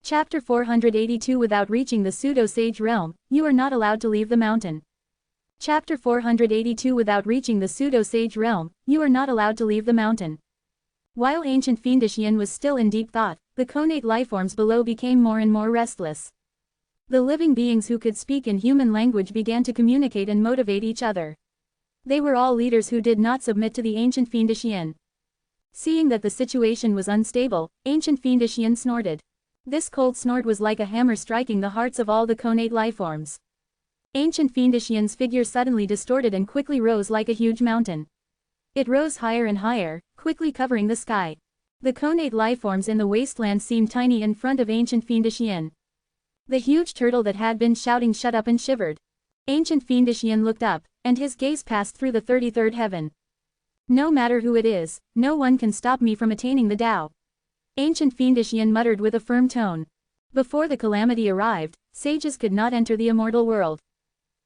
Chapter 482 Without reaching the pseudo-sage realm, you are not allowed to leave the mountain. Chapter 482 Without reaching the pseudo-sage realm, you are not allowed to leave the mountain. While ancient fiendish yin was still in deep thought, the connate lifeforms below became more and more restless. The living beings who could speak in human language began to communicate and motivate each other. They were all leaders who did not submit to the ancient fiendish yin. Seeing that the situation was unstable, ancient fiendish yin snorted. This cold snort was like a hammer striking the hearts of all the connate lifeforms. Ancient fiendish yin's figure suddenly distorted and quickly rose like a huge mountain. It rose higher and higher, quickly covering the sky. The connate lifeforms in the wasteland seemed tiny in front of ancient fiendish yin. The huge turtle that had been shouting shut up and shivered. Ancient fiendish yin looked up, and his gaze passed through the 33rd heaven. No matter who it is, no one can stop me from attaining the Tao. Ancient fiendish yin muttered with a firm tone. Before the calamity arrived, sages could not enter the immortal world.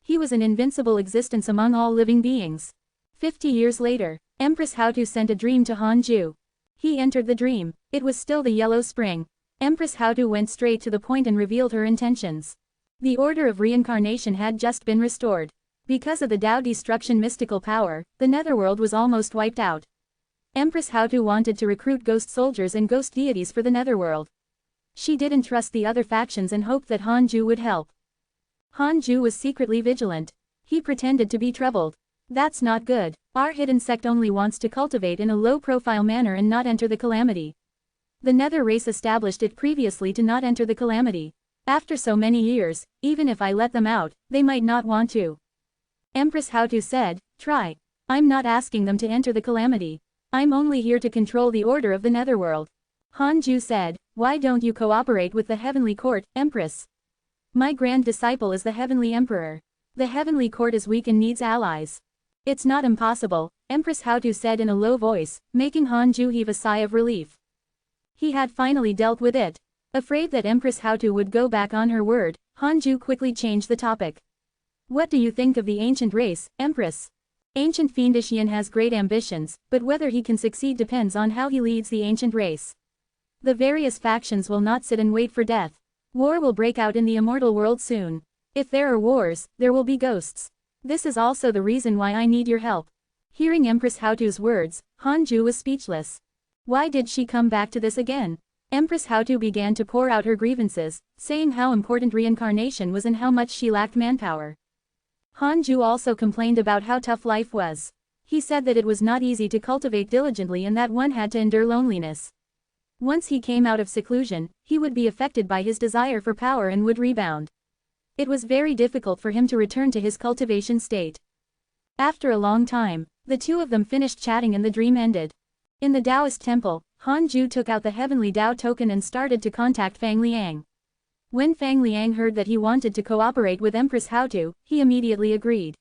He was an invincible existence among all living beings. 50 years later, Empress Haotu sent a dream to Hanju. He entered the dream. It was still the yellow spring. Empress Haotu went straight to the point and revealed her intentions. The order of reincarnation had just been restored. Because of the Tao destruction mystical power, the netherworld was almost wiped out. Empress Haotu wanted to recruit ghost soldiers and ghost deities for the netherworld. She didn't trust the other factions and hoped that Hanju would help. Hanju was secretly vigilant. He pretended to be troubled. That's not good. Our hidden sect only wants to cultivate in a low-profile manner and not enter the calamity. The nether race established it previously to not enter the calamity. After so many years, even if I let them out, they might not want to. Empress Haotu said, try. I'm not asking them to enter the calamity. I'm only here to control the order of the netherworld. Hanju said, why don't you cooperate with the heavenly court, Empress? My grand disciple is the heavenly emperor. The heavenly court is weak and needs allies. It's not impossible, Empress Haotu said in a low voice, making Hanju heave a sigh of relief. He had finally dealt with it. Afraid that Empress Haotu would go back on her word, Hanju quickly changed the topic. What do you think of the ancient race, Empress? Ancient fiendish yin has great ambitions, but whether he can succeed depends on how he leads the ancient race. The various factions will not sit and wait for death. War will break out in the immortal world soon. If there are wars, there will be ghosts. This is also the reason why I need your help. Hearing Empress Haotu's words, Hanju was speechless. Why did she come back to this again? Empress Haotu began to pour out her grievances, saying how important reincarnation was and how much she lacked manpower. Hanju also complained about how tough life was. He said that it was not easy to cultivate diligently and that one had to endure loneliness. Once he came out of seclusion, he would be affected by his desire for power and would rebound. It was very difficult for him to return to his cultivation state. After a long time, the two of them finished chatting and the dream ended. In the Taoist temple, Hanju took out the heavenly Tao token and started to contact Fang Liang. When Fang Liang heard that he wanted to cooperate with Empress Haotu, he immediately agreed.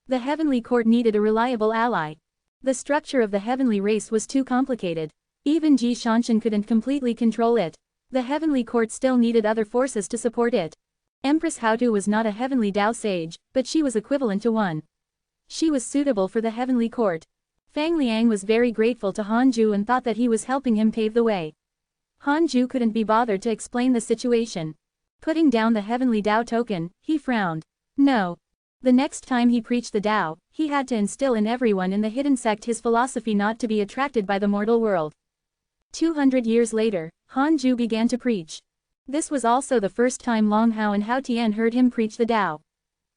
The heavenly court needed a reliable ally. The structure of the heavenly race was too complicated. Even Ji Shanshan couldn't completely control it. The heavenly court still needed other forces to support it. Empress Haotu was not a heavenly Tao sage, but she was equivalent to one. She was suitable for the heavenly court. Fang Liang was very grateful to Hanju and thought that he was helping him pave the way. Hanju couldn't be bothered to explain the situation. Putting down the heavenly Tao token, he frowned. No. The next time he preached the Tao, he had to instill in everyone in the hidden sect his philosophy not to be attracted by the mortal world. 200 years later, Hanju began to preach. This was also the first time Long Hao and Hao Tian heard him preach the Tao.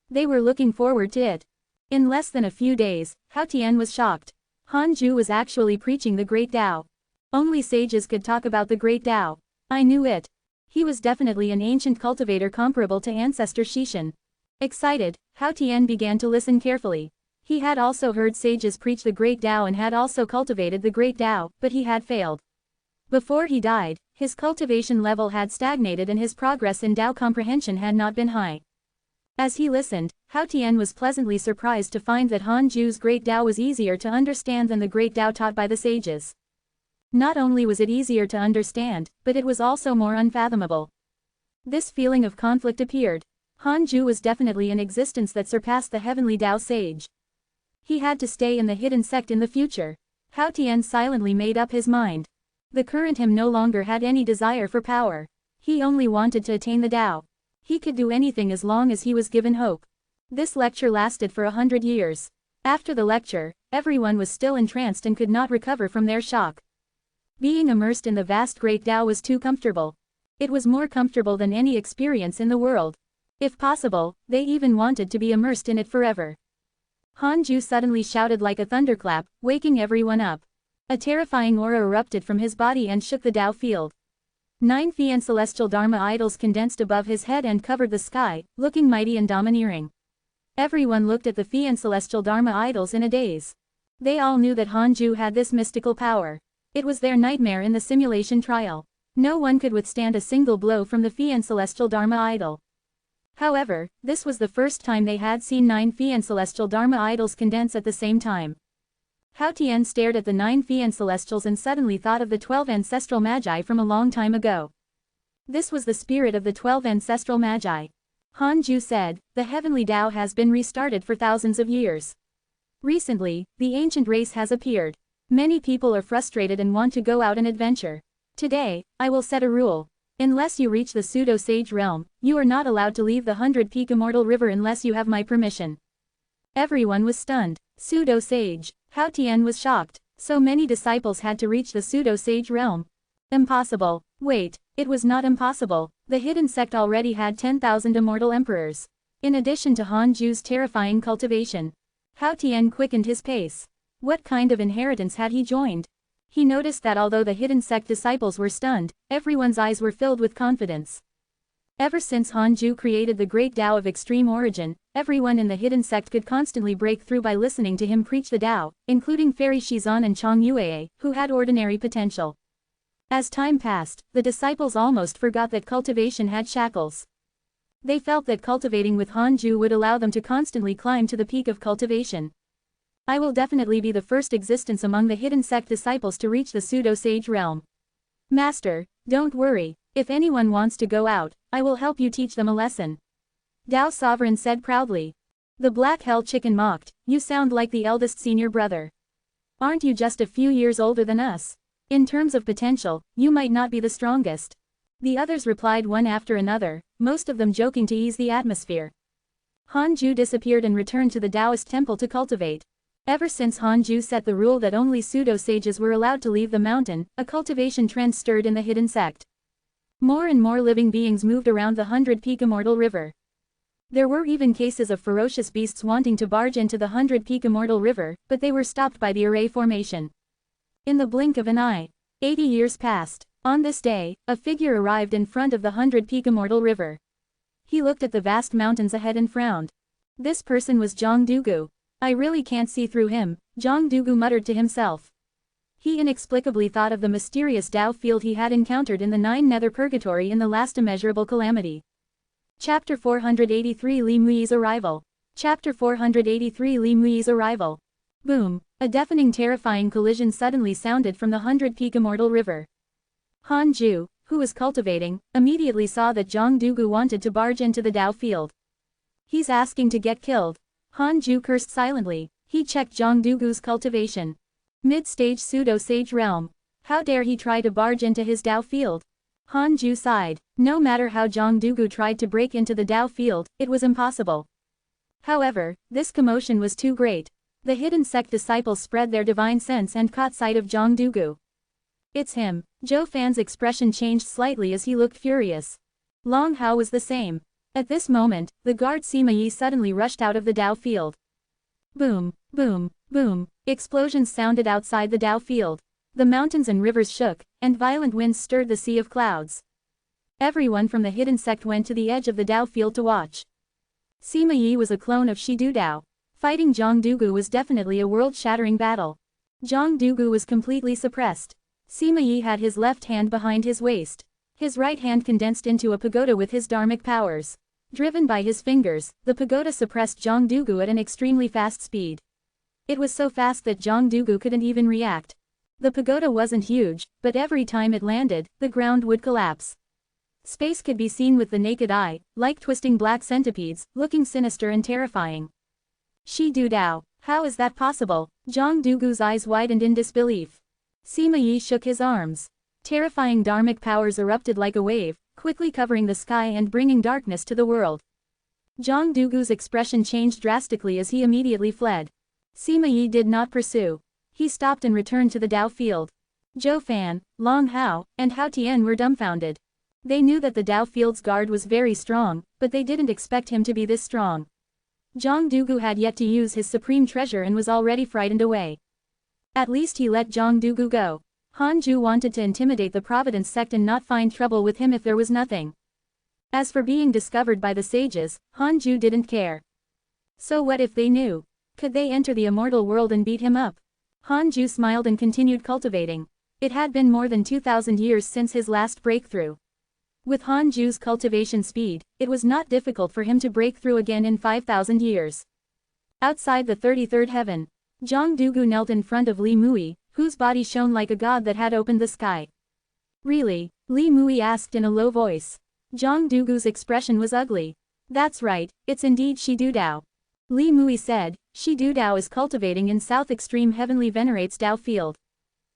They were looking forward to it. In less than a few days, Hao Tian was shocked. Hanju was actually preaching the great Tao. Only sages could talk about the great Tao. I knew it. He was definitely an ancient cultivator comparable to ancestor Shishan. Excited, Hao Tian began to listen carefully. He had also heard sages preach the great Tao and had also cultivated the great Tao, but he had failed. Before he died, his cultivation level had stagnated and his progress in Tao comprehension had not been high. As he listened, Hao Tian was pleasantly surprised to find that Hanju's great Tao was easier to understand than the great Tao taught by the sages. Not only was it easier to understand, but it was also more unfathomable. This feeling of conflict appeared. Hanju was definitely an existence that surpassed the heavenly Tao sage. He had to stay in the hidden sect in the future. Hao Tian silently made up his mind. The current him no longer had any desire for power. He only wanted to attain the Tao. He could do anything as long as he was given hope. This lecture lasted for 100 years. After the lecture, everyone was still entranced and could not recover from their shock. Being immersed in the vast great Tao was too comfortable. It was more comfortable than any experience in the world. If possible, they even wanted to be immersed in it forever. Hanju suddenly shouted like a thunderclap, waking everyone up. A terrifying aura erupted from his body and shook the Tao field. 9 Fian celestial Dharma idols condensed above his head and covered the sky, looking mighty and domineering. Everyone looked at the Fian celestial Dharma idols in a daze. They all knew that Hanju had this mystical power. It was their nightmare in the simulation trial. No one could withstand a single blow from the Fian celestial Dharma idol. However, this was the first time they had seen 9 Fian celestial Dharma idols condense at the same time. Hao Tian stared at the 9 Fian celestials and suddenly thought of the 12 ancestral magi from a long time ago. This was the spirit of the 12 ancestral magi. Hanju said, the heavenly Tao has been restarted for thousands of years. Recently, the ancient race has appeared. Many people are frustrated and want to go out and adventure. Today, I will set a rule. Unless you reach the pseudo-sage realm, you are not allowed to leave the 100-peak immortal river unless you have my permission. Everyone was stunned. Pseudo-sage. Hao Tian was shocked. So many disciples had to reach the pseudo-sage realm. Impossible. Wait, it was not impossible. The hidden sect already had 10,000 immortal emperors. In addition to Hanju's terrifying cultivation, Hao Tian quickened his pace. What kind of inheritance had he joined? He noticed that although the hidden sect disciples were stunned, everyone's eyes were filled with confidence. Ever since Hanju created the great Tao of extreme origin, everyone in the hidden sect could constantly break through by listening to him preach the Tao, including Fairy Shizan and Chang Yue, who had ordinary potential. As time passed, the disciples almost forgot that cultivation had shackles. They felt that cultivating with Hanju would allow them to constantly climb to the peak of cultivation. I will definitely be the first existence among the hidden sect disciples to reach the pseudo-sage realm. Master, don't worry, if anyone wants to go out, I will help you teach them a lesson. Tao Sovereign said proudly. The Black Hell Chicken mocked, you sound like the eldest senior brother. Aren't you just a few years older than us? In terms of potential, you might not be the strongest. The others replied one after another, most of them joking to ease the atmosphere. Hanju disappeared and returned to the Taoist temple to cultivate. Ever since Hanju set the rule that only pseudo-sages were allowed to leave the mountain, a cultivation trend stirred in the hidden sect. More and more living beings moved around the 100-peak immortal river. There were even cases of ferocious beasts wanting to barge into the 100-peak immortal river, but they were stopped by the array formation. In the blink of an eye, 80 years passed. On this day, a figure arrived in front of the 100-peak immortal river. He looked at the vast mountains ahead and frowned. This person was Zhang Dugu. I really can't see through him, Zhang Dugu muttered to himself. He inexplicably thought of the mysterious Tao field he had encountered in the 9 nether purgatory in the last immeasurable calamity. Chapter 483 Li Mui's Arrival. Chapter 483 Li Mui's Arrival. Boom! A deafening terrifying collision suddenly sounded from the 100-peak immortal river. Hanju, who was cultivating, immediately saw that Zhang Dugu wanted to barge into the Tao field. He's asking to get killed. Hanju cursed silently. He checked Zhang Dugu's cultivation. Mid-stage pseudo-sage realm. How dare he try to barge into his Tao field? Hanju sighed. No matter how Zhang Dugu tried to break into the Tao field, it was impossible. However, this commotion was too great. The hidden sect disciples spread their divine sense and caught sight of Zhang Dugu. It's him. Zhou Fan's expression changed slightly as he looked furious. Long Hao was the same. At this moment, the guard Sima Yi suddenly rushed out of the Tao field. Boom, boom, boom, explosions sounded outside the Tao field. The mountains and rivers shook, and violent winds stirred the sea of clouds. Everyone from the hidden sect went to the edge of the Tao field to watch. Sima Yi was a clone of Shidu Dao. Fighting Zhang Dugu was definitely a world-shattering battle. Zhang Dugu was completely suppressed. Sima Yi had his left hand behind his waist. His right hand condensed into a pagoda with his dharmic powers. Driven by his fingers, the pagoda suppressed Zhang Dugu at an extremely fast speed. It was so fast that Zhang Dugu couldn't even react. The pagoda wasn't huge, but every time it landed, the ground would collapse. Space could be seen with the naked eye, like twisting black centipedes, looking sinister and terrifying. Shidu Dao, how is that possible? Zhang Dugu's eyes widened in disbelief. Sima Yi shook his arms. Terrifying dharmic powers erupted like a wave, quickly covering the sky and bringing darkness to the world. Zhang Dugu's expression changed drastically as he immediately fled. Sima Yi did not pursue. He stopped and returned to the Dao field. Zhou Fan, Long Hao, and Hao Tian were dumbfounded. They knew that the Dao field's guard was very strong, but they didn't expect him to be this strong. Zhang Dugu had yet to use his supreme treasure and was already frightened away. At least he let Zhang Dugu go. Han Ju wanted to intimidate the Providence sect and not find trouble with him if there was nothing. As for being discovered by the sages, Han Ju didn't care. So what if they knew? Could they enter the immortal world and beat him up? Han Ju smiled and continued cultivating. It had been more than 2,000 years since his last breakthrough. With Han Ju's cultivation speed, it was not difficult for him to break through again in 5,000 years. Outside the 33rd heaven, Zhang Dugu knelt in front of Li Mui, whose body shone like a god that had opened the sky. Really? Li Mui asked in a low voice. Zhang Dugu's expression was ugly. That's right, it's indeed Shi Du Dao. Li Mui said, Shi Du Dao is cultivating in South Extreme Heavenly Venerates Dao Field.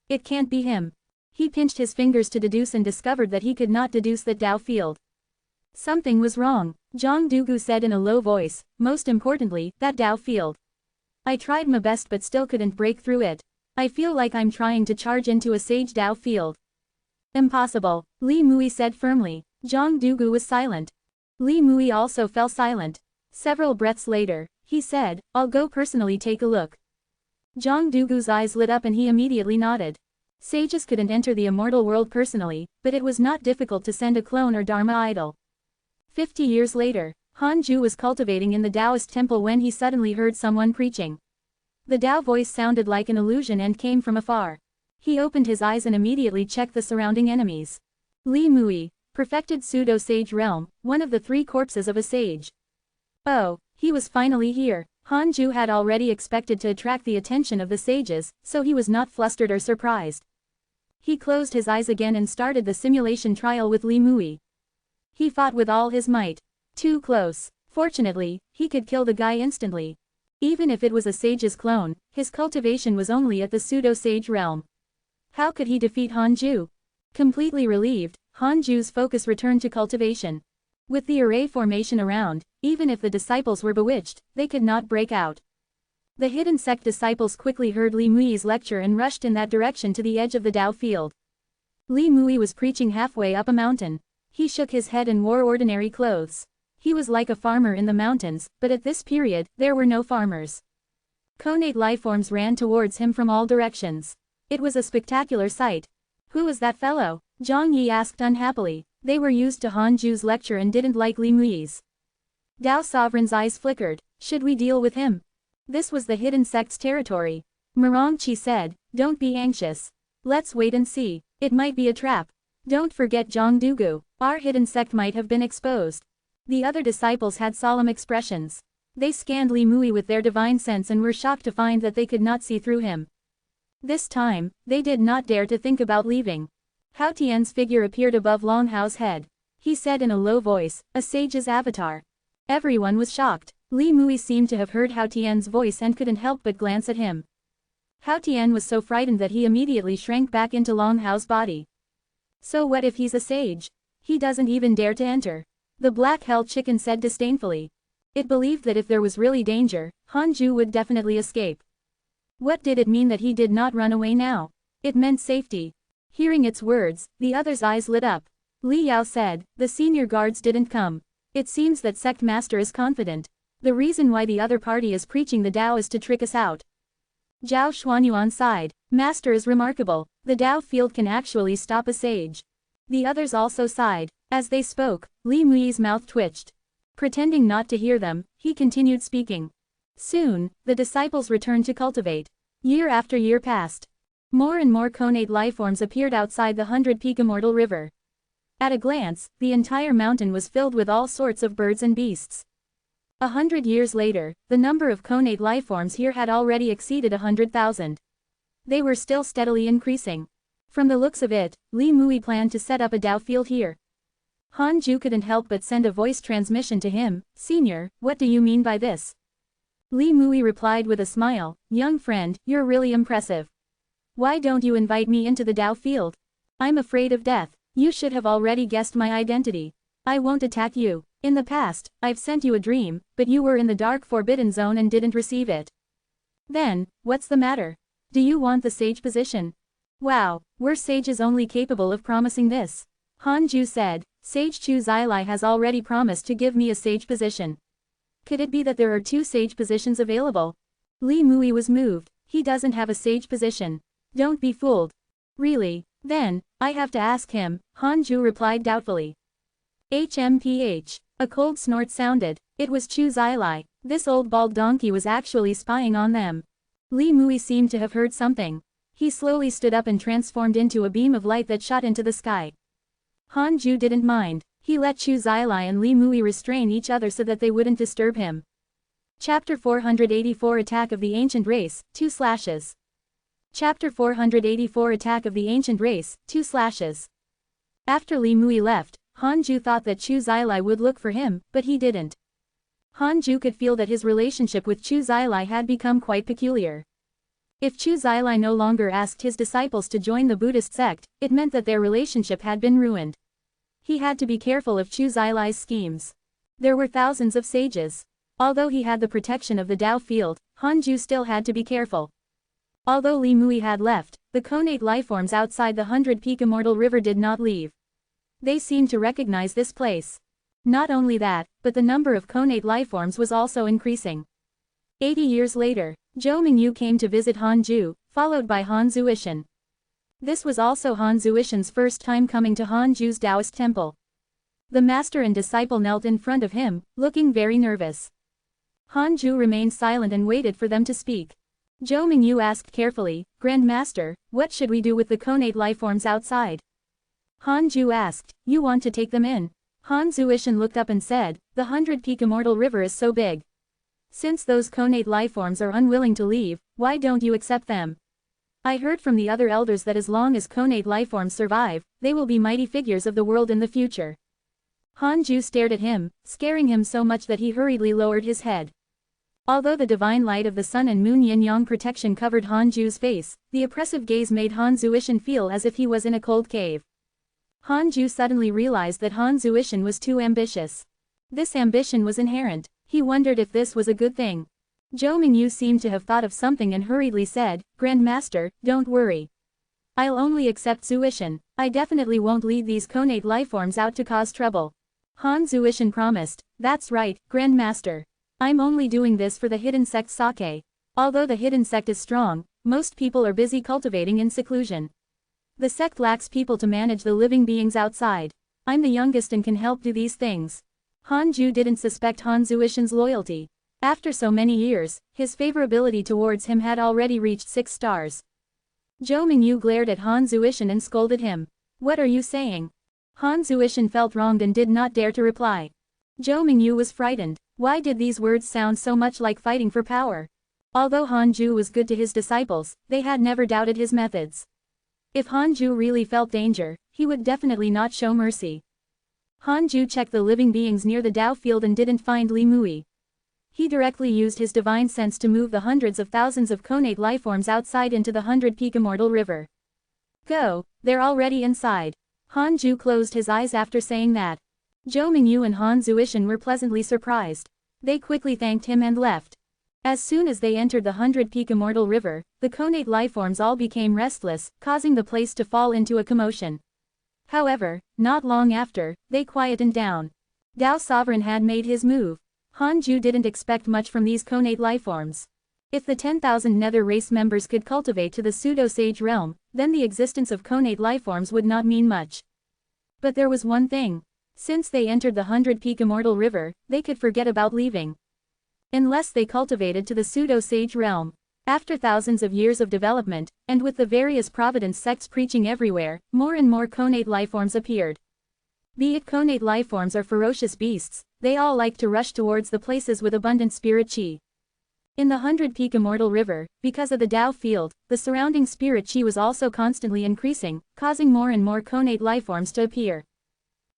It can't be him. He pinched his fingers to deduce and discovered that he could not deduce that Dao Field. Something was wrong, Zhang Dugu said in a low voice, most importantly, that Dao Field. I tried my best but still couldn't break through it. I feel like I'm trying to charge into a sage Dao field. Impossible, Li Mui said firmly. Zhang Dugu was silent. Li Mui also fell silent. Several breaths later, he said, I'll go personally take a look. Zhang Dugu's eyes lit up and he immediately nodded. Sages couldn't enter the immortal world personally, but it was not difficult to send a clone or Dharma idol. 50 years later, Han Ju was cultivating in the Taoist temple when he suddenly heard someone preaching. The Dao voice sounded like an illusion and came from afar. He opened his eyes and immediately checked the surrounding enemies. Li Mui, perfected pseudo-sage realm, one of the 3 corpses of a sage. Oh, he was finally here. Han Ju had already expected to attract the attention of the sages, so he was not flustered or surprised. He closed his eyes again and started the simulation trial with Li Mui. He fought with all his might. Too close. Fortunately, he could kill the guy instantly. Even if it was a sage's clone, his cultivation was only at the pseudo-sage realm. How could he defeat Han Ju? Completely relieved, Han Ju's focus returned to cultivation. With the array formation around, even if the disciples were bewitched, they could not break out. The hidden sect disciples quickly heard Li Mui's lecture and rushed in that direction to the edge of the Dao field. Li Mui was preaching halfway up a mountain. He shook his head and wore ordinary clothes. He was like a farmer in the mountains, but at this period, there were no farmers. Connate lifeforms ran towards him from all directions. It was a spectacular sight. Who was that fellow? Zhang Yi asked unhappily. They were used to Han Ju's lecture and didn't like Li Mui's. Dao Sovereign's eyes flickered. Should we deal with him? This was the hidden sect's territory. Mirongchi said, don't be anxious. Let's wait and see. It might be a trap. Don't forget Zhang Dugu. Our hidden sect might have been exposed. The other disciples had solemn expressions. They scanned Li Mui with their divine sense and were shocked to find that they could not see through him. This time, they did not dare to think about leaving. Hao Tian's figure appeared above Long Hao's head. He said in a low voice, a sage's avatar. Everyone was shocked. Li Mui seemed to have heard Hao Tian's voice and couldn't help but glance at him. Hao Tian was so frightened that he immediately shrank back into Long Hao's body. So what if he's a sage? He doesn't even dare to enter. The black hell chicken said disdainfully. It believed that if there was really danger, Han Ju would definitely escape. What did it mean that he did not run away now? It meant safety. Hearing its words, the others' eyes lit up. Li Yao said, the senior guards didn't come. It seems that sect master is confident. The reason why the other party is preaching the Dao is to trick us out. Zhao Xuanyuan sighed. Master is remarkable. The Dao field can actually stop a sage. The others also sighed. As they spoke, Li Mui's mouth twitched. Pretending not to hear them, he continued speaking. Soon, the disciples returned to cultivate. Year after year passed. More and more connate lifeforms appeared outside the 100-peak immortal river. At a glance, the entire mountain was filled with all sorts of birds and beasts. 100 years later, the number of connate lifeforms here had already exceeded 100,000. They were still steadily increasing. From the looks of it, Li Mui planned to set up a Dao field here. Han Ju couldn't help but send a voice transmission to him. Senior, what do you mean by this? Li Mui replied with a smile, young friend, you're really impressive. Why don't you invite me into the Dao field? I'm afraid of death. You should have already guessed my identity. I won't attack you. In the past, I've sent you a dream, but you were in the dark forbidden zone and didn't receive it. Then, what's the matter? Do you want the sage position? Wow, we're sages only capable of promising this. Hanju said, Sage Chu Zilai has already promised to give me a sage position. Could it be that there are 2 sage positions available? Li Mui was moved. He doesn't have a sage position. Don't be fooled. Really? Then, I have to ask him, Hanju replied doubtfully. HMPH. A cold snort sounded. It was Chu Zilai. This old bald donkey was actually spying on them. Li Mui seemed to have heard something. He slowly stood up and transformed into a beam of light that shot into the sky. Hanju didn't mind. He let Chu Zilai and Li Mui restrain each other so that they wouldn't disturb him. Chapter 484 Attack of the Ancient Race, 2/. Chapter 484 Attack of the Ancient Race, 2/. After Li Mui left, Hanju thought that Chu Zilai would look for him, but he didn't. Hanju could feel that his relationship with Chu Zilai had become quite peculiar. If Chu Zilai no longer asked his disciples to join the Buddhist sect, it meant that their relationship had been ruined. He had to be careful of Chu Zilai's schemes. There were thousands of sages. Although he had the protection of the Tao field, Hanju still had to be careful. Although Li Mui had left, the connate lifeforms outside the 100-peak immortal river did not leave. They seemed to recognize this place. Not only that, but the number of connate lifeforms was also increasing. 80 years later, Zhou Mingyu came to visit Hanju, followed by Han Zuishan. This was also Han Zuishan's first time coming to Hanju's Taoist temple. The master and disciple knelt in front of him, looking very nervous. Hanju remained silent and waited for them to speak. Zhou Mingyu asked carefully, Grand Master, what should we do with the connate lifeforms outside? Hanju asked, you want to take them in? Han Zuishan looked up and said, the 100-peak immortal river is so big. Since those connate lifeforms are unwilling to leave, why don't you accept them? I heard from the other elders that as long as connate lifeforms survive, they will be mighty figures of the world in the future. Hanju stared at him, scaring him so much that he hurriedly lowered his head. Although the divine light of the sun and moon yin-yang protection covered Hanju's face, the oppressive gaze made Han Zuishan feel as if he was in a cold cave. Hanju suddenly realized that Han Zuishan was too ambitious. This ambition was inherent. He wondered if this was a good thing. Zhou Mingyu seemed to have thought of something and hurriedly said, Grand Master, don't worry. I'll only accept Zuishan. I definitely won't lead these connate lifeforms out to cause trouble. Han Zuishan promised, that's right, Grand Master. I'm only doing this for the hidden sect Sake. Although the hidden sect is strong, most people are busy cultivating in seclusion. The sect lacks people to manage the living beings outside. I'm the youngest and can help do these things. Hanju didn't suspect Han Zuishan's loyalty. After so many years, his favorability towards him had already reached 6 stars. Zhou Mingyu glared at Han Zuishan and scolded him. What are you saying? Han Zuishan felt wronged and did not dare to reply. Zhou Mingyu was frightened. Why did these words sound so much like fighting for power? Although Hanju was good to his disciples, they had never doubted his methods. If Hanju really felt danger, he would definitely not show mercy. Hanju checked the living beings near the Tao field and didn't find Li Mui. He directly used his divine sense to move the hundreds of thousands of connate lifeforms outside into the 100-peak immortal river. Go, they're already inside. Hanju closed his eyes after saying that. Zhou Mingyu and Han Zuishan were pleasantly surprised. They quickly thanked him and left. As soon as they entered the 100-peak immortal river, the connate lifeforms all became restless, causing the place to fall into a commotion. However, not long after, they quietened down. Tao Sovereign had made his move. Hanju didn't expect much from these connate lifeforms. If the 10,000 nether race members could cultivate to the pseudo-sage realm, then the existence of connate lifeforms would not mean much. But there was one thing. Since they entered the 100-peak immortal river, they could forget about leaving. Unless they cultivated to the pseudo-sage realm. After thousands of years of development, and with the various Providence sects preaching everywhere, more and more connate lifeforms appeared. Be it connate lifeforms or ferocious beasts, they all like to rush towards the places with abundant spirit chi. In the 100-peak immortal river, because of the Tao field, the surrounding spirit chi was also constantly increasing, causing more and more connate lifeforms to appear.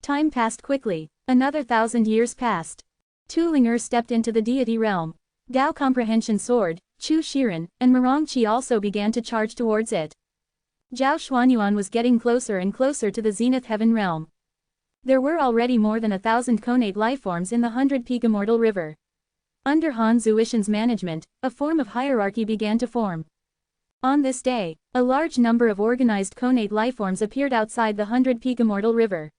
Time passed quickly. Another 1,000 years passed. Tu Ling'er stepped into the deity realm. Tao Comprehension Sword, Chu Shiren, and Mirong Chi also began to charge towards it. Zhao Xuanyuan was getting closer and closer to the zenith heaven realm. There were already more than 1,000 connate lifeforms in the 100-peak immortal river. Under Han Zuishan's management, a form of hierarchy began to form. On this day, a large number of organized connate lifeforms appeared outside the 100-peak immortal river.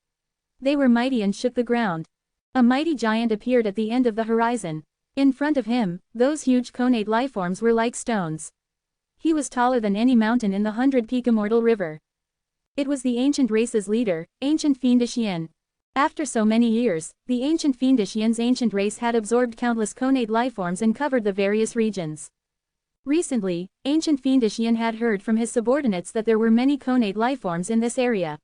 They were mighty and shook the ground. A mighty giant appeared at the end of the horizon. In front of him, those huge connate lifeforms were like stones. He was taller than any mountain in the 100-peak immortal river. It was the ancient race's leader, ancient fiendish Yin. After so many years, the ancient fiendish Yin's ancient race had absorbed countless connate lifeforms and covered the various regions. Recently, ancient fiendish Yin had heard from his subordinates that there were many connate lifeforms in this area.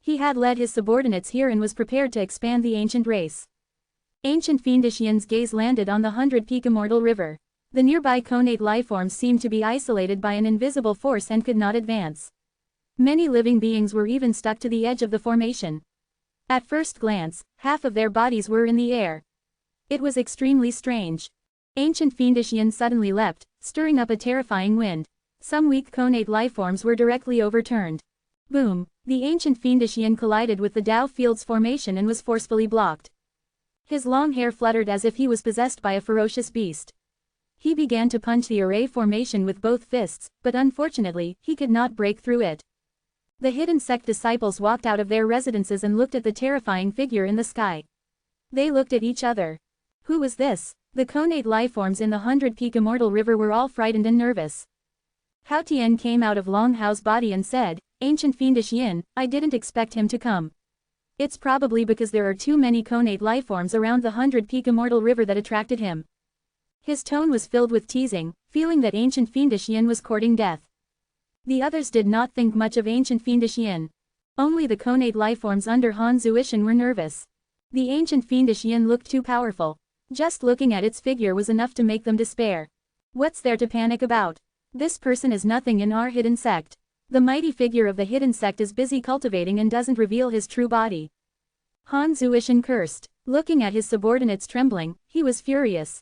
He had led his subordinates here and was prepared to expand the ancient race. Ancient fiendish Yin's gaze landed on the 100-peak immortal river. The nearby connate lifeforms seemed to be isolated by an invisible force and could not advance. Many living beings were even stuck to the edge of the formation. At first glance, half of their bodies were in the air. It was extremely strange. Ancient fiendish Yin suddenly leapt, stirring up a terrifying wind. Some weak connate lifeforms were directly overturned. Boom! The ancient fiendish Yin collided with the Dao Field's formation and was forcefully blocked. His long hair fluttered as if he was possessed by a ferocious beast. He began to punch the array formation with both fists, but unfortunately, he could not break through it. The hidden sect disciples walked out of their residences and looked at the terrifying figure in the sky. They looked at each other. Who was this? The connate lifeforms in the 100-peak immortal river were all frightened and nervous. Hao Tian came out of Long Hao's body and said, "Ancient fiendish Yin, I didn't expect him to come. It's probably because there are too many connate lifeforms around the 100-peak immortal river that attracted him." His tone was filled with teasing, feeling that ancient fiendish Yin was courting death. The others did not think much of ancient fiendish Yin. Only the connate lifeforms under Han Zuishan were nervous. The ancient fiendish Yin looked too powerful. Just looking at its figure was enough to make them despair. What's there to panic about? This person is nothing in our hidden sect. The mighty figure of the hidden sect is busy cultivating and doesn't reveal his true body. Han Zuishan cursed. Looking at his subordinates trembling, he was furious.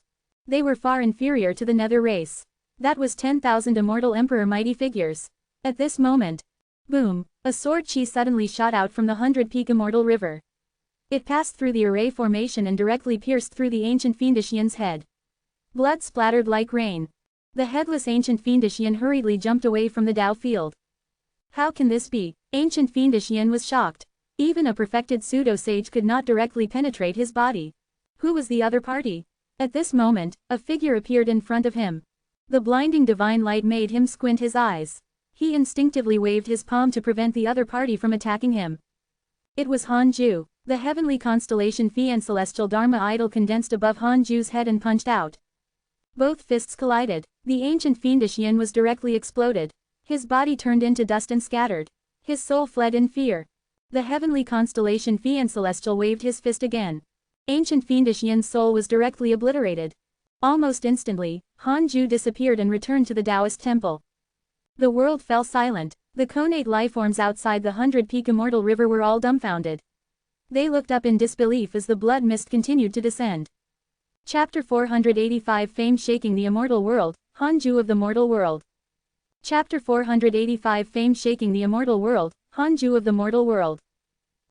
They were far inferior to the nether race. That was 10,000 immortal emperor mighty figures. At this moment, boom, a sword chi suddenly shot out from the 100-peak immortal river. It passed through the array formation and directly pierced through the ancient fiendish Yin's head. Blood splattered like rain. The headless ancient fiendish Yin hurriedly jumped away from the Dao field. How can this be? Ancient fiendish Yin was shocked. Even a perfected pseudo-sage could not directly penetrate his body. Who was the other party? At this moment, a figure appeared in front of him. The blinding divine light made him squint his eyes. He instinctively waved his palm to prevent the other party from attacking him. It was Han Ju. The heavenly constellation Phi and celestial Dharma idol condensed above Han Ju's head and punched out. Both fists collided. The ancient fiendish Yin was directly exploded. His body turned into dust and scattered. His soul fled in fear. The heavenly constellation Phi and celestial waved his fist again. Ancient fiendish Yin's soul was directly obliterated. Almost instantly, Han Ju disappeared and returned to the Taoist temple. The world fell silent. The connate lifeforms outside the 100-peak immortal river were all dumbfounded. They looked up in disbelief as the blood mist continued to descend. Chapter 485 Fame shaking the immortal world, Han Ju of the mortal world. Chapter 485 Fame shaking the immortal world, Han Ju of the mortal world.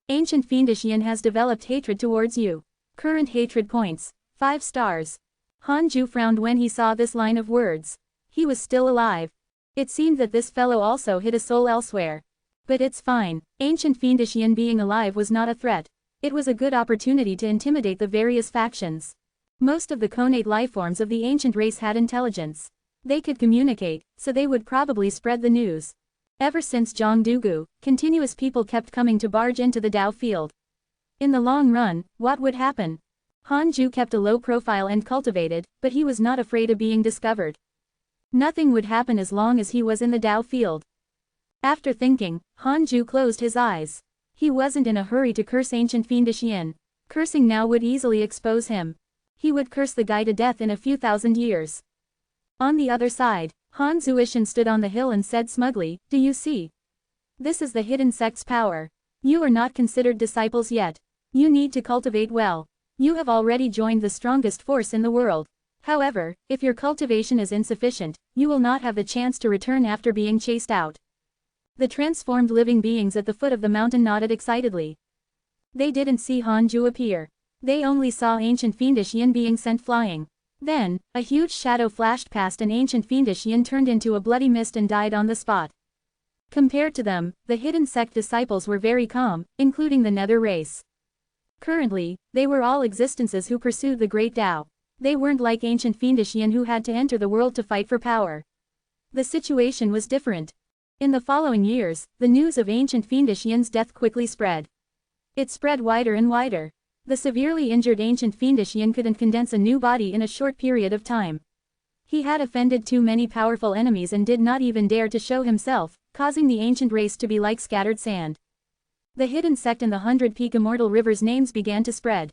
Ancient fiendish Yin has developed hatred towards you. Current hatred points, 5 stars. Han Ju frowned when he saw this line of words. He was still alive. It seemed that this fellow also hid a soul elsewhere. But it's fine. Ancient fiendish Yin being alive was not a threat. It was a good opportunity to intimidate the various factions. Most of the connate lifeforms of the ancient race had intelligence. They could communicate, so they would probably spread the news. Ever since Zhongdugu, continuous people kept coming to barge into the Dao field. In the long run, what would happen? Han Ju kept a low profile and cultivated, but he was not afraid of being discovered. Nothing would happen as long as he was in the Dao field. After thinking, Han Ju closed his eyes. He wasn't in a hurry to curse ancient fiendish Yin. Cursing now would easily expose him. He would curse the guy to death in a few thousand years. On the other side, Han Zuishan stood on the hill and said smugly, "Do you see? This is the hidden sect's power. You are not considered disciples yet. You need to cultivate well. You have already joined the strongest force in the world. However, if your cultivation is insufficient, you will not have the chance to return after being chased out. The transformed living beings at the foot of the mountain nodded excitedly. They didn't see Hanju appear. They only saw ancient fiendish yin being sent flying. Then, a huge shadow flashed past and ancient fiendish yin turned into a bloody mist and died on the spot. Compared to them, the hidden sect disciples were very calm, including the nether race. Currently, they were all existences who pursued the great Tao. They weren't like ancient fiendish yin who had to enter the world to fight for power. The situation was different. In the following years, the news of ancient fiendish yin's death quickly spread. It spread wider and wider. The severely injured ancient fiendish yin couldn't condense a new body in a short period of time. He had offended too many powerful enemies and did not even dare to show himself, causing the ancient race to be like scattered sand. The hidden sect and the 100-peak immortal river's names began to spread.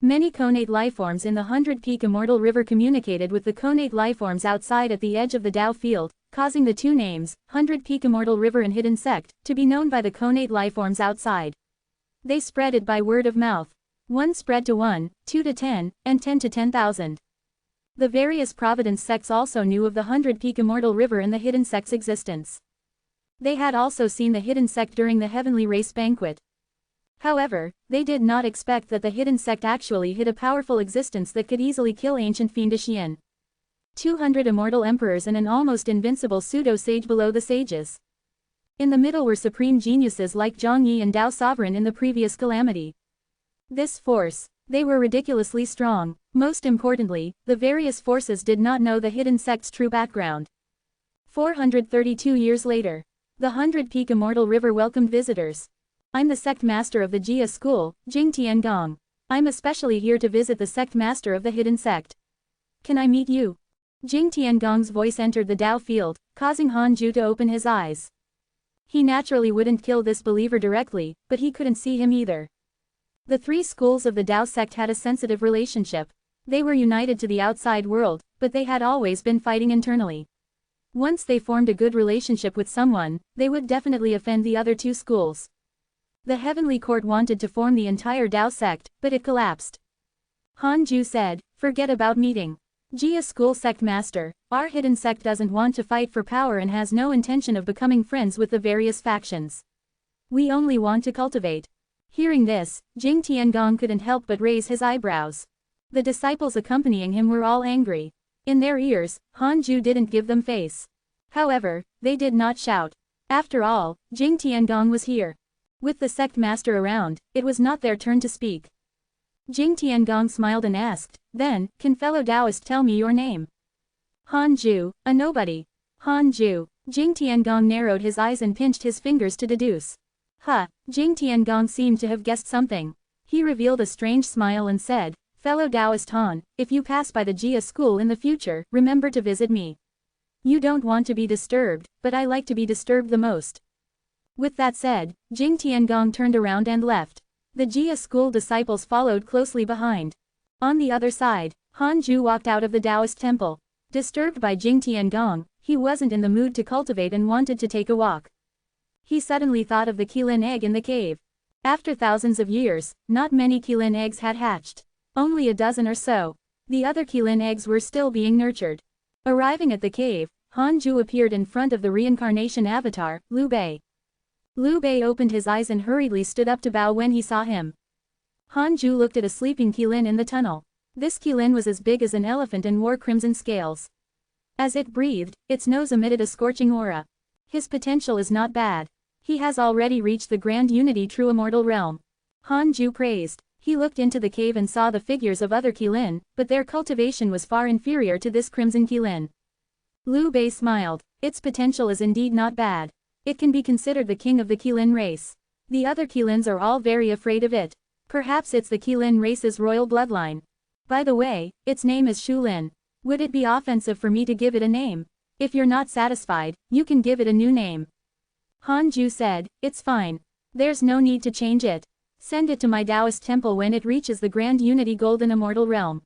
Many connate lifeforms in the 100-peak immortal river communicated with the connate lifeforms outside at the edge of the Tao field, causing the two names, 100-peak immortal river and hidden sect, to be known by the connate lifeforms outside. They spread it by word of mouth. 1 spread to 1, 2 to 10, and 10 to 10,000. The various Providence sects also knew of the 100-peak immortal river and the hidden sect's existence. They had also seen the hidden sect during the heavenly race banquet. However, they did not expect that the hidden sect actually hid a powerful existence that could easily kill ancient fiendish yin. 200 immortal emperors and an almost invincible pseudo-sage below the sages. In the middle were supreme geniuses like Zhongyi and Tao Sovereign in the previous calamity. This force, they were ridiculously strong. Most importantly, the various forces did not know the hidden sect's true background. 432 years later, the 100-peak immortal river welcomed visitors. I'm the sect master of the Jia school, Jing Tiangong. I'm especially here to visit the sect master of the hidden sect. Can I meet you? Jing Tiangong's voice entered the Tao field, causing Hanju to open his eyes. He naturally wouldn't kill this believer directly, but he couldn't see him either. The three schools of the Tao sect had a sensitive relationship. They were united to the outside world, but they had always been fighting internally. Once they formed a good relationship with someone, they would definitely offend the other two schools. The heavenly court wanted to form the entire Tao sect, but it collapsed. Hanju said, forget about meeting. Jia school sect master, our hidden sect doesn't want to fight for power and has no intention of becoming friends with the various factions. We only want to cultivate. Hearing this, Jing Tiangong couldn't help but raise his eyebrows. The disciples accompanying him were all angry. In their ears, Hanju didn't give them face. However, they did not shout. After all, Jing Tiangong was here. With the sect master around, it was not their turn to speak. Jing Tiangong smiled and asked, then, can fellow Taoist tell me your name? Hanju, a nobody. Hanju. Jing Tiangong narrowed his eyes and pinched his fingers to deduce. Jing Tiangong seemed to have guessed something. He revealed a strange smile and said, fellow Taoist Han, if you pass by the Jia school in the future, remember to visit me. You don't want to be disturbed, but I like to be disturbed the most. With that said, Jing Tiangong turned around and left. The Jia school disciples followed closely behind. On the other side, Hanju walked out of the Taoist temple. Disturbed by Jing Tiangong, he wasn't in the mood to cultivate and wanted to take a walk. He suddenly thought of the Qilin egg in the cave. After thousands of years, not many Qilin eggs had hatched. Only a dozen or so. The other Qilin eggs were still being nurtured. Arriving at the cave, Hanju appeared in front of the reincarnation avatar, Liu Bei. Liu Bei opened his eyes and hurriedly stood up to bow when he saw him. Hanju looked at a sleeping Qilin in the tunnel. This Qilin was as big as an elephant and wore crimson scales. As it breathed, its nose emitted a scorching aura. His potential is not bad. He has already reached the grand unity true immortal realm. Hanju praised. He looked into the cave and saw the figures of other Qilin, but their cultivation was far inferior to this crimson Qilin. Liu Bei smiled. Its potential is indeed not bad. It can be considered the king of the Qilin race. The other Qilins are all very afraid of it. Perhaps it's the Qilin race's royal bloodline. By the way, its name is Shulin. Would it be offensive for me to give it a name? If you're not satisfied, you can give it a new name. Hanju said, it's fine. There's no need to change it. Send it to my Taoist temple when it reaches the grand unity golden immortal realm.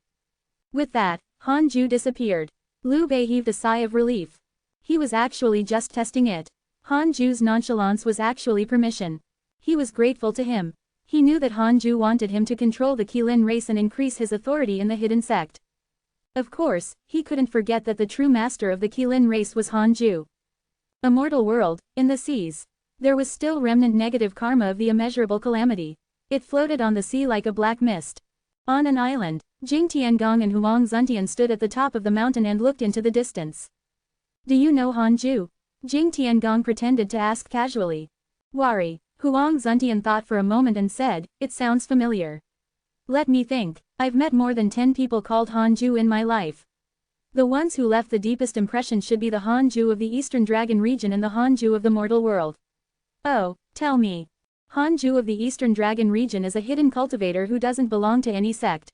With that, Hanju disappeared. Liu Bei heaved a sigh of relief. He was actually just testing it. Hanju's nonchalance was actually permission. He was grateful to him. He knew that Hanju wanted him to control the Qilin race and increase his authority in the hidden sect. Of course, he couldn't forget that the true master of the Qilin race was Hanju. Immortal world, in the seas. There was still remnant negative karma of the immeasurable calamity. It floated on the sea like a black mist. On an island, Jing Tiangong and Huang Zuntian stood at the top of the mountain and looked into the distance. Do you know Hanju? Jing Tiangong pretended to ask casually. Wari. Huang Zuntian thought for a moment and said, it sounds familiar. Let me think, I've met more than 10 people called Hanju in my life. The ones who left the deepest impression should be the Hanju of the Eastern Dragon region and the Hanju of the mortal world. Oh, tell me. Hanju of the Eastern Dragon region is a hidden cultivator who doesn't belong to any sect.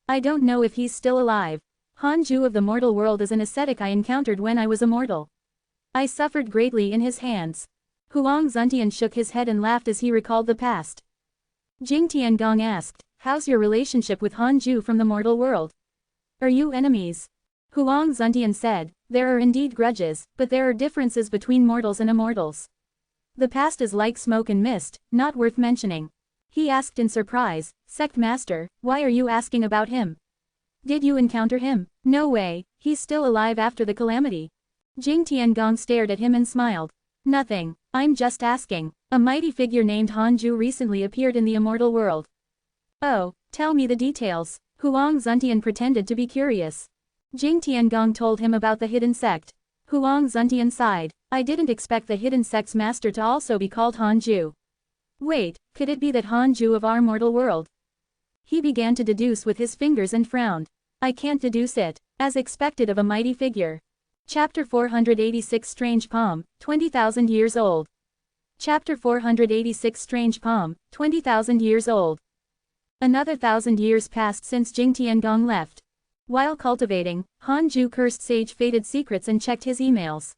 I don't know if he's still alive. Hanju of the mortal world is an ascetic I encountered when I was immortal. I suffered greatly in his hands. Huang Zuntian shook his head and laughed as he recalled the past. Jing Tiangong asked, how's your relationship with Hanju from the mortal world? Are you enemies? Huang Zuntian said, there are indeed grudges, but there are differences between mortals and immortals. The past is like smoke and mist, not worth mentioning. He asked in surprise, Sect Master, why are you asking about him? Did you encounter him? No way, he's still alive after the calamity. Jing Tiangong stared at him and smiled. Nothing, I'm just asking. A mighty figure named Hanju recently appeared in the immortal world. Oh, tell me the details. Huang Zuntian pretended to be curious. Jing Tiangong told him about the hidden sect. Huang Zuntian sighed. I didn't expect the hidden sect's master to also be called Hanju. Wait, could it be that Hanju of our mortal world? He began to deduce with his fingers and frowned. I can't deduce it, as expected of a mighty figure. Chapter 486 Strange Palm, 20,000 years old. Chapter 486 Strange Palm, 20,000 years old. Another 1,000 years passed since Jing Tiangong left. While cultivating, Hanju cursed Sage Fated Secrets and checked his emails.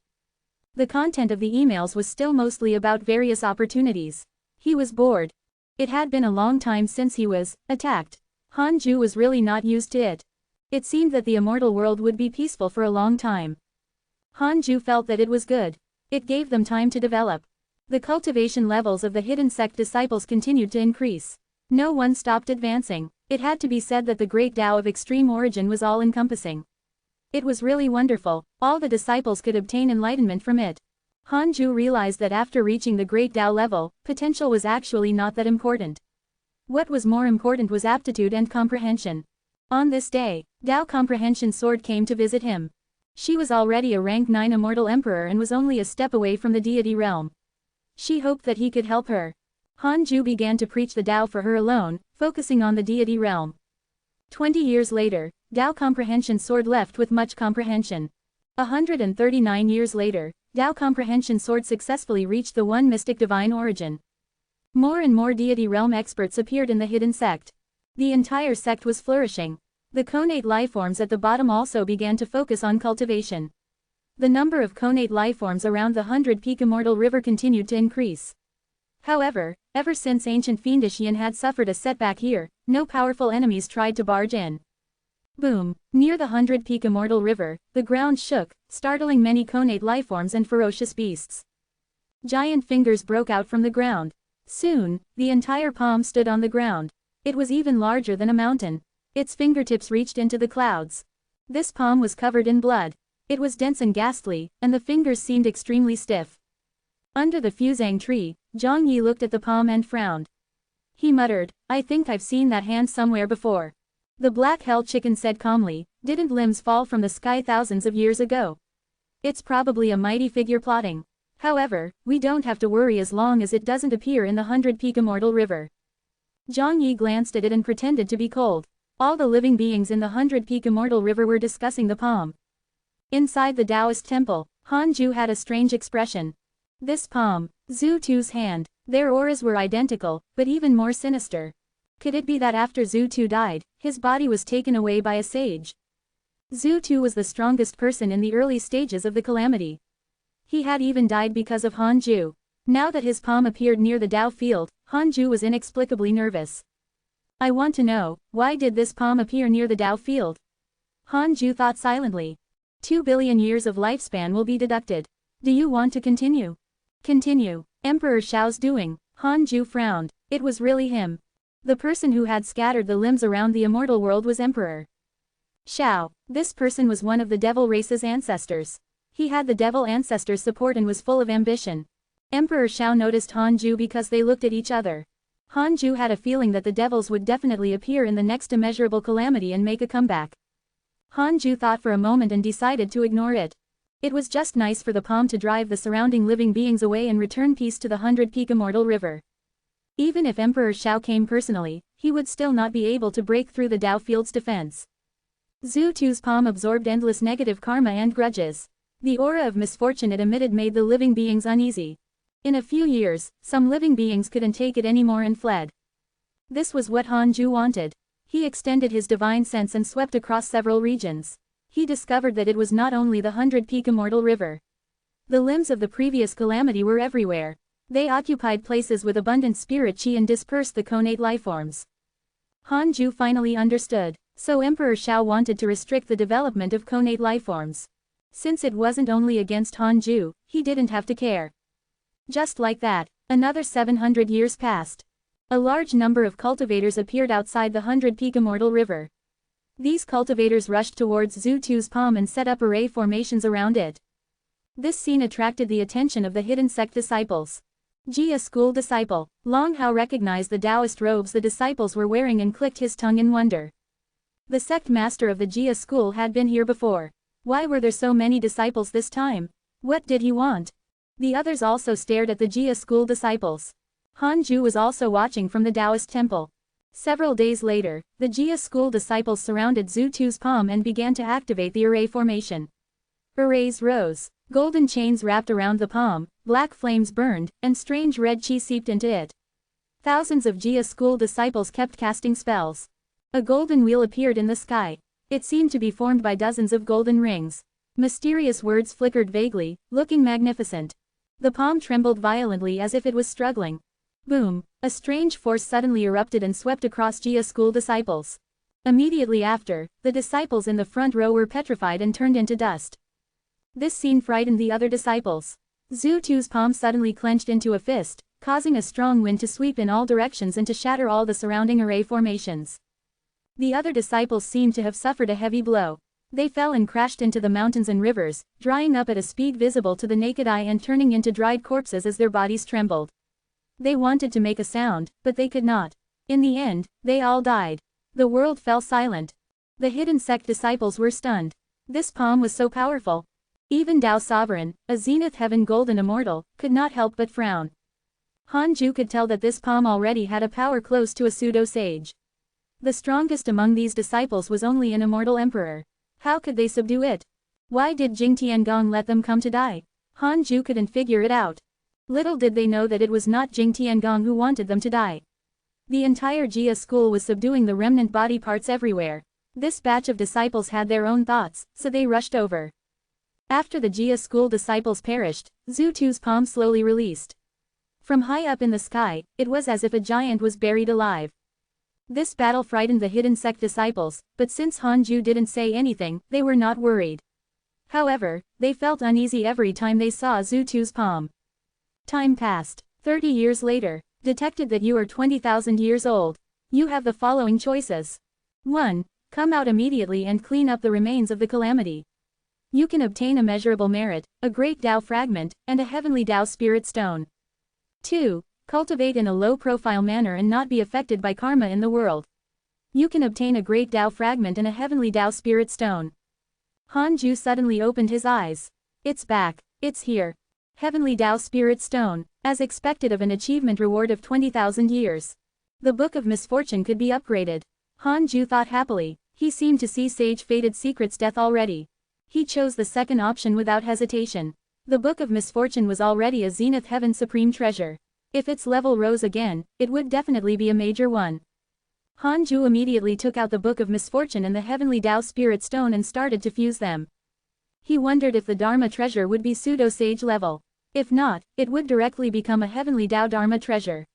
The content of the emails was still mostly about various opportunities. He was bored. It had been a long time since he was attacked. Hanju was really not used to it. It seemed that the immortal world would be peaceful for a long time. Hanju felt that it was good. It gave them time to develop. The cultivation levels of the hidden sect disciples continued to increase. No one stopped advancing. It had to be said that the great Tao of extreme origin was all-encompassing. It was really wonderful, all the disciples could obtain enlightenment from it. Hanju realized that after reaching the great Tao level, potential was actually not that important. What was more important was aptitude and comprehension. On this day, Tao Comprehension Sword came to visit him. She was already a rank 9 immortal emperor and was only a step away from the deity realm. She hoped that he could help her. Hanju began to preach the Tao for her alone, focusing on the deity realm. 20 years later, Tao Comprehension Sword left with much comprehension. 139 years later, Tao Comprehension Sword successfully reached the one mystic divine origin. More and more deity realm experts appeared in the hidden sect. The entire sect was flourishing. The connate lifeforms at the bottom also began to focus on cultivation. The number of connate lifeforms around the 100-peak immortal river continued to increase. However, ever since ancient fiendish Yin had suffered a setback here, no powerful enemies tried to barge in. Boom! Near the 100-peak immortal river, the ground shook, startling many connate lifeforms and ferocious beasts. Giant fingers broke out from the ground. Soon, the entire palm stood on the ground. It was even larger than a mountain. Its fingertips reached into the clouds. This palm was covered in blood. It was dense and ghastly, and the fingers seemed extremely stiff. Under the fusang tree, Zhang Yi looked at the palm and frowned. He muttered, I think I've seen that hand somewhere before. The black hell chicken said calmly, didn't limbs fall from the sky thousands of years ago? It's probably a mighty figure plotting. However, we don't have to worry as long as it doesn't appear in the 100-peak immortal river. Zhang Yi glanced at it and pretended to be cold. All the living beings in the 100-peak immortal river were discussing the palm. Inside the Taoist temple, Hanju had a strange expression. This palm, Zhu Tu's hand, their auras were identical, but even more sinister. Could it be that after Zhu Tu died, his body was taken away by a sage? Zhu Tu was the strongest person in the early stages of the calamity. He had even died because of Hanju. Now that his palm appeared near the Tao field, Hanju was inexplicably nervous. I want to know, why did this palm appear near the Tao field? Hanju thought silently. 2 billion years of lifespan will be deducted. Do you want to continue? Continue. Emperor Xiao's doing. Hanju frowned. It was really him. The person who had scattered the limbs around the immortal world was Emperor Xiao. This person was one of the devil race's ancestors. He had the devil ancestor's support and was full of ambition. Emperor Shao noticed Hanju because they looked at each other. Hanju had a feeling that the devils would definitely appear in the next immeasurable calamity and make a comeback. Hanju thought for a moment and decided to ignore it. It was just nice for the palm to drive the surrounding living beings away and return peace to the 100-peak immortal river. Even if Emperor Shao came personally, he would still not be able to break through the Dao field's defense. Zhu Tu's palm absorbed endless negative karma and grudges. The aura of misfortune it emitted made the living beings uneasy. In a few years, some living beings couldn't take it anymore and fled. This was what Hanju wanted. He extended his divine sense and swept across several regions. He discovered that it was not only the 100-peak immortal river. The limbs of the previous calamity were everywhere. They occupied places with abundant spirit chi and dispersed the connate lifeforms. Hanju finally understood. So Emperor Shao wanted to restrict the development of connate lifeforms. Since it wasn't only against Hanju, he didn't have to care. Just like that, another 700 years passed. A large number of cultivators appeared outside the 100-peak immortal river. These cultivators rushed towards Zhu Tu's palm and set up array formations around it. This scene attracted the attention of the hidden sect disciples. Jia school disciple, Long Hao recognized the Taoist robes the disciples were wearing and clicked his tongue in wonder. The sect master of the Jia school had been here before. Why were there so many disciples this time? What did he want? The others also stared at the Jia school disciples. Hanju was also watching from the Taoist temple. Several days later, the Jia school disciples surrounded Zhu Tu's palm and began to activate the array formation. Arrays rose. Golden chains wrapped around the palm, black flames burned, and strange red chi seeped into it. Thousands of Jia school disciples kept casting spells. A golden wheel appeared in the sky. It seemed to be formed by dozens of golden rings. Mysterious words flickered vaguely, looking magnificent. The palm trembled violently as if it was struggling. Boom! A strange force suddenly erupted and swept across Jia school disciples. Immediately after, the disciples in the front row were petrified and turned into dust. This scene frightened the other disciples. Zhu Tu's palm suddenly clenched into a fist, causing a strong wind to sweep in all directions and to shatter all the surrounding array formations. The other disciples seemed to have suffered a heavy blow. They fell and crashed into the mountains and rivers, drying up at a speed visible to the naked eye and turning into dried corpses as their bodies trembled. They wanted to make a sound, but they could not. In the end, they all died. The world fell silent. The hidden sect disciples were stunned. This palm was so powerful. Even Tao Sovereign, a zenith heaven golden immortal, could not help but frown. Hanju could tell that this palm already had a power close to a pseudo-sage. The strongest among these disciples was only an immortal emperor. How could they subdue it? Why did Jing Tiangong let them come to die? Hanju couldn't figure it out. Little did they know that it was not Jing Tiangong who wanted them to die. The entire Jia school was subduing the remnant body parts everywhere. This batch of disciples had their own thoughts, so they rushed over. After the Jia school disciples perished, Zhu Tu's palm slowly released. From high up in the sky, it was as if a giant was buried alive. This battle frightened the hidden sect disciples, but since Hanju didn't say anything, they were not worried. However, they felt uneasy every time they saw Zhu Tu's palm. Time passed. 30 years later, detected that you are 20,000 years old. You have the following choices. 1. Come out immediately and clean up the remains of the calamity. You can obtain immeasurable merit, a great Tao fragment, and a heavenly Tao spirit stone. 2. Cultivate in a low-profile manner and not be affected by karma in the world. You can obtain a great Tao fragment and a heavenly Tao spirit stone. Hanju suddenly opened his eyes. It's back. It's here. Heavenly Tao spirit stone, as expected of an achievement reward of 20,000 years. The Book of Misfortune could be upgraded. Hanju thought happily. He seemed to see Sage Fated Secret's death already. He chose the second option without hesitation. The Book of Misfortune was already a Zenith Heaven supreme treasure. If its level rose again, it would definitely be a major one. Hanju immediately took out the Book of Misfortune and the Heavenly Tao Spirit Stone and started to fuse them. He wondered if the Dharma treasure would be pseudo-sage level. If not, it would directly become a Heavenly Tao Dharma treasure.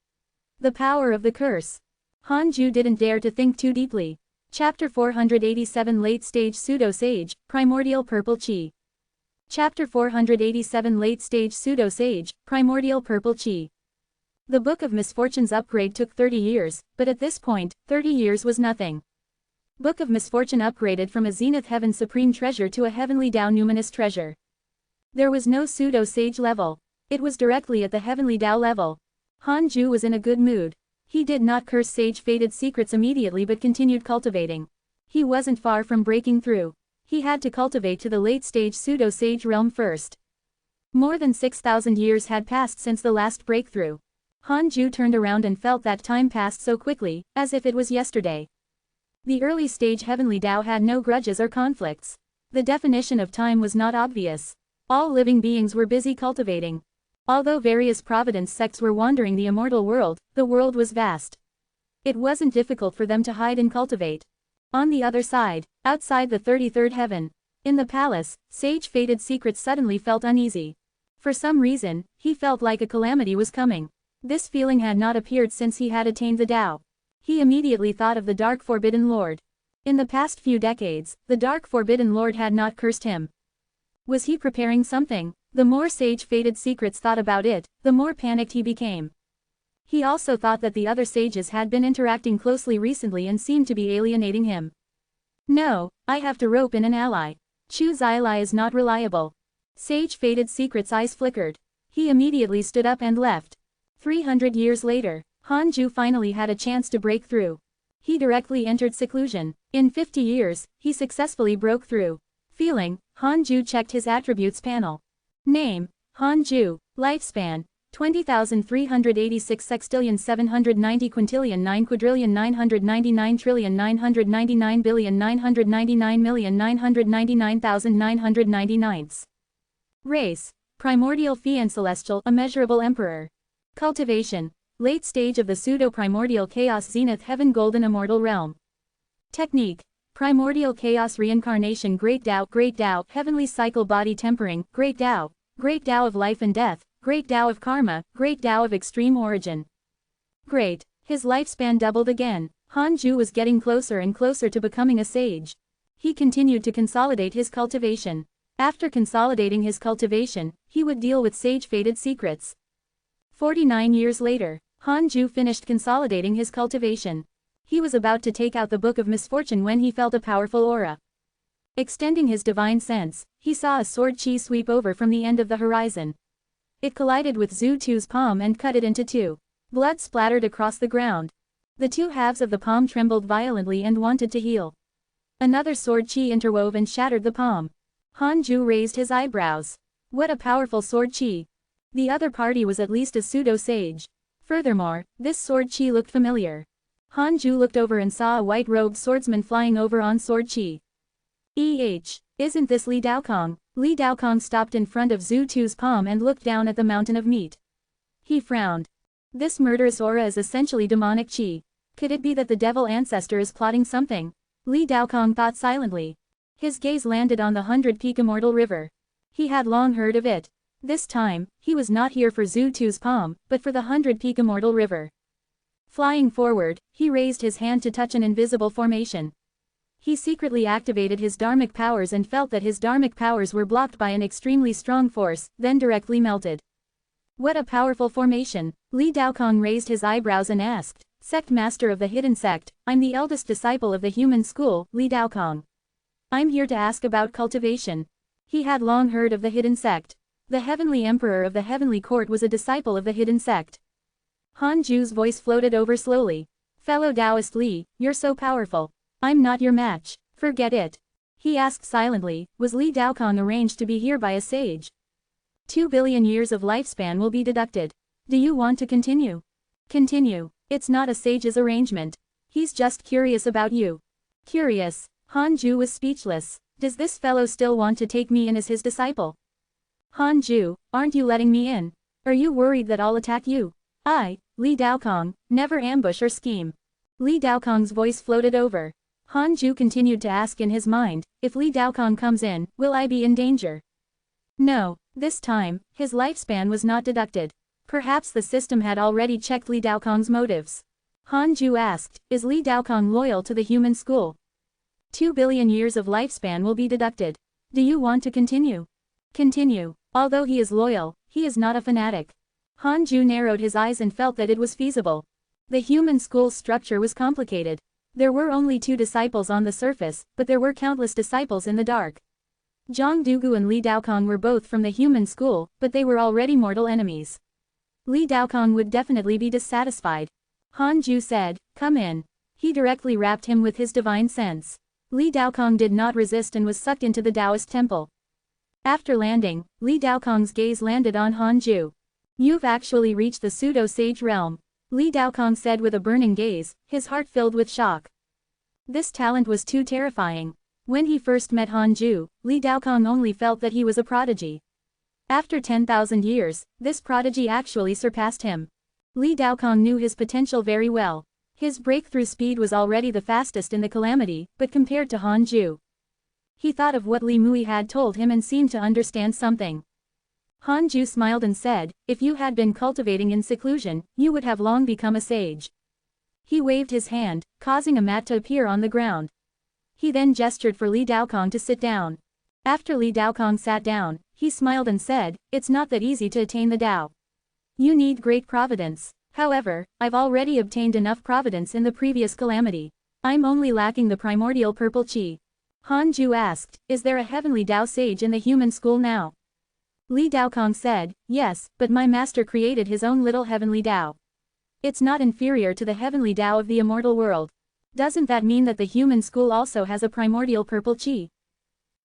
The power of the curse. Hanju didn't dare to think too deeply. Chapter 487 Late Stage Pseudo-Sage, Primordial Purple Chi. Chapter 487 Late Stage Pseudo-Sage, Primordial Purple Chi. The Book of Misfortune's upgrade took 30 years, but at this point, 30 years was nothing. Book of Misfortune upgraded from a Zenith Heaven Supreme Treasure to a Heavenly Tao Numinous Treasure. There was no pseudo-sage level. It was directly at the heavenly Tao level. Han Ju was in a good mood. He did not curse sage-fated secrets immediately but continued cultivating. He wasn't far from breaking through. He had to cultivate to the late-stage pseudo-sage realm first. More than 6,000 years had passed since the last breakthrough. Han Ju turned around and felt that time passed so quickly, as if it was yesterday. The early-stage heavenly Tao had no grudges or conflicts. The definition of time was not obvious. All living beings were busy cultivating. Although various Providence sects were wandering the immortal world, the world was vast. It wasn't difficult for them to hide and cultivate. On the other side, outside the 33rd heaven, in the palace, sage-fated secrets suddenly felt uneasy. For some reason, he felt like a calamity was coming. This feeling had not appeared since he had attained the Tao. He immediately thought of the Dark Forbidden Lord. In the past few decades, the Dark Forbidden Lord had not cursed him. Was he preparing something? The more sage-fated secrets thought about it, the more panicked he became. He also thought that the other sages had been interacting closely recently and seemed to be alienating him. No, I have to rope in an ally. Chu's ally is not reliable. Sage-fated secret's eyes flickered. He immediately stood up and left. 300 years later, Han Ju finally had a chance to break through. He directly entered seclusion. In 50 years, he successfully broke through. Feeling, Han Ju checked his attributes panel. Name, Han Ju. Lifespan, 20,386 sextillion 790 quintillion 9 quadrillion 999 trillion 999 billion 999 million 999,999. Race, primordial fiend celestial immeasurable emperor. Cultivation, late stage of the pseudo-primordial chaos zenith heaven golden immortal realm. Technique, primordial chaos reincarnation great Tao heavenly cycle body tempering great Tao of life and death, great Tao of karma, great Tao of extreme origin. Great, his lifespan doubled again. Han Ju was getting closer and closer to becoming a sage. He continued to consolidate his cultivation. After consolidating his cultivation, he would deal with sage-fated secrets. 49 years later, Han Ju finished consolidating his cultivation. He was about to take out the Book of Misfortune when he felt a powerful aura. Extending his divine sense, he saw a sword chi sweep over from the end of the horizon. It collided with Zhu Tu's palm and cut it into two. Blood splattered across the ground. The two halves of the palm trembled violently and wanted to heal. Another sword chi interwove and shattered the palm. Han Ju raised his eyebrows. What a powerful sword chi. The other party was at least a pseudo-sage. Furthermore, this sword chi looked familiar. Han Ju looked over and saw a white-robed swordsman flying over on sword chi. Isn't this Li Daokong? Li Daokong stopped in front of Zhu Tu's palm and looked down at the mountain of meat. He frowned. This murderous aura is essentially demonic chi. Could it be that the devil ancestor is plotting something? Li Daokong thought silently. His gaze landed on the 100-peak immortal river. He had long heard of it. This time, he was not here for Zhu Tu's palm, but for the 100-peak immortal river. Flying forward, he raised his hand to touch an invisible formation. He secretly activated his dharmic powers and felt that his dharmic powers were blocked by an extremely strong force, then directly melted. What a powerful formation! Li Daokong raised his eyebrows and asked, Sect Master of the Hidden Sect, I'm the eldest disciple of the human school, Li Daokong. I'm here to ask about cultivation. He had long heard of the Hidden Sect. The Heavenly Emperor of the Heavenly Court was a disciple of the Hidden Sect. Han Ju's voice floated over slowly. Fellow Taoist Li, you're so powerful. I'm not your match. Forget it. He asked silently, was Li Daokong arranged to be here by a sage? 2 billion years of lifespan will be deducted. Do you want to continue? Continue. It's not a sage's arrangement. He's just curious about you. Curious. Han Ju was speechless. Does this fellow still want to take me in as his disciple? Han Ju, aren't you letting me in? Are you worried that I'll attack you? Li Daokong, never ambush or scheme. Li Daokong's voice floated over. Han Ju continued to ask in his mind, if Li Daokong comes in, will I be in danger? No, this time, his lifespan was not deducted. Perhaps the system had already checked Li Daokong's motives. Han Ju asked, is Li Daokong loyal to the human school? 2 billion years of lifespan will be deducted. Do you want to continue? Continue. Although he is loyal, he is not a fanatic. Han Ju narrowed his eyes and felt that it was feasible. The human school's structure was complicated. There were only 2 disciples on the surface, but there were countless disciples in the dark. Zhang Dugu and Li Daokong were both from the human school, but they were already mortal enemies. Li Daokong would definitely be dissatisfied. Han Ju said, "Come in." He directly wrapped him with his divine sense. Li Daokong did not resist and was sucked into the Taoist temple. After landing, Li Daokong's gaze landed on Han Ju. "You've actually reached the pseudo-sage realm," Li Daokong said with a burning gaze, his heart filled with shock. This talent was too terrifying. When he first met Han Ju, Li Daokong only felt that he was a prodigy. After 10,000 years, this prodigy actually surpassed him. Li Daokong knew his potential very well. His breakthrough speed was already the fastest in the calamity, but compared to Han Ju. He thought of what Li Mui had told him and seemed to understand something. Han Ju smiled and said, "If you had been cultivating in seclusion, you would have long become a sage." He waved his hand, causing a mat to appear on the ground. He then gestured for Li Daokong to sit down. After Li Daokong sat down, he smiled and said, "It's not that easy to attain the Tao. You need great providence. However, I've already obtained enough providence in the previous calamity. I'm only lacking the primordial purple chi." Han Ju asked, "Is there a heavenly Tao sage in the human school now?" Li Daokong said, "Yes, but my master created his own little heavenly Tao. It's not inferior to the heavenly Tao of the immortal world. Doesn't that mean that the human school also has a primordial purple chi?"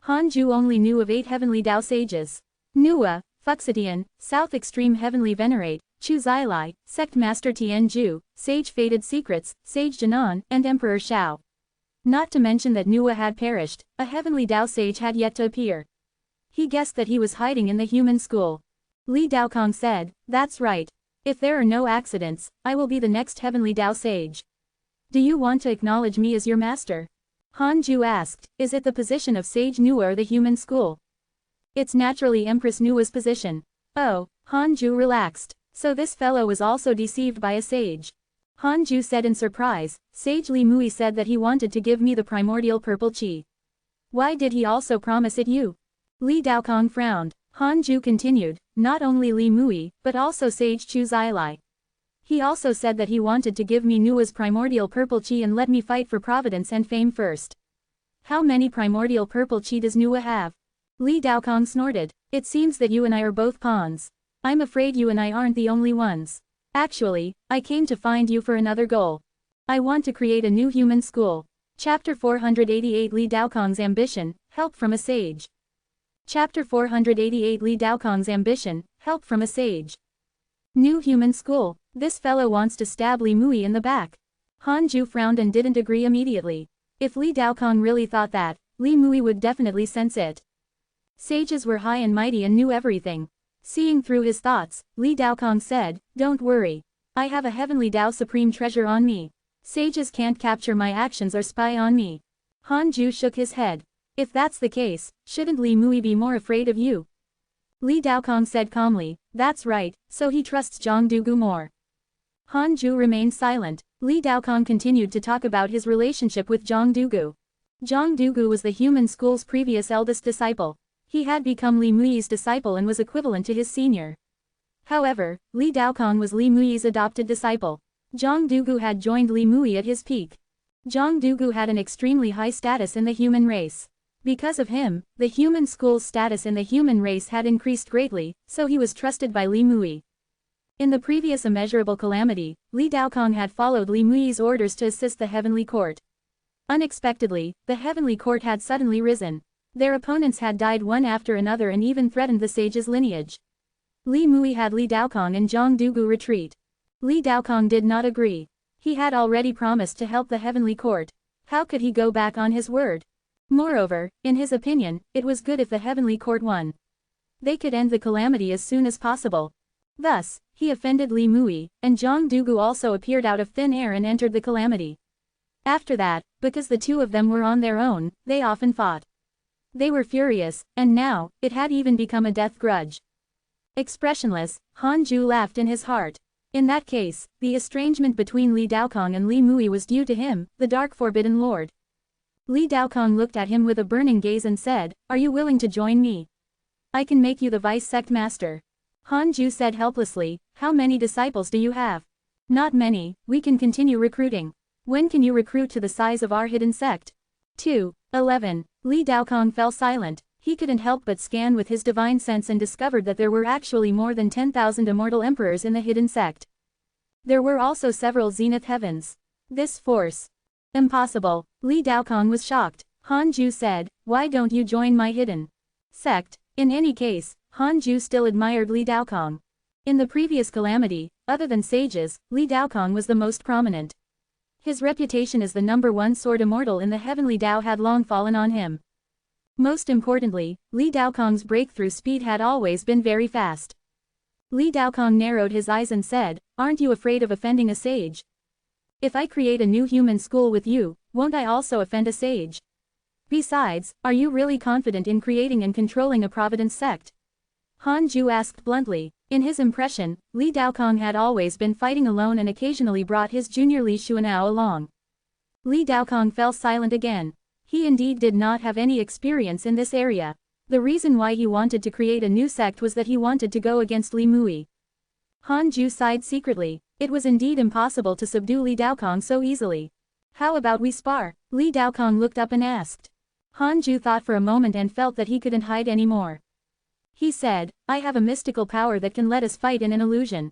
Han Ju only knew of 8 heavenly Tao sages. Nua, Fuxidian, South Extreme Heavenly Venerate, Chu Zilai, Sect Master Tian Ju, Sage Fated Secrets, Sage Jinan, and Emperor Shao. Not to mention that Nua had perished, a heavenly Tao sage had yet to appear. He guessed that he was hiding in the human school. Li Daokong said, "That's right. If there are no accidents, I will be the next heavenly Tao sage. Do you want to acknowledge me as your master?" Han Ju asked, "Is it the position of Sage Nua or the human school?" "It's naturally Empress Nua's position." "Oh," Han Ju relaxed. So this fellow was also deceived by a sage. Han Ju said in surprise, "Sage Li Mui said that he wanted to give me the primordial purple chi. Why did he also promise it you?" Li Daokong frowned. Han Ju continued, "Not only Li Mui, but also Sage Chu Zilai. He also said that he wanted to give me Nua's primordial purple chi and let me fight for providence and fame first. How many primordial purple chi does Nua have?" Li Daokong snorted. "It seems that you and I are both pawns. I'm afraid you and I aren't the only ones. Actually, I came to find you for another goal. I want to create a new human school." Chapter 488 Li Daokong's Ambition, Help from a Sage. Chapter 488 Li Daokong's Ambition, Help from a Sage. New human school. This fellow wants to stab Li Mui in the back. Han Ju frowned and didn't agree immediately. If Li Daokong really thought that, Li Mui would definitely sense it. Sages were high and mighty and knew everything. Seeing through his thoughts, Li Daokong said, "Don't worry. I have a heavenly Tao supreme treasure on me. Sages can't capture my actions or spy on me." Han Ju shook his head. "If that's the case, shouldn't Li Mui be more afraid of you?" Li Daokong said calmly, "That's right, so he trusts Zhang Dugu more." Han Ju remained silent. Li Daokong continued to talk about his relationship with Zhang Dugu. Zhang Dugu was the human school's previous eldest disciple. He had become Li Mui's disciple and was equivalent to his senior. However, Li Daokong was Li Mui's adopted disciple. Zhang Dugu had joined Li Mui at his peak. Zhang Dugu had an extremely high status in the human race. Because of him, the human school's status in the human race had increased greatly, so he was trusted by Li Mui. In the previous immeasurable calamity, Li Daokong had followed Li Mui's orders to assist the heavenly court. Unexpectedly, the heavenly court had suddenly risen. Their opponents had died one after another and even threatened the sage's lineage. Li Mui had Li Daokong and Zhang Dugu retreat. Li Daokong did not agree. He had already promised to help the heavenly court. How could he go back on his word? Moreover, in his opinion, it was good if the heavenly court won. They could end the calamity as soon as possible. Thus, he offended Li Mui, and Zhang Dugu also appeared out of thin air and entered the calamity. After that, because the two of them were on their own, they often fought. They were furious, and now, it had even become a death grudge. Expressionless, Han Ju laughed in his heart. In that case, the estrangement between Li Daokong and Li Mui was due to him, the Dark Forbidden Lord. Li Daokong looked at him with a burning gaze and said, "Are you willing to join me? I can make you the vice sect master." Han Ju said helplessly, "How many disciples do you have?" "Not many, we can continue recruiting." "When can you recruit to the size of our hidden sect?" 2. 11. Li Daokong fell silent. He couldn't help but scan with his divine sense and discovered that there were actually more than 10,000 immortal emperors in the hidden sect. There were also several zenith heavens. This force. Impossible. Li Daokong was shocked. Han Ju said, "Why don't you join my hidden sect?" In any case, Han Ju still admired Li Daokong. In the previous calamity, other than sages, Li Daokong was the most prominent. His reputation as the #1 sword immortal in the heavenly Tao had long fallen on him. Most importantly, Li Daokong's breakthrough speed had always been very fast. Li Daokong narrowed his eyes and said, "Aren't you afraid of offending a sage? If I create a new human school with you, won't I also offend a sage? Besides, are you really confident in creating and controlling a Providence sect?" Han Ju asked bluntly. In his impression, Li Daokong had always been fighting alone and occasionally brought his junior Li Xuanao along. Li Daokong fell silent again. He indeed did not have any experience in this area. The reason why he wanted to create a new sect was that he wanted to go against Li Mui. Han Ju sighed secretly. It was indeed impossible to subdue Li Daokong so easily. "How about we spar?" Li Daokong looked up and asked. Han Ju thought for a moment and felt that he couldn't hide anymore. He said, "I have a mystical power that can let us fight in an illusion.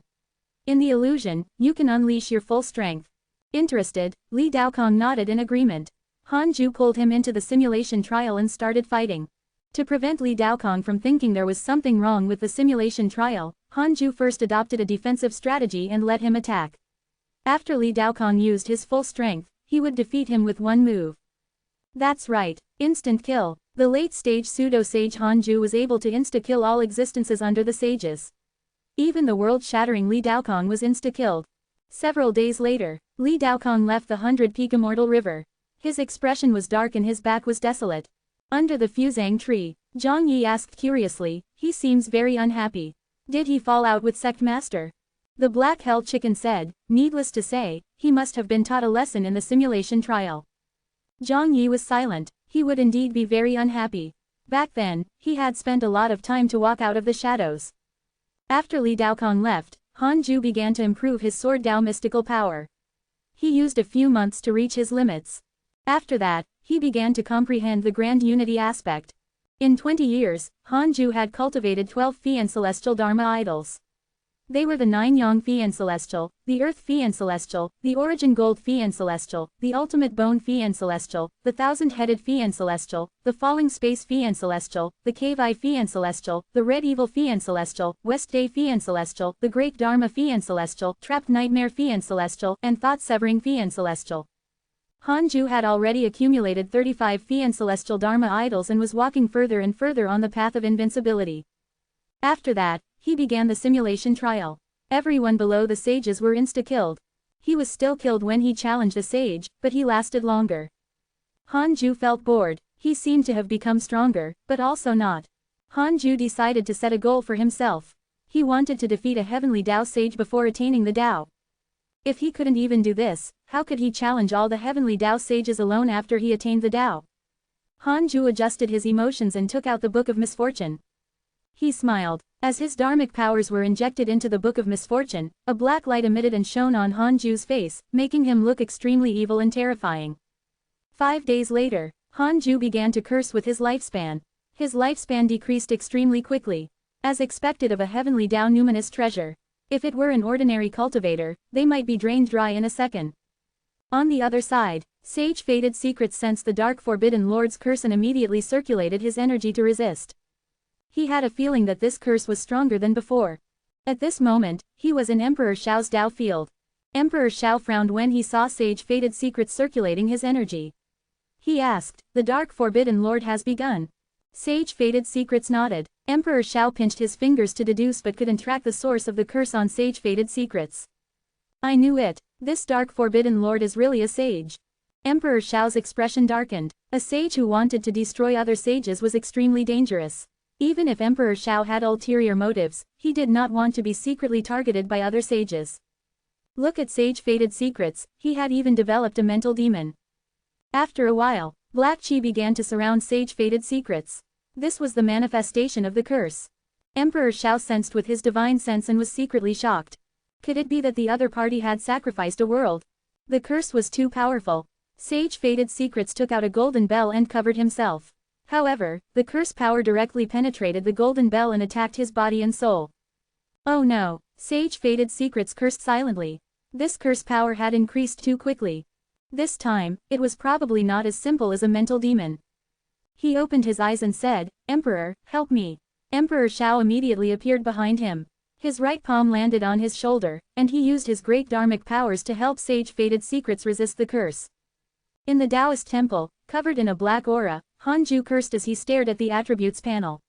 In the illusion, you can unleash your full strength." Interested, Li Daokong nodded in agreement. Han Ju pulled him into the simulation trial and started fighting. To prevent Li Daokong from thinking there was something wrong with the simulation trial, Han Ju first adopted a defensive strategy and let him attack. After Li Daokong used his full strength, he would defeat him with one move. That's right, instant kill. The late-stage pseudo-sage Han Ju was able to insta-kill all existences under the sages. Even the world-shattering Li Daokong was insta-killed. Several days later, Li Daokong left the 100-peak immortal river. His expression was dark and his back was desolate. Under the fuzang tree, Zhang Yi asked curiously, "He seems very unhappy. Did he fall out with sect master?" The black hell chicken said, "Needless to say, he must have been taught a lesson in the simulation trial." Zhang Yi was silent. He would indeed be very unhappy. Back then, he had spent a lot of time to walk out of the shadows. After Li Daokong left, Han Ju began to improve his sword Dao mystical power. He used a few months to reach his limits. After that, he began to comprehend the grand unity aspect. In 20 years, Han Ju had cultivated 12 Fian celestial Dharma idols. They were the 9 Yang Fian celestial, the Earth Fian celestial, the Origin Gold Fian celestial, the Ultimate Bone Fian celestial, the Thousand-Headed Fian celestial, the Falling Space Fian celestial, the Cave Eye Fian celestial, the Red Evil Fian celestial, West Day Fian celestial, the Great Dharma Fian celestial, Trapped Nightmare Fian celestial, and Thought-Severing Fian celestial. Han Ju had already accumulated 35 Fian celestial Dharma idols and was walking further and further on the path of invincibility. After that, he began the simulation trial. Everyone below the sages were insta-killed. He was still killed when he challenged a sage, but he lasted longer. Han Ju felt bored. He seemed to have become stronger, but also not. Han Ju decided to set a goal for himself. He wanted to defeat a heavenly Tao sage before attaining the Tao. If he couldn't even do this, how could he challenge all the heavenly Tao sages alone after he attained the Tao? Han Ju adjusted his emotions and took out the Book of Misfortune. He smiled. As his dharmic powers were injected into the Book of Misfortune, a black light emitted and shone on Han Ju's face, making him look extremely evil and terrifying. 5 days later, Han Ju began to curse with his lifespan. His lifespan decreased extremely quickly. As expected of a heavenly Tao numinous treasure. If it were an ordinary cultivator, they might be drained dry in a second. On the other side, Sage Fated Secrets sensed the Dark Forbidden Lord's curse and immediately circulated his energy to resist. He had a feeling that this curse was stronger than before. At this moment, he was in Emperor Xiao's Tao field. Emperor Xiao frowned when he saw Sage Fated Secrets circulating his energy. He asked, "The Dark Forbidden Lord has begun." Sage Fated Secrets nodded. Emperor Xiao pinched his fingers to deduce but couldn't track the source of the curse on Sage Fated Secrets. "I knew it. This Dark Forbidden Lord is really a sage." Emperor Xiao's expression darkened. A sage who wanted to destroy other sages was extremely dangerous. Even if Emperor Xiao had ulterior motives, he did not want to be secretly targeted by other sages. Look at Sage Fated Secrets, he had even developed a mental demon. After a while, Black Chi began to surround Sage Fated Secrets. This was the manifestation of the curse. Emperor Xiao sensed with his divine sense and was secretly shocked. Could it be that the other party had sacrificed a world? The curse was too powerful. Sage Fated Secrets took out a golden bell and covered himself. However, the curse power directly penetrated the golden bell and attacked his body and soul. Oh no, Sage Fated Secrets cursed silently. This curse power had increased too quickly. This time, it was probably not as simple as a mental demon. He opened his eyes and said, "Emperor, help me." Emperor Shao immediately appeared behind him. His right palm landed on his shoulder, and he used his great dharmic powers to help Sage Fated Secrets resist the curse. In the Taoist temple, covered in a black aura, Hanju cursed as he stared at the attributes panel.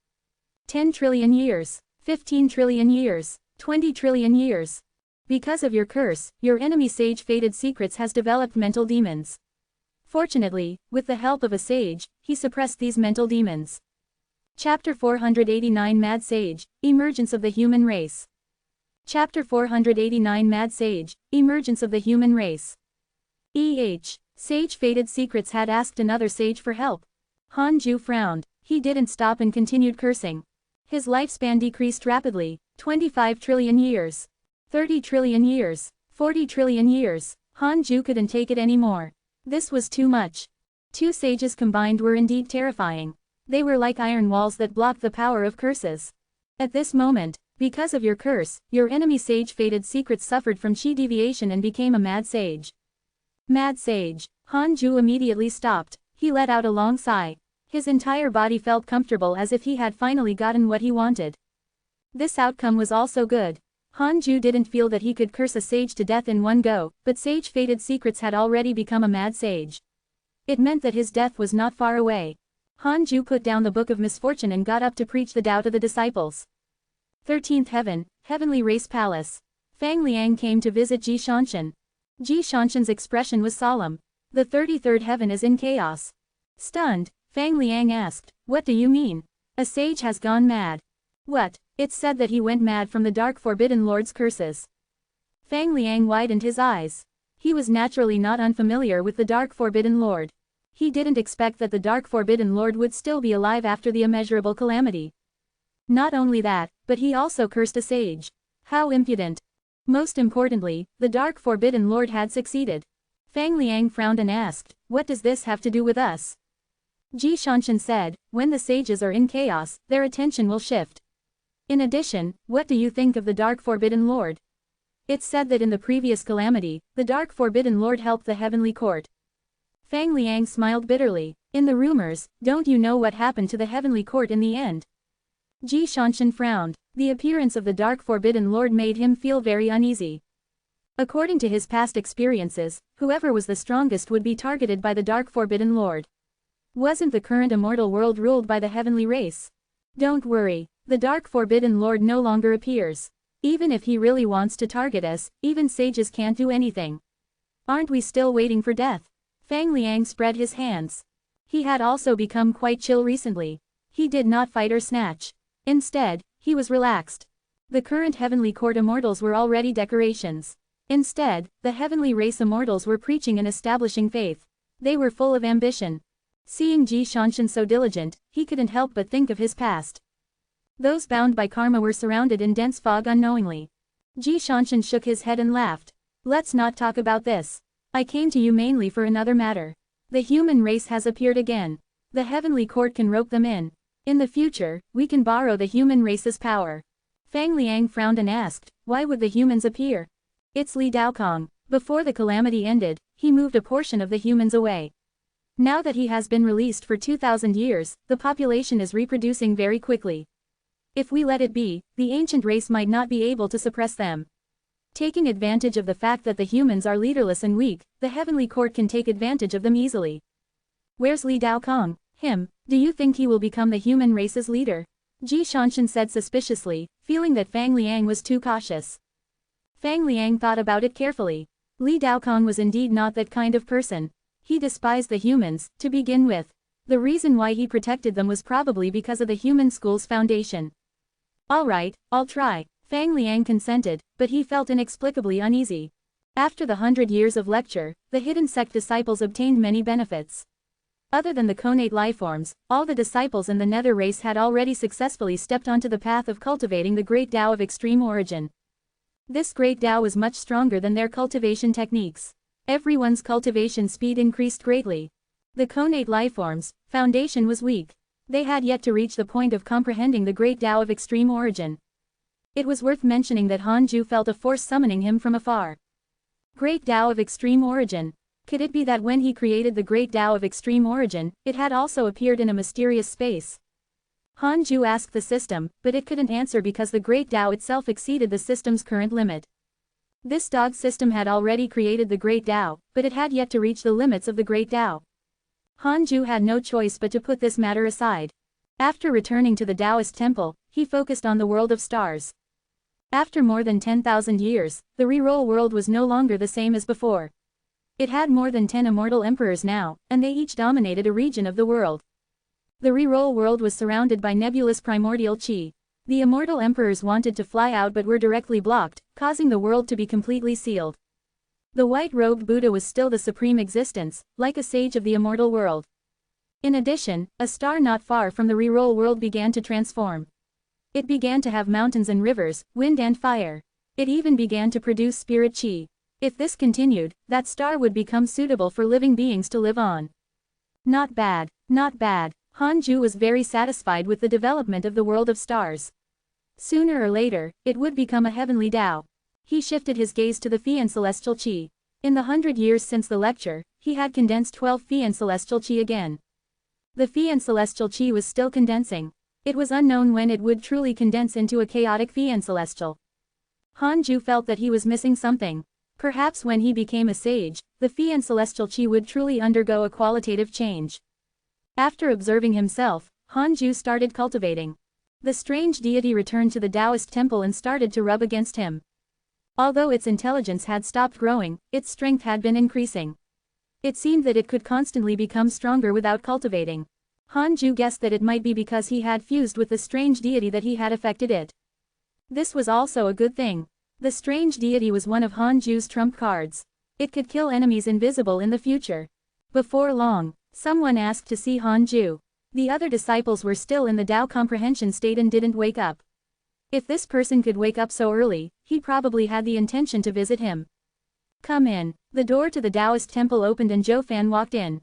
10 trillion years, 15 trillion years, 20 trillion years. Because of your curse, your enemy Sage Fated Secrets has developed mental demons. Fortunately, with the help of a sage, he suppressed these mental demons. Chapter 489 Mad Sage, Emergence of the Human Race. Chapter 489 Mad Sage, Emergence of the Human Race. Sage Fated Secrets had asked another sage for help. Hanju frowned. He didn't stop and continued cursing. His lifespan decreased rapidly, 25 trillion years. 30 trillion years. 40 trillion years. Hanju couldn't take it anymore. This was too much. Two sages combined were indeed terrifying. They were like iron walls that blocked the power of curses. At this moment, because of your curse, your enemy Sage Fated Secrets suffered from chi deviation and became a mad sage. Mad sage. Hanju immediately stopped. He let out a long sigh. His entire body felt comfortable as if he had finally gotten what he wanted. This outcome was also good. Hanju didn't feel that he could curse a sage to death in one go, but Sage Fated Secrets had already become a mad sage. It meant that his death was not far away. Hanju put down the Book of Misfortune and got up to preach the Tao to the disciples. 13th Heaven, Heavenly Race Palace. Fang Liang came to visit Ji Shanshan. Ji Shanshan's expression was solemn. The 33rd heaven is in chaos. Stunned, Fang Liang asked, "What do you mean? A sage has gone mad." "What? It's said that he went mad from the Dark Forbidden Lord's curses." Fang Liang widened his eyes. He was naturally not unfamiliar with the Dark Forbidden Lord. He didn't expect that the Dark Forbidden Lord would still be alive after the immeasurable calamity. Not only that, but he also cursed a sage. How impudent. Most importantly, the Dark Forbidden Lord had succeeded. Fang Liang frowned and asked, "What does this have to do with us?" Ji Shanshan said, "When the sages are in chaos, their attention will shift. In addition, what do you think of the Dark Forbidden Lord? It's said that in the previous calamity, the Dark Forbidden Lord helped the heavenly court." Fang Liang smiled bitterly. "In the rumors, don't you know what happened to the heavenly court in the end?" Ji Shanshan frowned. The appearance of the Dark Forbidden Lord made him feel very uneasy. According to his past experiences, whoever was the strongest would be targeted by the Dark Forbidden Lord. Wasn't the current immortal world ruled by the heavenly race? Don't worry, the Dark Forbidden Lord no longer appears. Even if he really wants to target us, even sages can't do anything. Aren't we still waiting for death? Fang Liang spread his hands. He had also become quite chill recently. He did not fight or snatch. Instead, he was relaxed. The current heavenly court immortals were already decorations. Instead, the heavenly race immortals were preaching and establishing faith. They were full of ambition. Seeing Ji Shanshan so diligent, he couldn't help but think of his past. Those bound by karma were surrounded in dense fog unknowingly. Ji Shanshan shook his head and laughed. "Let's not talk about this. I came to you mainly for another matter. The human race has appeared again. The heavenly court can rope them in. In the future, we can borrow the human race's power." Fang Liang frowned and asked, "Why would the humans appear?" "It's Li Daokong." Before the calamity ended, he moved a portion of the humans away. Now that he has been released for 2,000 years, the population is reproducing very quickly. If we let it be, the ancient race might not be able to suppress them. Taking advantage of the fact that the humans are leaderless and weak, the heavenly court can take advantage of them easily. "Where's Li Daokong?" "Him. Do you think he will become the human race's leader?" Ji Shanshan said suspiciously, feeling that Fang Liang was too cautious. Fang Liang thought about it carefully. Li Daokong was indeed not that kind of person. He despised the humans, to begin with. The reason why he protected them was probably because of the human school's foundation. "Alright, I'll try." Fang Liang consented, but he felt inexplicably uneasy. After the 100 years of lecture, the hidden sect disciples obtained many benefits. Other than the connate lifeforms, all the disciples in the nether race had already successfully stepped onto the path of cultivating the great Tao of extreme origin. This great Tao was much stronger than their cultivation techniques. Everyone's cultivation speed increased greatly. The connate lifeforms' foundation was weak. They had yet to reach the point of comprehending the great Tao of extreme origin. It was worth mentioning that Hanju felt a force summoning him from afar. Great Tao of extreme origin. Could it be that when he created the great Tao of extreme origin, it had also appeared in a mysterious space? Hanju asked the system, but it couldn't answer because the great Tao itself exceeded the system's current limit. This dog system had already created the great Tao, but it had yet to reach the limits of the great Tao. Hanju had no choice but to put this matter aside. After returning to the Taoist temple, he focused on the world of stars. After more than 10,000 years, the reroll world was no longer the same as before. It had more than 10 immortal emperors now, and they each dominated a region of the world. The reroll world was surrounded by nebulous primordial chi. The immortal emperors wanted to fly out but were directly blocked, causing the world to be completely sealed. The white-robed Buddha was still the supreme existence, like a sage of the immortal world. In addition, a star not far from the reroll world began to transform. It began to have mountains and rivers, wind and fire. It even began to produce spirit chi. If this continued, that star would become suitable for living beings to live on. Not bad, not bad. Hanju was very satisfied with the development of the world of stars. Sooner or later, it would become a heavenly Tao. He shifted his gaze to the Phi and Celestial Chi. In the 100 years since the lecture, he had condensed 12 Phi and Celestial Chi again. The Phi and Celestial Chi was still condensing. It was unknown when it would truly condense into a chaotic Phi and Celestial. Hanju felt that he was missing something. Perhaps when he became a sage, the Phi and Celestial Chi would truly undergo a qualitative change. After observing himself, Hanju started cultivating. The strange deity returned to the Taoist temple and started to rub against him. Although its intelligence had stopped growing, its strength had been increasing. It seemed that it could constantly become stronger without cultivating. Hanju guessed that it might be because he had fused with the strange deity that he had affected it. This was also a good thing. The strange deity was one of Hanju's trump cards. It could kill enemies invisible in the future. Before long, someone asked to see Hanju. The other disciples were still in the Tao comprehension state and didn't wake up. If this person could wake up so early, he probably had the intention to visit him. Come in. The door to the Taoist temple opened and Zhou Fan walked in.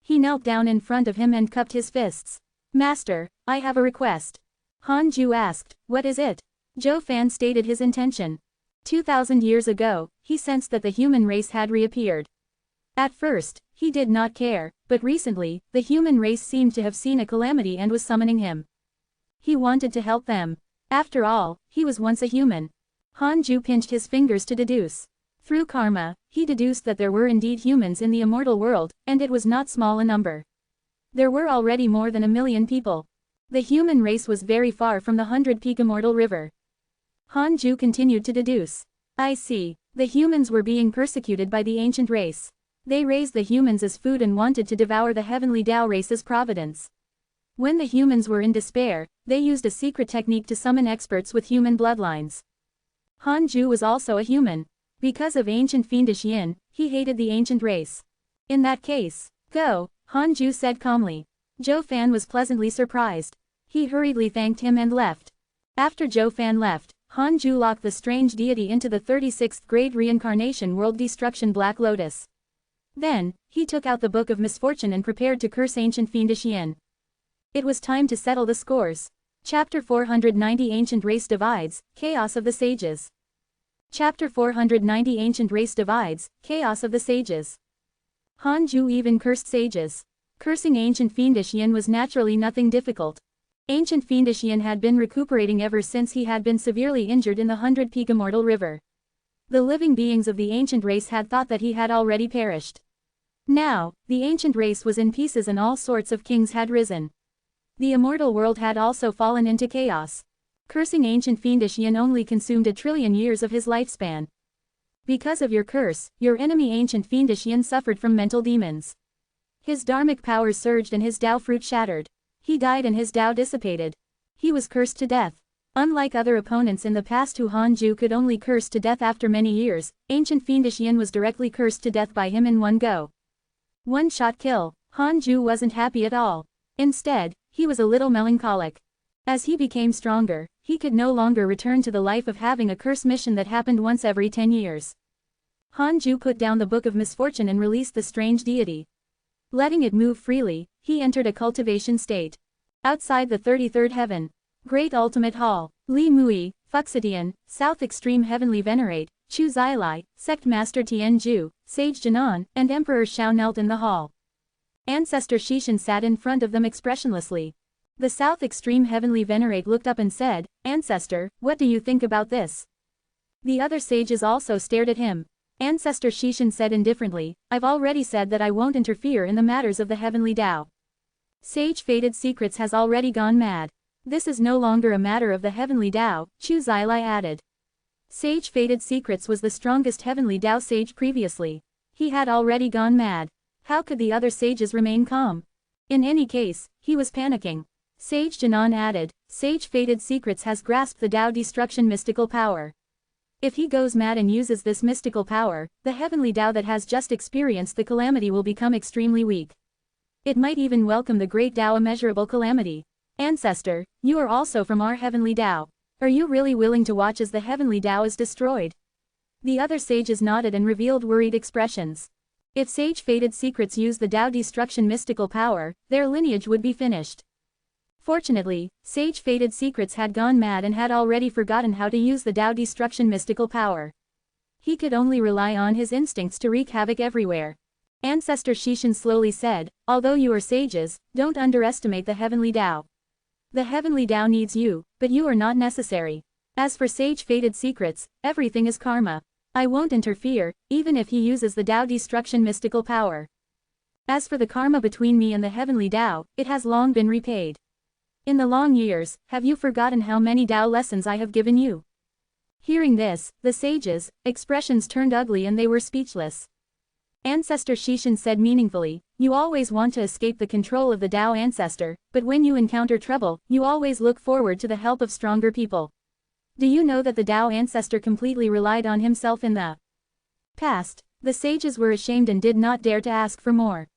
He knelt down in front of him and cupped his fists. Master, I have a request. Hanju asked, what is it? Zhou Fan stated his intention. 2,000 years ago, he sensed that the human race had reappeared. At first, he did not care, but recently, the human race seemed to have seen a calamity and was summoning him. He wanted to help them. After all, he was once a human. Hanju pinched his fingers to deduce. Through karma, he deduced that there were indeed humans in the immortal world, and it was not small a number. There were already more than 1 million people. The human race was very far from the 100-peak immortal river. Hanju continued to deduce. I see. The humans were being persecuted by the ancient race. They raised the humans as food and wanted to devour the heavenly Tao race as Providence. When the humans were in despair, they used a secret technique to summon experts with human bloodlines. Hanju was also a human. Because of ancient fiendish yin, he hated the ancient race. In that case, go, Hanju said calmly. Zhou Fan was pleasantly surprised. He hurriedly thanked him and left. After Zhou Fan left, Hanju locked the strange deity into the 36th grade reincarnation world destruction Black Lotus. Then, he took out the Book of Misfortune and prepared to curse ancient fiendish yin. It was time to settle the scores. Chapter 490 Ancient Race Divides, Chaos of the Sages. Chapter 490 Ancient Race Divides, Chaos of the Sages. Hanju even cursed sages. Cursing ancient fiendish yin was naturally nothing difficult. Ancient fiendish yin had been recuperating ever since he had been severely injured in the 100-peak immortal river. The living beings of the ancient race had thought that he had already perished. Now, the ancient race was in pieces and all sorts of kings had risen. The immortal world had also fallen into chaos. Cursing ancient fiendish yin only consumed 1 trillion years of his lifespan. Because of your curse, your enemy ancient fiendish yin suffered from mental demons. His dharmic powers surged and his Tao fruit shattered. He died and his Tao dissipated. He was cursed to death. Unlike other opponents in the past who Hanju could only curse to death after many years, ancient fiendish yin was directly cursed to death by him in one go. One-shot kill. Hanju wasn't happy at all. Instead, he was a little melancholic. As he became stronger, he could no longer return to the life of having a curse mission that happened once every 10 years. Hanju put down the Book of Misfortune and released the strange deity. Letting it move freely, he entered a cultivation state. Outside the 33rd heaven. Great Ultimate Hall. Li Mui, Fuxidian, South Extreme Heavenly Venerate, Chu Zilai, Sect Master Tianju, Sage Janan, and Emperor Shao knelt in the hall. Ancestor Shishan sat in front of them expressionlessly. The South Extreme Heavenly Venerate looked up and said, "Ancestor, what do you think about this?" The other sages also stared at him. Ancestor Shishan said indifferently, "I've already said that I won't interfere in the matters of the Heavenly Tao. Sage Fated Secrets has already gone mad. This is no longer a matter of the Heavenly Tao," Chu Zilai added. Sage Fated Secrets was the strongest Heavenly Tao sage previously. He had already gone mad. How could the other sages remain calm? In any case, he was panicking. Sage Janan added, "Sage Fated Secrets has grasped the Tao destruction mystical power. If he goes mad and uses this mystical power, the Heavenly Tao that has just experienced the calamity will become extremely weak. It might even welcome the great Tao immeasurable calamity. Ancestor, you are also from our Heavenly Tao. Are you really willing to watch as the Heavenly Tao is destroyed?" The other sages nodded and revealed worried expressions. If Sage Fated Secrets use the Tao destruction mystical power, their lineage would be finished. Fortunately, Sage Fated Secrets had gone mad and had already forgotten how to use the Tao destruction mystical power. He could only rely on his instincts to wreak havoc everywhere. Ancestor Shishan slowly said, "Although you are sages, don't underestimate the Heavenly Tao. The Heavenly Tao needs you, but you are not necessary. As for Sage Fated Secrets, everything is karma. I won't interfere, even if he uses the Tao destruction mystical power. As for the karma between me and the Heavenly Tao, it has long been repaid. In the long years, have you forgotten how many Tao lessons I have given you?" Hearing this, the sages' expressions turned ugly and they were speechless. Ancestor Shishan said meaningfully, "You always want to escape the control of the Tao Ancestor, but when you encounter trouble, you always look forward to the help of stronger people. Do you know that the Tao Ancestor completely relied on himself in the past?" The sages were ashamed and did not dare to ask for more.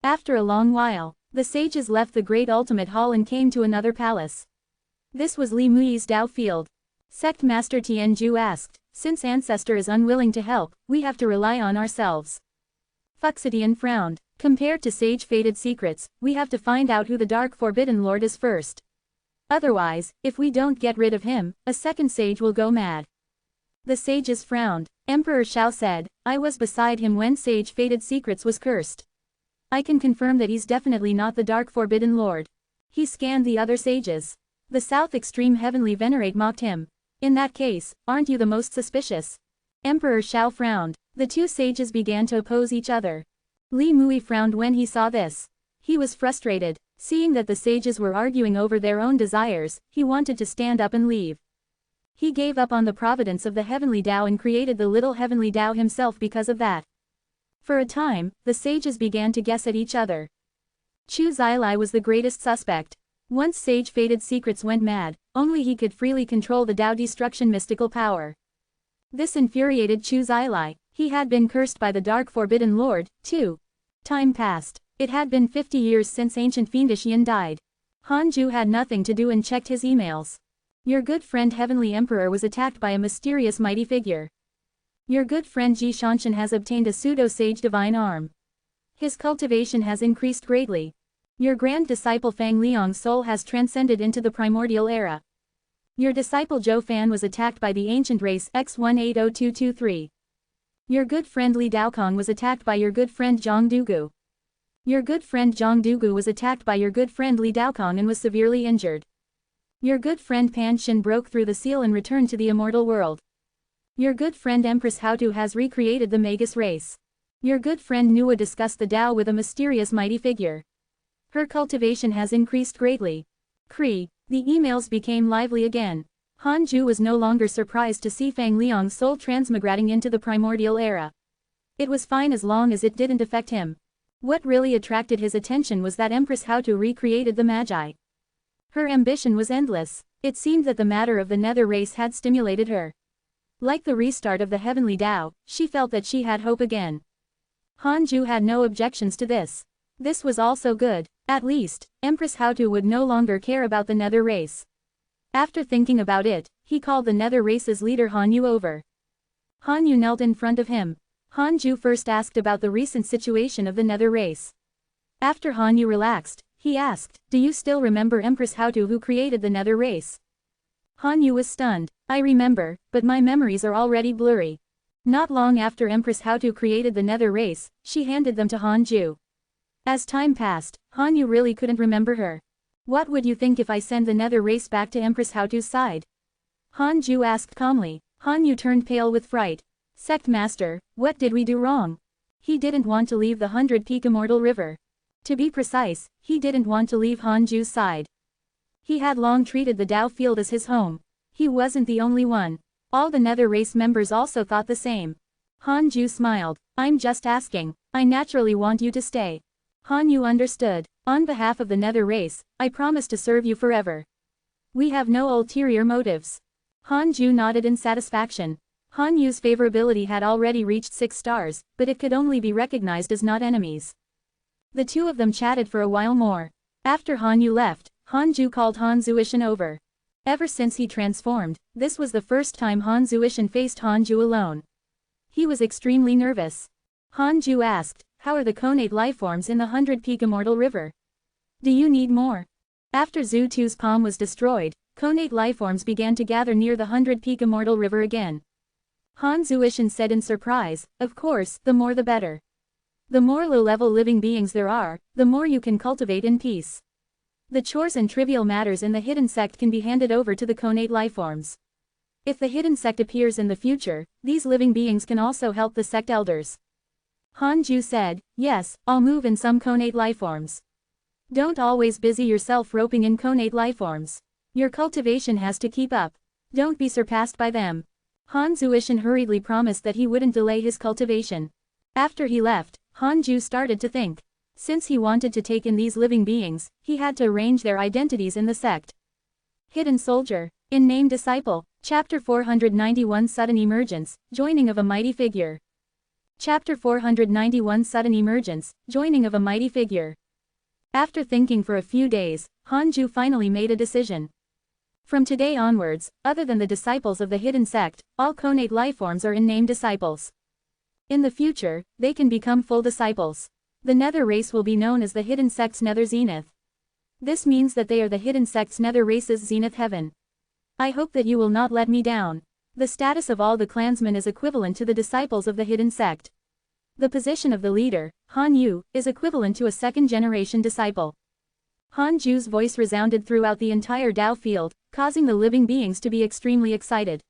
After a long while, the sages left the great ultimate hall and came to another palace. This was Li Mui's Tao field. Sect Master Tianju asked, "Since Ancestor is unwilling to help, we have to rely on ourselves." Fuxidian frowned. "Compared to Sage Fated Secrets, we have to find out who the Dark Forbidden Lord is first. Otherwise, if we don't get rid of him, a second sage will go mad." The sages frowned. Emperor Shao said, "I was beside him when Sage Fated Secrets was cursed. I can confirm that he's definitely not the Dark Forbidden Lord." He scanned the other sages. The South Extreme Heavenly Venerate mocked him. "In that case, aren't you the most suspicious?" Emperor Shao frowned. The two sages began to oppose each other. Li Mui frowned when he saw this. He was frustrated. Seeing that the sages were arguing over their own desires, he wanted to stand up and leave. He gave up on the providence of the Heavenly Tao and created the little Heavenly Tao himself because of that. For a time, the sages began to guess at each other. Chu Zilai was the greatest suspect. Once Sage Fated Secrets went mad, only he could freely control the Tao destruction mystical power. This infuriated Chu Zilai. He had been cursed by the Dark Forbidden Lord, too. Time passed. It had been 50 years since ancient fiendish Yin died. Hanju had nothing to do and checked his emails. "Your good friend Heavenly Emperor was attacked by a mysterious mighty figure. Your good friend Ji Shanshan has obtained a pseudo-sage divine arm. His cultivation has increased greatly. Your grand disciple Fang Liang's soul has transcended into the primordial era. Your disciple Zhou Fan was attacked by the ancient race X180223. Your good friend Li Daokong was attacked by your good friend Zhang Dugu. Your good friend Zhang Dugu was attacked by your good friend Li Daokong and was severely injured. Your good friend Pan Xin broke through the seal and returned to the immortal world. Your good friend Empress Haotu has recreated the Magus race. Your good friend Nua discussed the Tao with a mysterious mighty figure. Her cultivation has increased greatly." The emails became lively again. Hanju was no longer surprised to see Fang Liang's soul transmigrating into the primordial era. It was fine as long as it didn't affect him. What really attracted his attention was that Empress Haotu recreated the Magi. Her ambition was endless. It seemed that the matter of the nether race had stimulated her. Like the restart of the Heavenly Tao, she felt that she had hope again. Hanju had no objections to this. This was also good. At least, Empress Haotu would no longer care about the nether race. After thinking about it, he called the nether race's leader Hanyu over. Hanyu knelt in front of him. Hanju first asked about the recent situation of the nether race. After Hanyu relaxed, He asked, "Do you still remember Empress Houtu who created the Nether race?" Han Yu was stunned. "I remember, but my memories are already blurry." Not long after Empress Houtu created the Nether race, she handed them to Han Ju. As time passed, Han Yu really couldn't remember her. "What would you think if I send the Nether race back to Empress Houtu's side?" Han Ju asked calmly. Han Yu turned pale with fright. "Sect Master, what did we do wrong?" He didn't want to leave the 100-peak Immortal River. To be precise, he didn't want to leave Han Ju's side. He had long treated the Dao field as his home. He wasn't the only one. All the Nether race members also thought the same. Han Ju smiled. "I'm just asking. I naturally want you to stay." Han Yu understood. "On behalf of the Nether race, I promise to serve you forever. We have no ulterior motives." Han Ju nodded in satisfaction. Han Yu's favorability had already reached 6 stars, but it could only be recognized as not enemies. The two of them chatted for a while more. After Han Yu left, Han Ju called Han Zuishan over. Ever since he transformed, this was the first time Han Zuishan faced Han Ju alone. He was extremely nervous. Han Ju asked, "How are the connate lifeforms in the 100-peak Immortal River? Do you need more?" After Zhu Tu's palm was destroyed, connate lifeforms began to gather near the 100-peak Immortal River again. Han Zuishan said in surprise, "Of course, the more the better. The more low-level living beings there are, the more you can cultivate in peace. The chores and trivial matters in the hidden sect can be handed over to the connate lifeforms. If the hidden sect appears in the future, these living beings can also help the sect elders." Han Ju said, "Yes, I'll move in some connate lifeforms. Don't always busy yourself roping in connate lifeforms. Your cultivation has to keep up. Don't be surpassed by them." Han Zuishan hurriedly promised that he wouldn't delay his cultivation. After he left, Han Ju started to think. Since he wanted to take in these living beings, he had to arrange their identities in the sect. Hidden Soldier. In Name Disciple. Chapter 491 Sudden Emergence, Joining of a Mighty Figure. Chapter 491 Sudden Emergence, Joining of a Mighty Figure. After thinking for a few days, Han Ju finally made a decision. From today onwards, other than the disciples of the hidden sect, all connate lifeforms are in name disciples. In the future, they can become full disciples. The Nether race will be known as the hidden sect's Nether Zenith. This means that they are the hidden sect's Nether race's Zenith Heaven. I hope that you will not let me down. The status of all the clansmen is equivalent to the disciples of the hidden sect. The position of the leader, Han Yu, is equivalent to a second-generation disciple. Han Ju's voice resounded throughout the entire Dao field, causing the living beings to be extremely excited.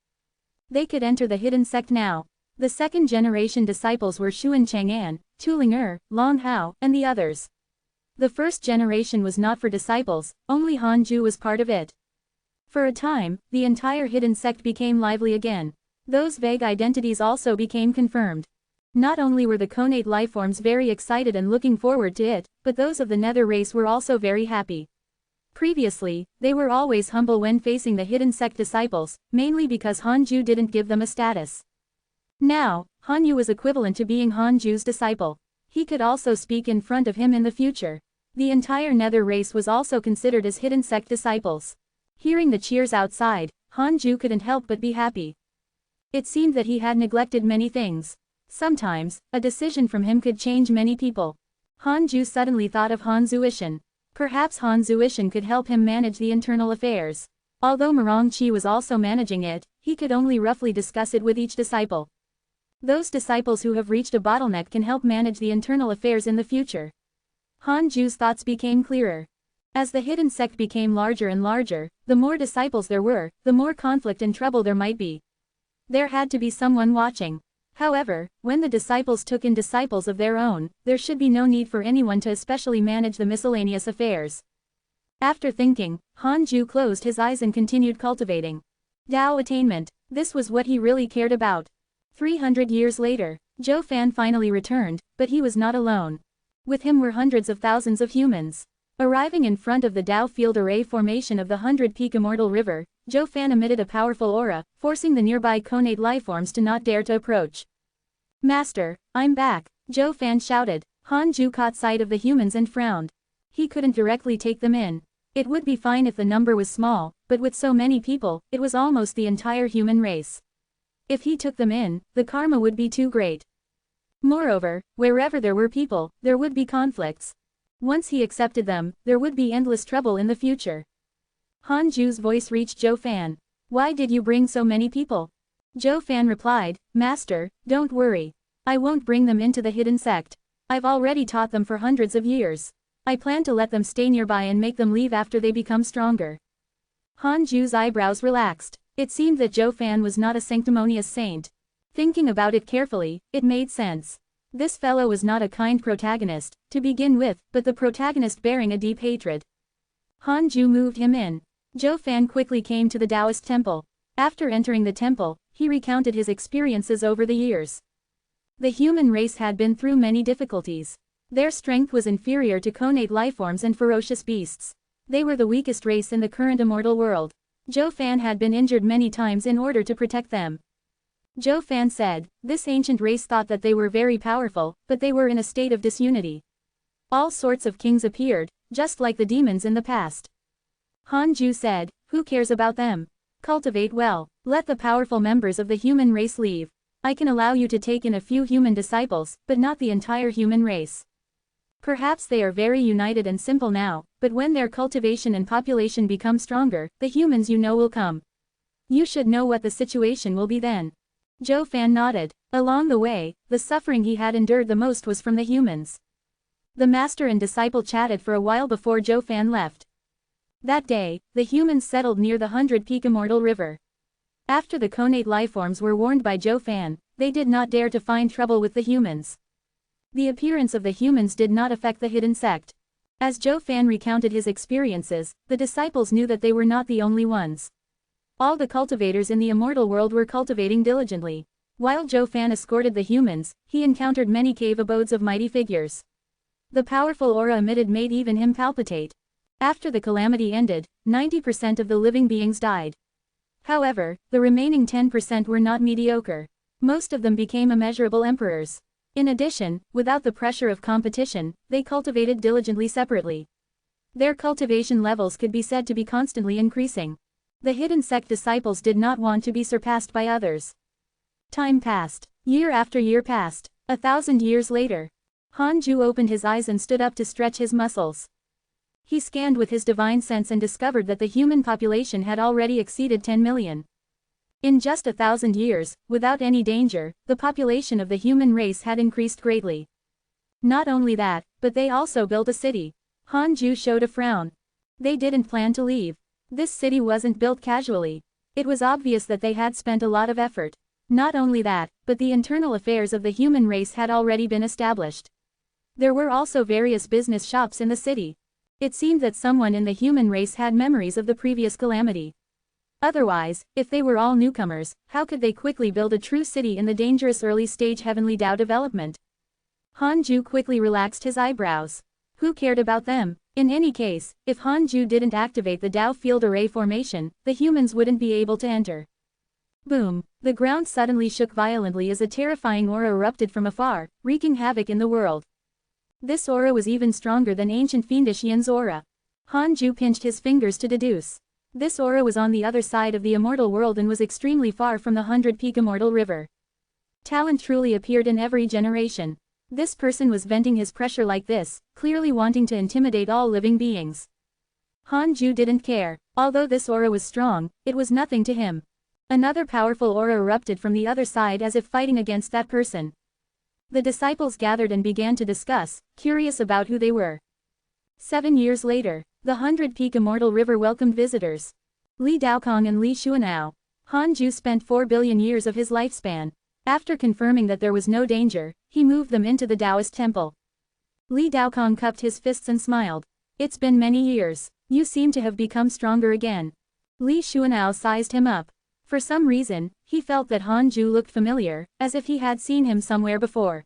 They could enter the hidden sect now. The second-generation disciples were Xuan Chang'an, Tu-Ling Long Hao, and the others. The first generation was not for disciples, only Han Ju was part of it. For a time, the entire hidden sect became lively again. Those vague identities also became confirmed. Not only were the connate lifeforms very excited and looking forward to it, but those of the Nether race were also very happy. Previously, they were always humble when facing the hidden sect disciples, mainly because Han Ju didn't give them a status. Now, Han Yu was equivalent to being Han Ju's disciple. He could also speak in front of him in the future. The entire Nether race was also considered as hidden sect disciples. Hearing the cheers outside, Han Ju couldn't help but be happy. It seemed that he had neglected many things. Sometimes, a decision from him could change many people. Han Ju suddenly thought of Han Zuishan. Perhaps Han Zuishan could help him manage the internal affairs. Although Marong Qi was also managing it, he could only roughly discuss it with each disciple. Those disciples who have reached a bottleneck can help manage the internal affairs in the future. Han Ju's thoughts became clearer. As the hidden sect became larger and larger, the more disciples there were, the more conflict and trouble there might be. There had to be someone watching. However, when the disciples took in disciples of their own, there should be no need for anyone to especially manage the miscellaneous affairs. After thinking, Han Ju closed his eyes and continued cultivating. Dao attainment. This was what he really cared about. 300 years later, Zhou Fan finally returned, but he was not alone. With him were hundreds of thousands of humans. Arriving in front of the Dao field array formation of the 100-peak Immortal River, Zhou Fan emitted a powerful aura, forcing the nearby connate lifeforms to not dare to approach. "Master, I'm back," Zhou Fan shouted. Han Ju caught sight of the humans and frowned. He couldn't directly take them in. It would be fine if the number was small, but with so many people, it was almost the entire human race. If he took them in, the karma would be too great. Moreover, wherever there were people, there would be conflicts. Once he accepted them, there would be endless trouble in the future. Han Ju's voice reached Zhou Fan. Why did you bring so many people? Zhou Fan replied, Master, don't worry. I won't bring them into the hidden sect. I've already taught them for hundreds of years. I plan to let them stay nearby and make them leave after they become stronger. Han Ju's eyebrows relaxed. It seemed that Zhou Fan was not a sanctimonious saint. Thinking about it carefully, it made sense. This fellow was not a kind protagonist, to begin with, but the protagonist bearing a deep hatred. Han Ju moved him in. Zhou Fan quickly came to the Taoist temple. After entering the temple, he recounted his experiences over the years. The human race had been through many difficulties. Their strength was inferior to connate lifeforms and ferocious beasts. They were the weakest race in the current immortal world. Zhou Fan had been injured many times in order to protect them. Zhou Fan said, this ancient race thought that they were very powerful, but they were in a state of disunity. All sorts of kings appeared, just like the demons in the past. Han Ju said, who cares about them? Cultivate well, let the powerful members of the human race leave. I can allow you to take in a few human disciples, but not the entire human race. Perhaps they are very united and simple now, but when their cultivation and population become stronger, the humans you know will come. You should know what the situation will be then. Zhou Fan nodded. Along the way, the suffering he had endured the most was from the humans. The master and disciple chatted for a while before Zhou Fan left. That day, the humans settled near the 100-peak immortal river. After the connate lifeforms were warned by Zhou Fan, they did not dare to find trouble with the humans. The appearance of the humans did not affect the hidden sect. As Zhou Fan recounted his experiences, the disciples knew that they were not the only ones. All the cultivators in the immortal world were cultivating diligently. While Zhou Fan escorted the humans, he encountered many cave abodes of mighty figures. The powerful aura emitted made even him palpitate. After the calamity ended, 90% of the living beings died. However, the remaining 10% were not mediocre. Most of them became immeasurable emperors. In addition, without the pressure of competition, they cultivated diligently separately. Their cultivation levels could be said to be constantly increasing. The hidden sect disciples did not want to be surpassed by others. Time passed. Year after year passed. 1,000 years later. Han Ju opened his eyes and stood up to stretch his muscles. He scanned with his divine sense and discovered that the human population had already exceeded 10 million. In just 1,000 years, without any danger, the population of the human race had increased greatly. Not only that, but they also built a city. Han Ju showed a frown. They didn't plan to leave. This city wasn't built casually. It was obvious that they had spent a lot of effort. Not only that, but the internal affairs of the human race had already been established. There were also various business shops in the city. It seemed that someone in the human race had memories of the previous calamity. Otherwise, if they were all newcomers, how could they quickly build a true city in the dangerous early-stage heavenly Tao development? Han Ju quickly relaxed his eyebrows. Who cared about them? In any case, if Han Ju didn't activate the Tao field array formation, the humans wouldn't be able to enter. Boom! The ground suddenly shook violently as a terrifying aura erupted from afar, wreaking havoc in the world. This aura was even stronger than ancient fiendish Yin's aura. Han Ju pinched his fingers to deduce. This aura was on the other side of the immortal world and was extremely far from the 100-peak immortal river. Talent truly appeared in every generation. This person was venting his pressure like this, clearly wanting to intimidate all living beings. Han Ju didn't care. Although this aura was strong, it was nothing to him. Another powerful aura erupted from the other side as if fighting against that person. The disciples gathered and began to discuss, curious about who they were. 7 years later, the 100-peak immortal river welcomed visitors. Li Daokong and Li Xuanao. Han Ju spent 4 billion years of his lifespan. After confirming that there was no danger, he moved them into the Taoist temple. Li Daokong cupped his fists and smiled. It's been many years. You seem to have become stronger again. Li Xuanao sized him up. For some reason, he felt that Han Ju looked familiar, as if he had seen him somewhere before.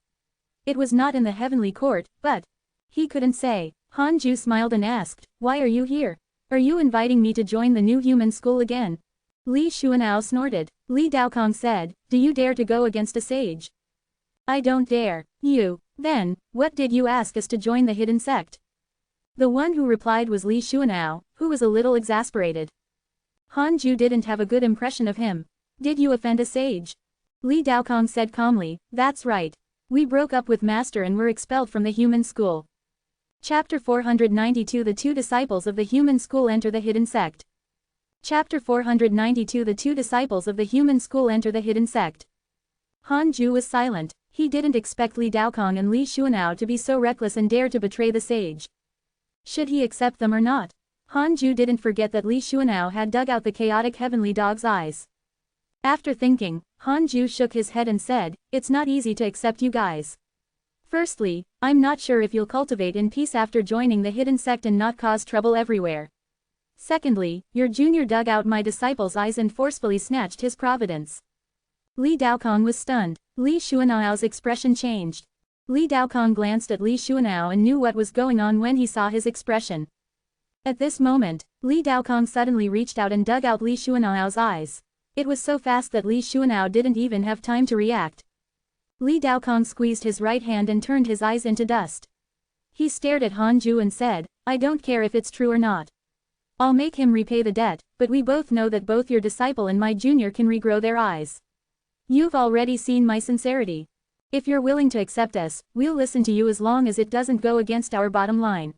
It was not in the heavenly court, but he couldn't say. Han Ju smiled and asked, why are you here? Are you inviting me to join the new human school again? Li Xuanao snorted. Li Daokong said, do you dare to go against a sage? I don't dare. You. Then, what did you ask us to join the hidden sect? The one who replied was Li Xuanao, who was a little exasperated. Han Ju didn't have a good impression of him. Did you offend a sage? Li Daokong said calmly, that's right. We broke up with Master and were expelled from the human school. Chapter 492 The two disciples of the human school enter the hidden sect. Chapter 492 The two disciples of the human school enter the hidden sect. Han Ju was silent. He didn't expect Li Daokong and Li Xuanao to be so reckless and dare to betray the sage. Should he accept them or not? Han Ju didn't forget that Li Xuanao had dug out the chaotic heavenly dog's eyes. After thinking, Han Ju shook his head and said, "It's not easy to accept you guys. Firstly, I'm not sure if you'll cultivate in peace after joining the hidden sect and not cause trouble everywhere. Secondly, your junior dug out my disciple's eyes and forcefully snatched his providence." Li Daokong was stunned. Li Xuanao's expression changed. Li Daokong glanced at Li Xuanao and knew what was going on when he saw his expression. At this moment, Li Daokong suddenly reached out and dug out Li Xuanao's eyes. It was so fast that Li Xuanao didn't even have time to react. Li Daokong squeezed his right hand and turned his eyes into dust. He stared at Han Ju and said, "I don't care if it's true or not. I'll make him repay the debt, but we both know that both your disciple and my junior can regrow their eyes. You've already seen my sincerity. If you're willing to accept us, we'll listen to you as long as it doesn't go against our bottom line.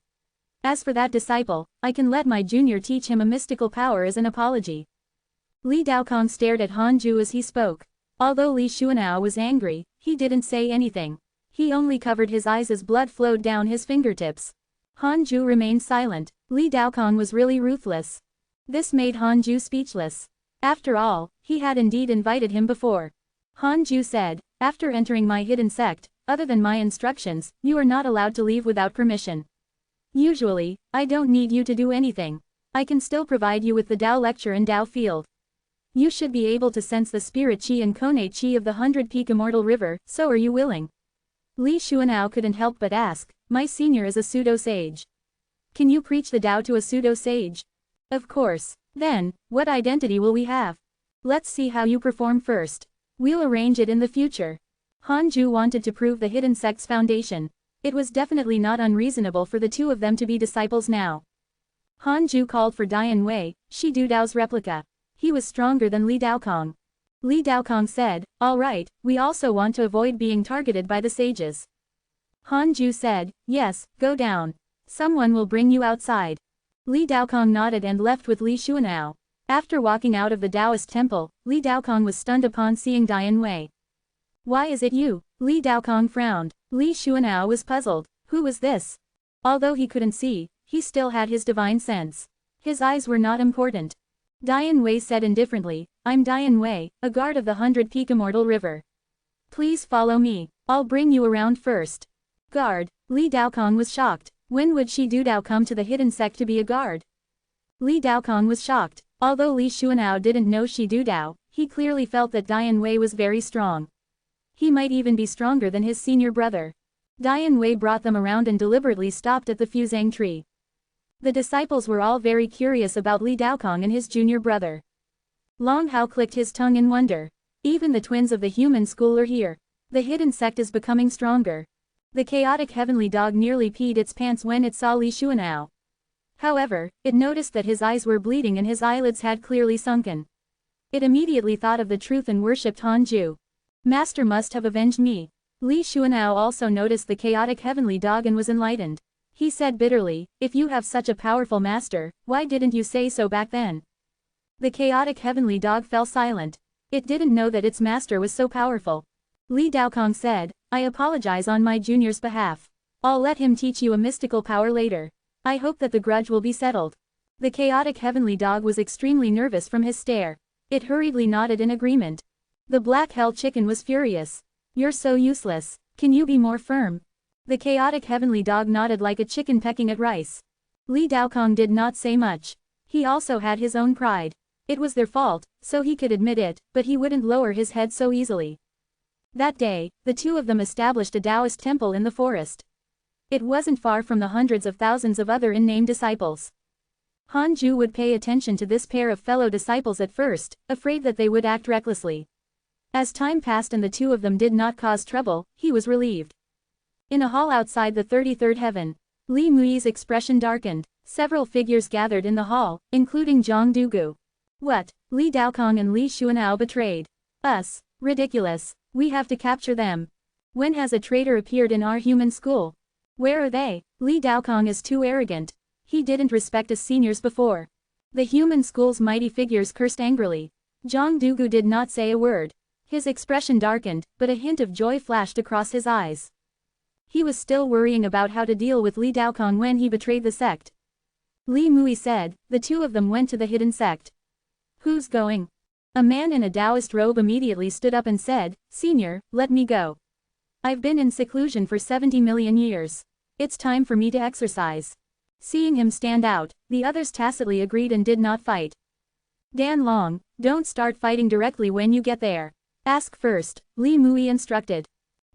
As for that disciple, I can let my junior teach him a mystical power as an apology." Li Daokong stared at Han Ju as he spoke. Although Li Xuanao was angry, he didn't say anything. He only covered his eyes as blood flowed down his fingertips. Han Ju remained silent. Li Daokong was really ruthless. This made Han Ju speechless. After all, he had indeed invited him before. Han Ju said, "After entering my hidden sect, other than my instructions, you are not allowed to leave without permission. Usually, I don't need you to do anything. I can still provide you with the Dao lecture and Dao field. You should be able to sense the spirit qi and kone qi of the 100-peak immortal river, so are you willing?" Li Xuanao couldn't help but ask, "My senior is a pseudo-sage. Can you preach the Dao to a pseudo-sage?" "Of course. Then, what identity will we have? Let's see how you perform first. We'll arrange it in the future." Han Ju wanted to prove the hidden sect's foundation. It was definitely not unreasonable for the two of them to be disciples now. Han Ju called for Dian Wei, Shi Du Dao's replica. He was stronger than Li Daokong. Li Daokong said, "All right, we also want to avoid being targeted by the sages." Han Ju said, "Yes, go down. Someone will bring you outside." Li Daokong nodded and left with Li Xuanao. After walking out of the Taoist temple, Li Daokong was stunned upon seeing Dian Wei. "Why is it you?" Li Daokong frowned. Li Xuanao was puzzled. Who was this? Although he couldn't see, he still had his divine sense. His eyes were not important. Dian Wei said indifferently, "I'm Dian Wei, a guard of the 100-peak immortal river. Please follow me. I'll bring you around first." Guard? Li Daokong was shocked. When would Shi Du Dao come to the hidden sect to be a guard? Li Daokong was shocked. Although Li Xuanao didn't know Shi Du Dao, he clearly felt that Dian Wei was very strong. He might even be stronger than his senior brother. Dian Wei brought them around and deliberately stopped at the fusang tree. The disciples were all very curious about Li Daokong and his junior brother. Long Hao clicked his tongue in wonder. Even the twins of the human school are here. The hidden sect is becoming stronger. The chaotic heavenly dog nearly peed its pants when it saw Li Xuanao. However, it noticed that his eyes were bleeding and his eyelids had clearly sunken. It immediately thought of the truth and worshipped Han Ju. "Master must have avenged me." Li Xuanao also noticed the chaotic heavenly dog and was enlightened. He said bitterly, "If you have such a powerful master, why didn't you say so back then?" The chaotic heavenly dog fell silent. It didn't know that its master was so powerful. Li Daokong said, "I apologize on my junior's behalf. I'll let him teach you a mystical power later. I hope that the grudge will be settled." The chaotic heavenly dog was extremely nervous from his stare. It hurriedly nodded in agreement. The black hell chicken was furious. "You're so useless. Can you be more firm?" The chaotic heavenly dog nodded like a chicken pecking at rice. Li Daokong did not say much. He also had his own pride. It was their fault, so he could admit it, but he wouldn't lower his head so easily. That day, the two of them established a Taoist temple in the forest. It wasn't far from the hundreds of thousands of other unnamed disciples. Han Ju would pay attention to this pair of fellow disciples at first, afraid that they would act recklessly. As time passed and the two of them did not cause trouble, he was relieved. In a hall outside the 33rd heaven, Li Mui's expression darkened. Several figures gathered in the hall, including Zhang Dugu. "What? Li Daokong and Li Xuanao betrayed us? Ridiculous. We have to capture them. When has a traitor appeared in our human school?" Where are they? Li Daokong is too arrogant. He didn't respect us seniors before. The human school's mighty figures cursed angrily. Zhang Dugu did not say a word. His expression darkened, but a hint of joy flashed across his eyes. He was still worrying about how to deal with Li Daokong when he betrayed the sect. Li Mui said, the two of them went to the hidden sect. Who's going? A man in a Taoist robe immediately stood up and said, Senior, let me go. I've been in seclusion for 70 million years. It's time for me to exercise. Seeing him stand out, the others tacitly agreed and did not fight. Dan Long, don't start fighting directly when you get there. Ask first, Li Mui instructed.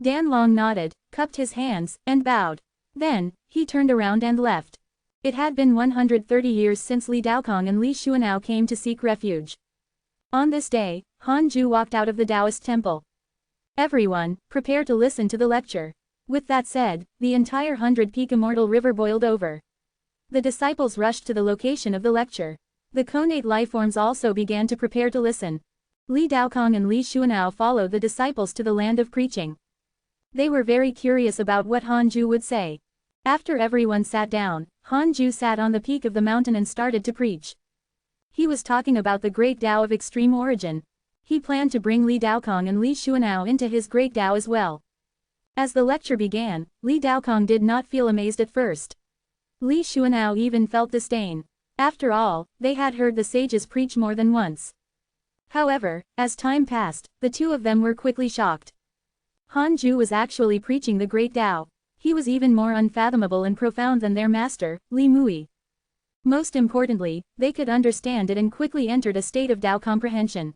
Dan Long nodded, cupped his hands, and bowed. Then, he turned around and left. It had been 130 years since Li Daokong and Li Xuanao came to seek refuge. On this day, Han Ju walked out of the Taoist temple. Everyone, prepare to listen to the lecture. With that said, the entire 100-peak immortal river boiled over. The disciples rushed to the location of the lecture. The connate lifeforms also began to prepare to listen. Li Daokong and Li Xuanao followed the disciples to the land of preaching. They were very curious about what Han Ju would say. After everyone sat down, Han Ju sat on the peak of the mountain and started to preach. He was talking about the great Tao of extreme origin. He planned to bring Li Daokong and Li Xuanao into his great Tao as well. As the lecture began, Li Daokong did not feel amazed at first. Li Xuanao even felt disdain. After all, they had heard the sages preach more than once. However, as time passed, the two of them were quickly shocked. Han Ju was actually preaching the great Tao. He was even more unfathomable and profound than their master, Li Mui. Most importantly, they could understand it and quickly entered a state of Tao comprehension.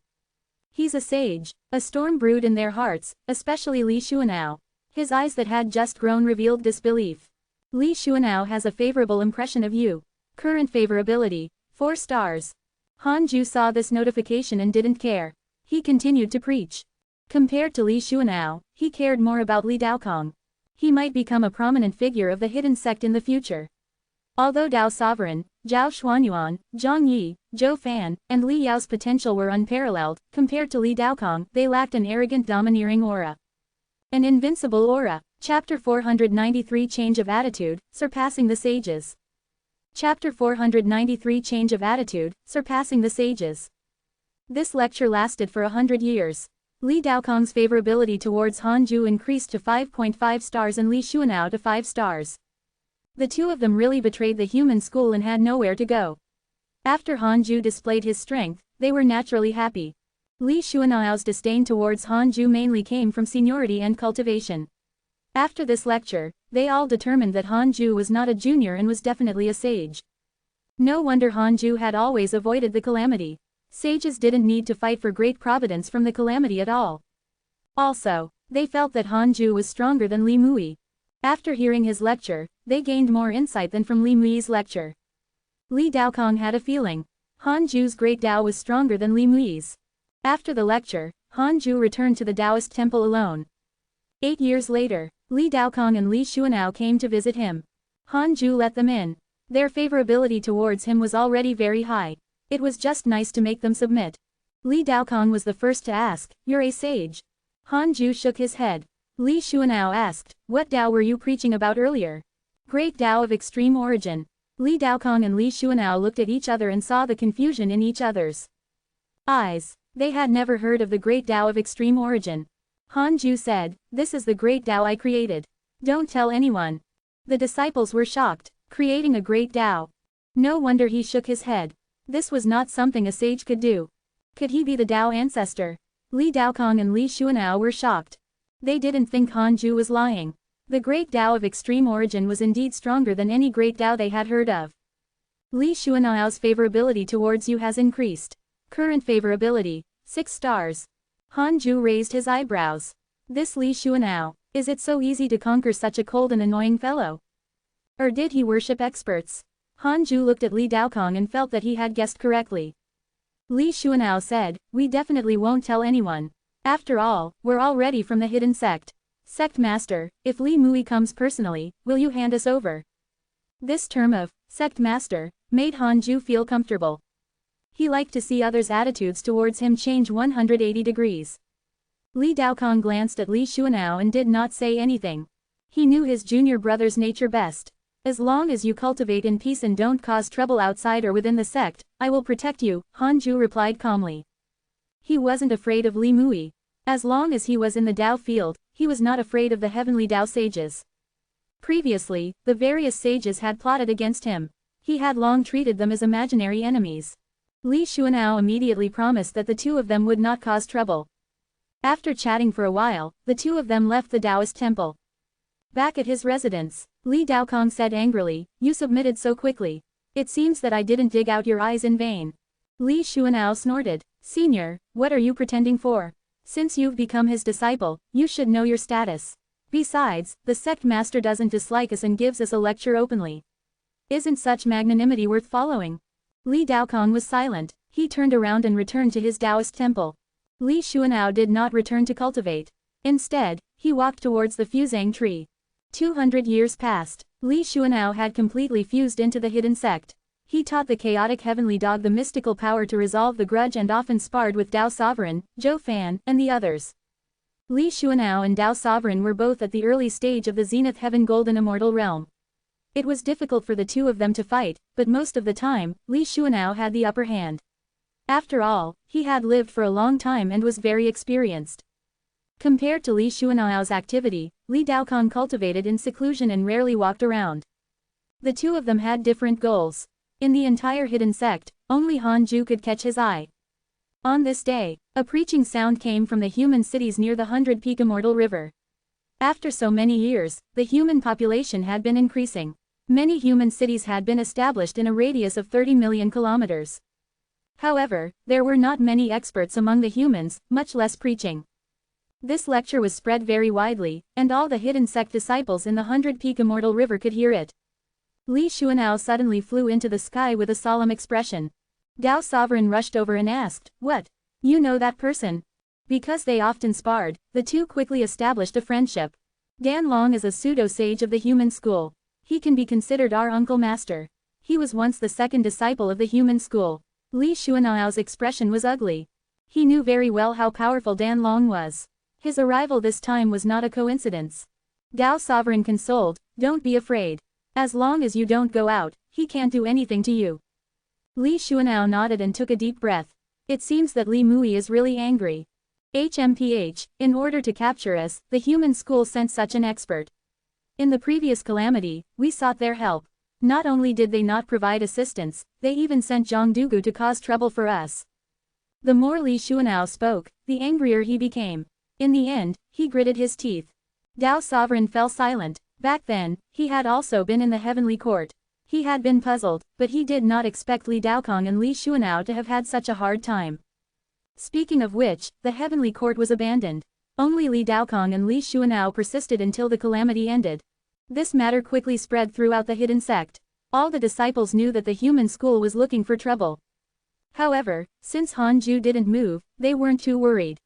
He's a sage. A storm brewed in their hearts, especially Li Xuanao. His eyes that had just grown revealed disbelief. Li Xuanao has a favorable impression of you. Current favorability, 4 stars. Han Ju saw this notification and didn't care. He continued to preach. Compared to Li Xuanao, he cared more about Li Daokong. He might become a prominent figure of the hidden sect in the future. Although Tao Sovereign, Zhao Xuanyuan, Zhang Yi, Zhou Fan, and Li Yao's potential were unparalleled, compared to Li Daokong, they lacked an arrogant domineering aura. An invincible aura. Chapter 493 Change of Attitude, Surpassing the Sages. Chapter 493 Change of Attitude, Surpassing the Sages. This lecture lasted for 100 years. Li Daokong's favorability towards Han Ju increased to 5.5 stars and Li Xuanao to 5 stars. The two of them really betrayed the human school and had nowhere to go. After Han Ju displayed his strength, they were naturally happy. Li Xuanao's disdain towards Han Ju mainly came from seniority and cultivation. After this lecture, they all determined that Han Ju was not a junior and was definitely a sage. No wonder Han Ju had always avoided the calamity. Sages didn't need to fight for Great Providence from the calamity at all. Also, they felt that Han Ju was stronger than Li Mui. After hearing his lecture, they gained more insight than from Li Mui's lecture. Li Daokong had a feeling. Han Ju's great Tao was stronger than Li Mui's. After the lecture, Han Ju returned to the Taoist temple alone. 8 years later, Li Daokong and Li Xuanao came to visit him. Han Ju let them in. Their favorability towards him was already very high. It was just nice to make them submit. Li Daokong was the first to ask, "You're a sage?" Han Ju shook his head. Li Xuanao asked, "What Tao were you preaching about earlier?" Great Tao of extreme origin. Li Daokong and Li Xuanao looked at each other and saw the confusion in each other's eyes. They had never heard of the great Tao of extreme origin. Han Ju said, "This is the great Tao I created. Don't tell anyone." The disciples were shocked. Creating a great Tao. No wonder he shook his head. This was not something a sage could do. Could he be the Tao ancestor? Li Daokong and Li Xuanao were shocked. They didn't think Han Ju was lying. The great Tao of extreme origin was indeed stronger than any great Tao they had heard of. Li Xuanao's favorability towards you has increased. Current favorability, 6 stars. Han Ju raised his eyebrows. This Li Xuanao, is it so easy to conquer such a cold and annoying fellow? Or did he worship experts? Han Ju looked at Li Daokong and felt that he had guessed correctly. Li Xuanao said, "We definitely won't tell anyone. After all, we're already from the hidden sect. Sect master, if Li Mui comes personally, will you hand us over?" This term of sect master made Han Ju feel comfortable. He liked to see others' attitudes towards him change 180 degrees. Li Daokong glanced at Li Xuanao and did not say anything. He knew his junior brother's nature best. As long as you cultivate in peace and don't cause trouble outside or within the sect, I will protect you, Hanju replied calmly. He wasn't afraid of Li Mui. As long as he was in the Dao field, he was not afraid of the heavenly Dao sages. Previously, the various sages had plotted against him. He had long treated them as imaginary enemies. Li Xuanao immediately promised that the two of them would not cause trouble. After chatting for a while, the two of them left the Taoist temple. Back at his residence, Li Daokong said angrily, "You submitted so quickly. It seems that I didn't dig out your eyes in vain." Li Xuanao snorted, "Senior, what are you pretending for? Since you've become his disciple, you should know your status. Besides, the sect master doesn't dislike us and gives us a lecture openly. Isn't such magnanimity worth following?" Li Daokong was silent. He turned around and returned to his Taoist temple. Li Xuanao did not return to cultivate. Instead, he walked towards the fusang tree. 200 years passed. Li Xuanao had completely fused into the hidden sect. He taught the chaotic heavenly dog the mystical power to resolve the grudge and often sparred with Dao Sovereign, Zhou Fan, and the others. Li Xuanao and Dao Sovereign were both at the early stage of the Zenith Heaven Golden Immortal Realm. It was difficult for the two of them to fight, but most of the time, Li Xuanao had the upper hand. After all, he had lived for a long time and was very experienced. Compared to Li Xuanao's activity, Li Daokong cultivated in seclusion and rarely walked around. The two of them had different goals. In the entire hidden sect, only Hanju could catch his eye. On this day, a preaching sound came from the human cities near the 100-peak Immortal River. After so many years, the human population had been increasing. Many human cities had been established in a radius of 30 million kilometers. However, there were not many experts among the humans, much less preaching. This lecture was spread very widely, and all the hidden sect disciples in the 100-peak Immortal River could hear it. Li Xuanao suddenly flew into the sky with a solemn expression. Dao Sovereign rushed over and asked, "What? You know that person?" Because they often sparred, the two quickly established a friendship. Dan Long is a pseudo-sage of the human school. He can be considered our uncle master. He was once the second disciple of the human school. Li Xuanao's expression was ugly. He knew very well how powerful Dan Long was. His arrival this time was not a coincidence. Dao Sovereign consoled, "Don't be afraid. As long as you don't go out, he can't do anything to you." Li Xuanao nodded and took a deep breath. It seems that Li Mui is really angry. HMPH, in order to capture us, the human school sent such an expert. In the previous calamity, we sought their help. Not only did they not provide assistance, they even sent Zhang Dugu to cause trouble for us. The more Li Xuanao spoke, the angrier he became. In the end, he gritted his teeth. Dao Sovereign fell silent. Back then, he had also been in the heavenly court. He had been puzzled, but he did not expect Li Daokong and Li Xuanao to have had such a hard time. Speaking of which, the heavenly court was abandoned. Only Li Daokong and Li Xuanao persisted until the calamity ended. This matter quickly spread throughout the hidden sect. All the disciples knew that the human school was looking for trouble. However, since Hanju didn't move, they weren't too worried.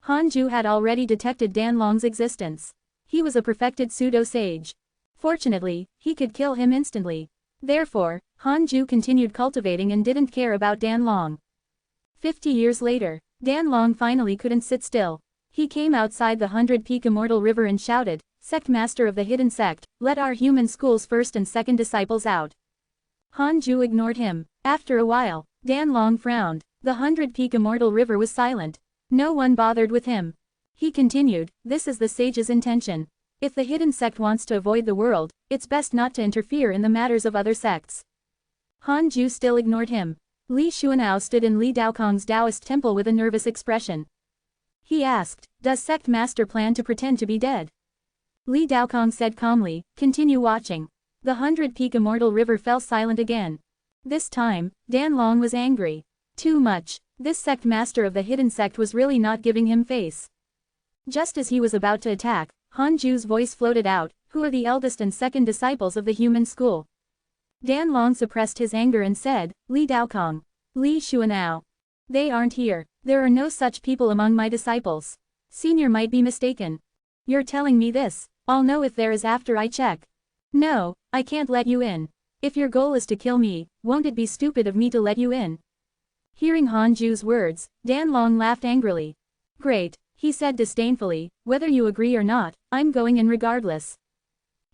Hanju had already detected Dan Long's existence. He was a perfected pseudo-sage. Fortunately, he could kill him instantly. Therefore, Hanju continued cultivating and didn't care about Dan Long. 50 years later, Dan Long finally couldn't sit still. He came outside the 100-peak Immortal River and shouted, "Sect Master of the Hidden Sect, let our human school's first and second disciples out." Hanju ignored him. After a while, Dan Long frowned. The 100-peak Immortal River was silent. No one bothered with him. He continued, "This is the sage's intention. If the hidden sect wants to avoid the world, it's best not to interfere in the matters of other sects." Hanju still ignored him. Li Xuanao stood in Li Daokong's Taoist temple with a nervous expression. He asked, "Does Sect Master plan to pretend to be dead?" Li Daokong said calmly, "Continue watching." The 100-peak Immortal River fell silent again. This time, Dan Long was angry. Too much. This Sect Master of the Hidden Sect was really not giving him face. Just as he was about to attack, Hanju's voice floated out, "Who are the eldest and second disciples of the human school?" Dan Long suppressed his anger and said, "Li Daokong. Li Xuanao. They aren't here. There are no such people among my disciples. Senior might be mistaken." "You're telling me this? I'll know if there is after I check." "No, I can't let you in. If your goal is to kill me, won't it be stupid of me to let you in?" Hearing Hanju's words, Dan Long laughed angrily. "Great," he said disdainfully, "whether you agree or not, I'm going in regardless."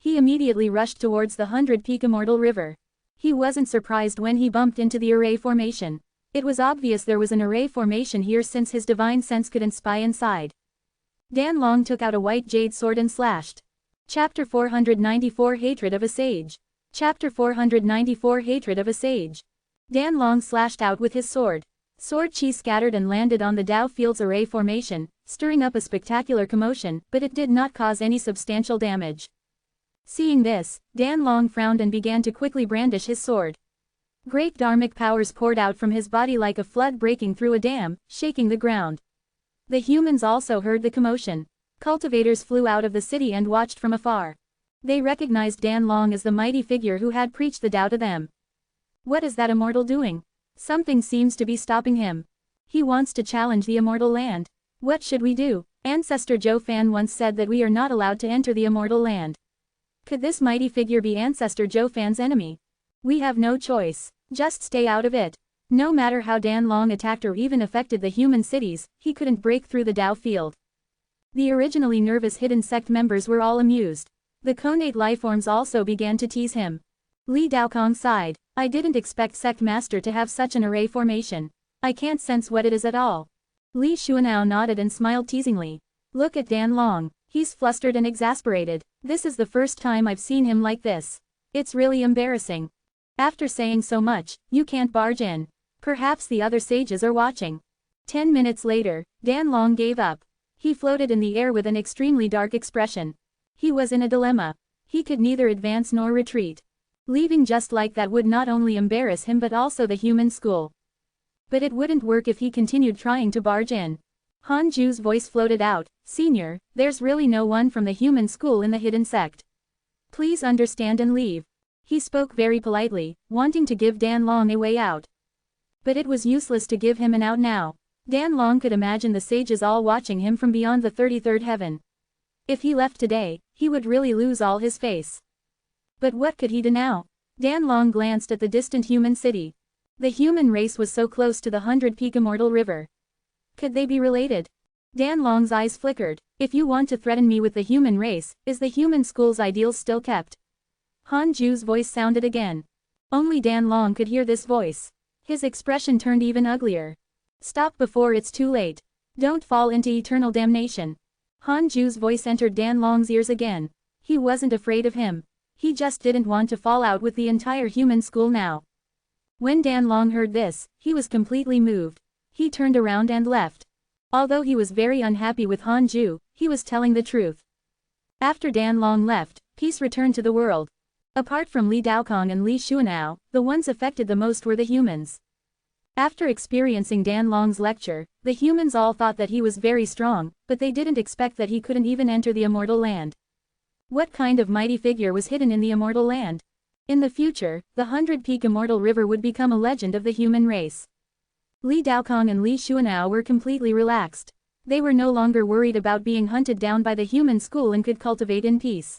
He immediately rushed towards the 100-peak immortal river. He wasn't surprised when he bumped into the array formation. It was obvious there was an array formation here since his divine sense couldn't spy inside. Dan Long took out a white jade sword and slashed. Chapter 494 Hatred of a Sage. Chapter 494 Hatred of a Sage. Dan Long slashed out with his sword. Sword chi scattered and landed on the Dao Field's array formation, stirring up a spectacular commotion, but it did not cause any substantial damage. Seeing this, Dan Long frowned and began to quickly brandish his sword. Great dharmic powers poured out from his body like a flood breaking through a dam, shaking the ground. The humans also heard the commotion. Cultivators flew out of the city and watched from afar. They recognized Dan Long as the mighty figure who had preached the Tao to them. What is that immortal doing? Something seems to be stopping him. He wants to challenge the immortal land. What should we do? Ancestor Zhou Fan once said that we are not allowed to enter the immortal land. Could this mighty figure be Ancestor Zhou Fan's enemy? We have no choice. Just stay out of it. No matter how Dan Long attacked or even affected the human cities, he couldn't break through the Dao Field. The originally nervous hidden sect members were all amused. The connate lifeforms also began to tease him. Li Daokong sighed. I didn't expect Sect Master to have such an array formation. I can't sense what it is at all. Li Xuanao nodded and smiled teasingly. Look at Dan Long. He's flustered and exasperated. This is the first time I've seen him like this. It's really embarrassing. After saying so much, you can't barge in. Perhaps the other sages are watching. 10 minutes later, Dan Long gave up. He floated in the air with an extremely dark expression. He was in a dilemma. He could neither advance nor retreat. Leaving just like that would not only embarrass him but also the human school. But it wouldn't work if he continued trying to barge in. Han Ju's voice floated out, Senior, there's really no one from the human school in the hidden sect. Please understand and leave. He spoke very politely, wanting to give Dan Long a way out. But it was useless to give him an out now. Dan Long could imagine the sages all watching him from beyond the 33rd heaven. If he left today, he would really lose all his face. But what could he do now? Dan Long glanced at the distant human city. The human race was so close to the 100-peak immortal river. Could they be related? Dan Long's eyes flickered. If you want to threaten me with the human race, is the human school's ideals still kept? Han Ju's voice sounded again. Only Dan Long could hear this voice. His expression turned even uglier. Stop before it's too late. Don't fall into eternal damnation. Han Ju's voice entered Dan Long's ears again. He wasn't afraid of him. He just didn't want to fall out with the entire human school now. When Dan Long heard this, he was completely moved. He turned around and left. Although he was very unhappy with Han Ju, he was telling the truth. After Dan Long left, peace returned to the world. Apart from Li Daokong and Li Xuanao, the ones affected the most were the humans. After experiencing Dan Long's lecture, the humans all thought that he was very strong, but they didn't expect that he couldn't even enter the immortal land. What kind of mighty figure was hidden in the immortal land? In the future, the 100-peak immortal river would become a legend of the human race. Li Daokong and Li Xuanao were completely relaxed. They were no longer worried about being hunted down by the human school and could cultivate in peace.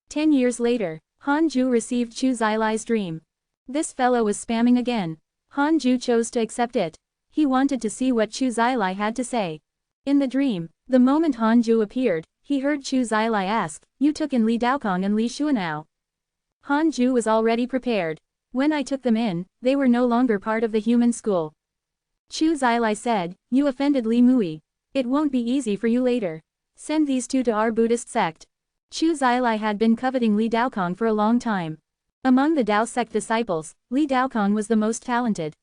10 years later, Han Ju received Chu Zilai's dream. This fellow was spamming again. Han Ju chose to accept it. He wanted to see what Chu Zilai had to say. In the dream, the moment Han Ju appeared, he heard Chu Zilai ask, "You took in Li Daokong and Li Xuanao?" Han Ju was already prepared. When I took them in, they were no longer part of the human school. Chu Zilai said, "You offended Li Mui. It won't be easy for you later. Send these two to our Buddhist sect." Chu Zilai had been coveting Li Daokong for a long time. Among the Dao sect disciples, Li Daokong was the most talented.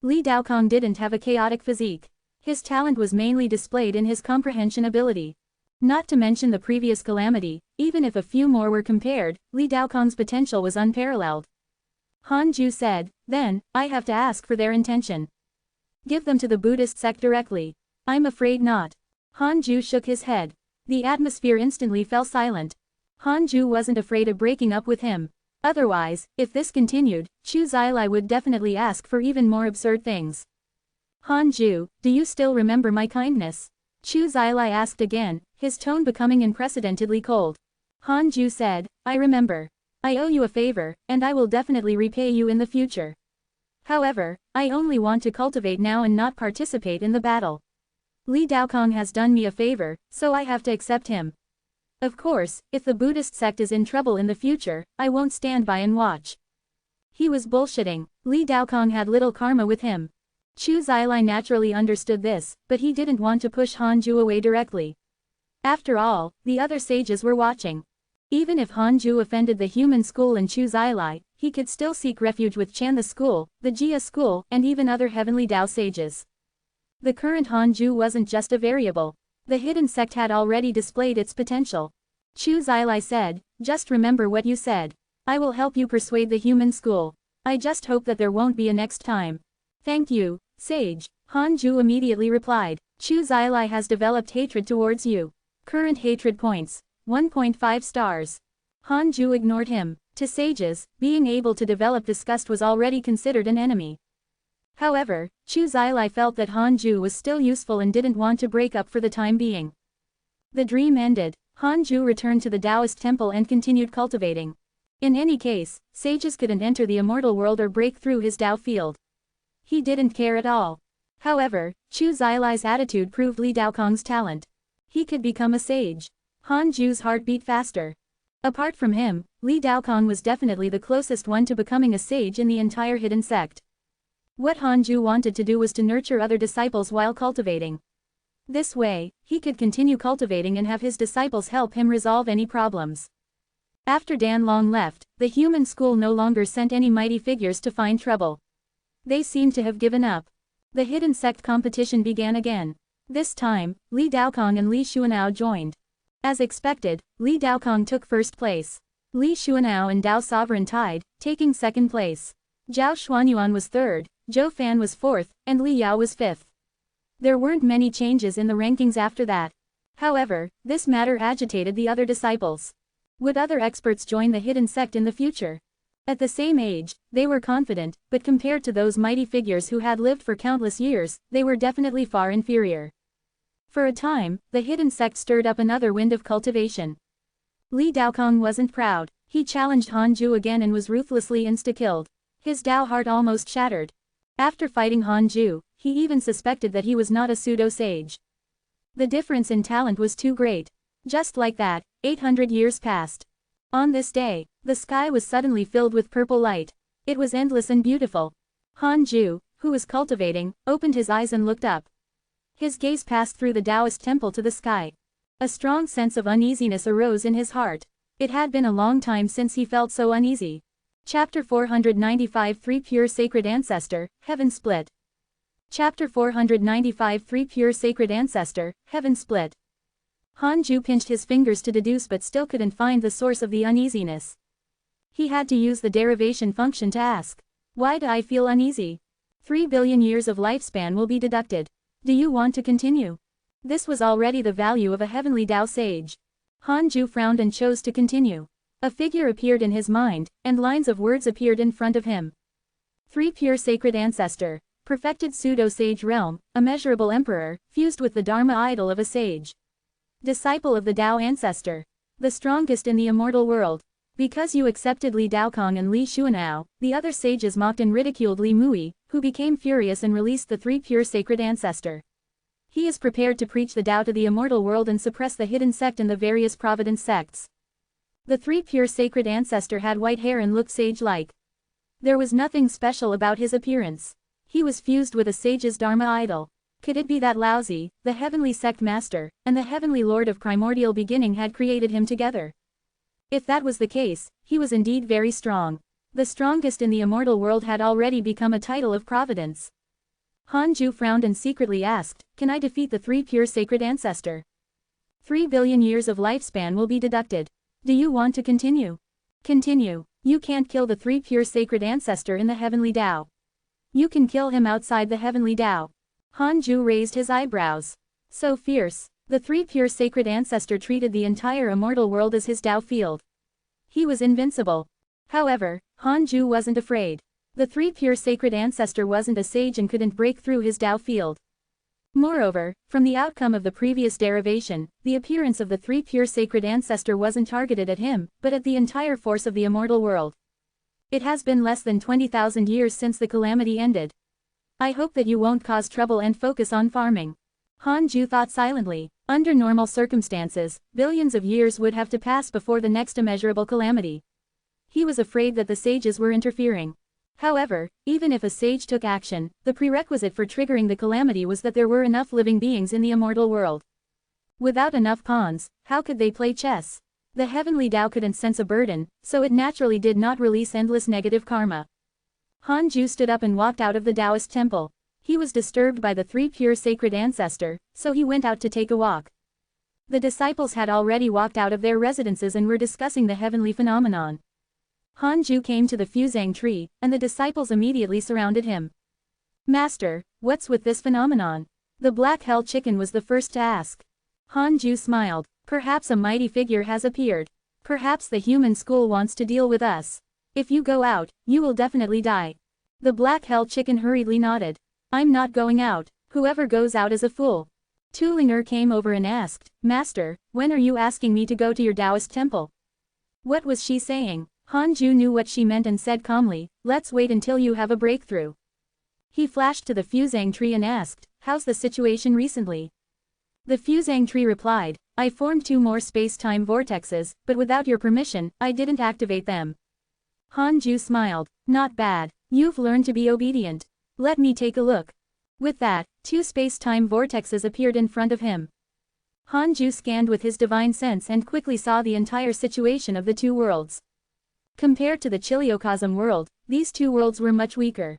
Li Daokong didn't have a chaotic physique. His talent was mainly displayed in his comprehension ability. Not to mention the previous calamity, even if a few more were compared, Li Daokong's potential was unparalleled. Han Ju said, "Then, I have to ask for their intention. Give them to the Buddhist sect directly." "I'm afraid not." Han Ju shook his head. The atmosphere instantly fell silent. Han Ju wasn't afraid of breaking up with him. Otherwise, if this continued, Chu Zilai would definitely ask for even more absurd things. "Han Ju, do you still remember my kindness?" Chu Zilai asked again, his tone becoming unprecedentedly cold. Han Ju said, "I remember. I owe you a favor, and I will definitely repay you in the future. However, I only want to cultivate now and not participate in the battle. Li Daokong has done me a favor, so I have to accept him." Of course, if the Buddhist sect is in trouble in the future, I won't stand by and watch. He was bullshitting. Li Daokong had little karma with him. Chu Zilai naturally understood this, but he didn't want to push Hanju away directly. After all, the other sages were watching. Even if Hanju offended the human school and Chu Zilai, he could still seek refuge with Chan the school, the Jia school, and even other heavenly Tao sages. The current Hanju wasn't just a variable. The hidden sect had already displayed its potential. Chu Zilai said, "Just remember what you said. I will help you persuade the human school. I just hope that there won't be a next time." "Thank you, sage," Hanju immediately replied. "Chu Zilai has developed hatred towards you. Current hatred points, 1.5 stars. Hanju ignored him. To sages, being able to develop disgust was already considered an enemy. However, Chu Zilai felt that Hanju was still useful and didn't want to break up for the time being. The dream ended. Hanju returned to the Taoist temple and continued cultivating. In any case, sages couldn't enter the immortal world or break through his Tao field. He didn't care at all. However, Chu Zilai's attitude proved Li Daokong's talent. He could become a sage. Hanju's heart beat faster. Apart from him, Li Daokong was definitely the closest one to becoming a sage in the entire hidden sect. What Hanju wanted to do was to nurture other disciples while cultivating. This way, he could continue cultivating and have his disciples help him resolve any problems. After Dan Long left, the human school no longer sent any mighty figures to find trouble. They seemed to have given up. The hidden sect competition began again. This time, Li Daokong and Li Xuanao joined. As expected, Li Daokong took first place. Li Xuanao and Dao Sovereign tied, taking second place. Zhao Xuanyuan was third, Zhou Fan was fourth, and Li Yao was fifth. There weren't many changes in the rankings after that. However, this matter agitated the other disciples. Would other experts join the hidden sect in the future? At the same age, they were confident, but compared to those mighty figures who had lived for countless years, they were definitely far inferior. For a time, the hidden sect stirred up another wind of cultivation. Li Daokong wasn't proud. He challenged Hanju again and was ruthlessly insta-killed. His Tao heart almost shattered. After fighting Hanju, he even suspected that he was not a pseudo-sage. The difference in talent was too great. Just like that, 800 years passed. On this day, the sky was suddenly filled with purple light. It was endless and beautiful. Hanju, who was cultivating, opened his eyes and looked up. His gaze passed through the Taoist temple to the sky. A strong sense of uneasiness arose in his heart. It had been a long time since he felt so uneasy. Chapter 495 3 Pure Sacred Ancestor, Heaven Split. Chapter 495 3 Pure Sacred Ancestor, Heaven Split. Hanju pinched his fingers to deduce but still couldn't find the source of the uneasiness. He had to use the derivation function to ask. Why do I feel uneasy? 3 billion years of lifespan will be deducted. Do you want to continue? This was already the value of a heavenly Tao sage. Hanju frowned and chose to continue. A figure appeared in his mind, and lines of words appeared in front of him. 3 Pure Sacred Ancestor, perfected pseudo-sage realm, immeasurable emperor, fused with the Dharma idol of a sage. Disciple of the Tao ancestor. The strongest in the immortal world. Because you accepted Li Daokong and Li Xuanao, the other sages mocked and ridiculed Li Mui, who became furious and released the 3 Pure Sacred Ancestor. He is prepared to preach the Tao to the immortal world and suppress the hidden sect and the various Providence sects. The 3 Pure Sacred Ancestor had white hair and looked sage-like. There was nothing special about his appearance. He was fused with a sage's Dharma idol. Could it be that Laozi, the heavenly sect master, and the heavenly lord of primordial beginning had created him together? If that was the case, he was indeed very strong. The strongest in the immortal world had already become a title of Providence. Hanju frowned and secretly asked, "Can I defeat the 3 Pure Sacred Ancestor? 3 billion years of lifespan will be deducted. Do you want to continue?" "Continue. You can't kill the 3 Pure Sacred Ancestor in the heavenly Tao. You can kill him outside the heavenly Tao." Hanju raised his eyebrows. So fierce. The 3 Pure Sacred Ancestor treated the entire immortal world as his Tao field. He was invincible. However, Hanju wasn't afraid. The 3 Pure Sacred Ancestor wasn't a sage and couldn't break through his Tao field. Moreover, from the outcome of the previous derivation, the appearance of the 3 Pure Sacred Ancestor wasn't targeted at him, but at the entire force of the immortal world. It has been less than 20,000 years since the calamity ended. I hope that you won't cause trouble and focus on farming. Han Ju thought silently. Under normal circumstances, billions of years would have to pass before the next immeasurable calamity. He was afraid that the sages were interfering. However, even if a sage took action, the prerequisite for triggering the calamity was that there were enough living beings in the immortal world. Without enough pawns, how could they play chess? The heavenly Tao couldn't sense a burden, so it naturally did not release endless negative karma. Han Ju stood up and walked out of the Taoist temple. He was disturbed by the three pure sacred ancestor, so he went out to take a walk. The disciples had already walked out of their residences and were discussing the heavenly phenomenon. Han Ju came to the fusang tree, and the disciples immediately surrounded him. Master, what's with this phenomenon? The black hell chicken was the first to ask. Han Ju smiled. Perhaps a mighty figure has appeared. Perhaps the human school wants to deal with us. If you go out, you will definitely die. The black hell chicken hurriedly nodded. I'm not going out. Whoever goes out is a fool. Tulinger came over and asked, Master, when are you asking me to go to your Taoist temple? What was she saying? Han Ju knew what she meant and said calmly, let's wait until you have a breakthrough. He flashed to the fusang tree and asked, how's the situation recently? The fusang tree replied, I formed 2 more space-time vortexes, but without your permission, I didn't activate them. Han Ju smiled, not bad, you've learned to be obedient. Let me take a look. With that, 2 space-time vortexes appeared in front of him. Han Ju scanned with his divine sense and quickly saw the entire situation of the 2 worlds. Compared to the Chiliocosm world, these 2 worlds were much weaker.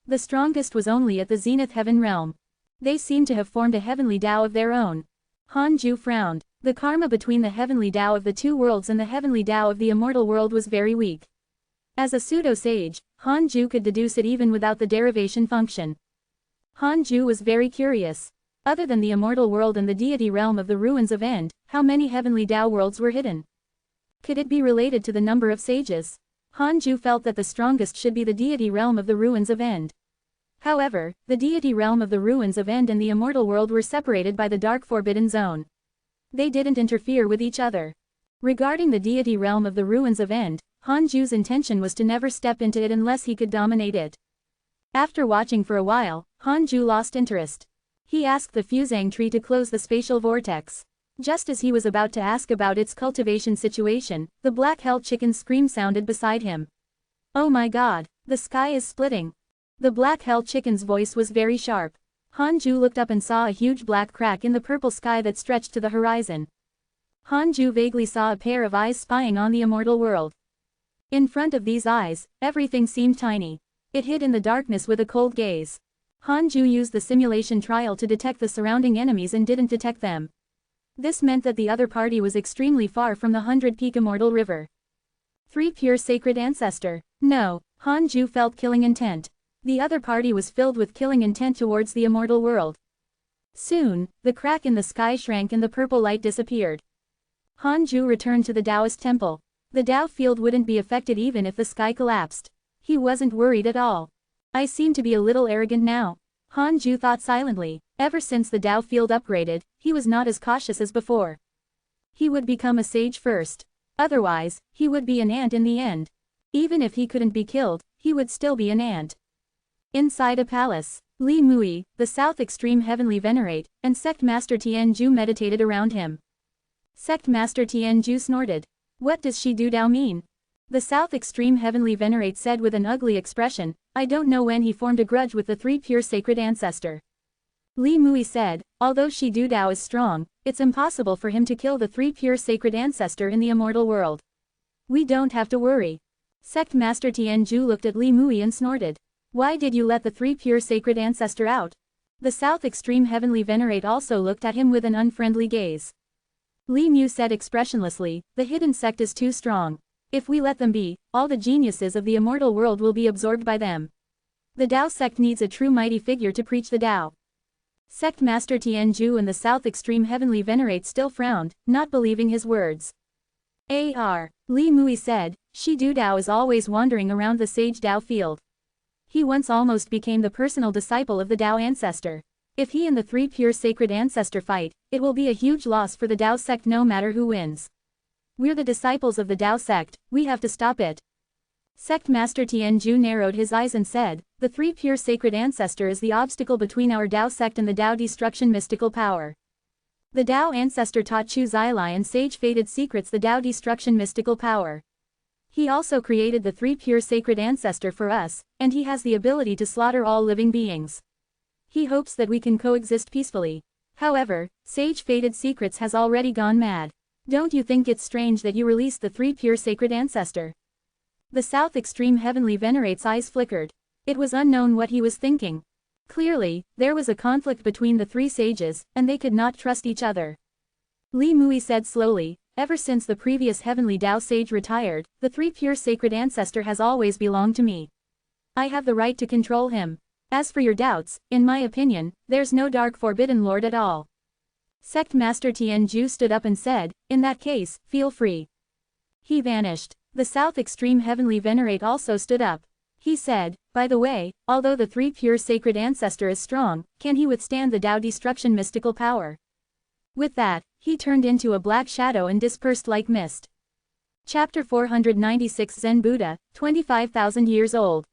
The strongest was only at the zenith heaven realm. They seemed to have formed a heavenly Tao of their own. Han Ju frowned. The karma between the heavenly Tao of the 2 worlds and the heavenly Tao of the immortal world was very weak. As a pseudo-sage, Han Ju could deduce it even without the derivation function. Han Ju was very curious. Other than the immortal world and the deity realm of the ruins of End, how many heavenly Tao worlds were hidden? Could it be related to the number of sages? Han Ju felt that the strongest should be the deity realm of the ruins of End. However, the deity realm of the ruins of End and the immortal world were separated by the dark forbidden zone. They didn't interfere with each other. Regarding the deity realm of the ruins of End, Han Ju's intention was to never step into it unless he could dominate it. After watching for a while, Han Ju lost interest. He asked the fusang tree to close the spatial vortex. Just as he was about to ask about its cultivation situation, the black hell chicken's scream sounded beside him. Oh my god, the sky is splitting. The black hell chicken's voice was very sharp. Han Ju looked up and saw a huge black crack in the purple sky that stretched to the horizon. Han Ju vaguely saw a pair of eyes spying on the immortal world. In front of these eyes, everything seemed tiny. It hid in the darkness with a cold gaze. Han Ju used the simulation trial to detect the surrounding enemies and didn't detect them. This meant that the other party was extremely far from the 100-peak immortal river. 3 pure sacred ancestor. No, Han Ju felt killing intent. The other party was filled with killing intent towards the immortal world. Soon, the crack in the sky shrank and the purple light disappeared. Han Ju returned to the Taoist temple. The Tao field wouldn't be affected even if the sky collapsed. He wasn't worried at all. I seem to be a little arrogant now. Han Ju thought silently. Ever since the Tao field upgraded, he was not as cautious as before. He would become a sage first. Otherwise, he would be an ant in the end. Even if he couldn't be killed, he would still be an ant. Inside a palace, Li Mui, the South Extreme Heavenly Venerate, and Sect Master Tian Ju meditated around him. Sect Master Tian Ju snorted. What does she do Tao mean? The South Extreme Heavenly Venerate said with an ugly expression, I don't know when he formed a grudge with the 3 pure sacred ancestor. Li Mui said, although Shi Du Dao is strong, it's impossible for him to kill the 3 pure sacred ancestor in the immortal world. We don't have to worry. Sect Master Tian Ju looked at Li Mui and snorted. Why did you let the 3 pure sacred ancestor out? The South Extreme Heavenly Venerate also looked at him with an unfriendly gaze. Li Mu said expressionlessly, the hidden sect is too strong. If we let them be, all the geniuses of the immortal world will be absorbed by them. The Tao sect needs a true mighty figure to preach the Tao. Sect Master Tian Ju and the South Extreme Heavenly Venerate still frowned, not believing his words. Ar. Li Mui said, Shi Du Dao is always wandering around the sage Tao field. He once almost became the personal disciple of the Tao ancestor. If he and the 3 pure sacred ancestor fight, it will be a huge loss for the Tao sect no matter who wins. We're the disciples of the Tao sect, we have to stop it. Sect Master Tian Ju narrowed his eyes and said, The three pure sacred ancestor is the obstacle between our Tao sect and the Tao destruction mystical power. The Tao ancestor taught Chu Zilai and sage fated secrets the Tao destruction mystical power. He also created the three pure sacred ancestor for us, and he has the ability to slaughter all living beings. He hopes that we can coexist peacefully. However, sage fated secrets has already gone mad. Don't you think it's strange that you released the three pure sacred ancestor? The South Extreme Heavenly Venerate's eyes flickered. It was unknown what he was thinking. Clearly, there was a conflict between the three sages, and they could not trust each other. Li Mui said slowly, ever since the previous Heavenly Tao sage retired, the three pure sacred ancestor has always belonged to me. I have the right to control him. As for your doubts, in my opinion, there's no dark forbidden lord at all. Sect Master Tianju stood up and said, in that case, feel free. He vanished. The South Extreme Heavenly Venerate also stood up. He said, by the way, although the three pure sacred ancestor is strong, can he withstand the Tao destruction mystical power? With that, he turned into a black shadow and dispersed like mist. Chapter 496 Zen Buddha, 25,000 years old.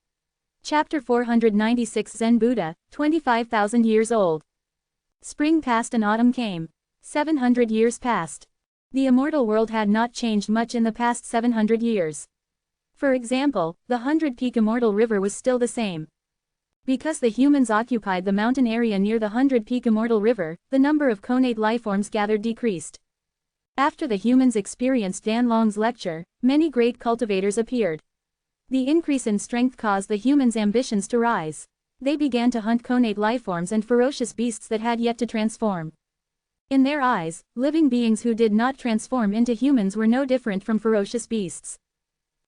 Chapter 496 Zen Buddha, 25,000 years old. Spring passed and autumn came. 700 years passed. The immortal world had not changed much in the past 700 years. For example, the 100-peak immortal river was still the same. Because the humans occupied the mountain area near the 100-peak immortal river, the number of connate lifeforms gathered decreased. After the humans experienced Dan Long's lecture, many great cultivators appeared. The increase in strength caused the humans' ambitions to rise. They began to hunt connate lifeforms and ferocious beasts that had yet to transform. In their eyes, living beings who did not transform into humans were no different from ferocious beasts.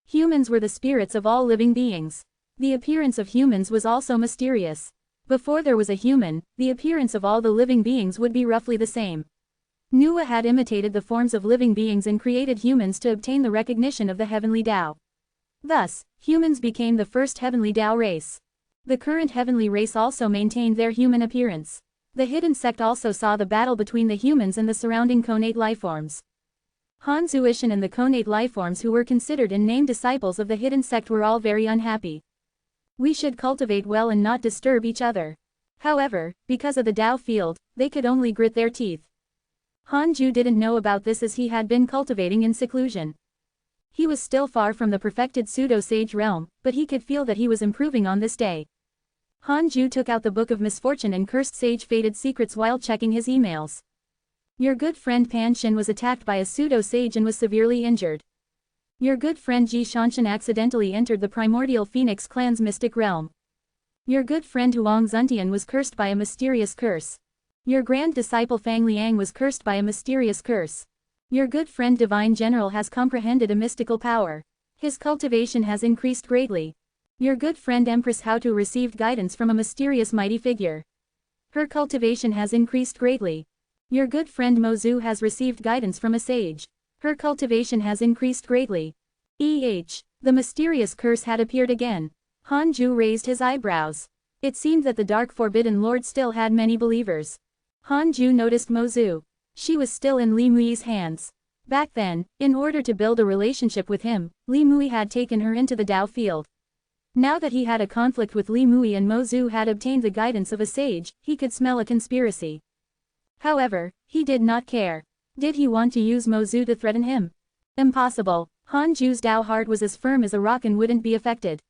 Humans were the spirits of all living beings. The appearance of humans was also mysterious. Before there was a human, the appearance of all the living beings would be roughly the same. Nuwa had imitated the forms of living beings and created humans to obtain the recognition of the heavenly Tao. Thus, humans became the first heavenly Tao race. The current heavenly race also maintained their human appearance. The hidden sect also saw the battle between the humans and the surrounding connate lifeforms. Han Zuishan and the connate lifeforms who were considered and named disciples of the hidden sect were all very unhappy. We should cultivate well and not disturb each other. However, because of the Tao field, they could only grit their teeth. Han Ju didn't know about this as he had been cultivating in seclusion. He was still far from the perfected pseudo-sage realm, but he could feel that he was improving on this day. Han Ju took out the Book of Misfortune and cursed sage fated secrets while checking his emails. Your good friend Pan Shin was attacked by a pseudo-sage and was severely injured. Your good friend Ji Shanshan accidentally entered the primordial Phoenix clan's mystic realm. Your good friend Huang Zuntian was cursed by a mysterious curse. Your grand disciple Fang Liang was cursed by a mysterious curse. Your good friend Divine General has comprehended a mystical power. His cultivation has increased greatly. Your good friend Empress Haotu received guidance from a mysterious mighty figure. Her cultivation has increased greatly. Your good friend Mozu has received guidance from a sage. Her cultivation has increased greatly. The mysterious curse had appeared again. Han Ju raised his eyebrows. It seemed that the Dark Forbidden Lord still had many believers. Han Ju noticed Mozu. She was still in Li Mui's hands. Back then, in order to build a relationship with him, Li Mui had taken her into the Tao field. Now that he had a conflict with Li Mui and Mozu had obtained the guidance of a sage, he could smell a conspiracy. However, he did not care. Did he want to use Mozu to threaten him? Impossible. Han Ju's Tao heart was as firm as a rock and wouldn't be affected.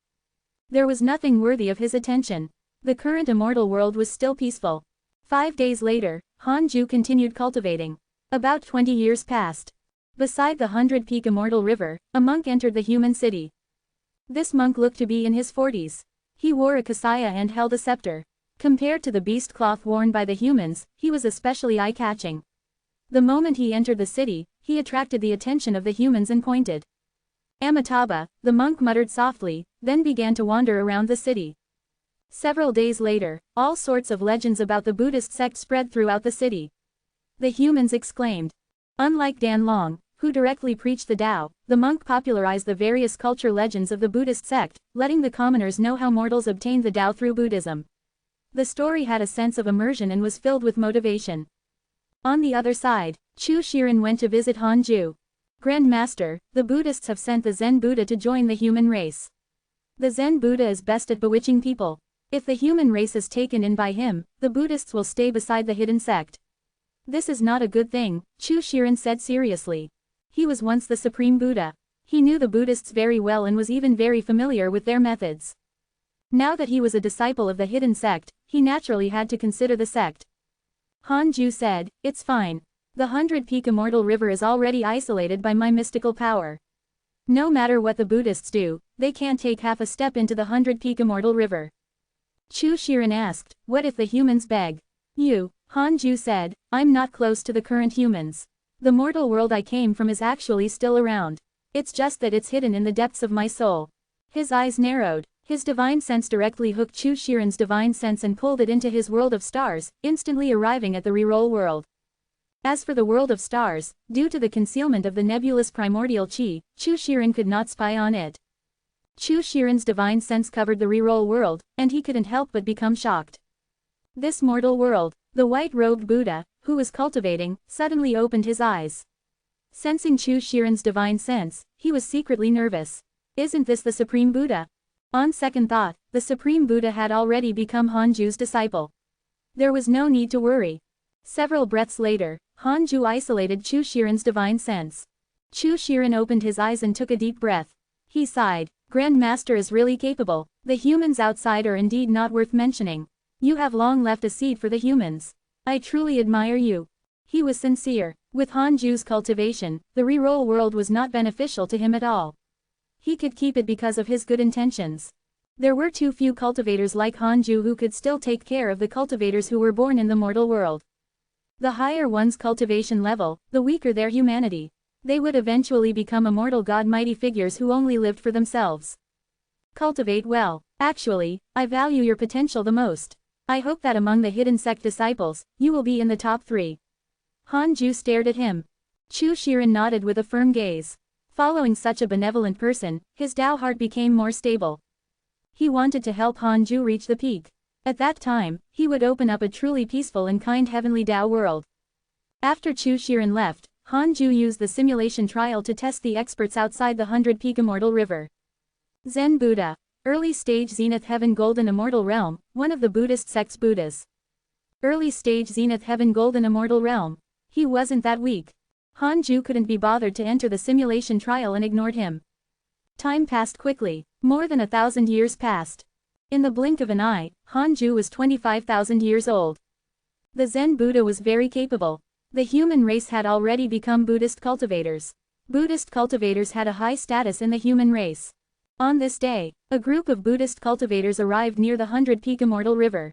There was nothing worthy of his attention. The current immortal world was still peaceful. 5 days later, Han Ju continued cultivating. About 20 years passed. Beside the 100-peak immortal river, a monk entered the human city. This monk looked to be in his 40s. He wore a kasaya and held a scepter. Compared to the beast cloth worn by the humans, he was especially eye-catching. The moment he entered the city, he attracted the attention of the humans and pointed. Amitabha, the monk muttered softly, then began to wander around the city. Several days later, all sorts of legends about the Buddhist sect spread throughout the city. The humans exclaimed. Unlike Dan Long, who directly preached the Tao, the monk popularized the various culture legends of the Buddhist sect, letting the commoners know how mortals obtained the Tao through Buddhism. The story had a sense of immersion and was filled with motivation. On the other side, Chu Shiren went to visit Han Ju. Grand Master, the Buddhists have sent the Zen Buddha to join the human race. The Zen Buddha is best at bewitching people. If the human race is taken in by him, the Buddhists will stay beside the hidden sect. This is not a good thing, Chu Shiren said seriously. He was once the Supreme Buddha. He knew the Buddhists very well and was even very familiar with their methods. Now that he was a disciple of the hidden sect, he naturally had to consider the sect. Han Ju said, "It's fine. The 100-peak immortal river is already isolated by my mystical power. No matter what the Buddhists do, they can't take half a step into the 100-peak immortal river." Chu Shiren asked, "What if the humans beg you?" Han Ju said, "I'm not close to the current humans. The mortal world I came from is actually still around. It's just that it's hidden in the depths of my soul." His eyes narrowed. His divine sense directly hooked Chu Shiren's divine sense and pulled it into his world of stars, instantly arriving at the reroll world. As for the world of stars, due to the concealment of the nebulous primordial chi, Chu Shiren could not spy on it. Chu Shiren's divine sense covered the reroll world, and he couldn't help but become shocked. This mortal world, the white-robed Buddha, who was cultivating, suddenly opened his eyes. Sensing Chu Shiren's divine sense, he was secretly nervous. Isn't this the Supreme Buddha? On second thought, the Supreme Buddha had already become Han Ju's disciple. There was no need to worry. Several breaths later, Han Ju isolated Chu Shiren's divine sense. Chu Shiren opened his eyes and took a deep breath. He sighed. "Grand Master is really capable. The humans outside are indeed not worth mentioning. You have long left a seed for the humans. I truly admire you." He was sincere. With Han Ju's cultivation, the reroll world was not beneficial to him at all. He could keep it because of his good intentions. There were too few cultivators like Han Ju who could still take care of the cultivators who were born in the mortal world. The higher one's cultivation level, the weaker their humanity. They would eventually become immortal god-mighty figures who only lived for themselves. Cultivate well. Actually, I value your potential the most. I hope that among the hidden sect disciples, you will be in the top 3. Han Ju stared at him. Chu Shiren nodded with a firm gaze. Following such a benevolent person, his Tao heart became more stable. He wanted to help Han Ju reach the peak. At that time, he would open up a truly peaceful and kind heavenly Tao world. After Chu Shiren left, Han Ju used the simulation trial to test the experts outside the 100-peak immortal river. Zen Buddha. Early stage Zenith Heaven Golden Immortal Realm, one of the Buddhist sect's Buddhas. Early stage Zenith Heaven Golden Immortal Realm. He wasn't that weak. Han Ju couldn't be bothered to enter the simulation trial and ignored him. Time passed quickly. More than 1,000 years passed. In the blink of an eye, Han Ju was 25,000 years old. The Zen Buddha was very capable. The human race had already become Buddhist cultivators. Buddhist cultivators had a high status in the human race. On this day, a group of Buddhist cultivators arrived near the 100-peak immortal river.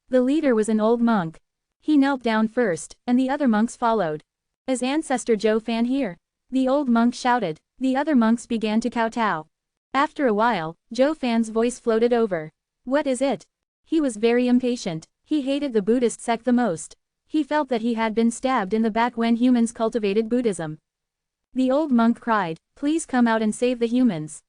The leader was an old monk. He knelt down first, and the other monks followed. "Is Ancestor Zhou Fan here?" the old monk shouted. The other monks began to kowtow. After a while, Zhou Fan's voice floated over. "What is it?" He was very impatient. He hated the Buddhist sect the most. He felt that he had been stabbed in the back when humans cultivated Buddhism. The old monk cried, "Please come out and save the humans.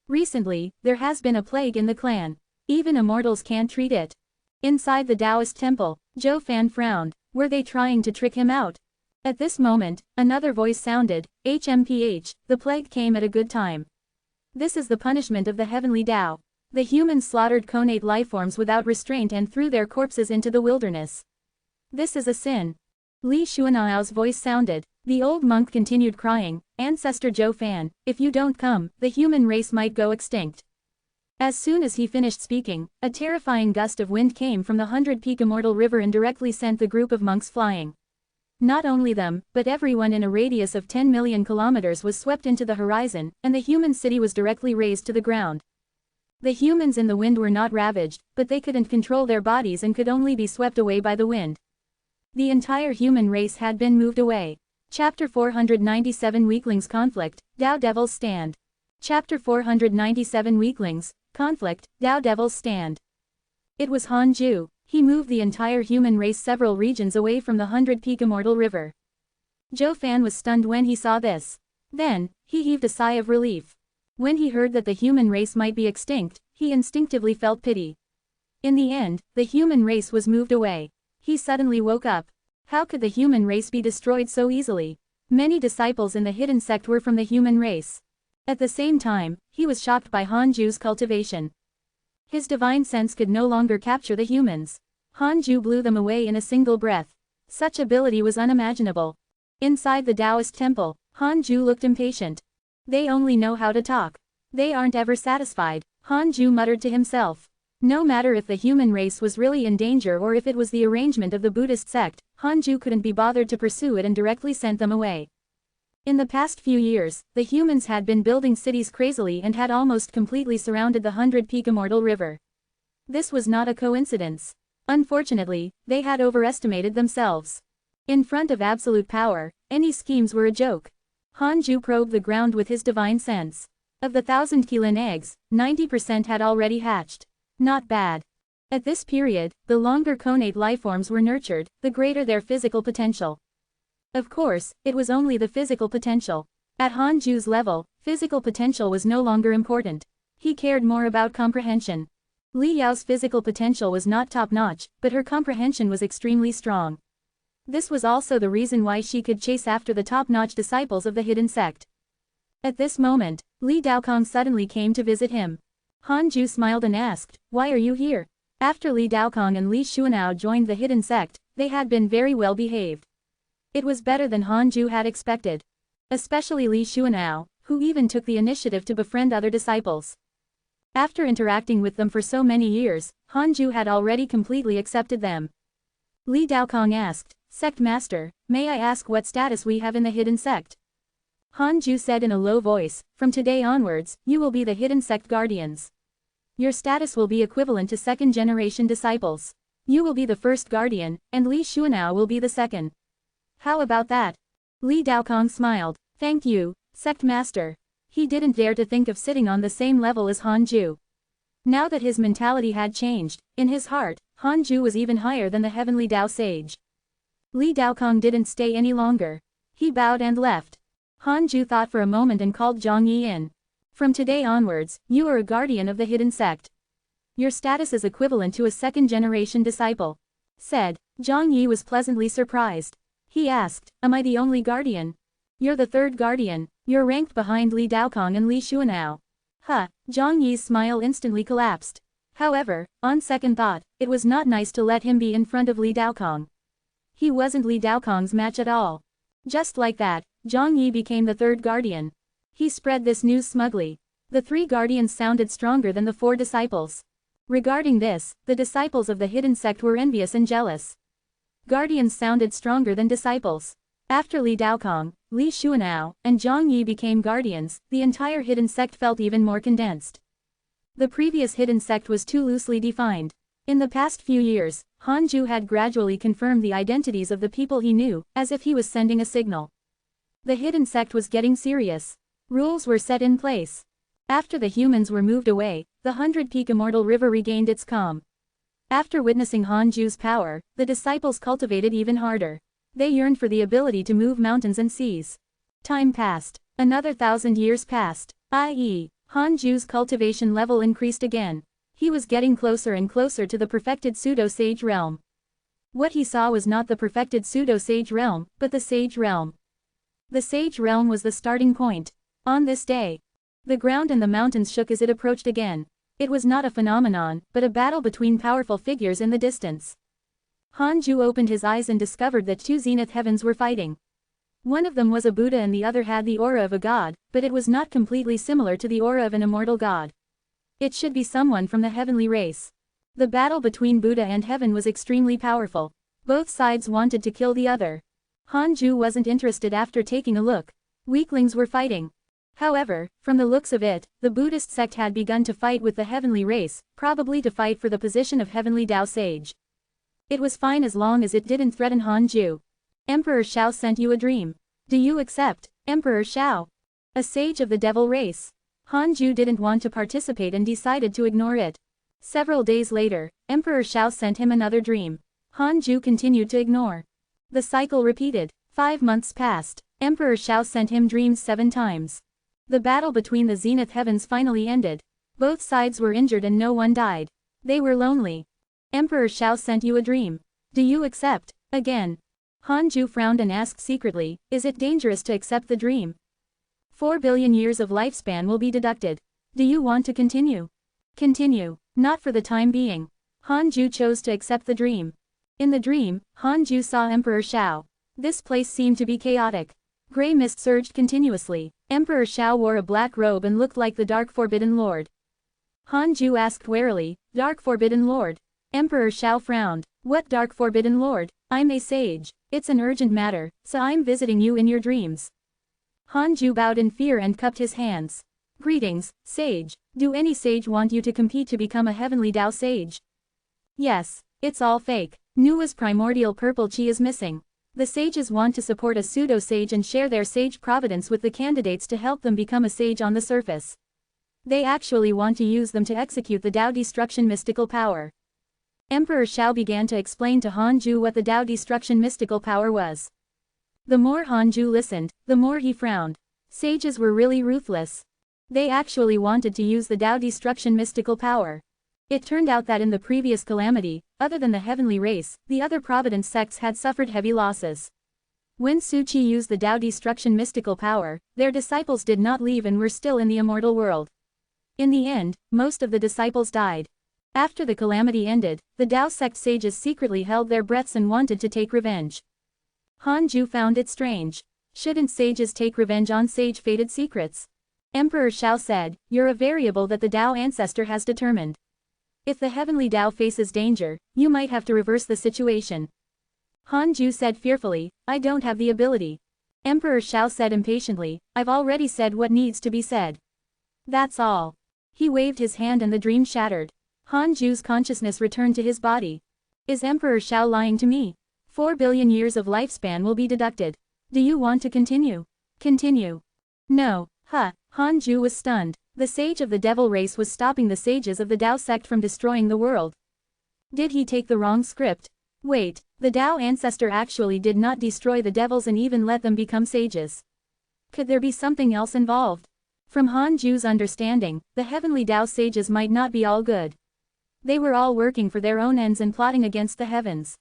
Recently, there has been a plague in the clan. Even immortals can't treat it." Inside the Taoist temple, Zhou Fan frowned. Were they trying to trick him out? At this moment, another voice sounded, "HMPH, the plague came at a good time. This is the punishment of the heavenly Tao. The humans slaughtered connate lifeforms without restraint and threw their corpses into the wilderness. This is a sin." Li Xuanao's voice sounded. The old monk continued crying, "Ancestor Zhou Fan, if you don't come, the human race might go extinct." As soon as he finished speaking, a terrifying gust of wind came from the 100-peak immortal river and directly sent the group of monks flying. Not only them, but everyone in a radius of 10 million kilometers was swept into the horizon, and the human city was directly razed to the ground. The humans in the wind were not ravaged, but they couldn't control their bodies and could only be swept away by the wind. The entire human race had been moved away. Chapter 497 Weaklings Conflict, Tao Devils Stand. Chapter 497 Weaklings, Conflict, Tao Devils Stand. It was Han Ju. He moved the entire human race several regions away from the 100-peak immortal river. Zhou Fan was stunned when he saw this. Then, he heaved a sigh of relief. When he heard that the human race might be extinct, he instinctively felt pity. In the end, the human race was moved away. He suddenly woke up. How could the human race be destroyed so easily? Many disciples in the hidden sect were from the human race. At the same time, he was shocked by Han Ju's cultivation. His divine sense could no longer capture the humans. Hanju blew them away in a single breath. Such ability was unimaginable. Inside the Taoist temple, Hanju looked impatient. They only know how to talk. They aren't ever satisfied, Hanju muttered to himself. No matter if the human race was really in danger or if it was the arrangement of the Buddhist sect, Hanju couldn't be bothered to pursue it and directly sent them away. In the past few years, the humans had been building cities crazily and had almost completely surrounded the 100-peak Immortal River. This was not a coincidence. Unfortunately, they had overestimated themselves. In front of absolute power, any schemes were a joke. Hanju probed the ground with his divine sense. Of the 1,000 Qilin eggs, 90% had already hatched. Not bad. At this period, the longer connate lifeforms were nurtured, the greater their physical potential. Of course, it was only the physical potential. At Hanju's level, physical potential was no longer important. He cared more about comprehension. Li Yao's physical potential was not top-notch, but her comprehension was extremely strong. This was also the reason why she could chase after the top-notch disciples of the hidden sect. At this moment, Li Daokong suddenly came to visit him. Hanju smiled and asked, "Why are you here?" After Li Daokong and Li Xuanao joined the hidden sect, they had been very well behaved. It was better than Hanju had expected. Especially Li Xuanao, who even took the initiative to befriend other disciples. After interacting with them for so many years, Hanju had already completely accepted them. Li Daokong asked, "Sect Master, may I ask what status we have in the hidden sect?" Hanju said in a low voice, "From today onwards, you will be the hidden sect guardians. Your status will be equivalent to second-generation disciples. You will be the first guardian, and Li Xuanao will be the second." "How about that?" Li Daokong smiled. "Thank you, Sect Master." He didn't dare to think of sitting on the same level as Hanju. Now that his mentality had changed, in his heart, Hanju was even higher than the heavenly Tao sage. Li Daokong didn't stay any longer. He bowed and left. Hanju thought for a moment and called Zhang Yi in. "From today onwards, you are a guardian of the hidden sect. Your status is equivalent to a second-generation disciple," said. Zhang Yi was pleasantly surprised. He asked, "Am I the only guardian?" "You're the third guardian. You're ranked behind Li Daokong and Li Xuanao." Zhang Yi's smile instantly collapsed. However, on second thought, it was not nice to let him be in front of Li Daokong. He wasn't Li Daokong's match at all. Just like that, Zhang Yi became the third guardian. He spread this news smugly. The 3 guardians sounded stronger than the 4 disciples. Regarding this, the disciples of the hidden sect were envious and jealous. Guardians sounded stronger than disciples. After Li Daokong, Li Xuanao, and Zhang Yi became guardians, the entire hidden sect felt even more condensed. The previous hidden sect was too loosely defined. In the past few years, Hanju had gradually confirmed the identities of the people he knew, as if he was sending a signal. The hidden sect was getting serious. Rules were set in place. After the humans were moved away, the 100-peak Immortal River regained its calm. After witnessing Hanju's power, the disciples cultivated even harder. They yearned for the ability to move mountains and seas. Time passed. Another 1,000 years passed, i.e., Hanju's cultivation level increased again. He was getting closer and closer to the perfected pseudo-sage realm. What he saw was not the perfected pseudo-sage realm, but the sage realm. The sage realm was the starting point. On this day, the ground and the mountains shook as it approached again. It was not a phenomenon, but a battle between powerful figures in the distance. Hanju opened his eyes and discovered that 2 zenith heavens were fighting. One of them was a Buddha and the other had the aura of a god, but it was not completely similar to the aura of an immortal god. It should be someone from the heavenly race. The battle between Buddha and heaven was extremely powerful. Both sides wanted to kill the other. Hanju wasn't interested after taking a look. Weaklings were fighting. However, from the looks of it, the Buddhist sect had begun to fight with the heavenly race, probably to fight for the position of heavenly Tao sage. It was fine as long as it didn't threaten Hanju. "Emperor Shao sent you a dream. Do you accept, Emperor Shao? A sage of the devil race?" Hanju didn't want to participate and decided to ignore it. Several days later, Emperor Shao sent him another dream. Hanju continued to ignore. The cycle repeated. 5 months passed. Emperor Shao sent him dreams 7 times. The battle between the zenith heavens finally ended. Both sides were injured and no one died. They were lonely. "Emperor Shao sent you a dream. Do you accept?" Again. Hanju frowned and asked secretly, "Is it dangerous to accept the dream? 4 billion years of lifespan will be deducted. Do you want to continue?" Continue. Not for the time being. Hanju chose to accept the dream. In the dream, Hanju saw Emperor Shao. This place seemed to be chaotic. Gray mist surged continuously. Emperor Shao wore a black robe and looked like the Dark Forbidden Lord. Hanju asked warily, Dark Forbidden Lord? Emperor Shao frowned. What Dark Forbidden Lord? I'm a sage. It's an urgent matter, so I'm visiting you in your dreams. Hanju bowed in fear and cupped his hands. Greetings, sage. Do any sage want you to compete to become a heavenly Tao sage? Yes. It's all fake. Nua's primordial purple chi is missing. The sages want to support a pseudo-sage and share their sage providence with the candidates to help them become a sage on the surface. They actually want to use them to execute the Tao destruction mystical power. Emperor Shao began to explain to Hanju what the Tao destruction mystical power was. The more Hanju listened, the more he frowned. Sages were really ruthless. They actually wanted to use the Tao destruction mystical power. It turned out that in the previous calamity, other than the heavenly race, the other Providence sects had suffered heavy losses. When Su Qi used the Tao destruction mystical power, their disciples did not leave and were still in the immortal world. In the end, most of the disciples died. After the calamity ended, the Tao sect sages secretly held their breaths and wanted to take revenge. Hanju found it strange. Shouldn't sages take revenge on sage-fated secrets? Emperor Shao said, You're a variable that the Tao ancestor has determined. If the heavenly Tao faces danger, you might have to reverse the situation. Hanju said fearfully, I don't have the ability. Emperor Shao said impatiently, I've already said what needs to be said. That's all. He waved his hand and the dream shattered. Hanju's consciousness returned to his body. Is Emperor Shao lying to me? 4 billion years of lifespan will be deducted. Do you want to continue? Continue. No. Hanju was stunned. The sage of the devil race was stopping the sages of the Tao sect from destroying the world. Did he take the wrong script? Wait, the Tao ancestor actually did not destroy the devils and even let them become sages. Could there be something else involved? From Hanju's understanding, the heavenly Tao sages might not be all good. They were all working for their own ends and plotting against the heavens.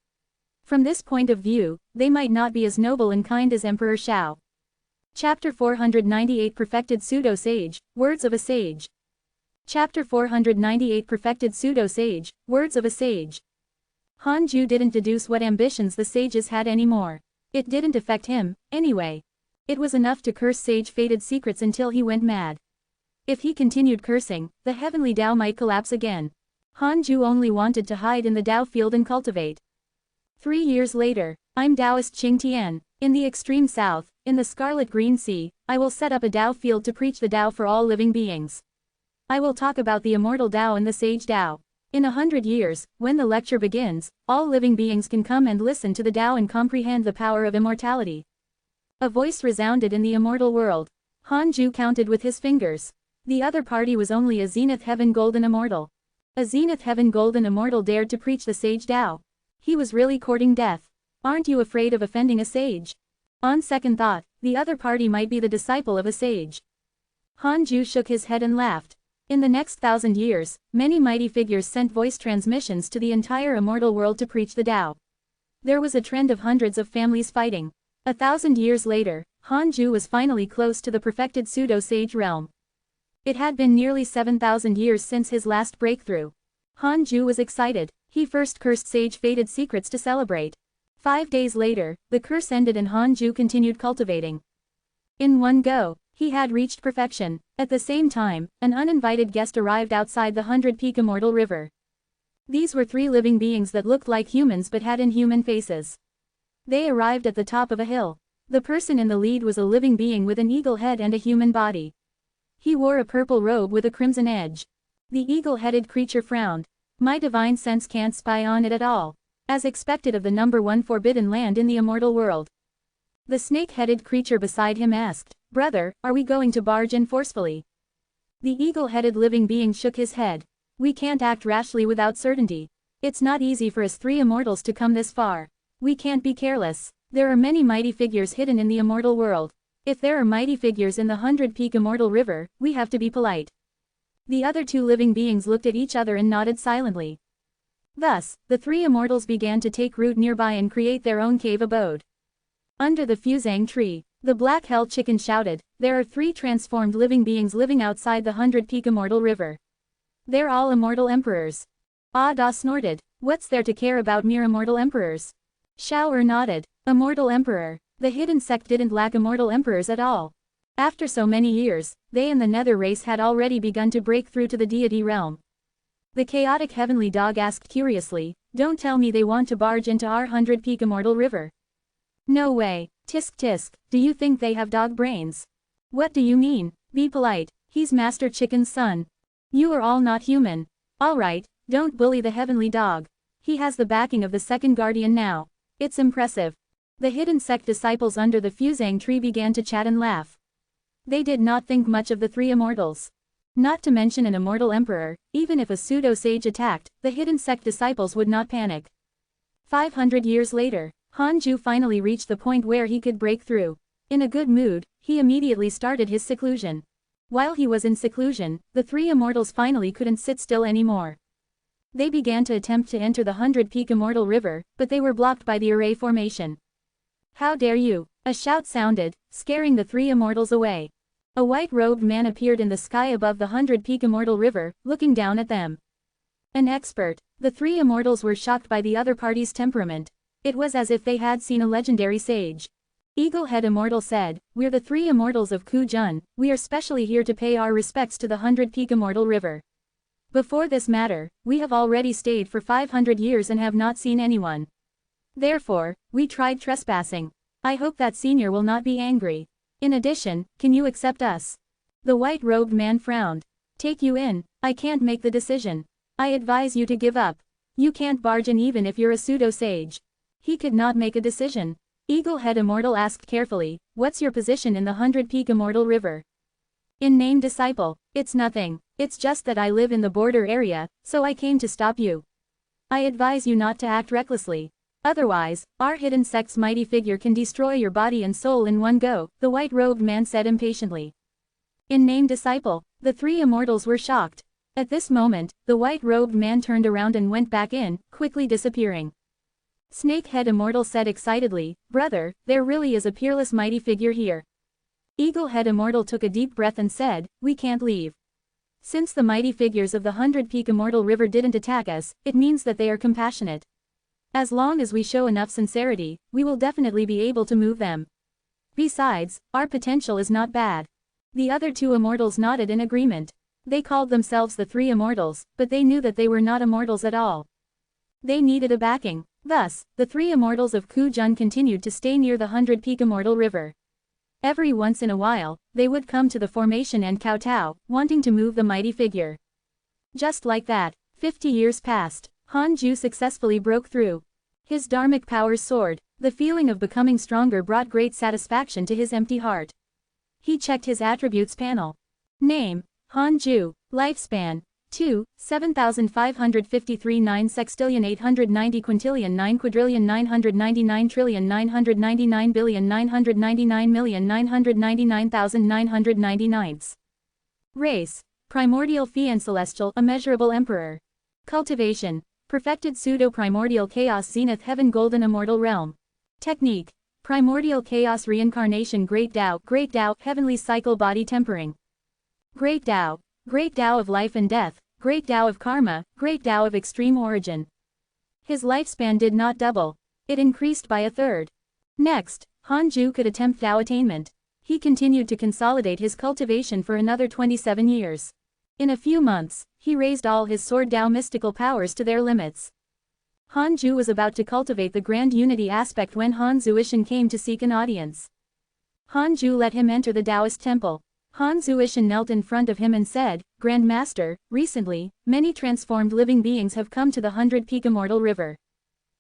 From this point of view, they might not be as noble and kind as Emperor Shao. Chapter 498 Perfected Pseudo-Sage, Words of a Sage. Chapter 498 Perfected Pseudo-Sage, Words of a Sage. Hanju didn't deduce what ambitions the sages had anymore. It didn't affect him, anyway. It was enough to curse sage-fated secrets until he went mad. If he continued cursing, the heavenly Tao might collapse again. Hanju only wanted to hide in the Tao field and cultivate. 3 years later, I'm Taoist Qing Tian. In the extreme south, in the Scarlet Green Sea, I will set up a Tao field to preach the Tao for all living beings. I will talk about the immortal Tao and the sage Tao. In 100 years, when the lecture begins, all living beings can come and listen to the Tao and comprehend the power of immortality. A voice resounded in the immortal world. Hanju counted with his fingers. The other party was only a Zenith Heaven Golden Immortal. A Zenith Heaven Golden Immortal dared to preach the sage Tao. He was really courting death. Aren't you afraid of offending a sage? On second thought, the other party might be the disciple of a sage. Hanju shook his head and laughed. In the next 1,000 years, many mighty figures sent voice transmissions to the entire immortal world to preach the Tao. There was a trend of hundreds of families fighting. 1,000 years later, Hanju was finally close to the perfected pseudo-sage realm. It had been nearly 7,000 years since his last breakthrough. Hanju was excited. He first cursed sage-fated secrets to celebrate. 5 days later, the curse ended and Hanju continued cultivating. In one go, he had reached perfection. At the same time, an uninvited guest arrived outside the 100-peak immortal river. These were 3 living beings that looked like humans but had inhuman faces. They arrived at the top of a hill. The person in the lead was a living being with an eagle head and a human body. He wore a purple robe with a crimson edge. The eagle-headed creature frowned. My divine sense can't spy on it at all. As expected of the number 1 forbidden land in the immortal world. The snake-headed creature beside him asked, Brother, are we going to barge in forcefully? The eagle-headed living being shook his head. We can't act rashly without certainty. It's not easy for us 3 immortals to come this far. We can't be careless. There are many mighty figures hidden in the immortal world. If there are mighty figures in the 100-peak immortal river, we have to be polite. The other 2 living beings looked at each other and nodded silently. Thus, the 3 immortals began to take root nearby and create their own cave abode. Under the fusang tree, the black hell chicken shouted, There are 3 transformed living beings living outside the 100-peak immortal river. They're all immortal emperors. Da snorted. What's there to care about mere immortal emperors? Xiao nodded. Immortal emperor. The hidden sect didn't lack immortal emperors at all. After so many years, they and the nether race had already begun to break through to the deity realm. The chaotic heavenly dog asked curiously, don't tell me they want to barge into our 100-peak immortal river. No way. Tisk tisk, do you think they have dog brains? What do you mean? Be polite, he's Master Chicken's son. You are all not human. Alright, don't bully the heavenly dog. He has the backing of the second guardian now. It's impressive. The hidden sect disciples under the fusang tree began to chat and laugh. They did not think much of the three immortals. Not to mention an immortal emperor, even if a pseudo-sage attacked, the hidden sect disciples would not panic. 500 years later, Hanju finally reached the point where he could break through. In a good mood, he immediately started his seclusion. While he was in seclusion, the three immortals finally couldn't sit still anymore. They began to attempt to enter the 100-peak immortal river, but they were blocked by the array formation. How dare you! A shout sounded, scaring the three immortals away. A white-robed man appeared in the sky above the 100-peak immortal river, looking down at them. An expert. The three immortals were shocked by the other party's temperament. It was as if they had seen a legendary sage. Eaglehead Immortal said, we're the three immortals of Ku-jun, we are specially here to pay our respects to the 100-peak immortal river. Before this matter, we have already stayed for 500 years and have not seen anyone. Therefore, we tried trespassing. I hope that senior will not be angry. In addition, can you accept us? The white-robed man frowned. Take you in, I can't make the decision. I advise you to give up. You can't barge in even if you're a pseudo-sage. He could not make a decision. Eaglehead Immortal asked carefully, what's your position in the 100-peak immortal river? In name disciple, it's nothing, it's just that I live in the border area, so I came to stop you. I advise you not to act recklessly. Otherwise, our hidden sect's mighty figure can destroy your body and soul in one go, the white-robed man said impatiently. In name disciple, the three immortals were shocked. At this moment, the white-robed man turned around and went back in, quickly disappearing. Snakehead Immortal said excitedly, brother, there really is a peerless mighty figure here. Eaglehead Immortal took a deep breath and said, we can't leave. Since the mighty figures of the 100-peak immortal river didn't attack us, it means that they are compassionate. As long as we show enough sincerity, we will definitely be able to move them. Besides, our potential is not bad. The other two immortals nodded in agreement. They called themselves the three immortals, but they knew that they were not immortals at all. They needed a backing. Thus, the three immortals of Ku-jun continued to stay near the 100-peak immortal river. Every once in a while, they would come to the formation and kowtow, wanting to move the mighty figure. Just like that, 50 years passed. Hanju successfully broke through. His dharmic powers soared. The feeling of becoming stronger brought great satisfaction to his empty heart. He checked his attributes panel. Name, Hanju. Lifespan, 2, 7,553 9 sextillion 890 quintillion 9 quadrillion 999 trillion 999 billion 999 million 999,999. Race, primordial fiend celestial immeasurable emperor. Cultivation, perfected pseudo-primordial chaos zenith heaven golden immortal realm. Technique, primordial chaos reincarnation great Tao heavenly cycle body tempering. Great Tao of life and death, great Tao of karma, great Tao of extreme origin. His lifespan did not double. It increased by a third. Next, Hanju could attempt Tao attainment. He continued to consolidate his cultivation for another 27 years. In a few months, he raised all his sword Tao mystical powers to their limits. Hanju was about to cultivate the grand unity aspect when Han Zuishan came to seek an audience. Hanju let him enter the Taoist temple. Han Zuishan knelt in front of him and said, Grand Master, recently, many transformed living beings have come to the 100-peak immortal river.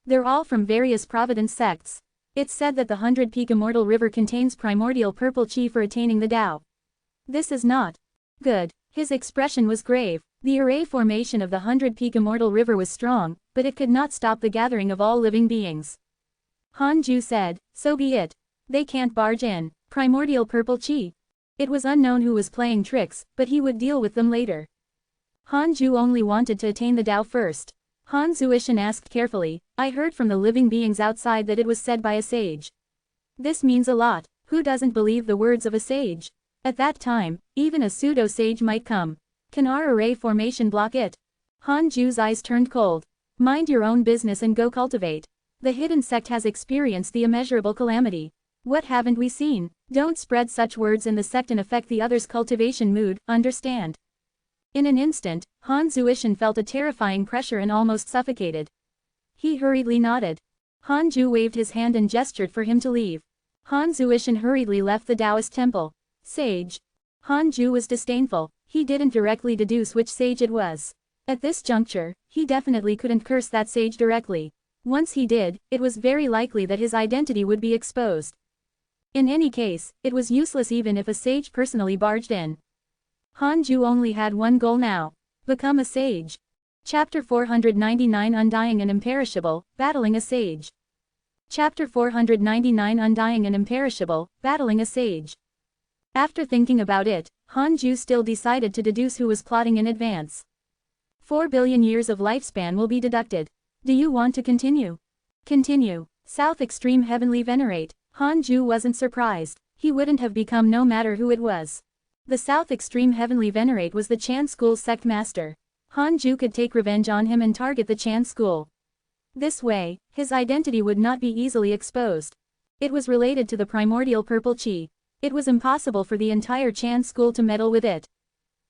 They're all from various Providence sects. It's said that the 100-peak immortal river contains primordial purple chi for attaining the Tao. This is not good. His expression was grave. The array formation of the 100-peak immortal river was strong, but it could not stop the gathering of all living beings. Hanju said, so be it. They can't barge in. Primordial purple chi. It was unknown who was playing tricks, but he would deal with them later. Hanju only wanted to attain the Tao first. Han Zuishan asked carefully, I heard from the living beings outside that it was said by a sage. This means a lot. Who doesn't believe the words of a sage? At that time, even a pseudo-sage might come. Can our array formation block it? Hanju's eyes turned cold. Mind your own business and go cultivate. The hidden sect has experienced the immeasurable calamity. What haven't we seen? Don't spread such words in the sect and affect the others' cultivation mood, understand? In an instant, Han Zuishan felt a terrifying pressure and almost suffocated. He hurriedly nodded. Hanju waved his hand and gestured for him to leave. Han Zuishan hurriedly left the Taoist temple. Sage. Hanju was disdainful. He didn't directly deduce which sage it was. At this juncture, he definitely couldn't curse that sage directly. Once he did, it was very likely that his identity would be exposed. In any case, it was useless even if a sage personally barged in. Hanju only had one goal now. Become a sage. Chapter 499 Undying and Imperishable, Battling a Sage. Chapter 499 Undying and Imperishable, Battling a Sage. After thinking about it, Hanju still decided to deduce who was plotting in advance. 4 billion years of lifespan will be deducted. Do you want to continue? Continue. South Extreme Heavenly Venerate. Hanju wasn't surprised. He wouldn't have become no matter who it was. The South Extreme Heavenly Venerate was the Chan School's sect master. Hanju could take revenge on him and target the Chan School. This way, his identity would not be easily exposed. It was related to the primordial purple chi. It was impossible for the entire Chan School to meddle with it.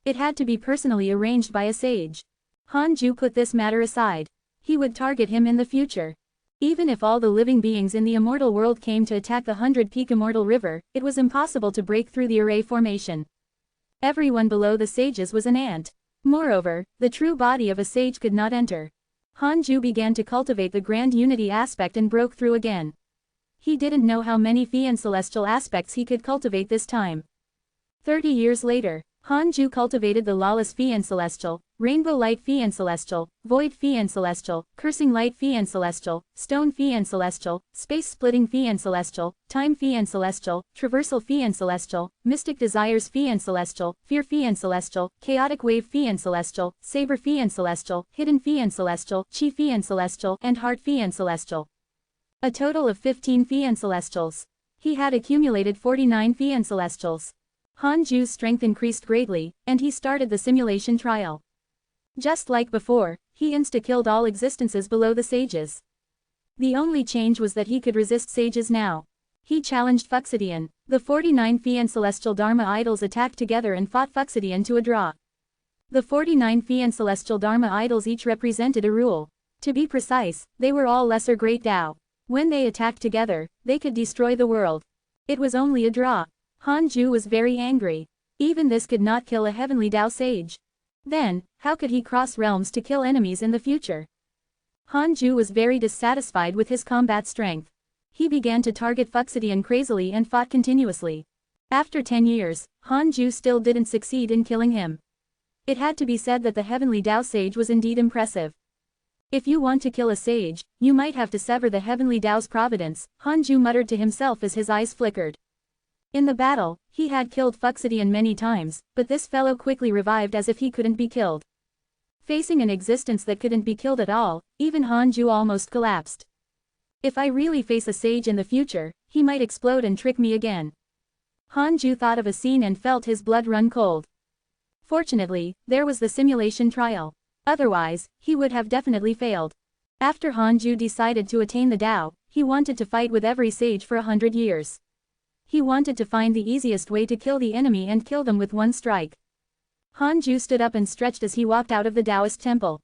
It had to be personally arranged by a sage. Hanju put this matter aside. He would target him in the future. Even if all the living beings in the immortal world came to attack the 100-peak immortal river, it was impossible to break through the array formation. Everyone below the sages was an ant. Moreover, the true body of a sage could not enter. Hanju began to cultivate the grand unity aspect and broke through again. He didn't know how many Fian celestial aspects he could cultivate this time. 30 years later, Hanju cultivated the lawless Fian celestial, rainbow light Fian celestial, void Fian celestial, cursing light Fian celestial, stone Fian celestial, space-splitting Fian celestial, time Fian celestial, traversal Fian celestial, mystic desires Fian celestial, fear Fian celestial, chaotic wave Fian celestial, saber Fian celestial, hidden Fian celestial, chi Fian celestial, and heart Fian celestial. A total of 15 Fian celestials. He had accumulated 49 Fian celestials. Hanju's strength increased greatly, and he started the simulation trial. Just like before, he insta-killed all existences below the sages. The only change was that he could resist sages now. He challenged Fuxidian. The 49 Fian celestial Dharma idols attacked together and fought Fuxidian to a draw. The 49 Fian celestial Dharma idols each represented a rule. To be precise, they were all lesser great Tao. When they attacked together, they could destroy the world. It was only a draw. Hanju was very angry. Even this could not kill a heavenly Tao sage. Then, how could he cross realms to kill enemies in the future? Hanju was very dissatisfied with his combat strength. He began to target Fuxidian crazily and fought continuously. After 10 years, Hanju still didn't succeed in killing him. It had to be said that the heavenly Tao sage was indeed impressive. If you want to kill a sage, you might have to sever the heavenly Tao's providence, Hanju muttered to himself as his eyes flickered. In the battle, he had killed Fuxidian many times, but this fellow quickly revived as if he couldn't be killed. Facing an existence that couldn't be killed at all, even Hanju almost collapsed. If I really face a sage in the future, he might explode and trick me again. Hanju thought of a scene and felt his blood run cold. Fortunately, there was the simulation trial. Otherwise, he would have definitely failed. After Hanju decided to attain the Tao, he wanted to fight with every sage for 100 years. He wanted to find the easiest way to kill the enemy and kill them with one strike. Hanju stood up and stretched as he walked out of the Taoist temple.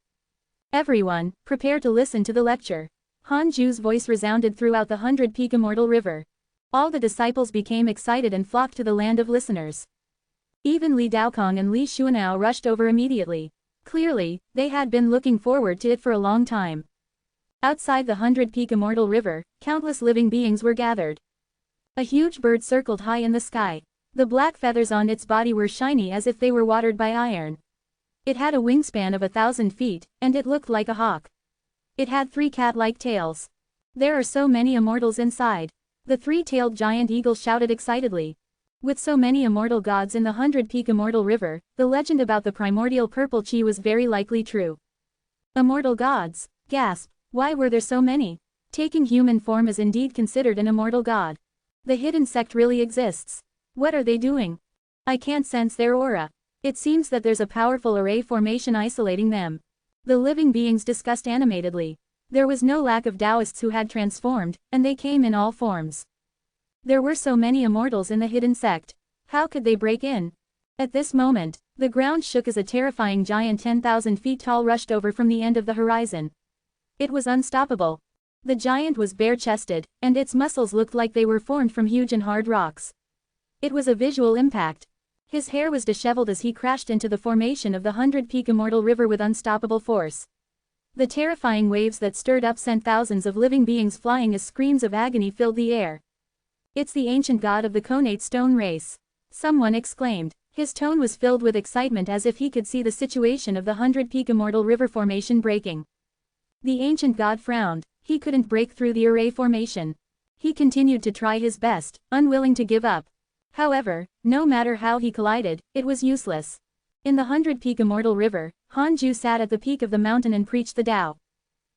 Everyone, prepare to listen to the lecture. Hanju's voice resounded throughout the 100-peak immortal river. All the disciples became excited and flocked to the land of listeners. Even Li Daokong and Li Xuanao rushed over immediately. Clearly, they had been looking forward to it for a long time. Outside the 100-peak immortal river, countless living beings were gathered. A huge bird circled high in the sky. The black feathers on its body were shiny as if they were watered by iron. It had a wingspan of 1,000 feet, and it looked like a hawk. It had 3 cat-like tails. There are so many immortals inside. The 3-tailed giant eagle shouted excitedly. With so many immortal gods in the 100-peak immortal river, the legend about the primordial purple chi was very likely true. Immortal gods? Gasp! Why were there so many? Taking human form is indeed considered an immortal god. The hidden sect really exists. What are they doing? I can't sense their aura. It seems that there's a powerful array formation isolating them. The living beings discussed animatedly. There was no lack of Taoists who had transformed, and they came in all forms. There were so many immortals in the hidden sect. How could they break in? At this moment, the ground shook as a terrifying giant 10,000 feet tall rushed over from the end of the horizon. It was unstoppable. The giant was bare-chested, and its muscles looked like they were formed from huge and hard rocks. It was a visual impact. His hair was disheveled as he crashed into the formation of the 100-peak immortal river with unstoppable force. The terrifying waves that stirred up sent thousands of living beings flying as screams of agony filled the air. "It's the ancient god of the Konate stone race," someone exclaimed. His tone was filled with excitement as if he could see the situation of the 100-peak immortal river formation breaking. The ancient god frowned. He couldn't break through the array formation. He continued to try his best, unwilling to give up. However, no matter how he collided, it was useless. In the 100-peak immortal river, Hanju sat at the peak of the mountain and preached the Tao.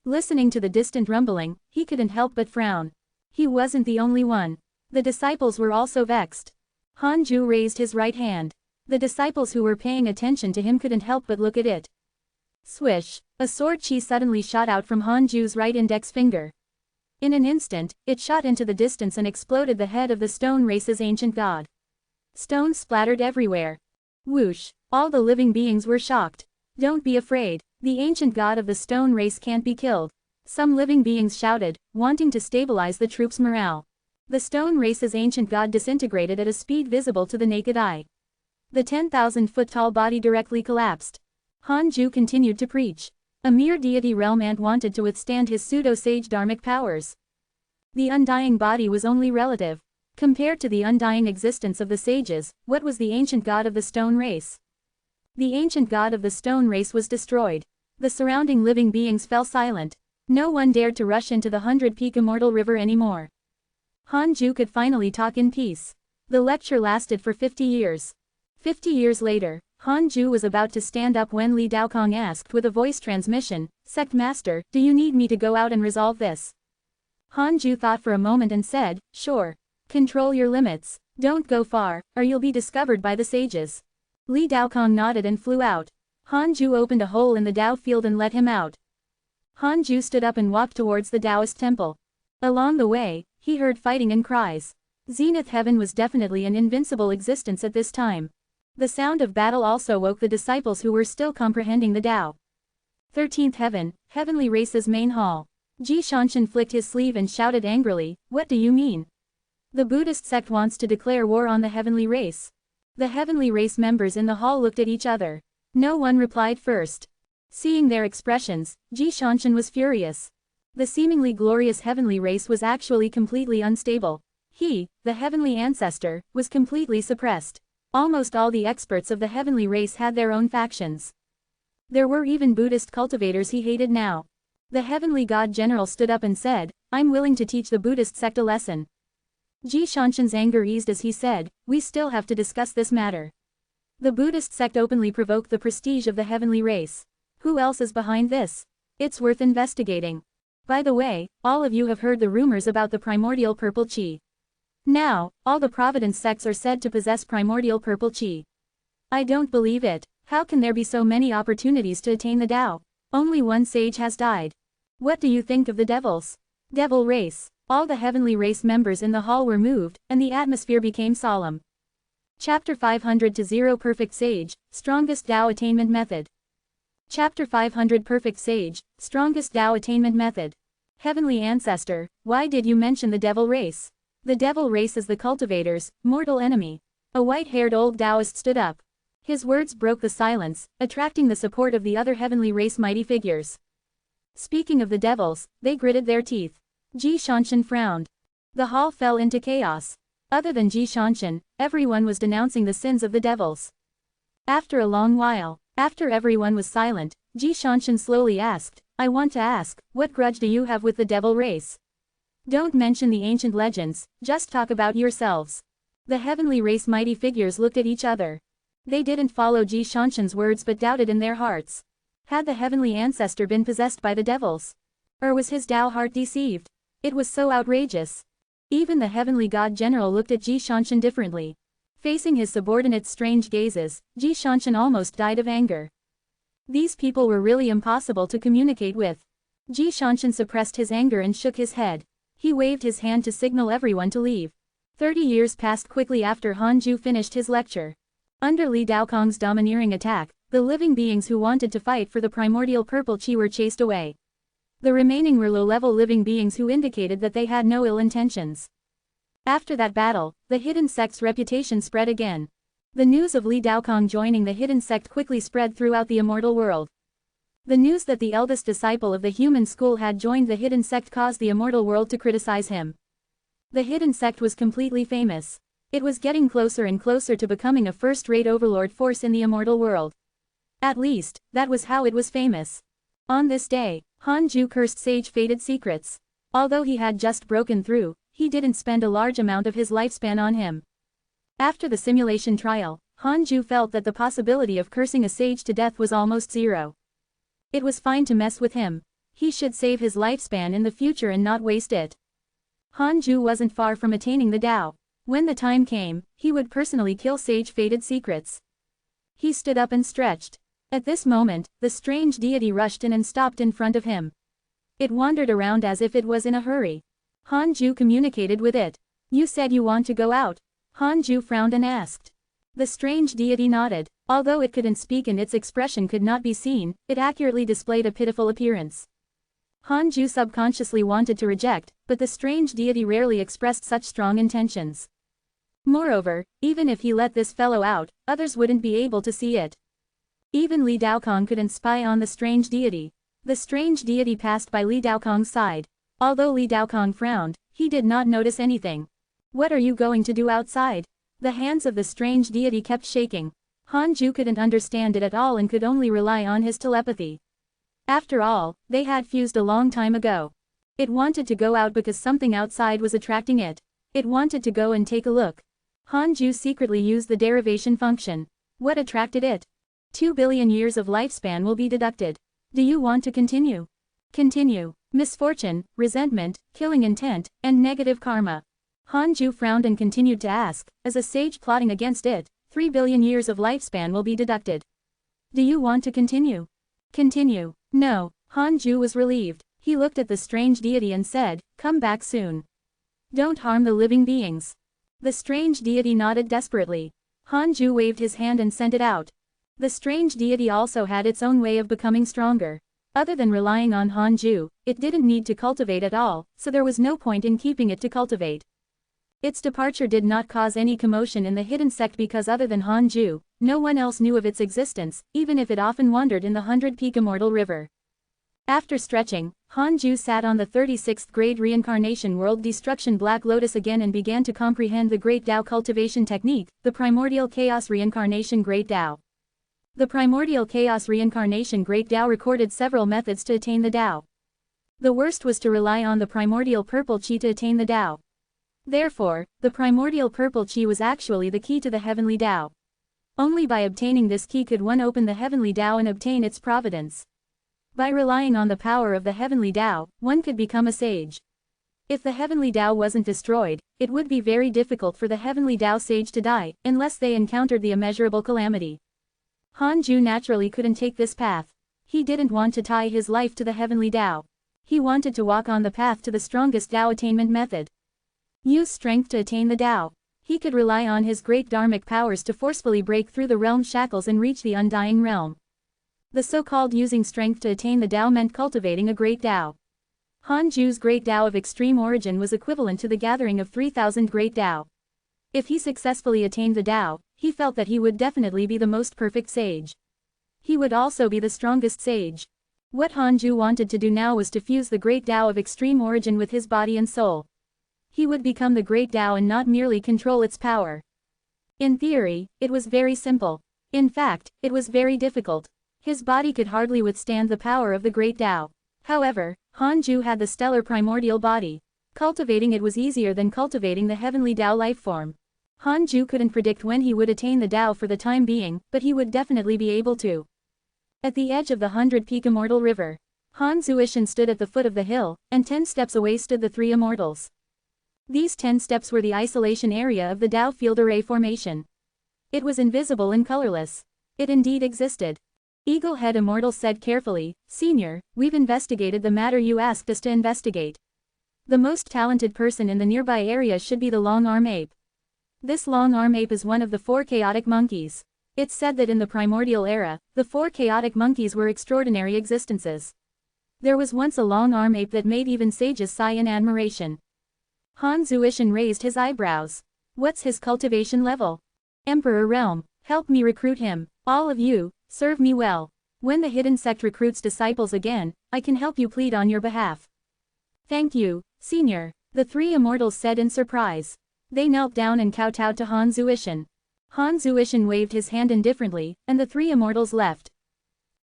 Listening to the distant rumbling, he couldn't help but frown. He wasn't the only one. The disciples were also vexed. Hanju raised his right hand. The disciples who were paying attention to him couldn't help but look at it. Swish! A sword chi suddenly shot out from Hanju's right index finger. In an instant, it shot into the distance and exploded the head of the stone race's ancient god. Stones splattered everywhere. Whoosh! All the living beings were shocked. "Don't be afraid. The ancient god of the stone race can't be killed," some living beings shouted, wanting to stabilize the troops' morale. The stone race's ancient god disintegrated at a speed visible to the naked eye. The 10,000-foot-tall body directly collapsed. Hanju continued to preach. A mere deity realm ant wanted to withstand his pseudo-sage dharmic powers. The undying body was only relative. Compared to the undying existence of the sages, what was the ancient god of the stone race? The ancient god of the stone race was destroyed. The surrounding living beings fell silent. No one dared to rush into the 100-peak immortal river anymore. Hanju could finally talk in peace. The lecture lasted for 50 years. 50 years later, Hanju was about to stand up when Li Daokong asked with a voice transmission, "Sect Master, do you need me to go out and resolve this?" Hanju thought for a moment and said, "Sure. Control your limits. Don't go far, or you'll be discovered by the sages." Li Daokong nodded and flew out. Hanju opened a hole in the Tao field and let him out. Hanju stood up and walked towards the Taoist temple. Along the way, he heard fighting and cries. Zenith Heaven was definitely an invincible existence at this time. The sound of battle also woke the disciples who were still comprehending the Tao. 13th Heaven, Heavenly Race's main hall. Ji Shanshan flicked his sleeve and shouted angrily, "What do you mean? The Buddhist sect wants to declare war on the heavenly race." The heavenly race members in the hall looked at each other. No one replied first. Seeing their expressions, Ji Shanshan was furious. The seemingly glorious heavenly race was actually completely unstable. He, the heavenly ancestor, was completely suppressed. Almost all the experts of the heavenly race had their own factions. There were even Buddhist cultivators he hated now. The heavenly god general stood up and said, "I'm willing to teach the Buddhist sect a lesson." Ji Shanshan's anger eased as he said, "We still have to discuss this matter. The Buddhist sect openly provoked the prestige of the heavenly race. Who else is behind this? It's worth investigating. By the way, all of you have heard the rumors about the primordial purple chi. Now, all the Providence sects are said to possess primordial purple chi. I don't believe it. How can there be so many opportunities to attain the Tao? Only one sage has died. What do you think of the devils? Devil race." All the heavenly race members in the hall were moved, and the atmosphere became solemn. Chapter 500 to 0 Perfect Sage, Strongest Tao Attainment Method. Chapter 500 Perfect Sage, Strongest Tao Attainment Method. Heavenly Ancestor, why did you mention the devil race? The devil race is the cultivator's mortal enemy. A white-haired old Taoist stood up. His words broke the silence, attracting the support of the other heavenly race mighty figures. Speaking of the devils, they gritted their teeth. Ji Shanshan frowned. The hall fell into chaos. Other than Ji Shanshan, everyone was denouncing the sins of the devils. After a long while, after everyone was silent, Ji Shanshan slowly asked, "I want to ask, what grudge do you have with the devil race? Don't mention the ancient legends, just talk about yourselves." The heavenly race mighty figures looked at each other. They didn't follow Ji Shanshan's words but doubted in their hearts. Had the heavenly ancestor been possessed by the devils? Or was his Tao heart deceived? It was so outrageous. Even the heavenly god general looked at Ji Shanshan differently. Facing his subordinates' strange gazes, Ji Shanshan almost died of anger. These people were really impossible to communicate with. Ji Shanshan suppressed his anger and shook his head. He waved his hand to signal everyone to leave. 30 years passed quickly after Han Ju finished his lecture. Under Li Daokong's domineering attack, the living beings who wanted to fight for the primordial purple chi were chased away. The remaining were low-level living beings who indicated that they had no ill intentions. After that battle, the hidden sect's reputation spread again. The news of Li Daokong joining the hidden sect quickly spread throughout the immortal world. The news that the eldest disciple of the human school had joined the hidden sect caused the immortal world to criticize him. The hidden sect was completely famous. It was getting closer and closer to becoming a first-rate overlord force in the immortal world. At least, that was how it was famous. On this day, Han Ju cursed Sage Fated Secrets. Although he had just broken through, he didn't spend a large amount of his lifespan on him. After the simulation trial, Han Ju felt that the possibility of cursing a sage to death was almost zero. It was fine to mess with him. He should save his lifespan in the future and not waste it. Han Ju wasn't far from attaining the Tao. When the time came, he would personally kill Sage Fated Secrets. He stood up and stretched. At this moment, the strange deity rushed in and stopped in front of him. It wandered around as if it was in a hurry. Han Ju communicated with it. "You said you want to go out?" Han Ju frowned and asked. The strange deity nodded. Although it couldn't speak and its expression could not be seen, it accurately displayed a pitiful appearance. Han Ju subconsciously wanted to reject, but the strange deity rarely expressed such strong intentions. Moreover, even if he let this fellow out, others wouldn't be able to see it. Even Li Daokong couldn't spy on the strange deity. The strange deity passed by Li Daokong's side. Although Li Daokong frowned, he did not notice anything. "What are you going to do outside?" The hands of the strange deity kept shaking. Han Ju couldn't understand it at all and could only rely on his telepathy. After all, they had fused a long time ago. It wanted to go out because something outside was attracting it. It wanted to go and take a look. Han Ju secretly used the derivation function. What attracted it? 2 billion years of lifespan will be deducted. Do you want to continue? Continue. Misfortune, resentment, killing intent, and negative karma. Han Ju frowned and continued to ask, as a sage plotting against it, 3 billion years of lifespan will be deducted. Do you want to continue? Continue. No. Han Ju was relieved. He looked at the strange deity and said, "Come back soon. Don't harm the living beings." The strange deity nodded desperately. Han Ju waved his hand and sent it out. The strange deity also had its own way of becoming stronger. Other than relying on Han Ju, it didn't need to cultivate at all, so there was no point in keeping it to cultivate. Its departure did not cause any commotion in the hidden sect because other than Han Ju, no one else knew of its existence, even if it often wandered in the 100-peak immortal river. After stretching, Han Ju sat on the 36th grade reincarnation world destruction Black Lotus again and began to comprehend the Great Tao cultivation technique, the primordial chaos reincarnation Great Tao. The primordial chaos reincarnation Great Tao recorded several methods to attain the Tao. The worst was to rely on the primordial purple chi to attain the Tao. Therefore, the primordial purple chi was actually the key to the heavenly Tao. Only by obtaining this key could one open the heavenly Tao and obtain its providence. By relying on the power of the heavenly Tao, one could become a sage. If the heavenly Tao wasn't destroyed, it would be very difficult for the heavenly Tao sage to die, unless they encountered the immeasurable calamity. Han Ju naturally couldn't take this path. He didn't want to tie his life to the heavenly Tao. He wanted to walk on the path to the strongest Tao attainment method. Use strength to attain the Tao. He could rely on his great dharmic powers to forcefully break through the realm shackles and reach the undying realm. The so-called using strength to attain the Tao meant cultivating a great Tao. Han Ju's great Tao of extreme origin was equivalent to the gathering of 3,000 great Tao. If he successfully attained the Tao, he felt that he would definitely be the most perfect sage. He would also be the strongest sage. What Han Ju wanted to do now was to fuse the great Tao of extreme origin with his body and soul. He would become the great Tao and not merely control its power. In theory, it was very simple. In fact, it was very difficult. His body could hardly withstand the power of the great Tao. However, Han Ju had the stellar primordial body. Cultivating it was easier than cultivating the heavenly Tao life form. Han Ju couldn't predict when he would attain the Tao for the time being, but he would definitely be able to. At the edge of the 100-peak immortal river, Han Zuishan stood at the foot of the hill, and 10 steps away stood the 3 immortals. These 10 steps were the isolation area of the Tao field array formation. It was invisible and colorless. It indeed existed. Eaglehead Immortal said carefully, "Senior, we've investigated the matter you asked us to investigate. The most talented person in the nearby area should be the long-arm ape. This long-arm ape is one of the 4 chaotic monkeys. It's said that in the primordial era, the 4 chaotic monkeys were extraordinary existences. There was once a long-arm ape that made even sages sigh in admiration." Han Zuishan raised his eyebrows. "What's his cultivation level?" "Emperor Realm, help me recruit him, all of you, serve me well. When the hidden sect recruits disciples again, I can help you plead on your behalf." "Thank you, Senior," the 3 immortals said in surprise. They knelt down and kowtowed to Han Zuishan. Han Zuishan waved his hand indifferently, and the 3 immortals left.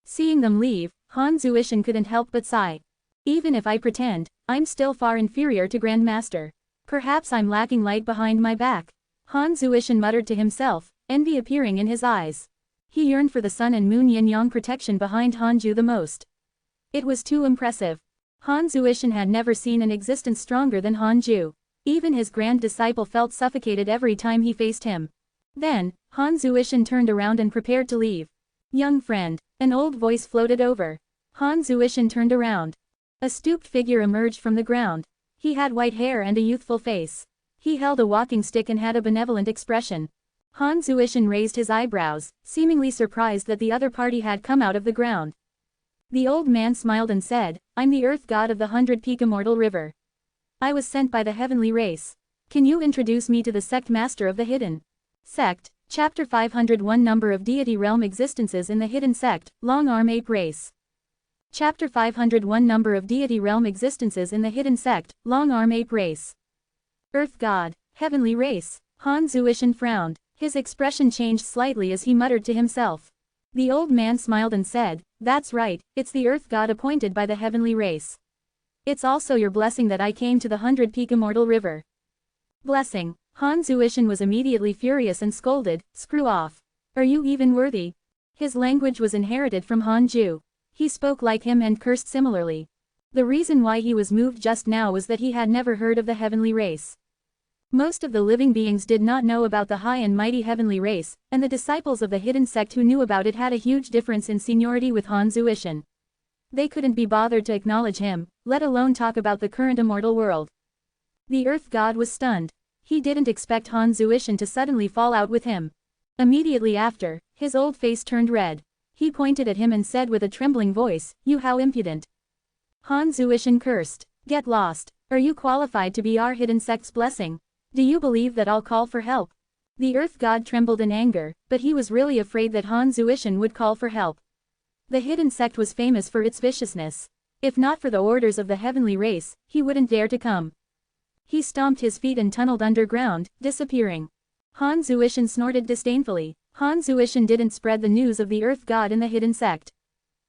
Seeing them leave, Han Zuishan couldn't help but sigh. "Even if I pretend, I'm still far inferior to Grandmaster. Perhaps I'm lacking light behind my back." Han Zuishan muttered to himself, envy appearing in his eyes. He yearned for the sun and moon yin-yang protection behind Hanju the most. It was too impressive. Han Zuishan had never seen an existence stronger than Hanju. Even his grand disciple felt suffocated every time he faced him. Then, Han Zuishan turned around and prepared to leave. "Young friend," an old voice floated over. Han Zuishan turned around. A stooped figure emerged from the ground. He had white hair and a youthful face. He held a walking stick and had a benevolent expression. Han Zuishan raised his eyebrows, seemingly surprised that the other party had come out of the ground. The old man smiled and said, "I'm the Earth God of the 100-peak Immortal River. I was sent by the heavenly race. Can you introduce me to the sect master of the hidden sect?" Chapter 501 Number of Deity Realm Existences in the Hidden Sect, Long-Arm Ape Race. Chapter 501 Number of Deity Realm Existences in the Hidden Sect, Long-Arm Ape Race. Earth God, Heavenly Race. Han Zuishan frowned. His expression changed slightly as he muttered to himself. The old man smiled and said, "That's right, it's the Earth God appointed by the heavenly race. It's also your blessing that I came to the 100-peak Immortal River." "Blessing?" Han Zuishan was immediately furious and scolded, "Screw off. Are you even worthy?" His language was inherited from Hanju. He spoke like him and cursed similarly. The reason why he was moved just now was that he had never heard of the heavenly race. Most of the living beings did not know about the high and mighty heavenly race, and the disciples of the hidden sect who knew about it had a huge difference in seniority with Han Zuishan. They couldn't be bothered to acknowledge him, let alone talk about the current immortal world. The Earth God was stunned. He didn't expect Han Zuishan to suddenly fall out with him. Immediately after, his old face turned red. He pointed at him and said with a trembling voice, "You how impudent." Han Zuishan cursed. "Get lost. Are you qualified to be our hidden sect's blessing? Do you believe that I'll call for help?" The Earth God trembled in anger, but he was really afraid that Han Zuishan would call for help. The hidden sect was famous for its viciousness. If not for the orders of the heavenly race, he wouldn't dare to come. He stomped his feet and tunneled underground, disappearing. Han Zuishan snorted disdainfully. Han Zuishan didn't spread the news of the Earth God in the hidden sect.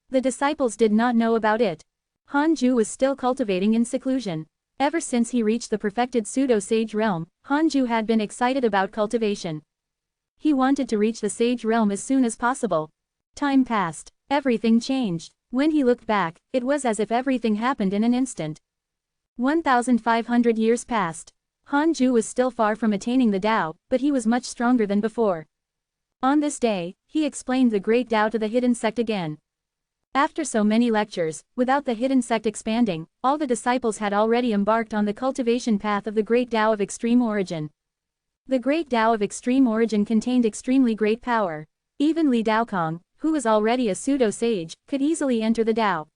The disciples did not know about it. Hanju was still cultivating in seclusion. Ever since he reached the perfected pseudo-sage realm, Hanju had been excited about cultivation. He wanted to reach the sage realm as soon as possible. Time passed. Everything changed. When he looked back, it was as if everything happened in an instant. 1,500 years passed. Hanju was still far from attaining the Tao, but he was much stronger than before. On this day, he explained the great Tao to the hidden sect again. After so many lectures, without the hidden sect expanding, all the disciples had already embarked on the cultivation path of the great Tao of extreme origin. The great Tao of extreme origin contained extremely great power. Even Li Daokong, who was already a pseudo-sage, could easily enter the Tao.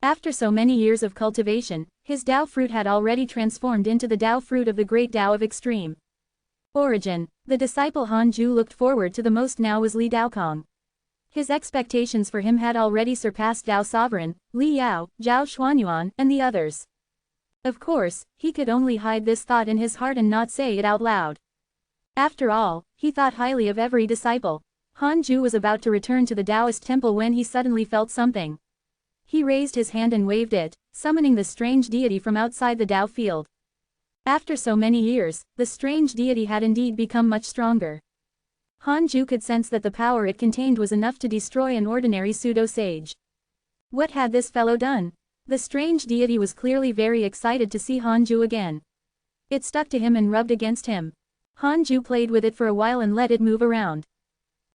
After so many years of cultivation, his Tao fruit had already transformed into the Tao fruit of the great Tao of extreme origin. The disciple Hanju looked forward to the most now was Li Daokong. His expectations for him had already surpassed Tao Sovereign, Li Yao, Zhao Xuanyuan, and the others. Of course, he could only hide this thought in his heart and not say it out loud. After all, he thought highly of every disciple. Hanju was about to return to the Taoist temple when he suddenly felt something. He raised his hand and waved it, summoning the strange deity from outside the Tao field. After so many years, the strange deity had indeed become much stronger. Hanju could sense that the power it contained was enough to destroy an ordinary pseudo-sage. What had this fellow done? The strange deity was clearly very excited to see Hanju again. It stuck to him and rubbed against him. Hanju played with it for a while and let it move around.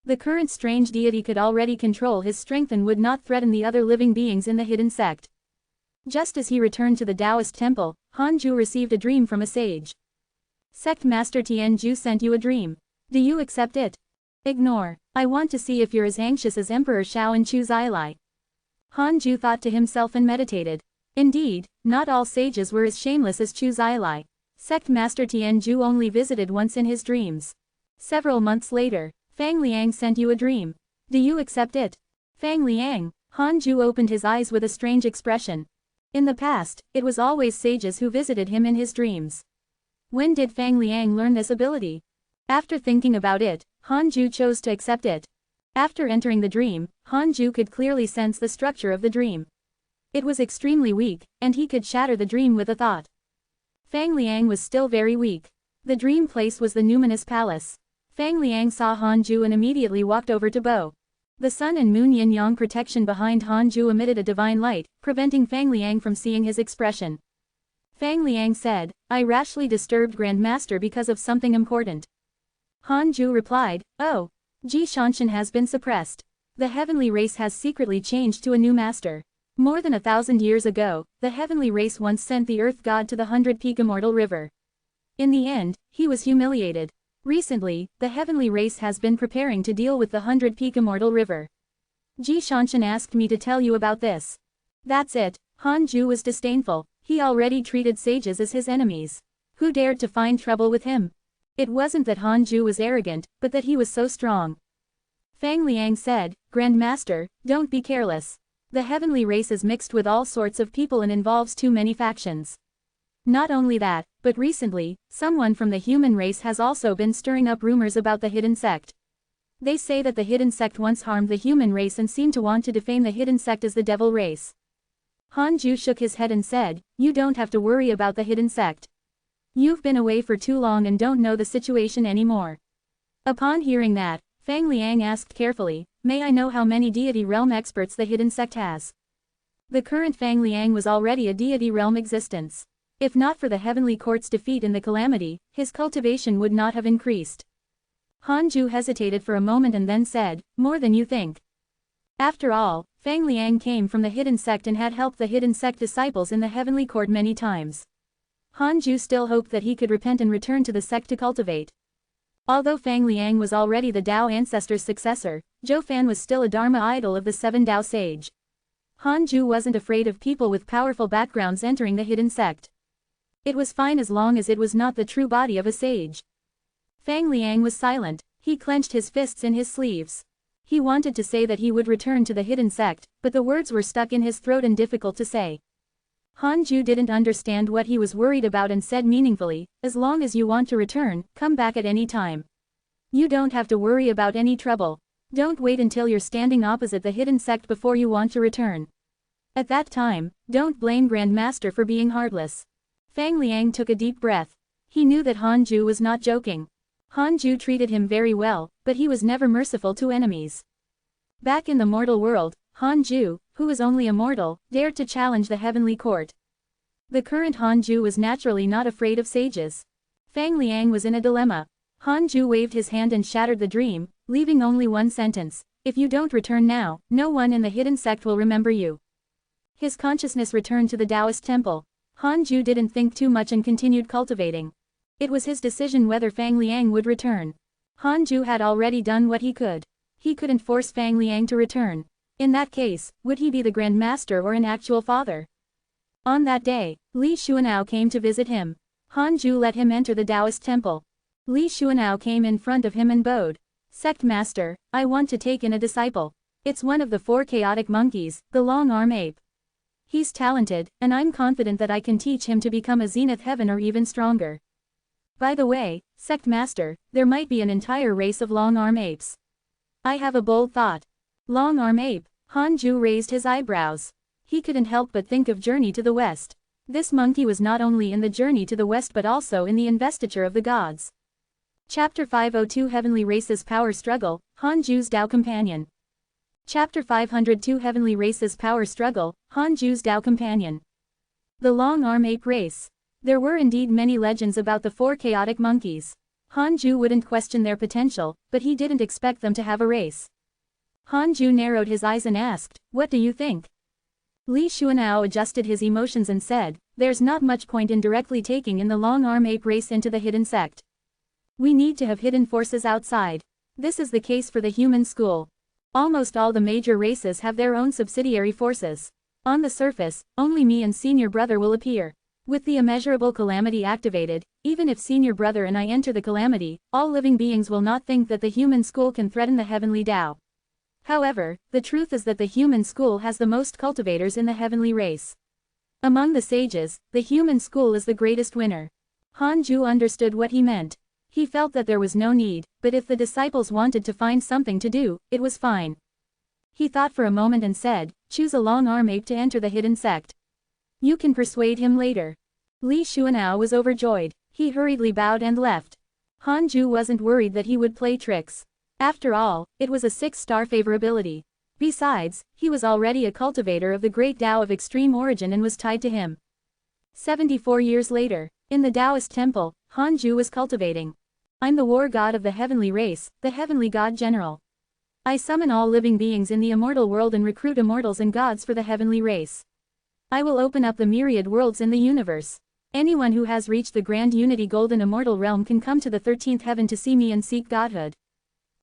The current strange deity could already control his strength and would not threaten the other living beings in the hidden sect. Just as he returned to the Taoist temple, Hanju received a dream from a sage. Sect Master Tianju sent you a dream. Do you accept it? Ignore. I want to see if you're as anxious as Emperor Shao and Chu Zilai. Hanju thought to himself and meditated. Indeed, not all sages were as shameless as Chu Zilai. Sect Master Tianju only visited once in his dreams. Several months later, Fang Liang sent you a dream. Do you accept it? Fang Liang. Hanju opened his eyes with a strange expression. In the past, it was always sages who visited him in his dreams. When did Fang Liang learn this ability? After thinking about it, Hanju chose to accept it. After entering the dream, Hanju could clearly sense the structure of the dream. It was extremely weak, and he could shatter the dream with a thought. Fang Liang was still very weak. The dream place was the numinous palace. Fang Liang saw Hanju and immediately walked over to Bo. The sun and moon yin-yang protection behind Hanju emitted a divine light, preventing Fang Liang from seeing his expression. Fang Liang said, I rashly disturbed Grand Master because of something important. Hanju replied, oh, Ji Shanshan has been suppressed. The heavenly race has secretly changed to a new master. More than 1,000 years ago, the heavenly race once sent the earth god to the 100-peak immortal river. In the end, he was humiliated. Recently, the heavenly race has been preparing to deal with the 100-peak immortal river. Ji Shanshan asked me to tell you about this. That's it. Hanju was disdainful. He already treated sages as his enemies. Who dared to find trouble with him? It wasn't that Hanju was arrogant, but that he was so strong. Fang Liang said, Grand Master, don't be careless. The heavenly race is mixed with all sorts of people and involves too many factions. Not only that, but recently, someone from the human race has also been stirring up rumors about the hidden sect. They say that the hidden sect once harmed the human race and seem to want to defame the hidden sect as the devil race. Hanju shook his head and said, you don't have to worry about the hidden sect. You've been away for too long and don't know the situation anymore. Upon hearing that, Fang Liang asked carefully, may I know how many deity realm experts the hidden sect has? The current Fang Liang was already a deity realm existence. If not for the heavenly court's defeat in the calamity, his cultivation would not have increased. Hanju hesitated for a moment and then said, more than you think. After all, Fang Liang came from the hidden sect and had helped the hidden sect disciples in the heavenly court many times. Hanju still hoped that he could repent and return to the sect to cultivate. Although Fang Liang was already the Tao ancestor's successor, Zhou Fan was still a Dharma idol of the 7 Tao sage. Hanju wasn't afraid of people with powerful backgrounds entering the hidden sect. It was fine as long as it was not the true body of a sage. Fang Liang was silent. He clenched his fists in his sleeves. He wanted to say that he would return to the hidden sect, but the words were stuck in his throat and difficult to say. Hanju didn't understand what he was worried about and said meaningfully, as long as you want to return, come back at any time. You don't have to worry about any trouble. Don't wait until you're standing opposite the hidden sect before you want to return. At that time, don't blame Grand Master for being heartless. Fang Liang took a deep breath. He knew that Hanju was not joking. Hanju treated him very well, but he was never merciful to enemies. Back in the mortal world, Hanju, who was only a mortal, dared to challenge the heavenly court. The current Hanju was naturally not afraid of sages. Fang Liang was in a dilemma. Hanju waved his hand and shattered the dream, leaving only one sentence, if you don't return now, no one in the hidden sect will remember you. His consciousness returned to the Taoist temple. Hanju didn't think too much and continued cultivating. It was his decision whether Fang Liang would return. Hanju had already done what he could. He couldn't force Fang Liang to return. In that case, would he be the Grand Master or an actual father? On that day, Li Xuanao came to visit him. Hanju let him enter the Taoist temple. Li Xuanao came in front of him and bowed. Sect Master, I want to take in a disciple. It's one of the 4 chaotic monkeys, the long-arm ape. He's talented, and I'm confident that I can teach him to become a zenith heaven or even stronger. By the way, Sect Master, there might be an entire race of long-arm apes. I have a bold thought. Long-arm ape. Hanju raised his eyebrows. He couldn't help but think of Journey to the West. This monkey was not only in the Journey to the West but also in the Investiture of the Gods. Chapter 502 Heavenly Races Power Struggle, Hanju's Tao Companion. Chapter 502 Heavenly Races Power Struggle, Hanju's Tao Companion. The Long-Arm Ape Race. There were indeed many legends about the four chaotic monkeys. Hanju wouldn't question their potential, but he didn't expect them to have a race. Hanju narrowed his eyes and asked, "What do you think?" Li Xuanao adjusted his emotions and said, "There's not much point in directly taking in the long-arm ape race into the hidden sect. We need to have hidden forces outside. This is the case for the human school. Almost all the major races have their own subsidiary forces. On the surface, only me and senior brother will appear. With the immeasurable calamity activated, even if senior brother and I enter the calamity, all living beings will not think that the human school can threaten the heavenly Tao. However, the truth is that the human school has the most cultivators in the heavenly race. Among the sages, the human school is the greatest winner." Hanju understood what he meant. He felt that there was no need, but if the disciples wanted to find something to do, it was fine. He thought for a moment and said, "Choose a long-arm ape to enter the hidden sect. You can persuade him later." Li Xuanao was overjoyed. He hurriedly bowed and left. Hanju wasn't worried that he would play tricks. After all, it was a 6-star favorability. Besides, he was already a cultivator of the great Tao of extreme origin and was tied to him. 74 years later, in the Taoist temple, Hanju was cultivating. "I'm the war god of the heavenly race, the heavenly god general. I summon all living beings in the immortal world and recruit immortals and gods for the heavenly race. I will open up the myriad worlds in the universe. Anyone who has reached the grand unity golden immortal realm can come to the 13th heaven to see me and seek godhood."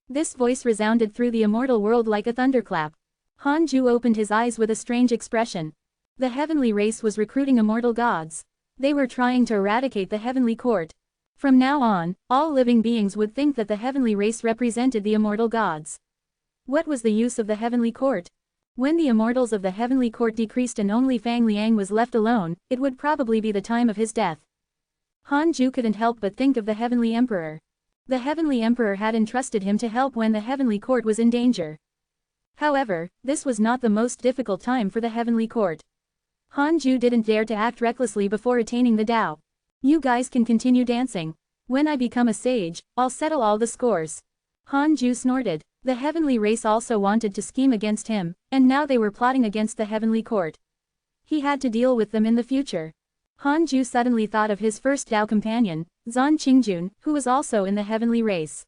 This voice resounded through the immortal world like a thunderclap. Hanju opened his eyes with a strange expression. The heavenly race was recruiting immortal gods. They were trying to eradicate the heavenly court. From now on, all living beings would think that the heavenly race represented the immortal gods. What was the use of the heavenly court? When the immortals of the heavenly court decreased and only Fang Liang was left alone, it would probably be the time of his death. Hanju couldn't help but think of the heavenly emperor. The heavenly emperor had entrusted him to help when the heavenly court was in danger. However, this was not the most difficult time for the heavenly court. Hanju didn't dare to act recklessly before attaining the Tao. "You guys can continue dancing. When I become a sage, I'll settle all the scores." Hanju snorted. The heavenly race also wanted to scheme against him, and now they were plotting against the heavenly court. He had to deal with them in the future. Hanju suddenly thought of his first Tao companion, Zan Qingjun, who was also in the heavenly race.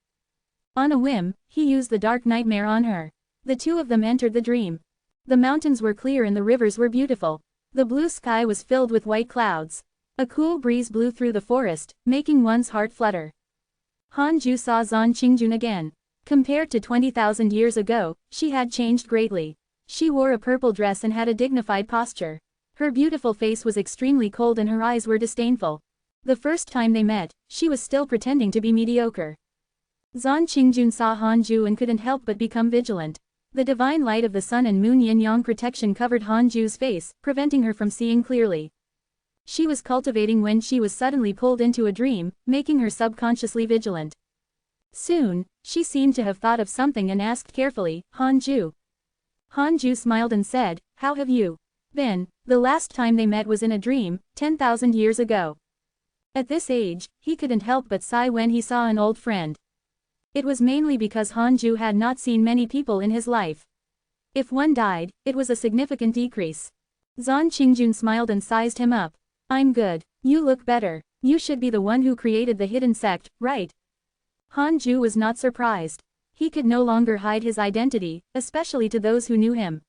On a whim, he used the dark nightmare on her. The two of them entered the dream. The mountains were clear and the rivers were beautiful. The blue sky was filled with white clouds. A cool breeze blew through the forest, making one's heart flutter. Hanju saw Zan Qingjun again. Compared to 20,000 years ago, she had changed greatly. She wore a purple dress and had a dignified posture. Her beautiful face was extremely cold and her eyes were disdainful. The first time they met, she was still pretending to be mediocre. Zan Qingjun saw Hanju and couldn't help but become vigilant. The divine light of the sun and moon yin-yang protection covered Hanju's face, preventing her from seeing clearly. She was cultivating when she was suddenly pulled into a dream, making her subconsciously vigilant. Soon, she seemed to have thought of something and asked carefully, "Hanju?" Hanju smiled and said, "How have you been?" The last time they met was in a dream, 10,000 years ago. At this age, he couldn't help but sigh when he saw an old friend. It was mainly because Hanju had not seen many people in his life. If one died, it was a significant decrease. Zan Qingjun smiled and sized him up. "I'm good. You look better. You should be the one who created the hidden sect, right?" Hanju was not surprised. He could no longer hide his identity, especially to those who knew him.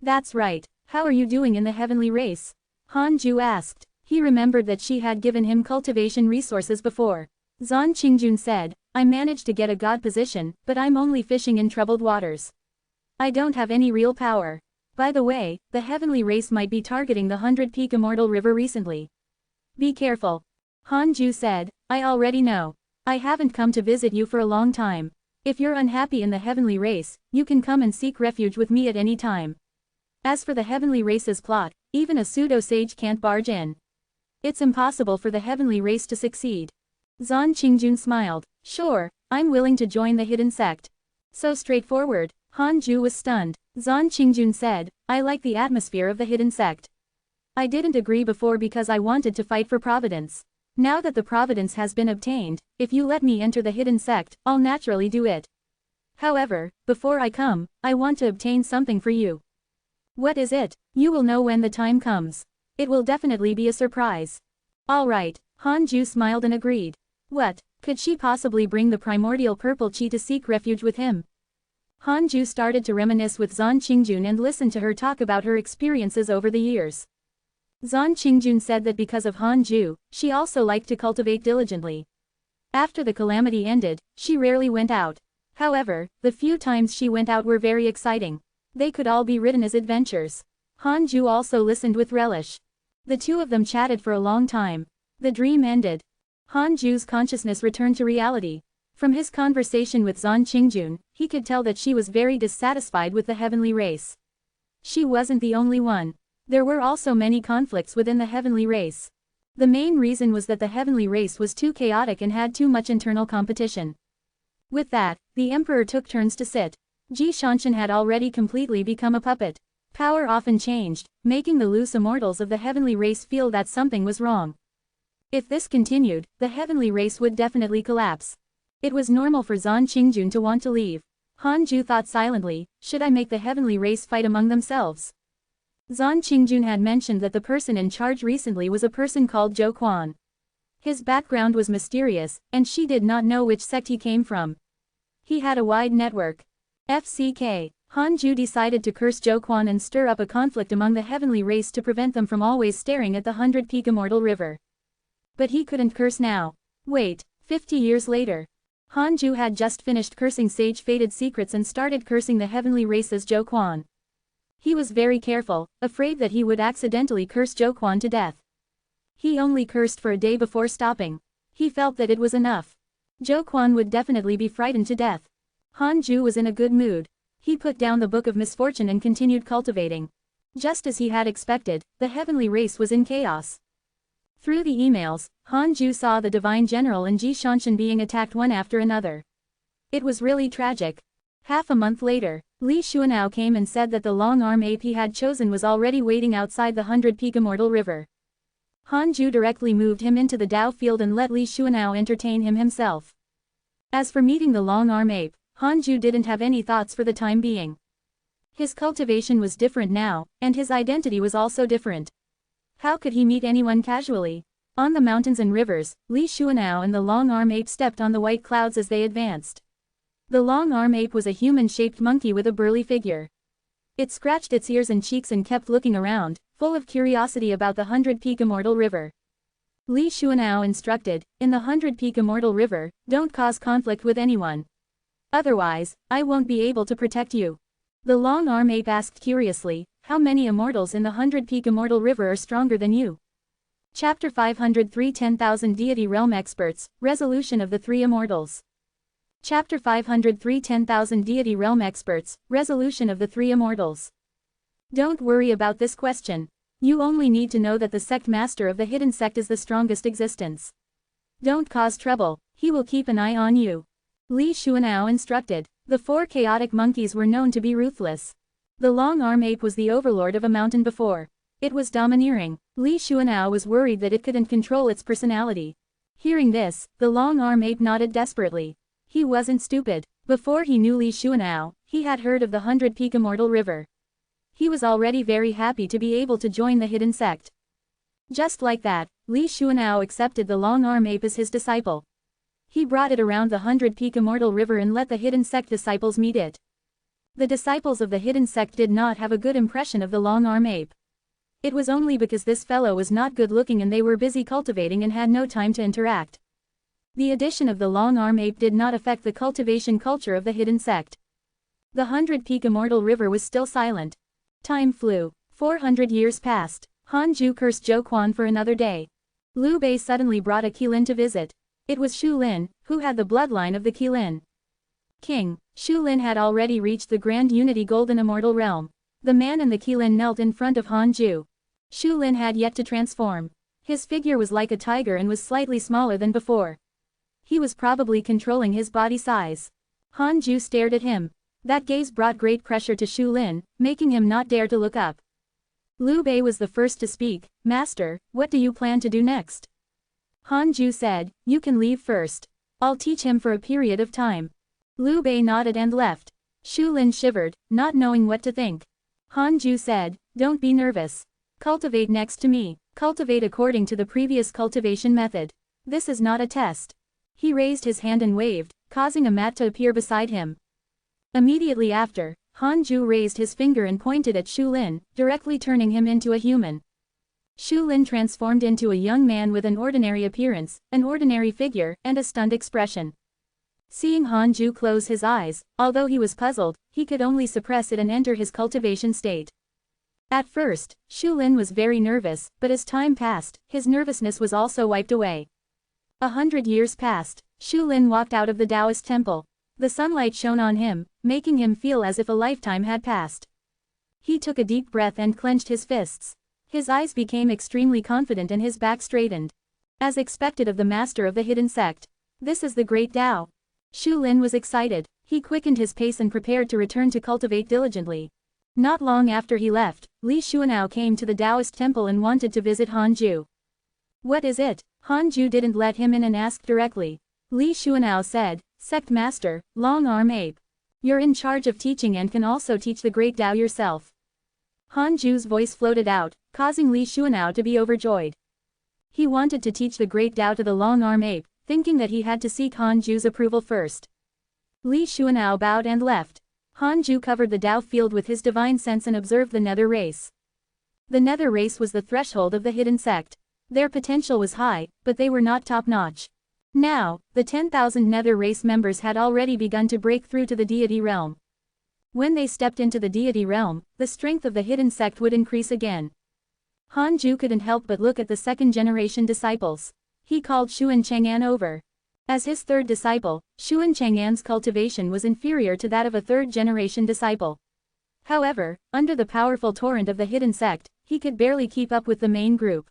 "That's right. How are you doing in the heavenly race?" Hanju asked. He remembered that she had given him cultivation resources before. Zan Qingjun said, "I managed to get a god position, but I'm only fishing in troubled waters. I don't have any real power. By the way, the heavenly race might be targeting the 100-peak immortal river recently. Be careful." Hanju said, "I already know. I haven't come to visit you for a long time. If you're unhappy in the heavenly race, you can come and seek refuge with me at any time. As for the heavenly race's plot, even a pseudo-sage can't barge in. It's impossible for the heavenly race to succeed." Zan Qingjun smiled. "Sure, I'm willing to join the hidden sect." "So straightforward." Hanju was stunned. Zan Qingjun said, "I like the atmosphere of the hidden sect. I didn't agree before because I wanted to fight for Providence. Now that the Providence has been obtained, if you let me enter the hidden sect, I'll naturally do it. However, before I come, I want to obtain something for you." "What is it?" "You will know when the time comes. It will definitely be a surprise." All right, Han Ju smiled and agreed. What, could she possibly bring the primordial purple chi to seek refuge with him? Han Ju started to reminisce with Zan Qingjun and listened to her talk about her experiences over the years. Zan Qingjun said that because of Han Ju, she also liked to cultivate diligently. After the calamity ended, she rarely went out. However, the few times she went out were very exciting. They could all be written as adventures. Han Ju also listened with relish. The two of them chatted for a long time. The dream ended. Han Ju's consciousness returned to reality. From his conversation with Zan Qingjun, he could tell that she was very dissatisfied with the heavenly race. She wasn't the only one. There were also many conflicts within the heavenly race. The main reason was that the heavenly race was too chaotic and had too much internal competition. With that, the emperor took turns to sit. Ji Shanshan had already completely become a puppet. Power often changed, making the loose immortals of the heavenly race feel that something was wrong. If this continued, the heavenly race would definitely collapse. It was normal for Zan Qingjun to want to leave. Han Ju thought silently, should I make the heavenly race fight among themselves? Zan Qingjun had mentioned that the person in charge recently was a person called Zhou Quan. His background was mysterious, and she did not know which sect he came from. He had a wide network. FCK. Han Ju decided to curse Zhou Quan and stir up a conflict among the heavenly race to prevent them from always staring at the 100-peak immortal river. But he couldn't curse now. Wait, 50 years later. Han Ju had just finished cursing Sage Fated Secrets and started cursing the heavenly race as Zhou Quan. He was very careful, afraid that he would accidentally curse Zhou Quan to death. He only cursed for a day before stopping. He felt that it was enough. Zhou Quan would definitely be frightened to death. Han Ju was in a good mood. He put down the Book of Misfortune and continued cultivating. Just as he had expected, the heavenly race was in chaos. Through the emails, Han Ju saw the Divine General and Ji Shanshan being attacked one after another. It was really tragic. Half a month later, Li Xuanao came and said that the long-arm ape he had chosen was already waiting outside the 100-peak immortal river. Han Ju directly moved him into the Dao field and let Li Xuanao entertain him himself. As for meeting the long-arm ape, Han Ju didn't have any thoughts for the time being. His cultivation was different now, and his identity was also different. How could he meet anyone casually? On the mountains and rivers, Li Xuanao and the long-arm ape stepped on the white clouds as they advanced. The long-arm ape was a human-shaped monkey with a burly figure. It scratched its ears and cheeks and kept looking around, full of curiosity about the 100-peak immortal river. Li Xuanao instructed, in the 100-peak immortal river, don't cause conflict with anyone. Otherwise, I won't be able to protect you. The long-arm ape asked curiously, how many immortals in the 100-peak immortal river are stronger than you? Chapter 503 10,000 Deity Realm Experts, Resolution of the Three Immortals. Chapter 503 10,000 Deity Realm Experts, Resolution of the Three Immortals. Don't worry about this question. You only need to know that the sect master of the hidden sect is the strongest existence. Don't cause trouble, he will keep an eye on you. Li Xuanao instructed. The four chaotic monkeys were known to be ruthless. The long-arm ape was the overlord of a mountain before. It was domineering. Li Xuanao was worried that it couldn't control its personality. Hearing this, the long-arm ape nodded desperately. He wasn't stupid. Before he knew Li Xuanao, he had heard of the 100-peak immortal river. He was already very happy to be able to join the hidden sect. Just like that, Li Xuanao accepted the long-arm ape as his disciple. He brought it around the 100-peak immortal river and let the hidden sect disciples meet it. The disciples of the hidden sect did not have a good impression of the long-arm ape. It was only because this fellow was not good-looking and they were busy cultivating and had no time to interact. The addition of the long-arm ape did not affect the cultivation culture of the hidden sect. The 100-peak immortal river was still silent. Time flew. 400 years passed. Han Ju cursed Zhou Quan for another day. Liu Bei suddenly brought a Qilin to visit. It was Shu Lin, who had the bloodline of the Qilin. King, Shu Lin had already reached the Grand Unity Golden Immortal Realm. The man and the Qilin knelt in front of Han Ju. Shu Lin had yet to transform. His figure was like a tiger and was slightly smaller than before. He was probably controlling his body size. Han Ju stared at him. That gaze brought great pressure to Shu Lin, making him not dare to look up. Liu Bei was the first to speak. Master, what do you plan to do next? Han Ju said, you can leave first. I'll teach him for a period of time. Liu Bei nodded and left. Shu Lin shivered, not knowing what to think. Han Ju said, don't be nervous. Cultivate next to me. Cultivate according to the previous cultivation method. This is not a test. He raised his hand and waved, causing a mat to appear beside him. Immediately after, Hanju raised his finger and pointed at Shu Lin, directly turning him into a human. Shu Lin transformed into a young man with an ordinary appearance, an ordinary figure, and a stunned expression. Seeing Hanju close his eyes, although he was puzzled, he could only suppress it and enter his cultivation state. At first, Shu Lin was very nervous, but as time passed, his nervousness was also wiped away. 100 years passed. Shu Lin walked out of the Taoist temple. The sunlight shone on him, making him feel as if a lifetime had passed. He took a deep breath and clenched his fists. His eyes became extremely confident and his back straightened. As expected of the master of the hidden sect. This is the great Tao. Shu Lin was excited. He quickened his pace and prepared to return to cultivate diligently. Not long after he left, Li Xuanao came to the Taoist temple and wanted to visit Hanju. What is it? Hanju didn't let him in and asked directly. Li Xuanao said, Sect Master, Long Arm Ape. You're in charge of teaching and can also teach the great Tao yourself. Hanju's voice floated out, causing Li Xuanao to be overjoyed. He wanted to teach the great Tao to the Long Arm Ape, thinking that he had to seek Hanju's approval first. Li Xuanao bowed and left. Hanju covered the Tao field with his divine sense and observed the nether race. The nether race was the threshold of the hidden sect. Their potential was high, but they were not top-notch. Now, the 10,000 nether race members had already begun to break through to the deity realm. When they stepped into the deity realm, the strength of the hidden sect would increase again. Hanju couldn't help but look at the second-generation disciples. He called Xuan Chang'an over. As his third disciple, Xuan Chang'an's cultivation was inferior to that of a third-generation disciple. However, under the powerful torrent of the hidden sect, he could barely keep up with the main group.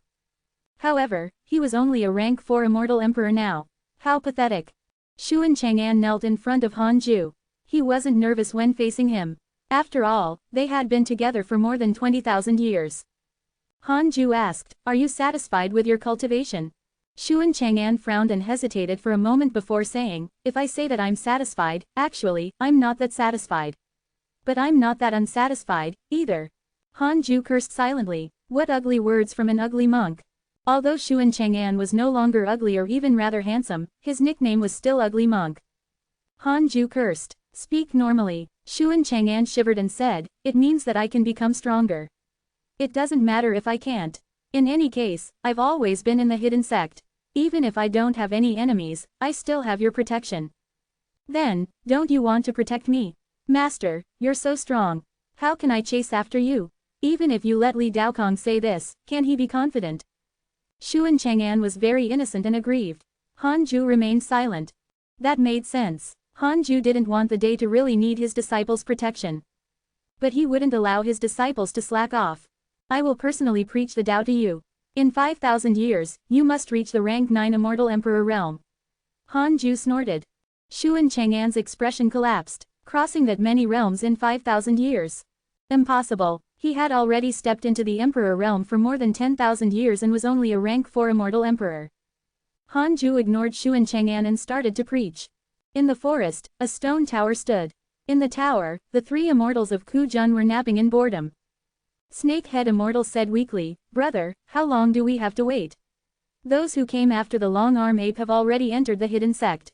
However, he was only a rank 4 immortal emperor now. How pathetic. Xuan Chang'an knelt in front of Hanju. He wasn't nervous when facing him. After all, they had been together for more than 20,000 years. Hanju asked, Are you satisfied with your cultivation? Xuan Chang'an frowned and hesitated for a moment before saying, If I say that I'm satisfied, actually, I'm not that satisfied. But I'm not that unsatisfied, either. Hanju cursed silently. What ugly words from an ugly monk. Although Xuan Chang'an was no longer ugly or even rather handsome, his nickname was still Ugly Monk. Hanju cursed. Speak normally. Xuan Chang'an shivered and said, It means that I can become stronger. It doesn't matter if I can't. In any case, I've always been in the hidden sect. Even if I don't have any enemies, I still have your protection. Then, don't you want to protect me? Master, you're so strong. How can I chase after you? Even if you let Li Daokong say this, can he be confident? Xuan Chang'an was very innocent and aggrieved. Hanju remained silent. That made sense. Hanju didn't want the day to really need his disciples' protection. But he wouldn't allow his disciples to slack off. I will personally preach the Tao to you. In 5,000 years, you must reach the rank 9 immortal emperor realm. Hanju snorted. Xuan Chang'an's expression collapsed, crossing that many realms in 5,000 years. Impossible. He had already stepped into the emperor realm for more than 10,000 years and was only a rank 4 immortal emperor. Hanju ignored Xuan Chang'an and started to preach. In the forest, a stone tower stood. In the tower, the 3 immortals of Kujun were napping in boredom. Snakehead Immortal said weakly, Brother, how long do we have to wait? Those who came after the Long Arm Ape have already entered the hidden sect.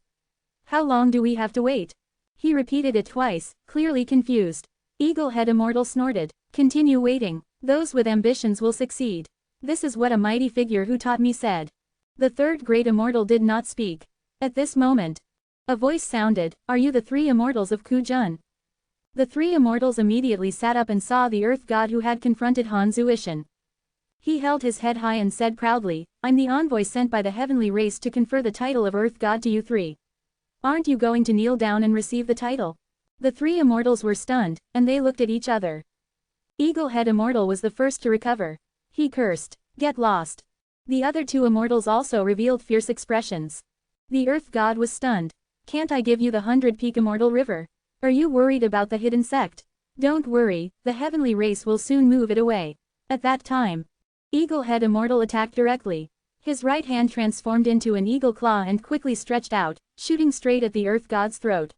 How long do we have to wait? He repeated it twice, clearly confused. Eaglehead Immortal snorted. Continue waiting. Those with ambitions will succeed. This is what a mighty figure who taught me said. The third great immortal did not speak. At this moment, a voice sounded, Are you the 3 immortals of Kujun? The 3 immortals immediately sat up and saw the earth god who had confronted Hanzu Ishin. He held his head high and said proudly, I'm the envoy sent by the heavenly race to confer the title of earth god to you 3. Aren't you going to kneel down and receive the title? The 3 immortals were stunned, and they looked at each other. Eaglehead Immortal was the first to recover. He cursed, Get lost. The other 2 immortals also revealed fierce expressions. The earth god was stunned. Can't I give you the 100-peak immortal river? Are you worried about the hidden sect? Don't worry, the heavenly race will soon move it away. At that time, Eaglehead Immortal attacked directly. His right hand transformed into an eagle claw and quickly stretched out, shooting straight at the earth god's throat.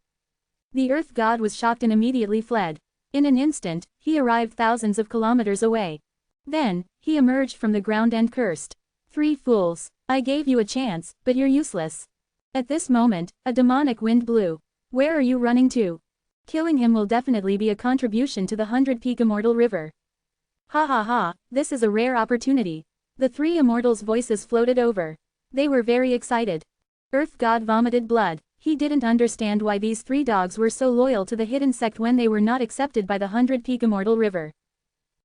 The earth god was shocked and immediately fled. In an instant, he arrived thousands of kilometers away. Then, he emerged from the ground and cursed. 3 fools. I gave you a chance, but you're useless. At this moment, a demonic wind blew. Where are you running to? Killing him will definitely be a contribution to the 100-peak immortal river. Ha ha ha, this is a rare opportunity. The 3 immortals' voices floated over. They were very excited. Earth God vomited blood. He didn't understand why these 3 dogs were so loyal to the hidden sect when they were not accepted by the 100-peak immortal river.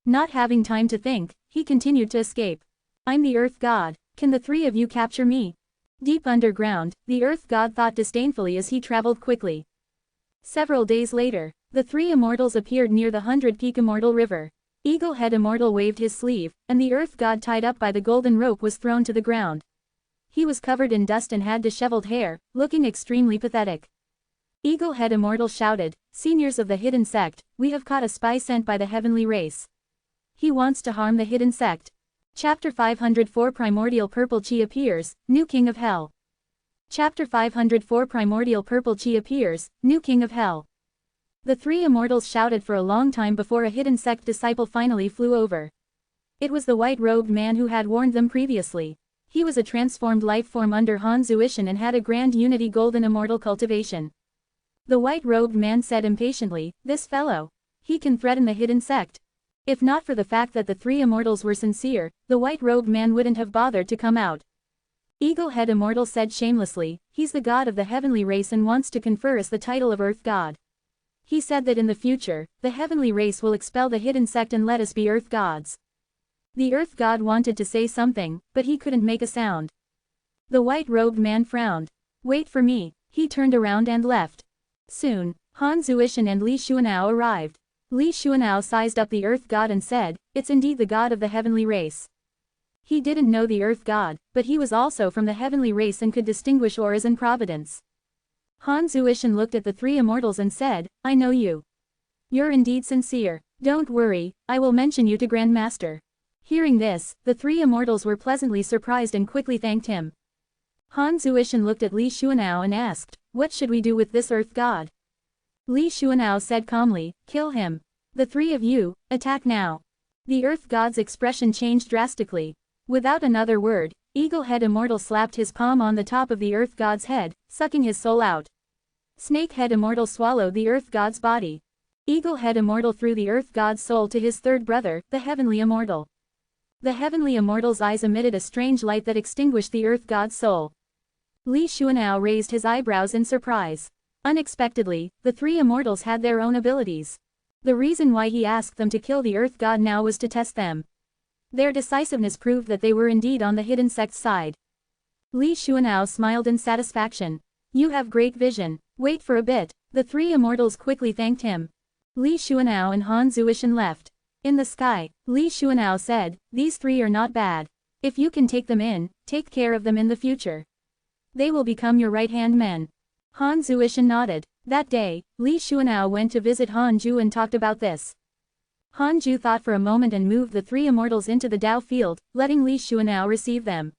Not having time to think, he continued to escape. I'm the Earth God. Can the 3 of you capture me? Deep underground, the Earth God thought disdainfully as he traveled quickly. Several days later, the 3 immortals appeared near the 100-peak immortal river. Eaglehead Immortal waved his sleeve, and the Earth God tied up by the golden rope was thrown to the ground. He was covered in dust and had disheveled hair, looking extremely pathetic. Eaglehead Immortal shouted, "Seniors of the hidden sect, we have caught a spy sent by the heavenly race. He wants to harm the hidden sect." Chapter 504 Primordial Purple Chi appears, new king of hell. Chapter 504 Primordial Purple Chi appears, new king of hell. The 3 immortals shouted for a long time before a hidden sect disciple finally flew over. It was the white-robed man who had warned them previously. He was a transformed life form under Han Zuishan and had a grand unity golden immortal cultivation. The white-robed man said impatiently, "This fellow. He can threaten the hidden sect." If not for the fact that the 3 immortals were sincere, the white-robed man wouldn't have bothered to come out. Eaglehead Immortal said shamelessly, "He's the god of the heavenly race and wants to confer us the title of Earth God. He said that in the future, the heavenly race will expel the hidden sect and let us be Earth gods." The Earth God wanted to say something, but he couldn't make a sound. The white-robed man frowned. "Wait for me." He turned around and left. Soon, Han Zuishan and Li Xuanao arrived. Li Xuanao sized up the Earth God and said, "It's indeed the god of the heavenly race." He didn't know the Earth God, but he was also from the heavenly race and could distinguish auras in Providence. Han Zuishan looked at the 3 immortals and said, "I know you. You're indeed sincere. Don't worry, I will mention you to Grandmaster." Hearing this, the 3 immortals were pleasantly surprised and quickly thanked him. Han Zuishan looked at Li Xuanao and asked, "What should we do with this Earth God?" Li Xuanao said calmly, "Kill him. The 3 of you, attack now." The Earth God's expression changed drastically. Without another word, Eaglehead Immortal slapped his palm on the top of the Earth God's head, sucking his soul out. Snakehead Immortal swallowed the Earth God's body. Eaglehead Immortal threw the Earth God's soul to his 3rd brother, the Heavenly Immortal. The Heavenly Immortal's eyes emitted a strange light that extinguished the Earth God's soul. Li Xuanao raised his eyebrows in surprise. Unexpectedly, the 3 immortals had their own abilities. The reason why he asked them to kill the Earth God now was to test them. Their decisiveness proved that they were indeed on the hidden sect's side. Li Xuanao smiled in satisfaction. "You have great vision. Wait for a bit." The 3 immortals quickly thanked him. Li Xuanao and Han Zuishan left. In the sky, Li Xuanao said, "These 3 are not bad. If you can take them in, take care of them in the future. They will become your right-hand men." Han Zuishan nodded. That day, Li Xuanao went to visit Han Ju and talked about this. Han Ju thought for a moment and moved the 3 immortals into the Dao field, letting Li Xuanao receive them.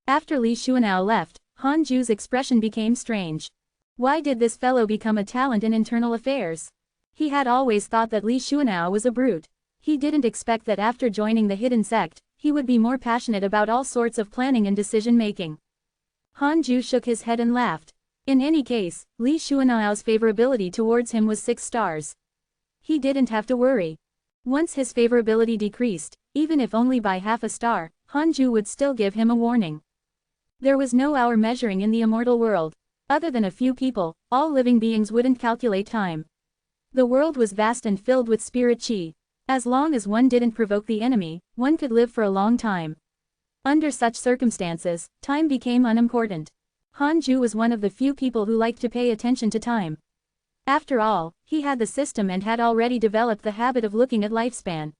After Li Xuanao left, Han Ju's expression became strange. Why did this fellow become a talent in internal affairs? He had always thought that Li Xuanao was a brute. He didn't expect that after joining the hidden sect, he would be more passionate about all sorts of planning and decision-making. Han Ju shook his head and laughed. In any case, Li Xuanao's favorability towards him was 6 stars. He didn't have to worry. Once his favorability decreased, even if only by half a star, Han Ju would still give him a warning. There was no hour measuring in the immortal world. Other than a few people, all living beings wouldn't calculate time. The world was vast and filled with spirit chi. As long as one didn't provoke the enemy, one could live for a long time. Under such circumstances, time became unimportant. Han Ju was one of the few people who liked to pay attention to time. After all, he had the system and had already developed the habit of looking at lifespan.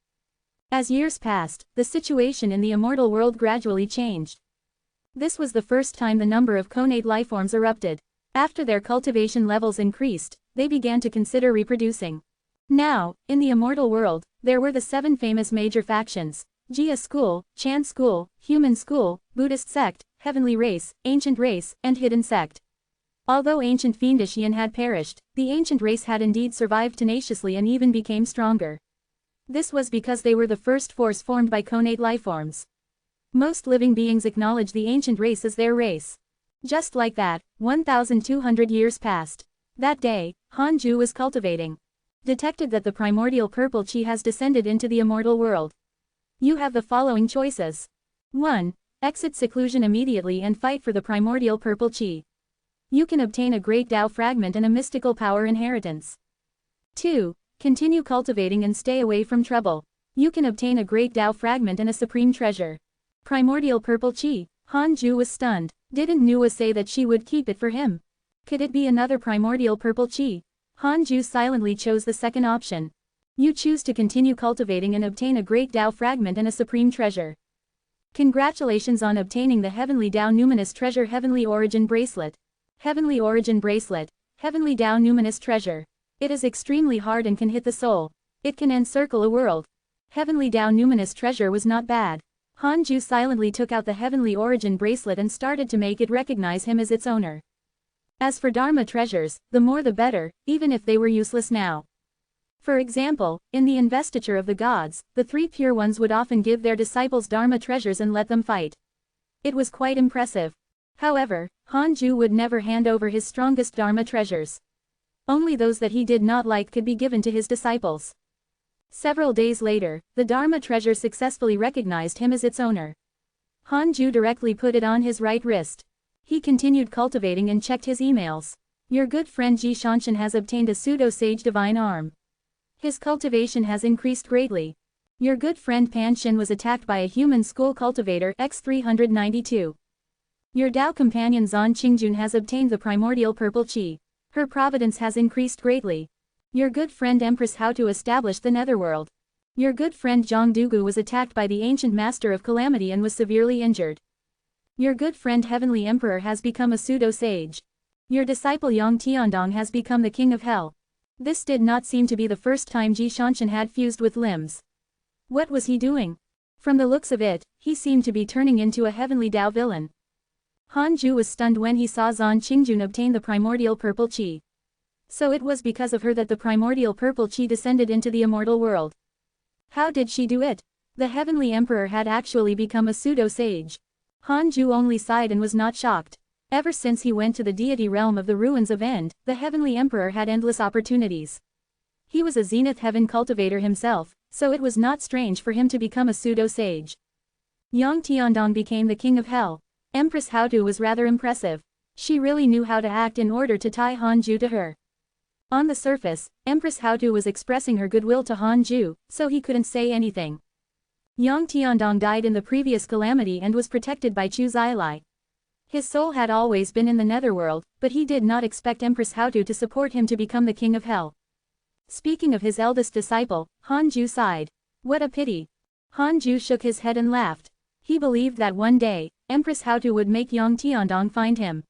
As years passed, the situation in the immortal world gradually changed. This was the first time the number of connate lifeforms erupted. After their cultivation levels increased, they began to consider reproducing. Now, in the immortal world, there were the 7 famous major factions: Jia school, Chan school, Human school, Buddhist sect, Heavenly race, Ancient race, and Hidden sect. Although ancient fiendish yin had perished, the ancient race had indeed survived tenaciously and even became stronger. This was because they were the first force formed by connate lifeforms. Most living beings acknowledge the ancient race as their race. Just like that, 1,200 years passed. That day, Hanju was cultivating. Detected that the primordial purple chi has descended into the immortal world. You have the following choices. 1. Exit seclusion immediately and fight for the primordial purple chi. You can obtain a great Tao fragment and a mystical power inheritance. 2. Continue cultivating and stay away from trouble. You can obtain a great Tao fragment and a supreme treasure. Primordial purple chi. Hanju was stunned. Didn't Nua say that she would keep it for him? Could it be another primordial purple chi? Hanju silently chose the second option. You choose to continue cultivating and obtain a great Tao fragment and a supreme treasure. Congratulations on obtaining the Heavenly Tao Numinous Treasure Heavenly Origin Bracelet. Heavenly Origin Bracelet. Heavenly Tao Numinous Treasure. It is extremely hard and can hit the soul. It can encircle a world. Heavenly Tao Numinous Treasure was not bad. Hanju silently took out the Heavenly Origin Bracelet and started to make it recognize him as its owner. As for Dharma treasures, the more the better, even if they were useless now. For example, in the investiture of the gods, the three pure ones would often give their disciples Dharma treasures and let them fight. It was quite impressive. However, Hanju would never hand over his strongest Dharma treasures. Only those that he did not like could be given to his disciples. Several days later, the Dharma treasure successfully recognized him as its owner. Hanju directly put it on his right wrist. He continued cultivating and checked his emails. Your good friend Ji Shanshan has obtained a pseudo-sage divine arm. His cultivation has increased greatly. Your good friend Pan Shin was attacked by a human school cultivator X392. Your Tao companion Zan Qingjun has obtained the primordial purple chi. Her providence has increased greatly. Your good friend Empress How to establish the netherworld. Your good friend Zhang Dugu was attacked by the ancient master of calamity and was severely injured. Your good friend Heavenly Emperor has become a pseudo-sage. Your disciple Yang Tiandong has become the king of hell. This did not seem to be the first time Ji Shanshan had fused with limbs. What was he doing? From the looks of it, he seemed to be turning into a heavenly Tao villain. Hanju was stunned when he saw Zan Qingjun obtain the primordial purple chi. So it was because of her that the primordial purple chi descended into the immortal world. How did she do it? The heavenly emperor had actually become a pseudo-sage. Hanju only sighed and was not shocked. Ever since he went to the deity realm of the ruins of End, the heavenly emperor had endless opportunities. He was a zenith heaven cultivator himself, so it was not strange for him to become a pseudo-sage. Yang Tiandong became the king of hell. Empress Haotu was rather impressive. She really knew how to act in order to tie Hanju to her. On the surface, Empress Haotu was expressing her goodwill to Hanju, so he couldn't say anything. Yang Tiandong died in the previous calamity and was protected by Chu Zilai. His soul had always been in the netherworld, but he did not expect Empress Haotu to support him to become the king of hell. Speaking of his eldest disciple, Hanju sighed. What a pity. Hanju shook his head and laughed. He believed that one day, Empress Haotu would make Yang Tiandong find him.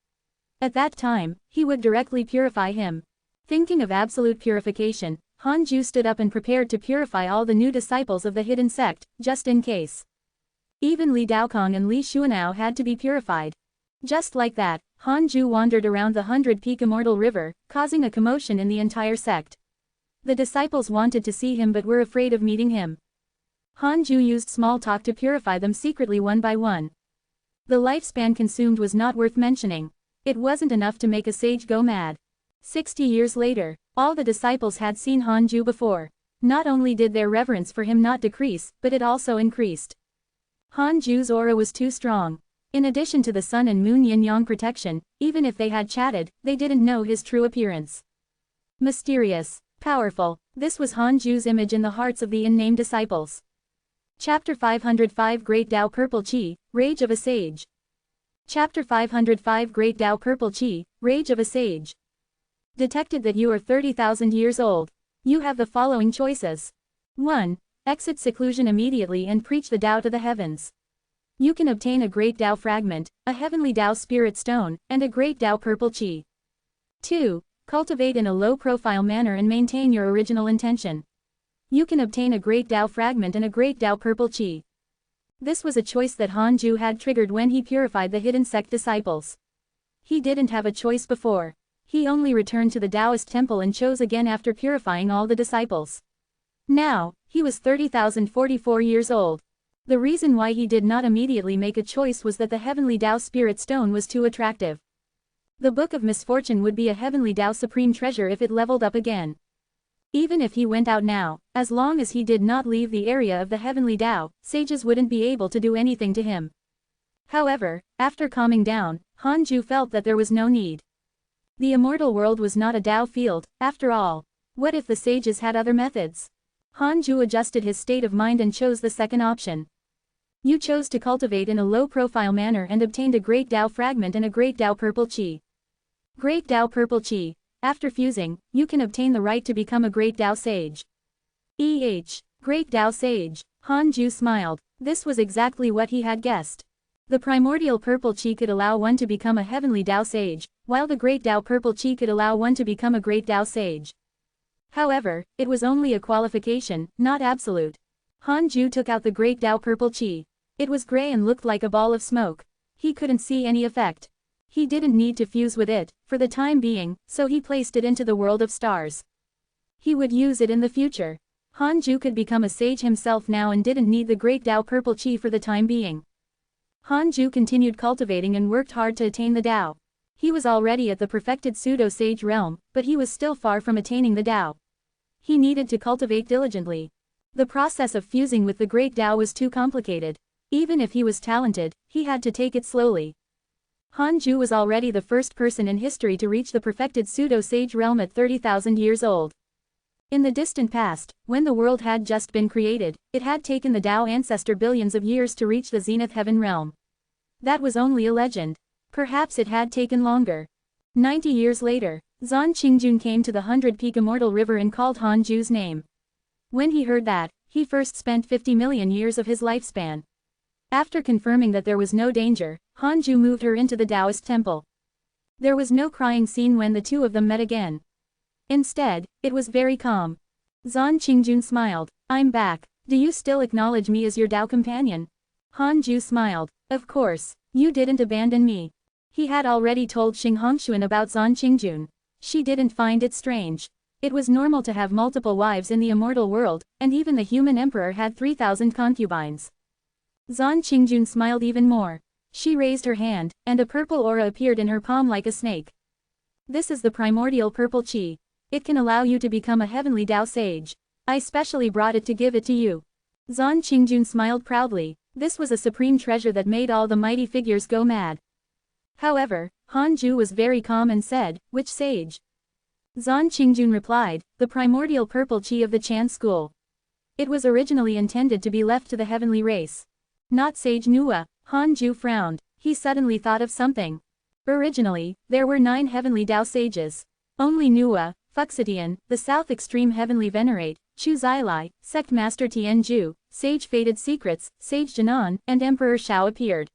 At that time, he would directly purify him. Thinking of absolute purification, Hanju stood up and prepared to purify all the new disciples of the hidden sect, just in case. Even Li Daokong and Li Xuanao had to be purified. Just like that, Hanju wandered around the 100-peak immortal river, causing a commotion in the entire sect. The disciples wanted to see him but were afraid of meeting him. Hanju used small talk to purify them secretly one by one. The lifespan consumed was not worth mentioning. It wasn't enough to make a sage go mad. 60 years later, all the disciples had seen Hanju before. Not only did their reverence for him not decrease, but it also increased. Hanju's aura was too strong. In addition to the sun and moon yin-yang protection, even if they had chatted, they didn't know his true appearance. Mysterious. Powerful. This was Hanju's image in the hearts of the unnamed disciples. Chapter 505 Great Tao Purple Chi, Rage of a Sage. Chapter 505 Great Tao Purple Chi, Rage of a Sage. Detected that you are 30,000 years old. You have the following choices. 1. Exit seclusion immediately and preach the Tao to the heavens. You can obtain a great Tao fragment, a heavenly Tao spirit stone, and a great Tao purple chi. 2. Cultivate in a low-profile manner and maintain your original intention. You can obtain a great Tao fragment and a great Tao purple chi. This was a choice that Hanju had triggered when he purified the hidden sect disciples. He didn't have a choice before. He only returned to the Taoist temple and chose again after purifying all the disciples. Now, He was 30,044 years old. The reason why he did not immediately make a choice was that the heavenly Tao Spirit Stone was too attractive. The Book of Misfortune would be a heavenly Tao supreme treasure if it leveled up again. Even if he went out now, as long as he did not leave the area of the heavenly Tao, sages wouldn't be able to do anything to him. However, after calming down, Hanju felt that there was no need. The immortal world was not a Tao field, after all. What if the sages had other methods? Hanju adjusted his state of mind and chose the second option. You chose to cultivate in a low-profile manner and obtained a Great Tao fragment and a Great Tao Purple Qi. Great Tao Purple Qi. After fusing, you can obtain the right to become a Great Tao Sage. Great Tao Sage. Hanju smiled. This was exactly what he had guessed. The primordial Purple Qi could allow one to become a heavenly Tao Sage, while the Great Tao Purple Qi could allow one to become a Great Tao Sage. However, it was only a qualification, not absolute. Hanju took out the Great Tao Purple Qi. It was gray and looked like a ball of smoke. He couldn't see any effect. He didn't need to fuse with it, for the time being, so he placed it into the world of stars. He would use it in the future. Hanju could become a sage himself now and didn't need the Great Tao Purple Qi for the time being. Hanju continued cultivating and worked hard to attain the Tao. He was already at the perfected pseudo-sage realm, but he was still far from attaining the Tao. He needed to cultivate diligently. The process of fusing with the Great Tao was too complicated. Even if he was talented, he had to take it slowly. Hanju was already the first person in history to reach the perfected pseudo-sage realm at 30,000 years old. In the distant past, when the world had just been created, it had taken the Tao ancestor billions of years to reach the zenith heaven realm. That was only a legend. Perhaps it had taken longer. 90 years later, Zan Qingjun came to the 100-peak immortal river and called Hanju's name. When he heard that, he first spent 50 million years of his lifespan. After confirming that there was no danger, Hanju moved her into the Taoist temple. There was no crying scene when the two of them met again. Instead, it was very calm. Zan Qingjun smiled. I'm back. Do you still acknowledge me as your Tao companion? Hanju smiled. Of course, you didn't abandon me. He had already told Xing Hongshuan about Zan Qingjun. She didn't find it strange. It was normal to have multiple wives in the immortal world, and even the human emperor had 3,000 concubines. Zan Qingjun smiled even more. She raised her hand, and a purple aura appeared in her palm like a snake. This is the primordial Purple Qi. It can allow you to become a heavenly Tao Sage. I specially brought it to give it to you. Zan Qingjun smiled proudly. This was a supreme treasure that made all the mighty figures go mad. However, Hanju was very calm and said, which sage? Zan Qingjun replied, the primordial Purple Qi of the Chan school. It was originally intended to be left to the heavenly race. Not Sage Nua. Hanju frowned. He suddenly thought of something. Originally, there were 9 heavenly Tao sages. Only Nua, Fuxitian, the South Extreme Heavenly Venerate, Chu Zilai, Sect Master Tianju, Sage Fated Secrets, Sage Jinan, and Emperor Shao appeared.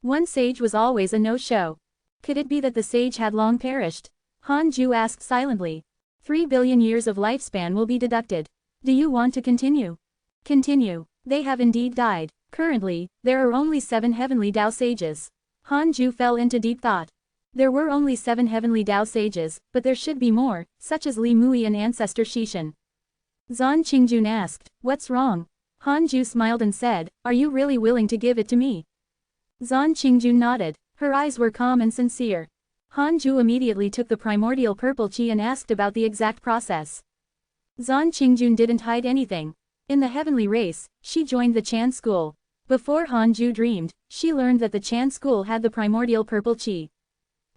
One sage was always a no-show. Could it be that the sage had long perished? Hanju asked silently. 3 billion years of lifespan will be deducted. Do you want to continue? Continue. They have indeed died. Currently, there are only 7 heavenly Tao sages. Hanju fell into deep thought. There were only 7 heavenly Tao sages, but there should be more, such as Li Mui and Ancestor Shishan. Zan Qingjun asked, what's wrong? Hanju smiled and said, are you really willing to give it to me? Zan Qingjun nodded. Her eyes were calm and sincere. Hanju immediately took the primordial Purple Qi and asked about the exact process. Zan Qingjun didn't hide anything. In the heavenly race, she joined the Chan school. Before Hanju dreamed, she learned that the Chan school had the primordial Purple Qi.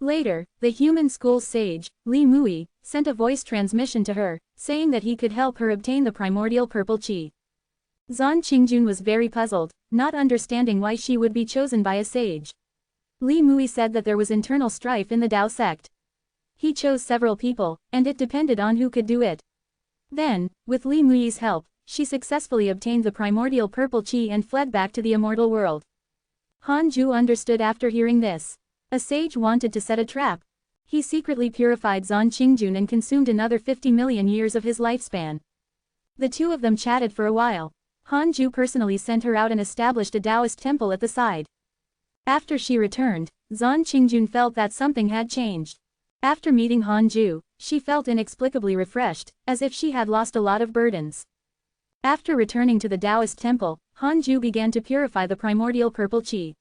Later, the human school's sage, Li Mui, sent a voice transmission to her, saying that he could help her obtain the primordial Purple Qi. Zan Qingjun was very puzzled, not understanding why she would be chosen by a sage. Li Mui said that there was internal strife in the Tao sect. He chose several people, and it depended on who could do it. Then, with Li Mui's help, she successfully obtained the primordial Purple Qi and fled back to the immortal world. Hanju understood after hearing this. A sage wanted to set a trap. He secretly purified Zan Qingjun and consumed another 50 million years of his lifespan. The two of them chatted for a while. Hanju personally sent her out and established a Taoist temple at the side. After she returned, Zan Qingjun felt that something had changed. After meeting Hanju, she felt inexplicably refreshed, as if she had lost a lot of burdens. After returning to the Taoist temple, Hanju began to purify the primordial purple qi.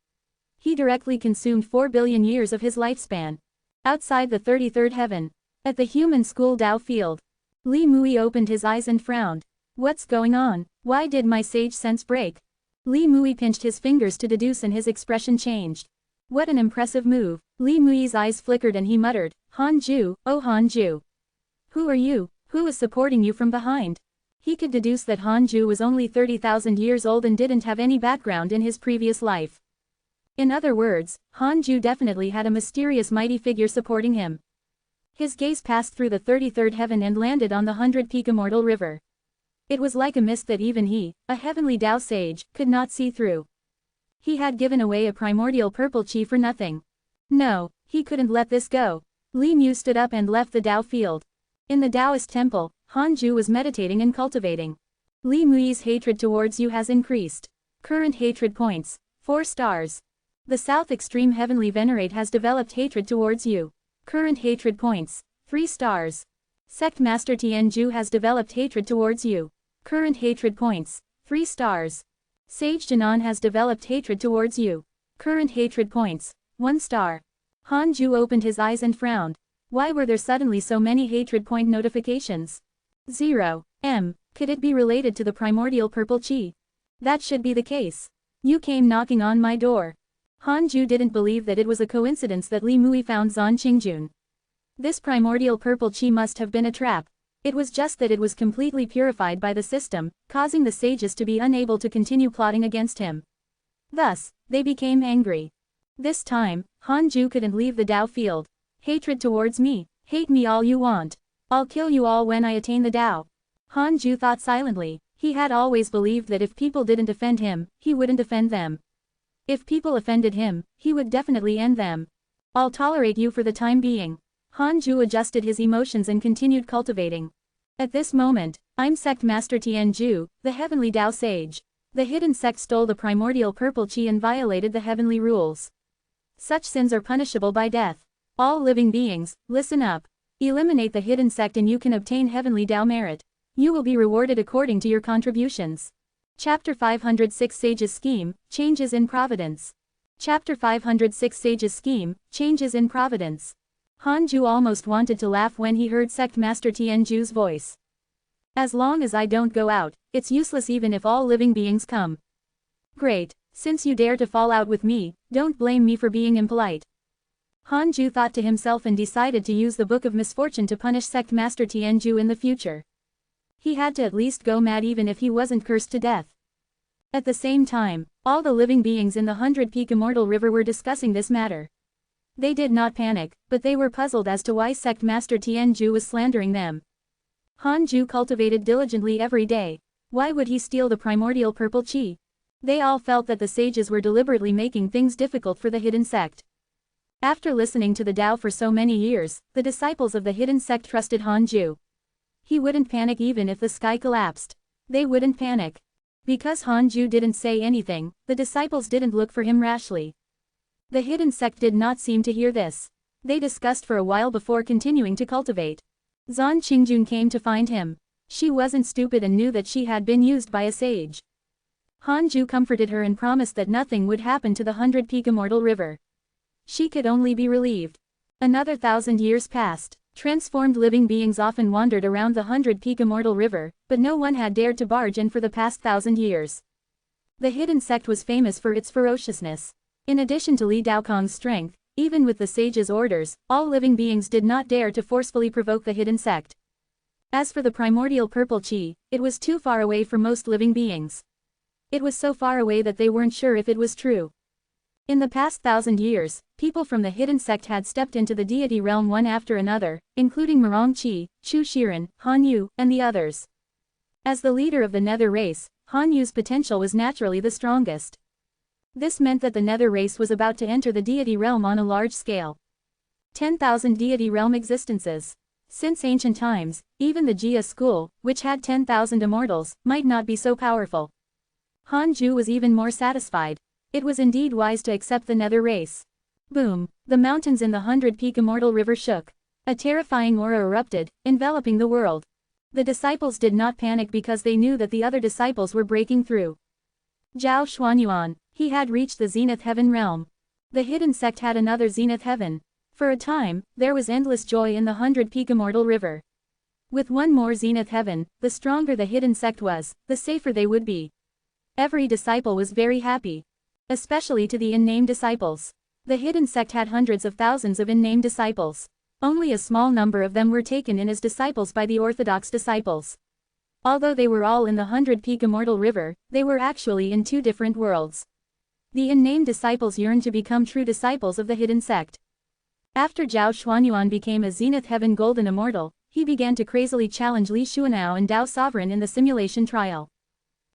He directly consumed 4 billion years of his lifespan. Outside the 33rd heaven, at the human school Tao field, Li Mui opened his eyes and frowned. What's going on? Why did my sage sense break? Li Mui pinched his fingers to deduce and his expression changed. What an impressive move. Li Mui's eyes flickered and he muttered, Hanju, oh Hanju. Who are you? Who is supporting you from behind? He could deduce that Hanju was only 30,000 years old and didn't have any background in his previous life. In other words, Hanju definitely had a mysterious mighty figure supporting him. His gaze passed through the 33rd heaven and landed on the 100-peak immortal river. It was like a mist that even he, a heavenly Tao sage, could not see through. He had given away a primordial purple qi for nothing. No, he couldn't let this go. Li Mu stood up and left the Tao field. In the Taoist temple, Hanju was meditating and cultivating. Li Mui's hatred towards you has increased. Current hatred points, 4 stars. The South Extreme Heavenly Venerate has developed hatred towards you. Current hatred points, 3 stars. Sect Master Tianju has developed hatred towards you. Current hatred points, 3 stars. Sage Jinan has developed hatred towards you. Current hatred points, 1 star. Hanju opened his eyes and frowned. Why were there suddenly so many hatred point notifications? 0. Could it be related to the primordial purple qi? That should be the case. You came knocking on my door. Hanju didn't believe that it was a coincidence that Li Mui found Zan Qingjun. This primordial purple qi must have been a trap. It was just that it was completely purified by the system, causing the sages to be unable to continue plotting against him. Thus, they became angry. This time, Hanju couldn't leave the Tao field. Hatred towards me, hate me all you want. I'll kill you all when I attain the Tao. Hanju thought silently. He had always believed that if people didn't offend him, he wouldn't offend them. If people offended him, he would definitely end them. I'll tolerate you for the time being. Hanju adjusted his emotions and continued cultivating. At this moment, I'm Sect Master Tianju, the heavenly Tao sage. The hidden sect stole the primordial purple qi and violated the heavenly rules. Such sins are punishable by death. All living beings, listen up. Eliminate the hidden sect and you can obtain heavenly Tao merit. You will be rewarded according to your contributions. Chapter 506 Sage's Scheme, Changes in Providence. Chapter 506 Sage's Scheme, Changes in Providence. Hanju almost wanted to laugh when he heard Sect Master Tianju's voice. As long as I don't go out, it's useless even if all living beings come. Great, since you dare to fall out with me, don't blame me for being impolite. Hanju thought to himself and decided to use the Book of Misfortune to punish Sect Master Tianju in the future. He had to at least go mad even if he wasn't cursed to death. At the same time, all the living beings in the 100-peak immortal river were discussing this matter. They did not panic, but they were puzzled as to why Sect Master Tianju was slandering them. Hanju cultivated diligently every day. Why would he steal the primordial purple qi? They all felt that the sages were deliberately making things difficult for the hidden sect. After listening to the Tao for so many years, the disciples of the hidden sect trusted Hanju. He wouldn't panic even if the sky collapsed. They wouldn't panic. Because Hanju didn't say anything, the disciples didn't look for him rashly. The hidden sect did not seem to hear this. They discussed for a while before continuing to cultivate. Zan Qingjun came to find him. She wasn't stupid and knew that she had been used by a sage. Hanju comforted her and promised that nothing would happen to the 100-peak immortal river. She could only be relieved. Another 1,000 years passed. Transformed living beings often wandered around the 100-peak immortal river, but no one had dared to barge in for the past 1,000 years. The hidden sect was famous for its ferociousness. In addition to Li Daokong's strength, even with the sage's orders, all living beings did not dare to forcefully provoke the hidden sect. As for the primordial purple qi, it was too far away for most living beings. It was so far away that they weren't sure if it was true. In the past 1,000 years, people from the hidden sect had stepped into the deity realm one after another, including Murong Qi, Chu Shiren, Han Yu, and the others. As the leader of the Nether race, Han Yu's potential was naturally the strongest. This meant that the Nether race was about to enter the deity realm on a large scale. 10,000 deity realm existences. Since ancient times, even the Jia school, which had 10,000 immortals, might not be so powerful. Hanju was even more satisfied. It was indeed wise to accept the Nether race. Boom! The mountains in the 100-peak immortal river shook. A terrifying aura erupted, enveloping the world. The disciples did not panic because they knew that the other disciples were breaking through. Zhao Xuanyuan, he had reached the zenith heaven realm. The hidden sect had another zenith heaven. For a time, there was endless joy in the 100-peak immortal river. With one more zenith heaven, the stronger the hidden sect was, the safer they would be. Every disciple was very happy. Especially to the unnamed disciples. The hidden sect had hundreds of thousands of unnamed disciples. Only a small number of them were taken in as disciples by the orthodox disciples. Although they were all in the 100-peak immortal river, they were actually in two different worlds. The unnamed disciples yearned to become true disciples of the hidden sect. After Zhao Xuanyuan became a zenith heaven golden immortal, he began to crazily challenge Li Xuanao and Dao Sovereign in the simulation trial.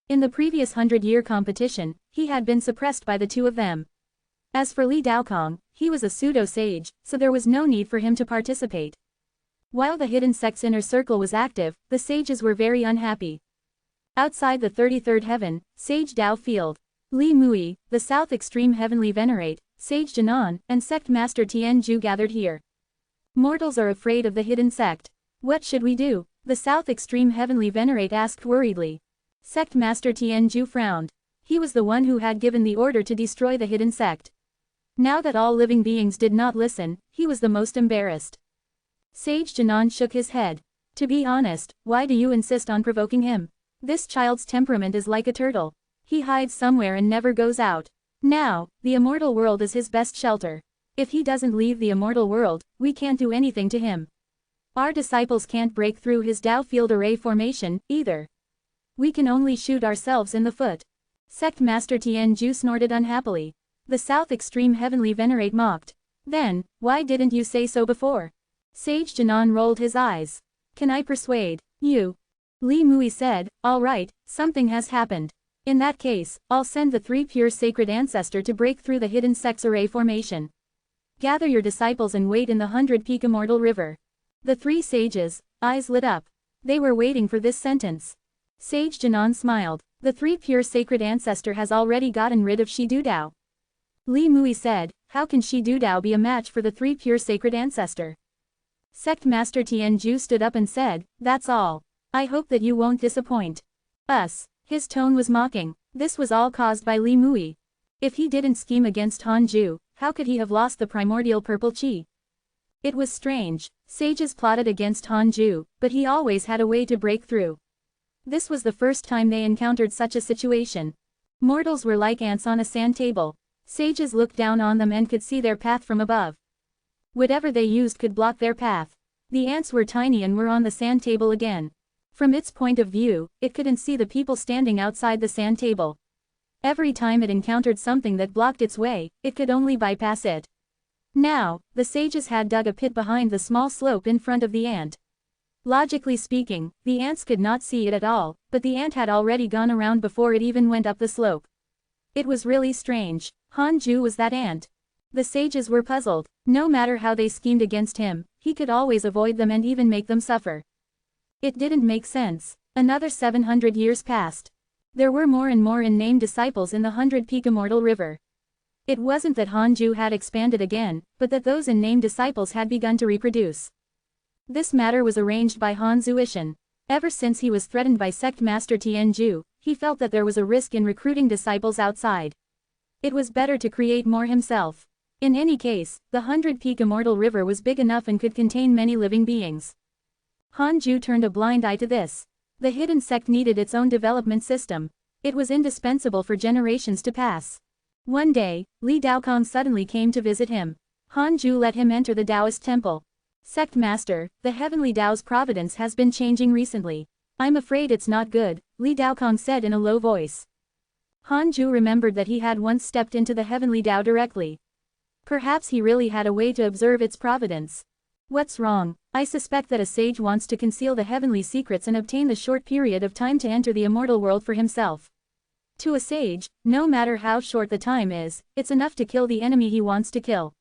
In the previous 100-year competition, he had been suppressed by the two of them. As for Li Daokong, he was a pseudo-sage, so there was no need for him to participate. While the hidden sect's inner circle was active, the sages were very unhappy. Outside the 33rd heaven, Sage Dao Field, Li Mui, the South Extreme Heavenly Venerate, Sage Jinan, and Sect Master Tianju gathered here. Mortals are afraid of the hidden sect. What should we do? The South Extreme Heavenly Venerate asked worriedly. Sect Master Tianju frowned. He was the one who had given the order to destroy the hidden sect. Now that all living beings did not listen, he was the most embarrassed. Sage Jinan shook his head. To be honest, why do you insist on provoking him? This child's temperament is like a turtle. He hides somewhere and never goes out. Now, the immortal world is his best shelter. If he doesn't leave the immortal world, we can't do anything to him. Our disciples can't break through his Dao field array formation, either. We can only shoot ourselves in the foot. Sect Master Tianju snorted unhappily. The South Extreme Heavenly Venerate mocked. Then, why didn't you say so before? Sage Jinan rolled his eyes. Can I persuade you? Li Mui said, all right, something has happened. In that case, I'll send the three pure sacred ancestor to break through the hidden sect's array formation. Gather your disciples and wait in the 100-peak immortal river. The three sages, eyes lit up. They were waiting for this sentence. Sage Jinan smiled. The three pure sacred ancestor has already gotten rid of Shi Dudao. Li Mui said, how can Shi Dudao be a match for the three pure sacred ancestor? Sect Master Tianju stood up and said, that's all. I hope that you won't disappoint us. His tone was mocking. This was all caused by Li Mui. If he didn't scheme against Hanju, how could he have lost the primordial purple chi? It was strange. Sages plotted against Hanju, but he always had a way to break through. This was the first time they encountered such a situation. Mortals were like ants on a sand table. Sages looked down on them and could see their path from above. Whatever they used could block their path. The ants were tiny and were on the sand table again. From its point of view, it couldn't see the people standing outside the sand table. Every time it encountered something that blocked its way, it could only bypass it. Now, the sages had dug a pit behind the small slope in front of the ant. Logically speaking, the ants could not see it at all, but the ant had already gone around before it even went up the slope. It was really strange. Hanju was that ant. The sages were puzzled. No matter how they schemed against him, he could always avoid them and even make them suffer. It didn't make sense. Another 700 years passed. There were more and more unnamed disciples in the 100-peak immortal river. It wasn't that Hanju had expanded again, but that those unnamed disciples had begun to reproduce. This matter was arranged by Han Zuishan. Ever since he was threatened by Sect Master Tianju, he felt that there was a risk in recruiting disciples outside. It was better to create more himself. In any case, the 100-peak immortal river was big enough and could contain many living beings. Hanju turned a blind eye to this. The hidden sect needed its own development system. It was indispensable for generations to pass. One day, Li Daokong suddenly came to visit him. Hanju let him enter the Taoist temple. Sect Master, the heavenly Tao's providence has been changing recently. I'm afraid it's not good, Li Daokong said in a low voice. Hanju remembered that he had once stepped into the heavenly Tao directly. Perhaps he really had a way to observe its providence. What's wrong? I suspect that a sage wants to conceal the heavenly secrets and obtain the short period of time to enter the immortal world for himself. To a sage, no matter how short the time is, it's enough to kill the enemy he wants to kill.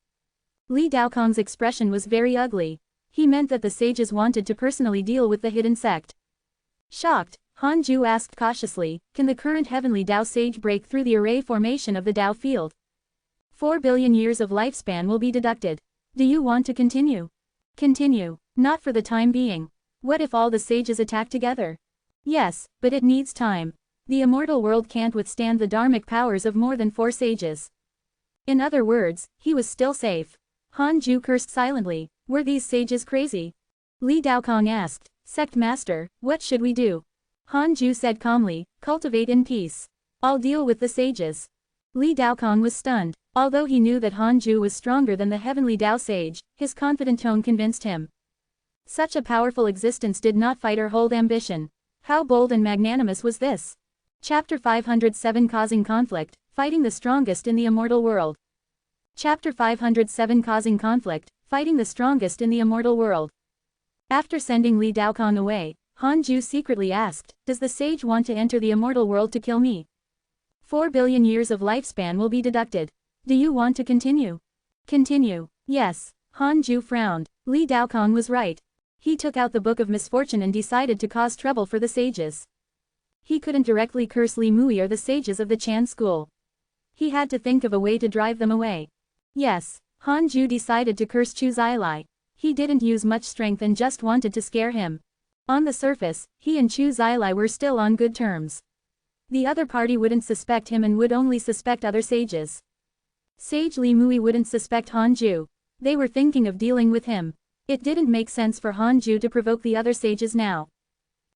Li Daokong's expression was very ugly. He meant that the sages wanted to personally deal with the hidden sect. Shocked, Hanju asked cautiously, can the current heavenly Tao sage break through the array formation of the Tao field? 4 billion years of lifespan will be deducted. Do you want to continue? Continue. Not for the time being. What if all the sages attack together? Yes, but it needs time. The immortal world can't withstand the dharmic powers of more than 4 sages. In other words, he was still safe. Han Ju cursed silently. Were these sages crazy? Li Daokong asked. Sect Master, what should we do? Han Ju said calmly, cultivate in peace. I'll deal with the sages. Li Daokong was stunned. Although he knew that Han Ju was stronger than the heavenly Dao sage, his confident tone convinced him. Such a powerful existence did not fight or hold ambition. How bold and magnanimous was this? Chapter 507 Causing Conflict, Fighting the Strongest in the Immortal World. Chapter 507 Causing Conflict, Fighting the Strongest in the Immortal World. After sending Li Daokong away, Han Ju secretly asked, does the sage want to enter the immortal world to kill me? 4 billion years of lifespan will be deducted. Do you want to continue? Continue. Yes. Han Ju frowned. Li Daokong was right. He took out the Book of Misfortune and decided to cause trouble for the sages. He couldn't directly curse Li Mui or the sages of the Chan school. He had to think of a way to drive them away. Yes, Han Ju decided to curse Chu Zilai. He didn't use much strength and just wanted to scare him. On the surface, he and Chu Zilai were still on good terms. The other party wouldn't suspect him and would only suspect other sages. Sage Li Mui wouldn't suspect Han Ju. They were thinking of dealing with him. It didn't make sense for Han Ju to provoke the other sages now.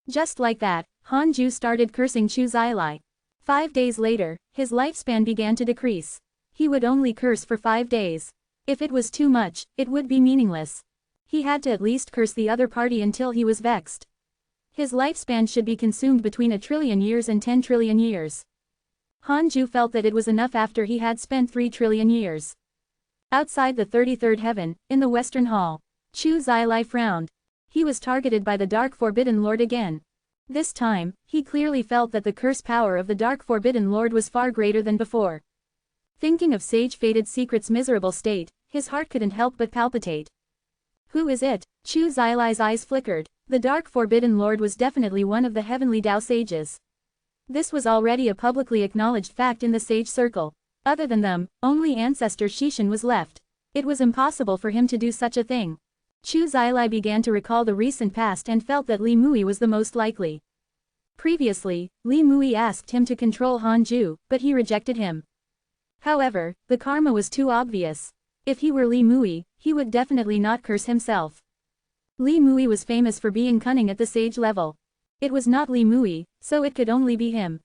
Just like that, Han Ju started cursing Chu Zilai. 5 days later, his lifespan began to decrease. He would only curse for 5 days. If it was too much, it would be meaningless. He had to at least curse the other party until he was vexed. His lifespan should be consumed between 1 trillion years and 10 trillion years. Han Ju felt that it was enough after he had spent 3 trillion years. Outside the 33rd heaven, in the Western Hall, Chu Zilai frowned. He was targeted by the Dark Forbidden Lord again. This time, he clearly felt that the curse power of the Dark Forbidden Lord was far greater than before. Thinking of Sage Fated Secret's miserable state, his heart couldn't help but palpitate. Who is it? Chu Zilai's eyes flickered. The Dark Forbidden Lord was definitely one of the heavenly Dao sages. This was already a publicly acknowledged fact in the sage circle. Other than them, only ancestor Shishan was left. It was impossible for him to do such a thing. Chu Zilai began to recall the recent past and felt that Li Mui was the most likely. Previously, Li Mui asked him to control Han Ju, but he rejected him. However, the karma was too obvious. If he were Li Mui, he would definitely not curse himself. Li Mui was famous for being cunning at the sage level. It was not Li Mui, so it could only be him.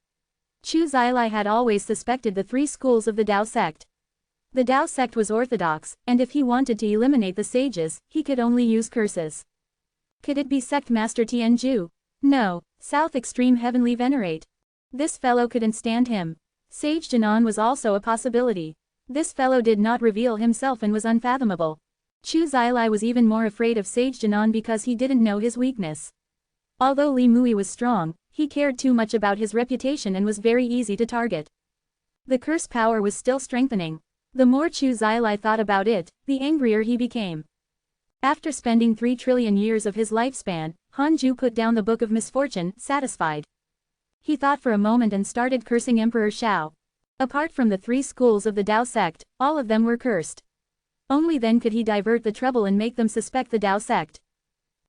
Chu Zilai had always suspected the 3 schools of the Dao sect. The Dao sect was orthodox, and if he wanted to eliminate the sages, he could only use curses. Could it be Sect Master Tianju? No, South Extreme Heavenly Venerate. This fellow couldn't stand him. Sage Jinan was also a possibility. This fellow did not reveal himself and was unfathomable. Chu Zilai was even more afraid of Sage Jinan because he didn't know his weakness. Although Li Mui was strong, he cared too much about his reputation and was very easy to target. The curse power was still strengthening. The more Chu Zilai thought about it, the angrier he became. After spending 3 trillion years of his lifespan, Han Ju put down the Book of Misfortune, satisfied. He thought for a moment and started cursing Emperor Shao. Apart from the 3 schools of the Dao sect, all of them were cursed. Only then could he divert the trouble and make them suspect the Dao sect.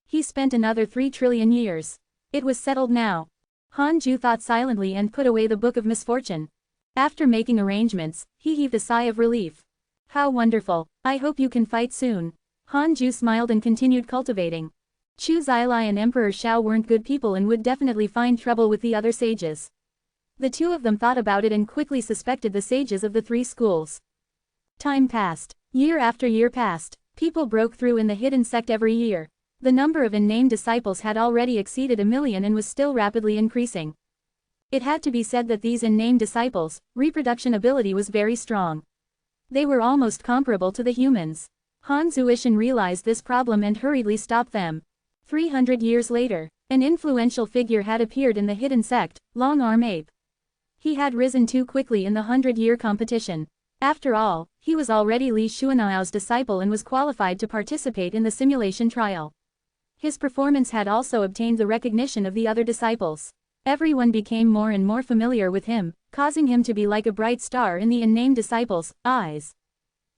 He spent another 3 trillion years. It was settled now. Han Ju thought silently and put away the Book of Misfortune. After making arrangements, he heaved a sigh of relief. How wonderful. I hope you can fight soon. Han Ju smiled and continued cultivating. Chu Zilai and Emperor Shao weren't good people and would definitely find trouble with the other sages. The 2 of them thought about it and quickly suspected the sages of the 3 schools. Time passed. Year after year passed. People broke through in the hidden sect every year. The number of unnamed disciples had already exceeded 1 million and was still rapidly increasing. It had to be said that these unnamed disciples' reproduction ability was very strong. They were almost comparable to the humans. Han Zuishan realized this problem and hurriedly stopped them. 300 years later, an influential figure had appeared in the hidden sect, Long Arm Ape. He had risen too quickly in the 100-year competition. After all, he was already Li Xuanao's disciple and was qualified to participate in the simulation trial. His performance had also obtained the recognition of the other disciples. Everyone became more and more familiar with him, causing him to be like a bright star in the unnamed disciples' eyes.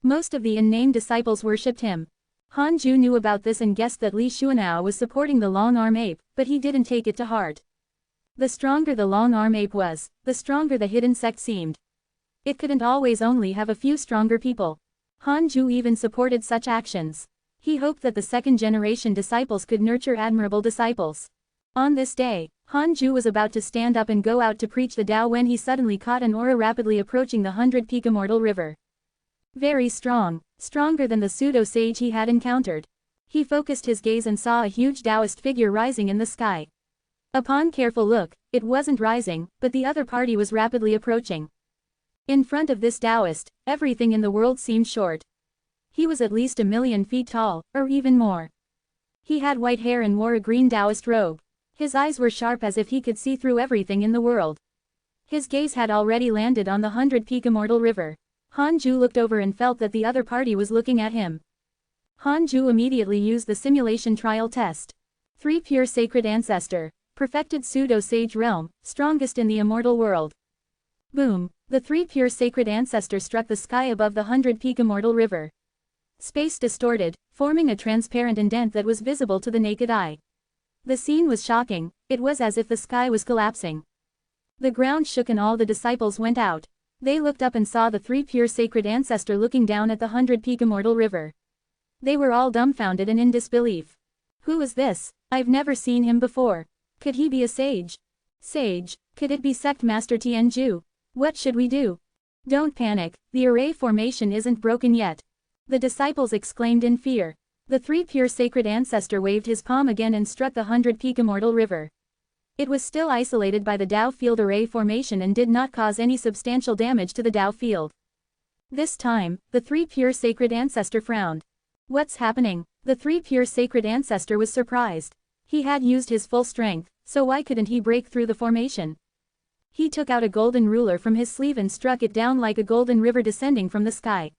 Most of the unnamed disciples worshipped him. Hanju knew about this and guessed that Li Xuanao was supporting the long-arm ape, but he didn't take it to heart. The stronger the long-arm ape was, the stronger the hidden sect seemed. It couldn't always only have a few stronger people. Hanju even supported such actions. He hoped that the second-generation disciples could nurture admirable disciples. On this day, Hanju was about to stand up and go out to preach the Tao when he suddenly caught an aura rapidly approaching the 100-peak immortal river. Very strong, stronger than the pseudo-sage he had encountered. He focused his gaze and saw a huge Taoist figure rising in the sky. Upon careful look, it wasn't rising, but the other party was rapidly approaching. In front of this Taoist, everything in the world seemed short. He was at least 1,000,000 feet tall, or even more. He had white hair and wore a green Taoist robe. His eyes were sharp as if he could see through everything in the world. His gaze had already landed on the 100-peak immortal river. Hanju looked over and felt that the other party was looking at him. Hanju immediately used the simulation trial test. 3 pure sacred ancestor, perfected pseudo-sage realm, strongest in the immortal world. Boom, the 3 pure sacred ancestor struck the sky above the 100-peak immortal river. Space distorted, forming a transparent indent that was visible to the naked eye. The scene was shocking, it was as if the sky was collapsing. The ground shook and all the disciples went out. They looked up and saw the 3 pure sacred ancestor looking down at the 100-peak immortal river. They were all dumbfounded and in disbelief. Who is this? I've never seen him before. Could he be a sage? Sage, could it be sect master Tianju? What should we do? Don't panic, the array formation isn't broken yet. The disciples exclaimed in fear. The 3 pure sacred ancestor waved his palm again and struck the 100-peak immortal river. It was still isolated by the Tao field array formation and did not cause any substantial damage to the Tao field. This time, the 3 pure sacred ancestor frowned. What's happening? The 3 pure sacred ancestor was surprised. He had used his full strength, so why couldn't he break through the formation? He took out a golden ruler from his sleeve and struck it down like a golden river descending from the sky.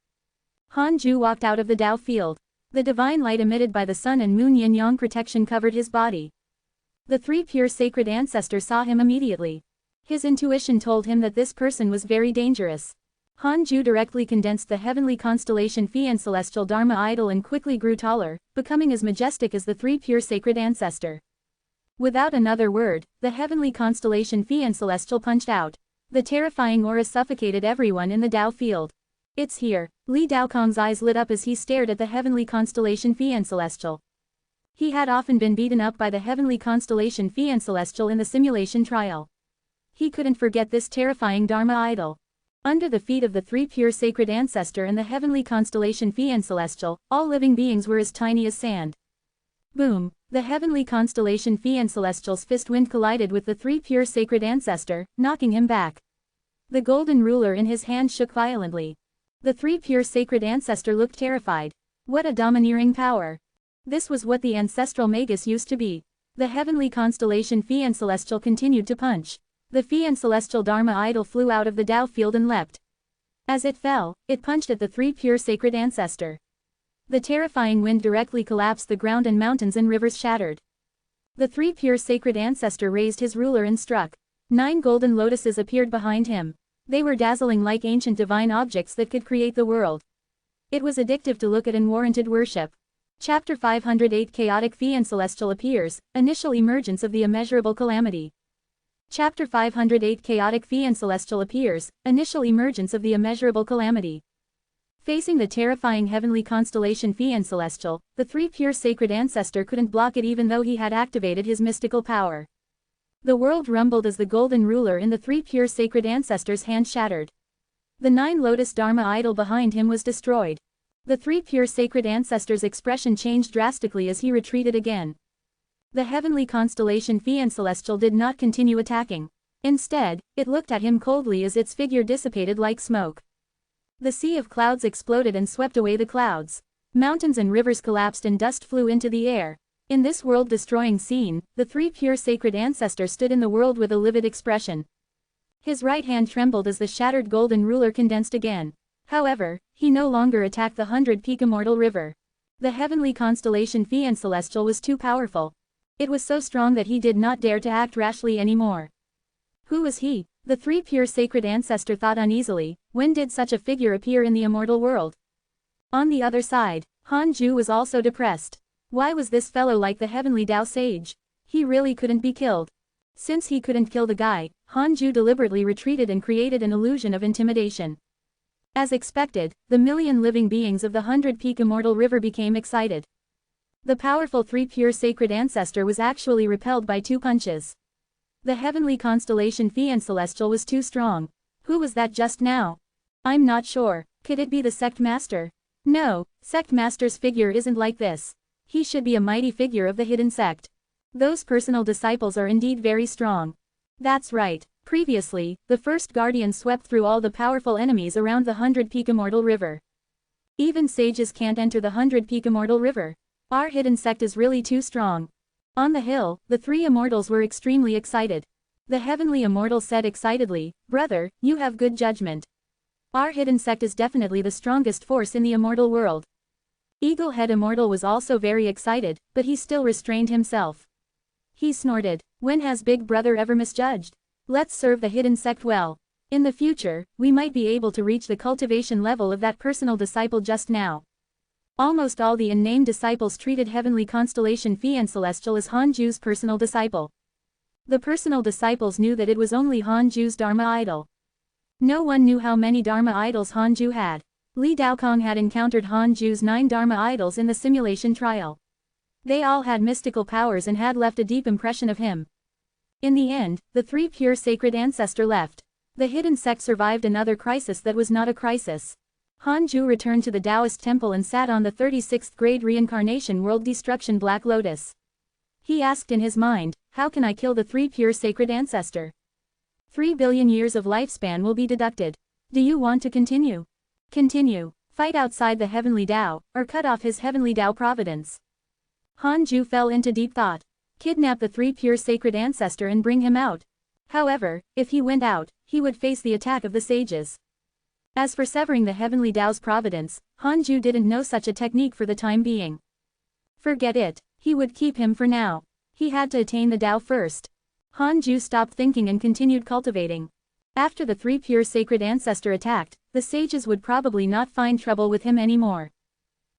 Hanju walked out of the Tao field. The divine light emitted by the sun and moon yin-yang protection covered his body. The 3 pure sacred ancestors saw him immediately. His intuition told him that this person was very dangerous. Hanju directly condensed the heavenly constellation Phi and celestial Dharma idol and quickly grew taller, becoming as majestic as the 3 pure sacred ancestor. Without another word, the heavenly constellation Phi and celestial punched out. The terrifying aura suffocated everyone in the Tao field. It's here. Li Daokong's eyes lit up as he stared at the heavenly constellation Phi and celestial. He had often been beaten up by the heavenly constellation Phi and celestial in the simulation trial. He couldn't forget this terrifying Dharma idol. Under the feet of the 3 pure sacred ancestor and the heavenly constellation Phi and celestial, all living beings were as tiny as sand. Boom, the heavenly constellation Phi and celestial's fist wind collided with the 3 pure sacred ancestor, knocking him back. The golden ruler in his hand shook violently. The 3 pure sacred ancestor looked terrified. What a domineering power. This was what the ancestral magus used to be. The heavenly constellation Phi and celestial continued to punch. The Phi and celestial Dharma idol flew out of the Tao field and leapt. As it fell, it punched at the 3 pure sacred ancestor. The terrifying wind directly collapsed the ground and mountains and rivers shattered. The 3 pure sacred ancestor raised his ruler and struck. 9 golden lotuses appeared behind him. They were dazzling like ancient divine objects that could create the world. It was addictive to look at and warranted worship. Chapter 508 Chaotic Phi and Celestial appears, initial emergence of the immeasurable calamity. Chapter 508 Chaotic Phi and Celestial appears, initial emergence of the immeasurable calamity. Facing the terrifying heavenly constellation Phi and Celestial, the 3 pure sacred ancestor couldn't block it even though he had activated his mystical power. The world rumbled as the golden ruler in the 3 pure sacred ancestors' hand shattered. The 9 lotus Dharma idol behind him was destroyed. The 3 pure sacred ancestors' expression changed drastically as he retreated again. The heavenly constellation Phi and Celestial did not continue attacking. Instead, it looked at him coldly as its figure dissipated like smoke. The sea of clouds exploded and swept away the clouds. Mountains and rivers collapsed and dust flew into the air. In this world-destroying scene, the 3 pure sacred ancestors stood in the world with a livid expression. His right hand trembled as the shattered golden ruler condensed again. However, he no longer attacked the 100-peak immortal river. The heavenly constellation Phi and Celestial was too powerful. It was so strong that he did not dare to act rashly anymore. Who was he? The 3 pure sacred ancestor thought uneasily. When did such a figure appear in the immortal world? On the other side, Han Ju was also depressed. Why was this fellow like the heavenly Tao sage? He really couldn't be killed. Since he couldn't kill the guy, Han Ju deliberately retreated and created an illusion of intimidation. As expected, the million living beings of the 100-peak immortal river became excited. The powerful three pure sacred ancestor was actually repelled by 2 punches. The heavenly constellation Fian Celestial was too strong. Who was that just now? I'm not sure. Could it be the sect master? No, sect master's figure isn't like this. He should be a mighty figure of the hidden sect. Those personal disciples are indeed very strong. That's right. Previously, the first guardian swept through all the powerful enemies around the 100-peak immortal river. Even sages can't enter the 100-peak immortal river. Our hidden sect is really too strong. On the hill, the 3 immortals were extremely excited. The heavenly immortal said excitedly, "Brother, you have good judgment. Our hidden sect is definitely the strongest force in the immortal world." Eaglehead Immortal was also very excited, but he still restrained himself. He snorted, "When has Big Brother ever misjudged? Let's serve the hidden sect well. In the future, we might be able to reach the cultivation level of that personal disciple just now." Almost all the unnamed disciples treated heavenly constellation Fian Celestial as Han Ju's personal disciple. The personal disciples knew that it was only Han Ju's Dharma idol. No one knew how many Dharma idols Han Ju had. Li Daokong had encountered Han Ju's 9 Dharma idols in the simulation trial. They all had mystical powers and had left a deep impression of him. In the end, the 3 pure sacred ancestor left. The hidden sect survived another crisis that was not a crisis. Han Ju returned to the Taoist temple and sat on the 36th grade reincarnation world destruction Black Lotus. He asked in his mind, how can I kill the 3 pure sacred ancestor? 3 billion years of lifespan will be deducted. Do you want to continue? Continue. Fight outside the heavenly Tao, or cut off his heavenly Tao providence. Han Ju fell into deep thought. Kidnap the 3 pure sacred ancestor and bring him out. However, if he went out, he would face the attack of the sages. As for severing the heavenly Tao's providence, Han Ju didn't know such a technique for the time being. Forget it, he would keep him for now. He had to attain the Tao first. Han Ju stopped thinking and continued cultivating. After the 3 pure sacred ancestor attacked, the sages would probably not find trouble with him anymore.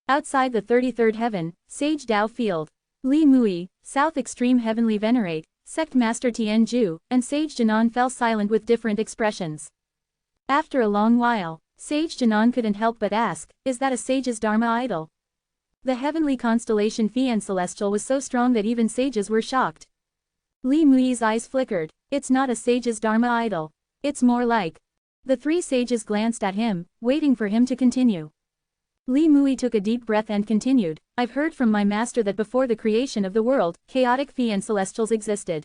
Outside the 33rd heaven, Sage Tao Field, Li Mui, South Extreme Heavenly Venerate, Sect Master Tian Ju, and Sage Jinan fell silent with different expressions. After a long while, Sage Jinan couldn't help but ask, is that a sage's Dharma idol? The heavenly constellation Fian Celestial was so strong that even sages were shocked. Li Mui's eyes flickered. It's not a sage's Dharma idol. It's more like. The 3 sages glanced at him, waiting for him to continue. Li Mui took a deep breath and continued, I've heard from my master that before the creation of the world, chaotic Fian Celestials existed.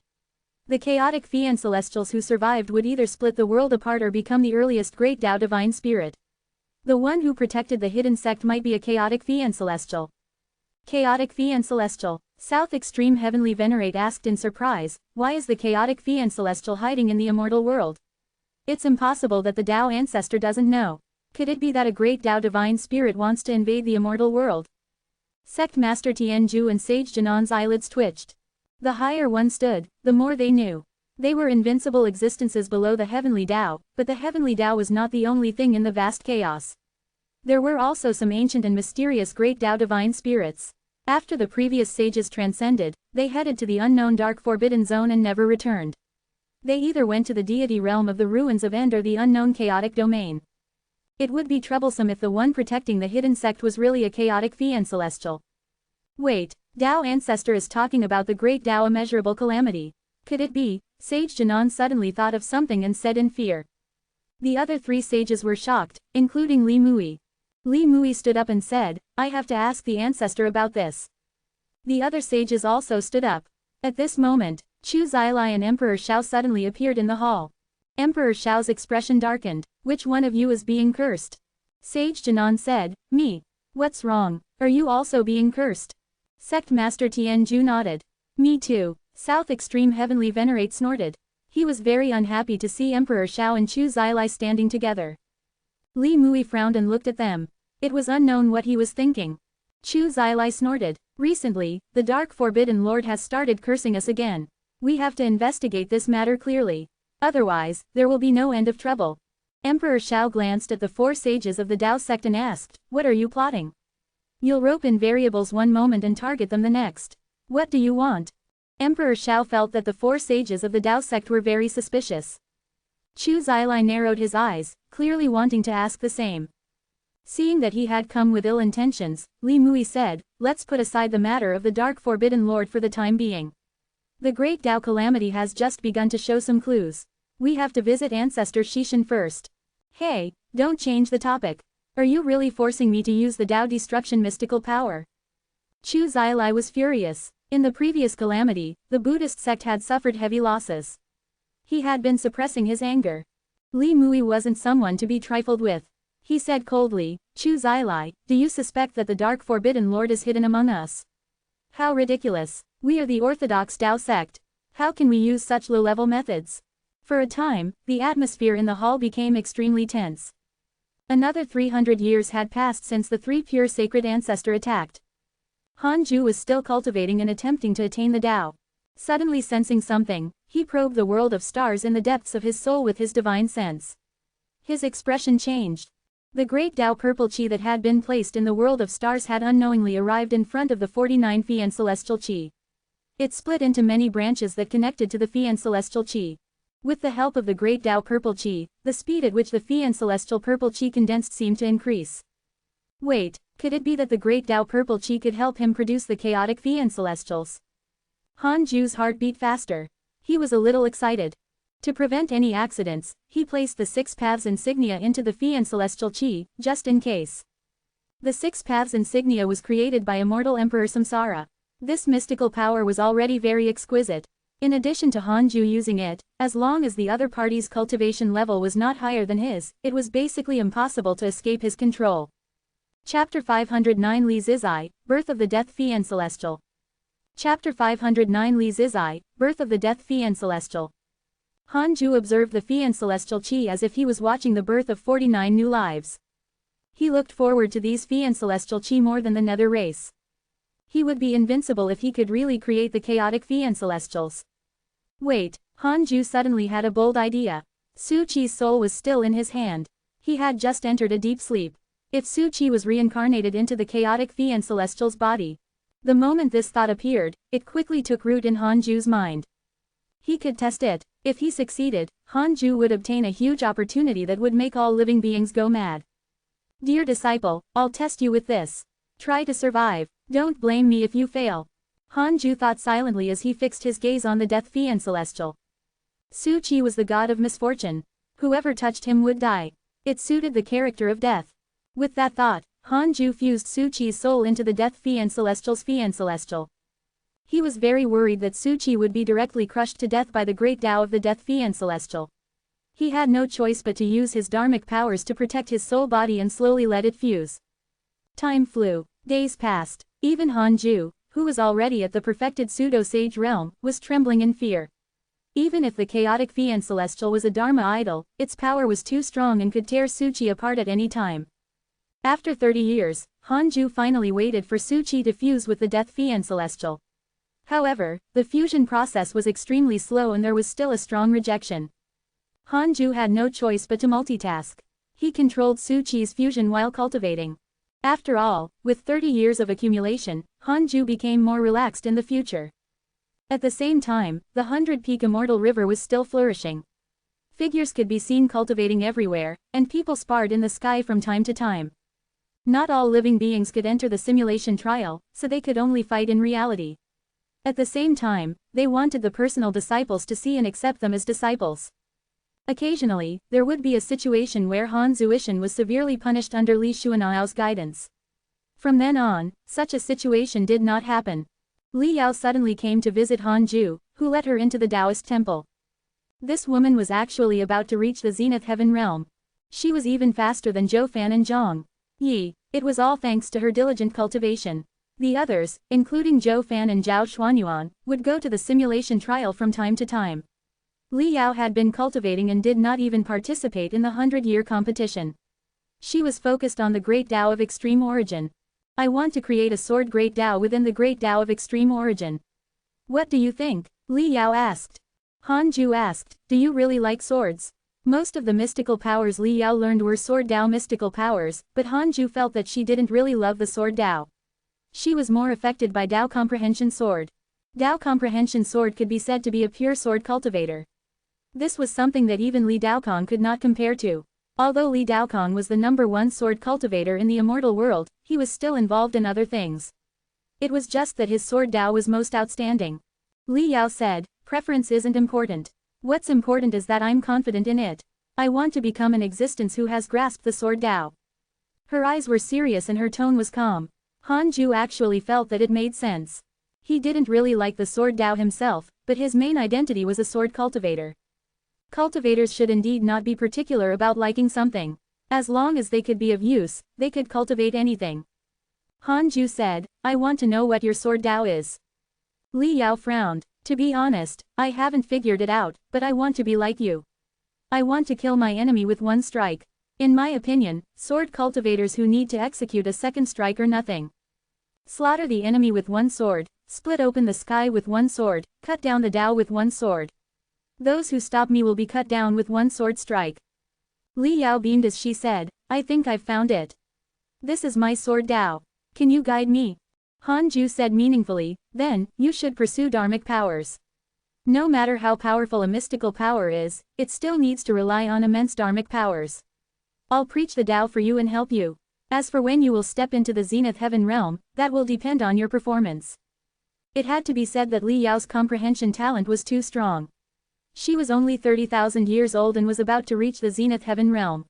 The chaotic Fian Celestials who survived would either split the world apart or become the earliest great Tao divine spirit. The one who protected the hidden sect might be a chaotic Fian Celestial. Chaotic Fian Celestial, South Extreme Heavenly Venerate asked in surprise, why is the chaotic Fian Celestial hiding in the immortal world? It's impossible that the Tao ancestor doesn't know. Could it be that a great Tao divine spirit wants to invade the immortal world? Sect Master Tianju and Sage Jinan's eyelids twitched. The higher one stood, the more they knew. They were invincible existences below the heavenly Tao, but the heavenly Tao was not the only thing in the vast chaos. There were also some ancient and mysterious great Tao divine spirits. After the previous sages transcended, they headed to the unknown dark forbidden zone and never returned. They either went to the deity realm of the ruins of End or the unknown chaotic domain. It would be troublesome if the one protecting the hidden sect was really a chaotic Fian Celestial. Wait, Tao ancestor is talking about the great Tao immeasurable calamity. Could it be? Sage Jinan suddenly thought of something and said in fear. The other 3 sages were shocked, including Li Mui. Li Mui stood up and said, I have to ask the ancestor about this. The other sages also stood up. At this moment, Chu Zilai and Emperor Shao suddenly appeared in the hall. Emperor Shao's expression darkened. Which one of you is being cursed? Sage Jinan said, me. What's wrong? Are you also being cursed? Sect Master Tianju nodded. Me too. South Extreme Heavenly Venerate snorted. He was very unhappy to see Emperor Shao and Chu Zilai standing together. Li Mui frowned and looked at them. It was unknown what he was thinking. Chu Zilai snorted. Recently, the Dark Forbidden Lord has started cursing us again. We have to investigate this matter clearly. Otherwise, there will be no end of trouble. Emperor Shao glanced at the 4 sages of the Tao sect and asked, what are you plotting? You'll rope in variables one moment and target them the next. What do you want? Emperor Shao felt that the 4 sages of the Dao sect were very suspicious. Chu Zilai narrowed his eyes, clearly wanting to ask the same. Seeing that he had come with ill intentions, Li Mui said, let's put aside the matter of the Dark Forbidden Lord for the time being. The Great Dao Calamity has just begun to show some clues. We have to visit Ancestor Shishan first. Hey, don't change the topic. Are you really forcing me to use the Dao Destruction mystical power? Chu Zilai was furious. In the previous calamity, the Buddhist sect had suffered heavy losses. He had been suppressing his anger. Li Mui wasn't someone to be trifled with. He said coldly, Chu Zilai, do you suspect that the Dark Forbidden Lord is hidden among us? How ridiculous. We are the Orthodox Dao sect. How can we use such low-level methods? For a time, the atmosphere in the hall became extremely tense. Another 300 years had passed since the 3 pure sacred ancestor attacked. Han Ju was still cultivating and attempting to attain the Dao. Suddenly sensing something, he probed the world of stars in the depths of his soul with his divine sense. His expression changed. The great Dao purple chi that had been placed in the world of stars had unknowingly arrived in front of the 49 Fi and celestial chi. It split into many branches that connected to the Fi and celestial chi. With the help of the great Dao purple chi, the speed at which the Fi and celestial purple chi condensed seemed to increase. Wait, could it be that the great Dao purple chi could help him produce the chaotic Fi and celestials? Han Ju's heart beat faster. He was a little excited. To prevent any accidents, he placed the 6 paths insignia into the Fi and celestial chi, just in case. The 6 paths insignia was created by immortal Emperor Samsara. This mystical power was already very exquisite. In addition to Han Ju using it, as long as the other party's cultivation level was not higher than his, it was basically impossible to escape his control. Chapter 509 Li Zizai, Birth of the Death Fi and Celestial. Chapter 509 Li Zizai, Birth of the Death Fi and Celestial. Han Ju observed the Fi and celestial chi as if he was watching the birth of 49 new lives. He looked forward to these Fi and celestial chi more than the nether race. He would be invincible if he could really create the chaotic Fi and celestials. Wait, Han Ju suddenly had a bold idea. Su Chi's soul was still in his hand. He had just entered a deep sleep. If Su Chi was reincarnated into the chaotic Fi and celestial's body. The moment this thought appeared, it quickly took root in Han Ju's mind. He could test it. If he succeeded, Han Ju would obtain a huge opportunity that would make all living beings go mad. Dear disciple, I'll test you with this. Try to survive. Don't blame me if you fail. Han Ju thought silently as he fixed his gaze on the Death Fi and Celestial. Su Chi was the god of misfortune. Whoever touched him would die. It suited the character of death. With that thought, Han Ju fused Su Chi's soul into the Death Fi and Celestial's Fi and Celestial. He was very worried that Su Chi would be directly crushed to death by the great Tao of the Death Fi and Celestial. He had no choice but to use his dharmic powers to protect his soul body and slowly let it fuse. Time flew. Days passed. Even Han Ju, who was already at the perfected pseudo-sage realm, was trembling in fear. Even if the chaotic Fi and Celestial was a Dharma idol, its power was too strong and could tear Su Chi apart at any time. After 30 years, Han Ju finally waited for Su Chi to fuse with the Death Fi and Celestial. However, the fusion process was extremely slow and there was still a strong rejection. Han Ju had no choice but to multitask. He controlled Su Chi's fusion while cultivating. After all, with 30 years of accumulation, Han Ju became more relaxed in the future. At the same time, the 100-peak immortal river was still flourishing. Figures could be seen cultivating everywhere, and people sparred in the sky from time to time. Not all living beings could enter the simulation trial, so they could only fight in reality. At the same time, they wanted the personal disciples to see and accept them as disciples. Occasionally, there would be a situation where Han Zuishan was severely punished under Li Xuanao's guidance. From then on, such a situation did not happen. Li Yao suddenly came to visit Han Ju, who let her into the Taoist temple. This woman was actually about to reach the Zenith Heaven realm. She was even faster than Zhou Fan and Zhang Yi. It was all thanks to her diligent cultivation. The others, including Zhou Fan and Zhao Xuanyuan, would go to the simulation trial from time to time. Li Yao had been cultivating and did not even participate in the 100-year competition. She was focused on the Great Tao of Extreme Origin. I want to create a sword Great Tao within the Great Tao of Extreme Origin. What do you think? Li Yao asked. Han Ju asked, do you really like swords? Most of the mystical powers Li Yao learned were Sword Dao mystical powers, but Hanju felt that she didn't really love the Sword Dao. She was more affected by Dao Comprehension Sword. Dao Comprehension Sword could be said to be a pure sword cultivator. This was something that even Li Daokong could not compare to. Although Li Daokong was the #1 sword cultivator in the immortal world, he was still involved in other things. It was just that his Sword Dao was most outstanding. Li Yao said, "Preference isn't important. What's important is that I'm confident in it. I want to become an existence who has grasped the Sword Dao." Her eyes were serious and her tone was calm. Hanju actually felt that it made sense. He didn't really like the Sword Dao himself, but his main identity was a sword cultivator. Cultivators should indeed not be particular about liking something. As long as they could be of use, they could cultivate anything. Hanju said, "I want to know what your Sword Dao is." Li Yao frowned. "To be honest, I haven't figured it out, but I want to be like you. I want to kill my enemy with one strike. In my opinion, sword cultivators who need to execute a second strike are nothing. Slaughter the enemy with one sword, split open the sky with one sword, cut down the Dao with one sword. Those who stop me will be cut down with one sword strike." Li Yao beamed as she said, "I think I've found it. This is my Sword Dao. Can you guide me?" Hanju said meaningfully, "Then, you should pursue dharmic powers. No matter how powerful a mystical power is, it still needs to rely on immense dharmic powers. I'll preach the Dao for you and help you. As for when you will step into the Zenith Heaven realm, that will depend on your performance." It had to be said that Li Yao's comprehension talent was too strong. She was only 30,000 years old and was about to reach the Zenith Heaven realm.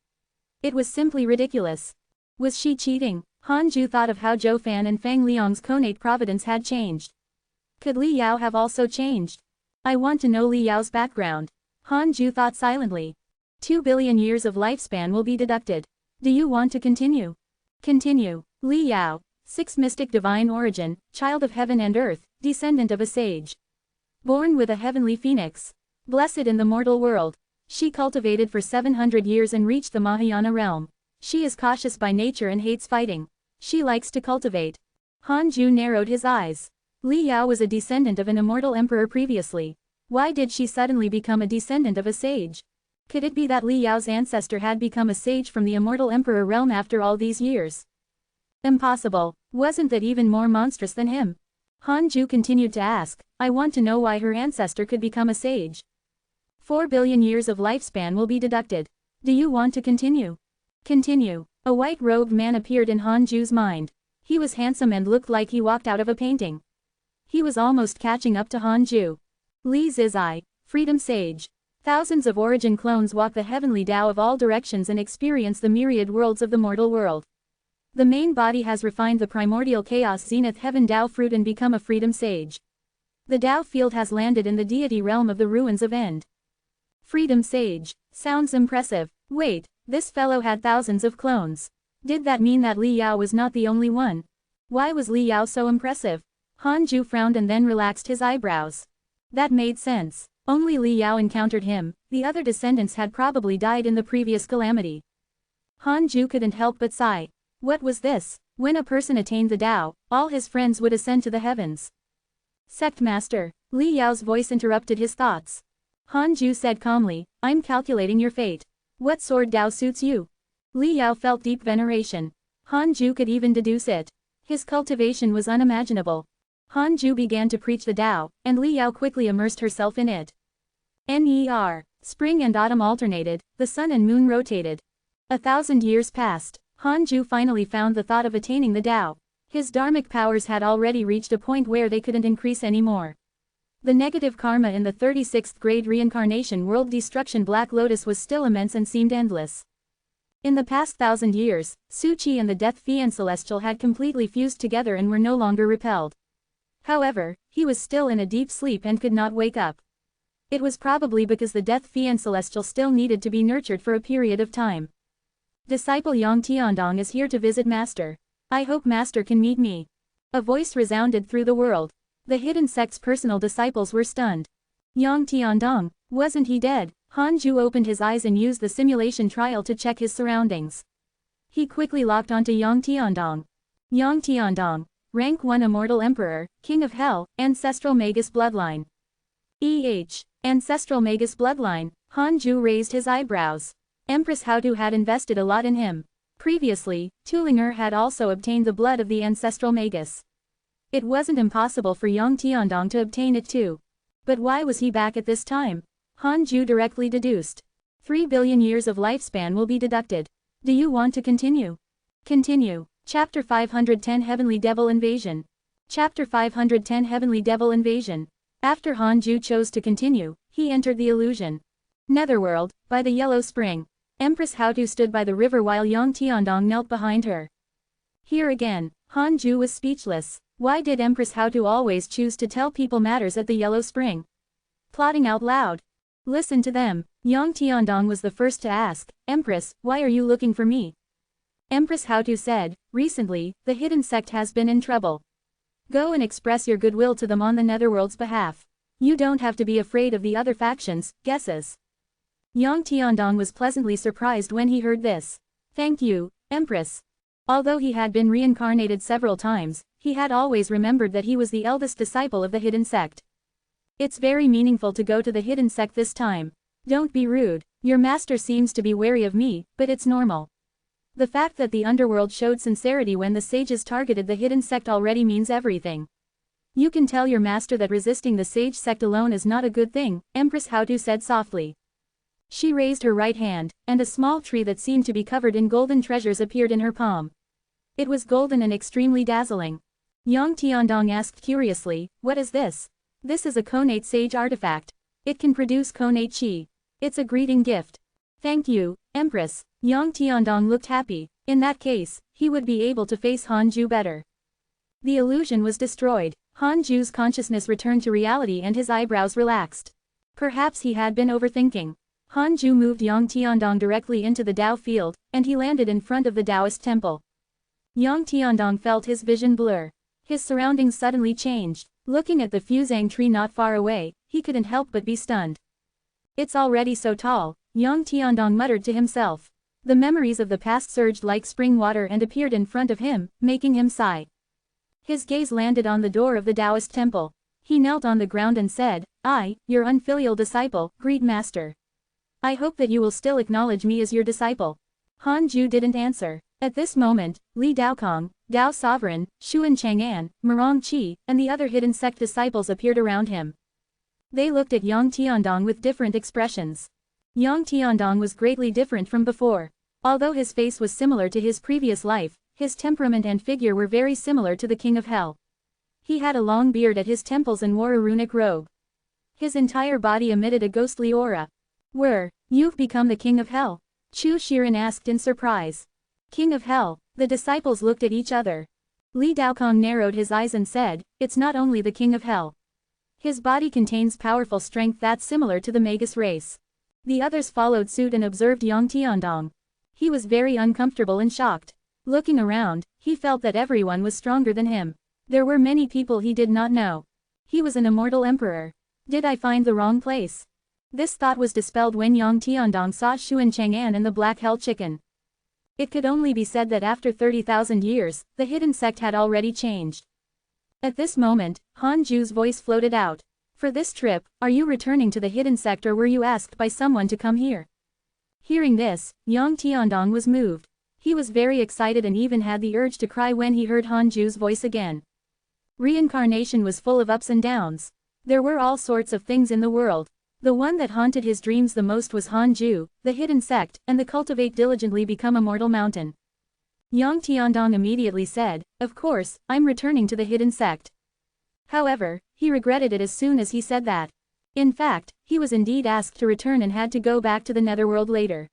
It was simply ridiculous. Was she cheating? Hanju thought of how Zhou Fan and Fang Liang's connate Providence had changed. Could Li Yao have also changed? I want to know Li Yao's background. Hanju thought silently. 2 billion years of lifespan will be deducted. Do you want to continue? Continue. Li Yao, 6 mystic divine origin, child of heaven and earth, descendant of a sage. Born with a heavenly phoenix. Blessed in the mortal world. She cultivated for 700 years and reached the Mahayana realm. She is cautious by nature and hates fighting. She likes to cultivate. Hanju narrowed his eyes. Li Yao was a descendant of an immortal emperor previously. Why did she suddenly become a descendant of a sage? Could it be that Li Yao's ancestor had become a sage from the immortal emperor realm after all these years? Impossible. Wasn't that even more monstrous than him? Hanju continued to ask, "I want to know why her ancestor could become a sage." 4 billion years of lifespan will be deducted. Do you want to continue? Continue. A white-robed man appeared in Hanju's mind. He was handsome and looked like he walked out of a painting. He was almost catching up to Hanju. Li Zizai, Freedom Sage. Thousands of origin clones walk the heavenly Dao of all directions and experience the myriad worlds of the mortal world. The main body has refined the primordial chaos Zenith Heaven Dao fruit and become a Freedom Sage. The Dao field has landed in the deity realm of the ruins of End. Freedom Sage. Sounds impressive. Wait, this fellow had thousands of clones. Did that mean that Li Yao was not the only one? Why was Li Yao so impressive? Hanju frowned and then relaxed his eyebrows. That made sense. Only Li Yao encountered him, the other descendants had probably died in the previous calamity. Hanju couldn't help but sigh. What was this? When a person attained the Dao, all his friends would ascend to the heavens. Sect Master. Li Yao's voice interrupted his thoughts. Hanju said calmly, "I'm calculating your fate. What Sword Dao suits you?" Li Yao felt deep veneration. Hanju could even deduce it. His cultivation was unimaginable. Hanju began to preach the Dao, and Li Yao quickly immersed herself in it. Ner. Spring and autumn alternated, the sun and moon rotated. 1,000 years passed. Hanju finally found the thought of attaining the Dao. His dharmic powers had already reached a point where they couldn't increase anymore. The negative karma in the 36th grade reincarnation world destruction Black Lotus was still immense and seemed endless. In the past 1,000 years, Su Qi and the Death Fiend Celestial had completely fused together and were no longer repelled. However, he was still in a deep sleep and could not wake up. It was probably because the Death Fiend Celestial still needed to be nurtured for a period of time. Disciple Yang Tiandong is here to visit Master. I hope Master can meet me. A voice resounded through the world. The hidden sect's personal disciples were stunned. Yang Tiandong, wasn't he dead? Hanju opened his eyes and used the simulation trial to check his surroundings. He quickly locked onto Yang Tiandong. Yang Tiandong, rank 1 immortal emperor, king of hell, ancestral magus bloodline. Ancestral magus bloodline, Han Ju raised his eyebrows. Empress Haotu had invested a lot in him. Previously, Tulinger had also obtained the blood of the ancestral magus. It wasn't impossible for Yang Tiandong to obtain it too. But why was he back at this time? Han Ju directly deduced. 3 billion years of lifespan will be deducted. Do you want to continue? Continue. Chapter 510 Heavenly Devil Invasion. Chapter 510 Heavenly Devil Invasion. After Han Ju chose to continue, he entered the illusion. Netherworld, by the Yellow Spring. Empress Haotu stood by the river while Yang Tiandong knelt behind her. Here again, Han Ju was speechless. Why did Empress Haotu always choose to tell people matters at the Yellow Spring? Plotting out loud. Listen to them. Yang Tiandong was the first to ask, Empress, why are you looking for me? Empress Haotu said, recently, the hidden sect has been in trouble. Go and express your goodwill to them on the Netherworld's behalf. You don't have to be afraid of the other factions, guesses. Yang Tiandong was pleasantly surprised when he heard this. Thank you, Empress. Although he had been reincarnated several times, he had always remembered that he was the eldest disciple of the hidden sect. It's very meaningful to go to the hidden sect this time. Don't be rude. Your master seems to be wary of me, but it's normal. The fact that the underworld showed sincerity when the sages targeted the hidden sect already means everything. You can tell your master that resisting the sage sect alone is not a good thing, Empress Haotu said softly. She raised her right hand, and a small tree that seemed to be covered in golden treasures appeared in her palm. It was golden and extremely dazzling. Yang Tiandong asked curiously, what is this? This is a connate sage artifact. It can produce connate chi. It's a greeting gift. Thank you, Empress. Yang Tiandong looked happy. In that case, he would be able to face Han Ju better. The illusion was destroyed. Han Ju's consciousness returned to reality and his eyebrows relaxed. Perhaps he had been overthinking. Han Ju moved Yang Tiandong directly into the Dao field, and he landed in front of the Taoist temple. Yang Tiandong felt his vision blur. His surroundings suddenly changed. Looking at the fusang tree not far away, he couldn't help but be stunned. It's already so tall, Yang Tiandong muttered to himself. The memories of the past surged like spring water and appeared in front of him, making him sigh. His gaze landed on the door of the Taoist temple. He knelt on the ground and said, I, your unfilial disciple, greet Master. I hope that you will still acknowledge me as your disciple. Han Ju didn't answer. At this moment, Li Daokong, Dao Sovereign, Xuan Chang'an, Murong Qi, and the other hidden sect disciples appeared around him. They looked at Yang Tiandong with different expressions. Yang Tiandong was greatly different from before. Although his face was similar to his previous life, his temperament and figure were very similar to the King of Hell. He had a long beard at his temples and wore a runic robe. His entire body emitted a ghostly aura. You've become the King of Hell? Chu Shiren asked in surprise. King of Hell. The disciples looked at each other. Li Daokong narrowed his eyes and said, it's not only the King of Hell. His body contains powerful strength that's similar to the Magus race. The others followed suit and observed Yang Tiandong. He was very uncomfortable and shocked. Looking around, he felt that everyone was stronger than him. There were many people he did not know. He was an immortal emperor. Did I find the wrong place? This thought was dispelled when Yang Tiandong saw Xuan Chang'an and the Black Hell Chicken. It could only be said that after 30,000 years, the hidden sect had already changed. At this moment, Han Ju's voice floated out. For this trip, are you returning to the hidden sect or were you asked by someone to come here? Hearing this, Yang Tiandong was moved. He was very excited and even had the urge to cry when he heard Han Ju's voice again. Reincarnation was full of ups and downs. There were all sorts of things in the world. The one that haunted his dreams the most was Han Ju, the hidden sect, and the cultivate diligently become immortal mountain. Yang Tiandong immediately said, of course, I'm returning to the hidden sect. However, he regretted it as soon as he said that. In fact, he was indeed asked to return and had to go back to the netherworld later.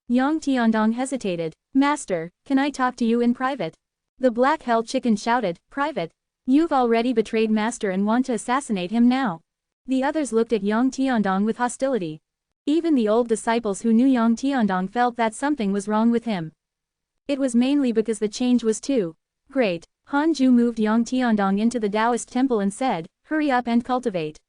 Yang Tiandong hesitated. Master, can I talk to you in private? The Black Hell Chicken shouted, private? You've already betrayed Master and want to assassinate him now. The others looked at Yang Tiandong with hostility. Even the old disciples who knew Yang Tiandong felt that something was wrong with him. It was mainly because the change was too great. Han Ju moved Yang Tiandong into the Taoist temple and said, hurry up and cultivate.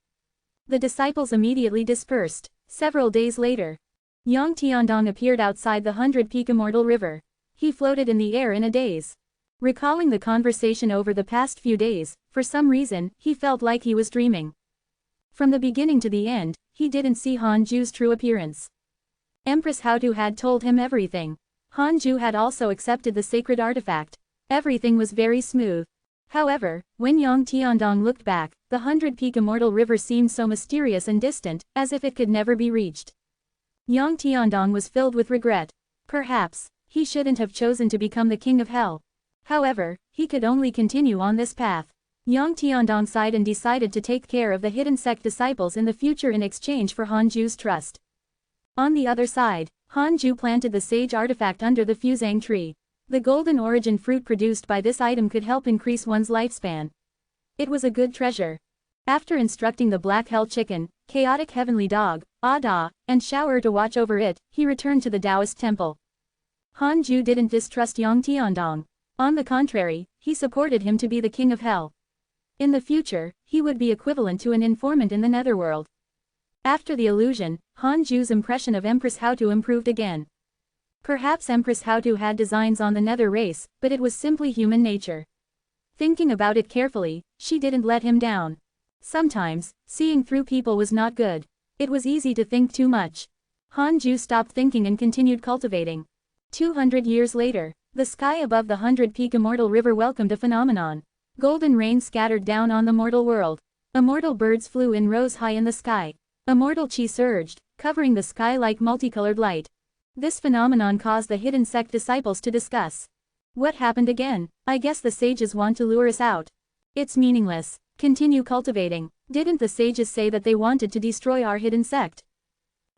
The disciples immediately dispersed. Several days later, Yang Tiandong appeared outside the 100-peak immortal river. He floated in the air in a daze. Recalling the conversation over the past few days, for some reason, he felt like he was dreaming. From the beginning to the end, he didn't see Hanju's true appearance. Empress Houtu had told him everything. Hanju had also accepted the sacred artifact. Everything was very smooth. However, when Yang Tiandong looked back, the 100-peak immortal river seemed so mysterious and distant, as if it could never be reached. Yang Tiandong was filled with regret. Perhaps, he shouldn't have chosen to become the king of hell. However, he could only continue on this path. Yang Tiandong sighed and decided to take care of the hidden sect disciples in the future in exchange for Hanju's trust. On the other side, Hanju planted the sage artifact under the fusang tree. The golden origin fruit produced by this item could help increase one's lifespan. It was a good treasure. After instructing the black hell chicken, chaotic heavenly dog, Ada, and Shower to watch over it, he returned to the Taoist temple. Hanju didn't distrust Yang Tiandong. On the contrary, he supported him to be the king of hell. In the future, he would be equivalent to an informant in the netherworld. After the illusion, Hanju's impression of Empress Houtu improved again. Perhaps Empress Houtu had designs on the nether race, but it was simply human nature. Thinking about it carefully, she didn't let him down. Sometimes, seeing through people was not good. It was easy to think too much. Hanju stopped thinking and continued cultivating. 200 years later, the sky above the 100-peak immortal river welcomed a phenomenon. Golden rain scattered down on the mortal world. Immortal birds flew in rows high in the sky. Immortal chi surged, covering the sky like multicolored light. This phenomenon caused the hidden sect disciples to discuss. What happened again? I guess the sages want to lure us out. It's meaningless. Continue cultivating. Didn't the sages say that they wanted to destroy our hidden sect?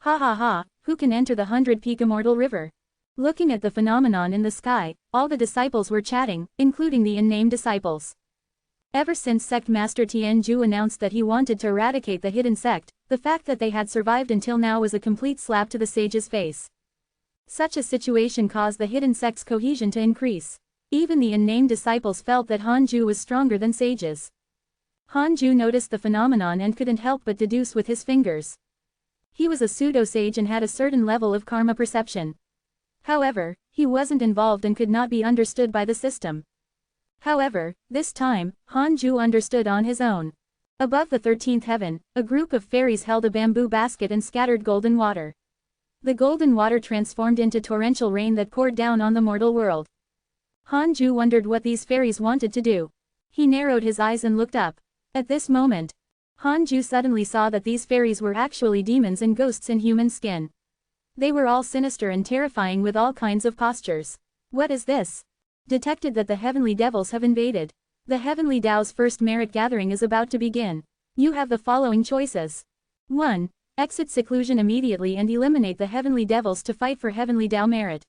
Ha ha ha, who can enter the 100-peak immortal river? Looking at the phenomenon in the sky, all the disciples were chatting, including the unnamed disciples. Ever since Sect Master Tianju announced that he wanted to eradicate the hidden sect, the fact that they had survived until now was a complete slap to the sage's face. Such a situation caused the hidden sect's cohesion to increase. Even the unnamed disciples felt that Hanju was stronger than sages. Hanju noticed the phenomenon and couldn't help but deduce with his fingers. He was a pseudo-sage and had a certain level of karma perception. However, he wasn't involved and could not be understood by the system. However, this time, Hanju understood on his own. Above the 13th heaven, a group of fairies held a bamboo basket and scattered golden water. The golden water transformed into torrential rain that poured down on the mortal world. Hanju wondered what these fairies wanted to do. He narrowed his eyes and looked up. At this moment, Hanju suddenly saw that these fairies were actually demons and ghosts in human skin. They were all sinister and terrifying with all kinds of postures. What is this? Detected that the heavenly devils have invaded. The heavenly Tao's first merit gathering is about to begin. You have the following choices. 1. Exit seclusion immediately and eliminate the heavenly devils to fight for heavenly Tao merit.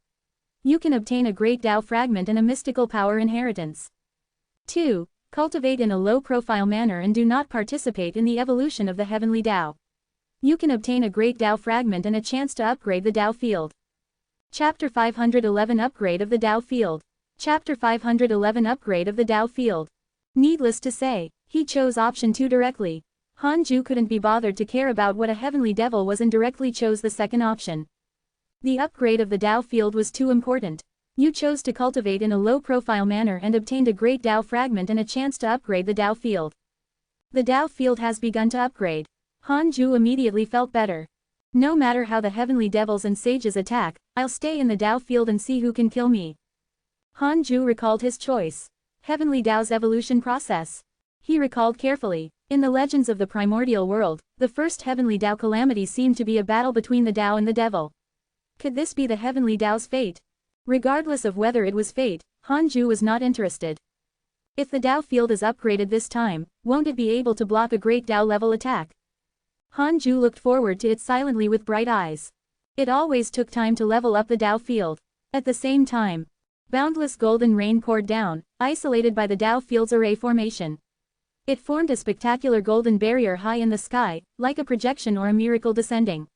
You can obtain a great Tao fragment and a mystical power inheritance. 2. Cultivate in a low-profile manner and do not participate in the evolution of the heavenly Tao. You can obtain a great Tao fragment and a chance to upgrade the Tao field. Chapter 511 Upgrade of the Tao field. Chapter 511 Upgrade of the Tao field. Needless to say, he chose option 2 directly. Hanju couldn't be bothered to care about what a heavenly devil was and directly chose the second option. The upgrade of the Tao field was too important. You chose to cultivate in a low-profile manner and obtained a great Tao fragment and a chance to upgrade the Tao field. The Tao field has begun to upgrade. Hanju immediately felt better. No matter how the heavenly devils and sages attack, I'll stay in the Tao field and see who can kill me. Hanju recalled his choice. Heavenly Tao's evolution process. He recalled carefully. In the legends of the primordial world, the first heavenly Tao calamity seemed to be a battle between the Tao and the devil. Could this be the heavenly Tao's fate? Regardless of whether it was fate, Hanju was not interested. If the Tao field is upgraded this time, won't it be able to block a great Tao level attack? Hanju looked forward to it silently with bright eyes. It always took time to level up the Tao field. At the same time, boundless golden rain poured down, isolated by the Tao field's array formation. It formed a spectacular golden barrier high in the sky, like a projection or a miracle descending.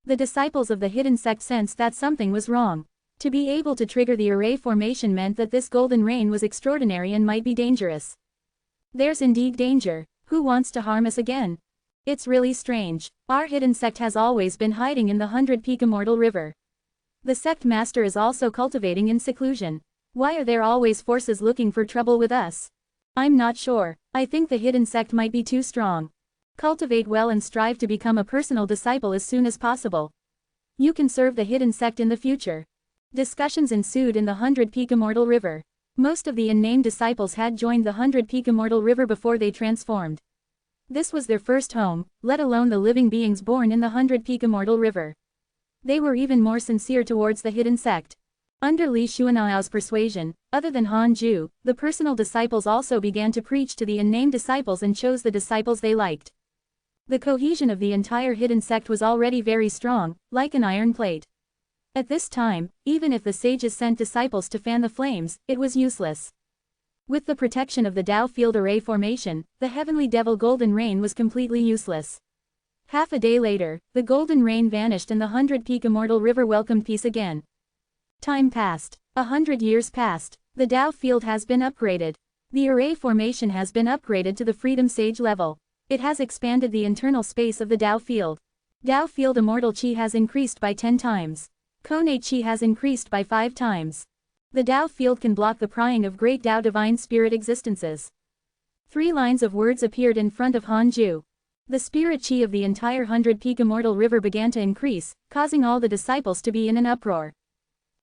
The disciples of the hidden sect sensed that something was wrong. To be able to trigger the array formation meant that this golden rain was extraordinary and might be dangerous. There's indeed danger. Who wants to harm us again? It's really strange. Our hidden sect has always been hiding in the 100-peak immortal river. The sect master is also cultivating in seclusion. Why are there always forces looking for trouble with us? I'm not sure. I think the hidden sect might be too strong. Cultivate well and strive to become a personal disciple as soon as possible. You can serve the hidden sect in the future. Discussions ensued in the 100 Peak Immortal River. Most of the unnamed disciples had joined the 100 Peak Immortal River before they transformed. This was their first home, let alone the living beings born in the 100 Peak Immortal River. They were even more sincere towards the hidden sect. Under Li Xuanao's persuasion, other than Han Ju, the personal disciples also began to preach to the unnamed disciples and chose the disciples they liked. The cohesion of the entire hidden sect was already very strong, like an iron plate. At this time, even if the sages sent disciples to fan the flames, it was useless. With the protection of the Tao field array formation, the heavenly devil golden rain was completely useless. Half a day later, the golden rain vanished and the 100 Peak Immortal River welcomed peace again. Time passed. 100 years passed. The Tao field has been upgraded. The array formation has been upgraded to the Freedom Sage level. It has expanded the internal space of the Tao field. Tao field immortal chi has increased by 10 times. Kone chi has increased by 5 times. The Tao field can block the prying of great Tao divine spirit existences. 3 lines of words appeared in front of Han Ju. The spirit chi of the entire 100 Peak Immortal River began to increase, causing all the disciples to be in an uproar.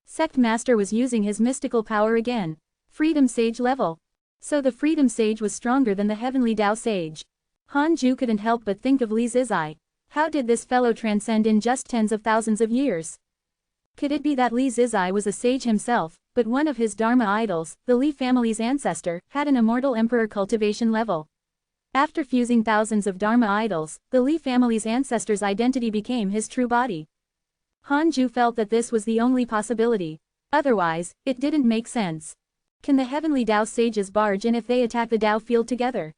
Sect Master was using his mystical power again. Freedom Sage level. So the Freedom Sage was stronger than the Heavenly Tao Sage. Han Ju couldn't help but think of Li Zizai. How did this fellow transcend in just tens of thousands of years? Could it be that Li Zizai was a sage himself, but one of his Dharma idols, the Li family's ancestor, had an immortal emperor cultivation level? After fusing thousands of Dharma idols, the Li family's ancestor's identity became his true body. Han Ju felt that this was the only possibility. Otherwise, it didn't make sense. Can the Heavenly Tao sages barge in if they attack the Tao field together?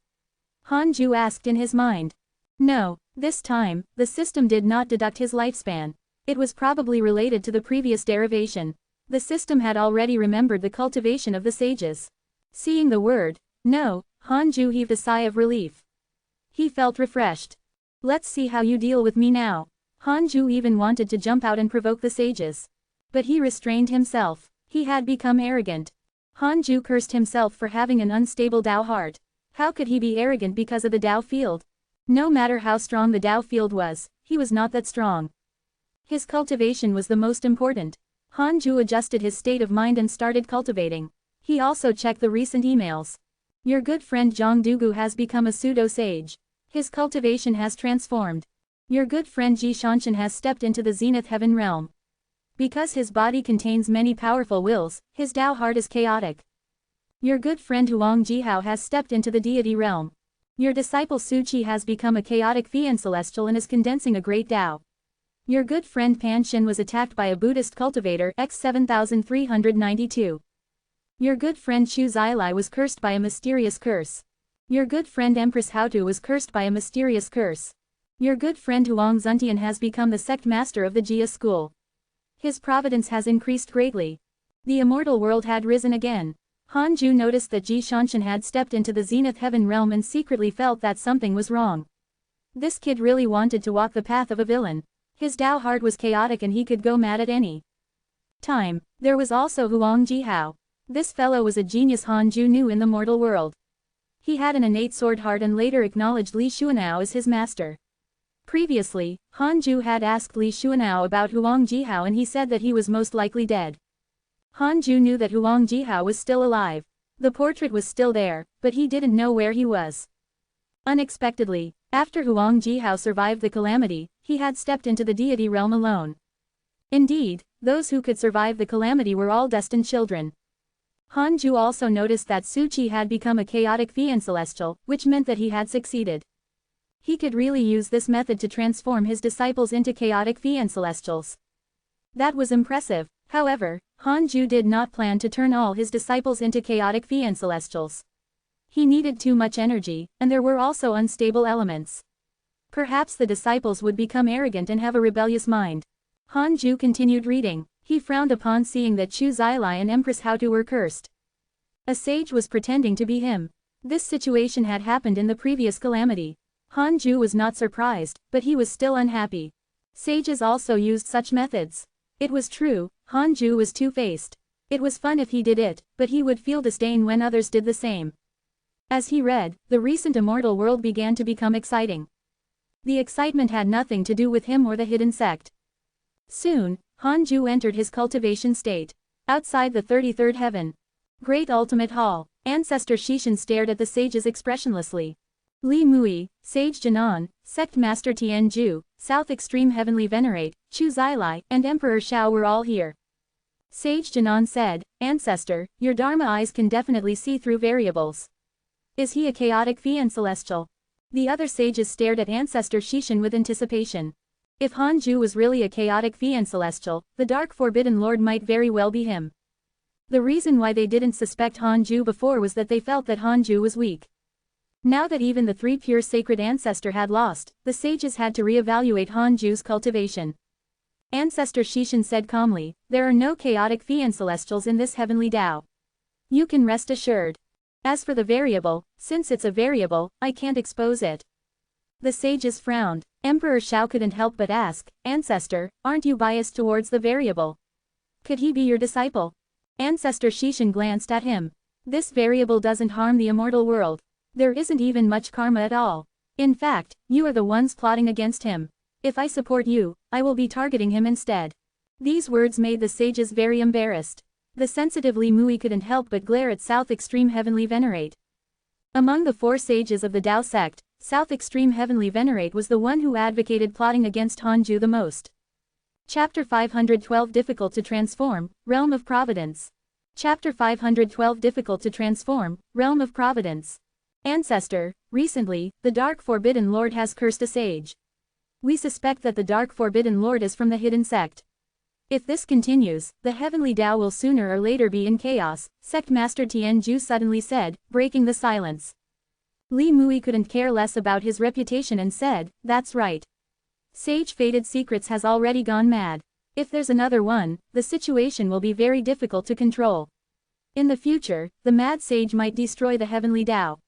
Han Ju asked in his mind. No, this time, the system did not deduct his lifespan. It was probably related to the previous derivation. The system had already remembered the cultivation of the sages. Seeing the word, no, Han Ju heaved a sigh of relief. He felt refreshed. Let's see how you deal with me now. Han Ju even wanted to jump out and provoke the sages. But he restrained himself. He had become arrogant. Han Ju cursed himself for having an unstable Tao heart. How could he be arrogant because of the Tao field? No matter how strong the Tao field was, he was not that strong. His cultivation was the most important. Han Ju adjusted his state of mind and started cultivating. He also checked the recent emails. Your good friend Zhang Dugu has become a pseudo-sage. His cultivation has transformed. Your good friend Ji Shanshan has stepped into the Zenith Heaven realm. Because his body contains many powerful wills, his Tao heart is chaotic. Your good friend Huang Jihao has stepped into the deity realm. Your disciple Su Qi has become a chaotic fiend celestial and is condensing a great Tao. Your good friend Pan Shin was attacked by a Buddhist cultivator X7392. Your good friend Chu Zilai was cursed by a mysterious curse. Your good friend Empress Haotu was cursed by a mysterious curse. Your good friend Huang Zuntian has become the sect master of the Jia school. His providence has increased greatly. The immortal world had risen again. Han Ju noticed that Ji Shanshan had stepped into the Zenith Heaven realm and secretly felt that something was wrong. This kid really wanted to walk the path of a villain. His Tao heart was chaotic and he could go mad at any time. There was also Huang Jihao. This fellow was a genius Han Ju knew in the mortal world. He had an innate sword heart and later acknowledged Li Xuanao as his master. Previously, Han Ju had asked Li Xuanao about Huang Jihao and he said that he was most likely dead. Han Ju knew that Huang Jihao was still alive. The portrait was still there, but he didn't know where he was. Unexpectedly, after Huang Jihao survived the calamity, he had stepped into the deity realm alone. Indeed, those who could survive the calamity were all destined children. Han Ju also noticed that Su Qi had become a chaotic fiend celestial, which meant that he had succeeded. He could really use this method to transform his disciples into chaotic fiend celestials. That was impressive. However, Han Ju did not plan to turn all his disciples into chaotic fiend celestials. He needed too much energy, and there were also unstable elements. Perhaps the disciples would become arrogant and have a rebellious mind. Han Ju continued reading. He frowned upon seeing that Chu Zilai and Empress Haotu were cursed. A sage was pretending to be him. This situation had happened in the previous calamity. Han Ju was not surprised, but he was still unhappy. Sages also used such methods. It was true, Han Ju was two-faced. It was fun if he did it, but he would feel disdain when others did the same. As he read, the recent immortal world began to become exciting. The excitement had nothing to do with him or the hidden sect. Soon, Hanju entered his cultivation state. Outside the 33rd heaven. Great ultimate hall. Ancestor Shishan stared at the sages expressionlessly. Li Mui, Sage Jinan, Sect Master Tianju, South Extreme Heavenly Venerate, Chu Zilai, and Emperor Shao were all here. Sage Jinan said, Ancestor, your Dharma eyes can definitely see through variables. Is he a chaotic fiend celestial? The other sages stared at Ancestor Shishan with anticipation. If Hanju was really a chaotic fiend celestial, the Dark Forbidden Lord might very well be him. The reason why they didn't suspect Hanju before was that they felt that Hanju was weak. Now that even the three pure sacred ancestor had lost, the sages had to re-evaluate Hanju's cultivation. Ancestor Shishan said calmly, there are no chaotic fiend celestials in this heavenly Tao. You can rest assured. As for the variable, since it's a variable, I can't expose it. The sages frowned. Emperor Shao couldn't help but ask, Ancestor, aren't you biased towards the variable? Could he be your disciple? Ancestor Shishan glanced at him. This variable doesn't harm the immortal world. There isn't even much karma at all. In fact, you are the ones plotting against him. If I support you, I will be targeting him instead. These words made the sages very embarrassed. The sensitive Li Mui couldn't help but glare at South Extreme Heavenly Venerate. Among the four sages of the Tao sect, South Extreme Heavenly Venerate was the one who advocated plotting against Hanju the most. Chapter 512 Difficult to Transform, Realm of Providence. Chapter 512 Difficult to Transform, Realm of Providence. Ancestor, recently, the Dark Forbidden Lord has cursed a sage. We suspect that the Dark Forbidden Lord is from the hidden sect. If this continues, the heavenly Tao will sooner or later be in chaos, Sect Master Tianju suddenly said, breaking the silence. Li Mui couldn't care less about his reputation and said, that's right. Sage Fated Secrets has already gone mad. If there's another one, the situation will be very difficult to control. In the future, the mad sage might destroy the heavenly Tao.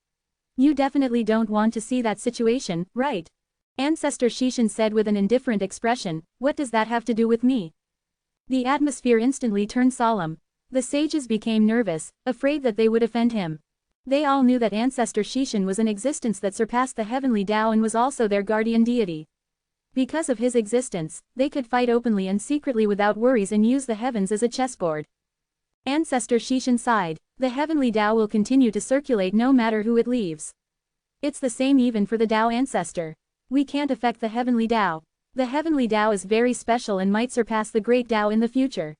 You definitely don't want to see that situation, right? Ancestor Shishan said with an indifferent expression, what does that have to do with me? The atmosphere instantly turned solemn. The sages became nervous, afraid that they would offend him. They all knew that Ancestor Shishan was an existence that surpassed the heavenly Tao and was also their guardian deity. Because of his existence, they could fight openly and secretly without worries and use the heavens as a chessboard. Ancestor Shishan sighed, the heavenly Tao will continue to circulate no matter who it leaves. It's the same even for the Tao ancestor. We can't affect the heavenly Tao. The heavenly Tao is very special and might surpass the great Tao in the future.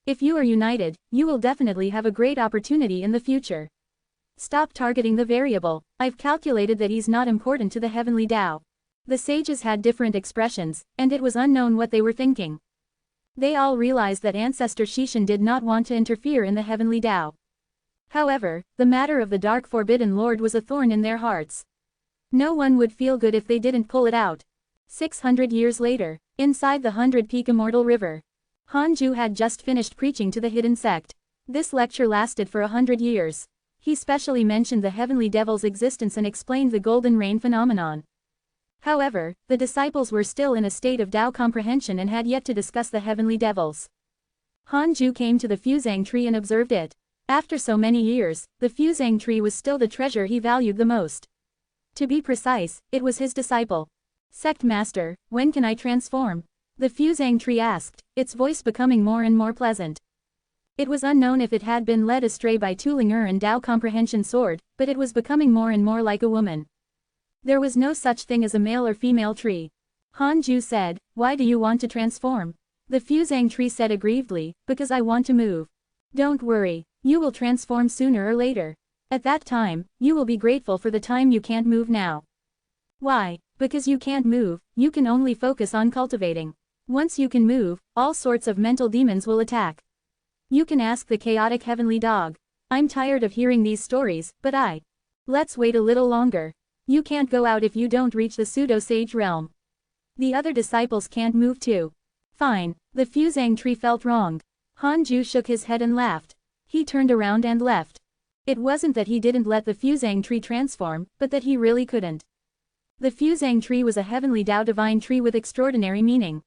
If you are united, you will definitely have a great opportunity in the future. Stop targeting the variable. I've calculated that he's not important to the heavenly Tao. The sages had different expressions, and it was unknown what they were thinking. They all realized that Ancestor Shishan did not want to interfere in the heavenly Tao. However, the matter of the Dark Forbidden Lord was a thorn in their hearts. No one would feel good if they didn't pull it out. 600 years later, inside the 100-peak Immortal River, Hanju had just finished preaching to the hidden sect. This lecture lasted for 100 years. He specially mentioned the heavenly devil's existence and explained the golden rain phenomenon. However, the disciples were still in a state of Tao comprehension and had yet to discuss the heavenly devils. Hanju came to the fusang tree and observed it. After so many years, the fusang tree was still the treasure he valued the most. To be precise, it was his disciple. Sect Master, when can I transform? The fusang tree asked, its voice becoming more and more pleasant. It was unknown if it had been led astray by Tulinger and Tao Comprehension Sword, but it was becoming more and more like a woman. There was no such thing as a male or female tree. Hanju said, why do you want to transform? The fusang tree said aggrievedly, because I want to move. Don't worry, you will transform sooner or later. At that time, you will be grateful for the time you can't move now. Why? Because you can't move, you can only focus on cultivating. Once you can move, all sorts of mental demons will attack. You can ask the chaotic heavenly dog. I'm tired of hearing these stories, but Let's wait a little longer. You can't go out if you don't reach the pseudo-sage realm. The other disciples can't move too. Fine, the fusang tree felt wronged. Hanju shook his head and laughed. He turned around and left. It wasn't that he didn't let the fusang tree transform, but that he really couldn't. The fusang tree was a heavenly Tao divine tree with extraordinary meaning.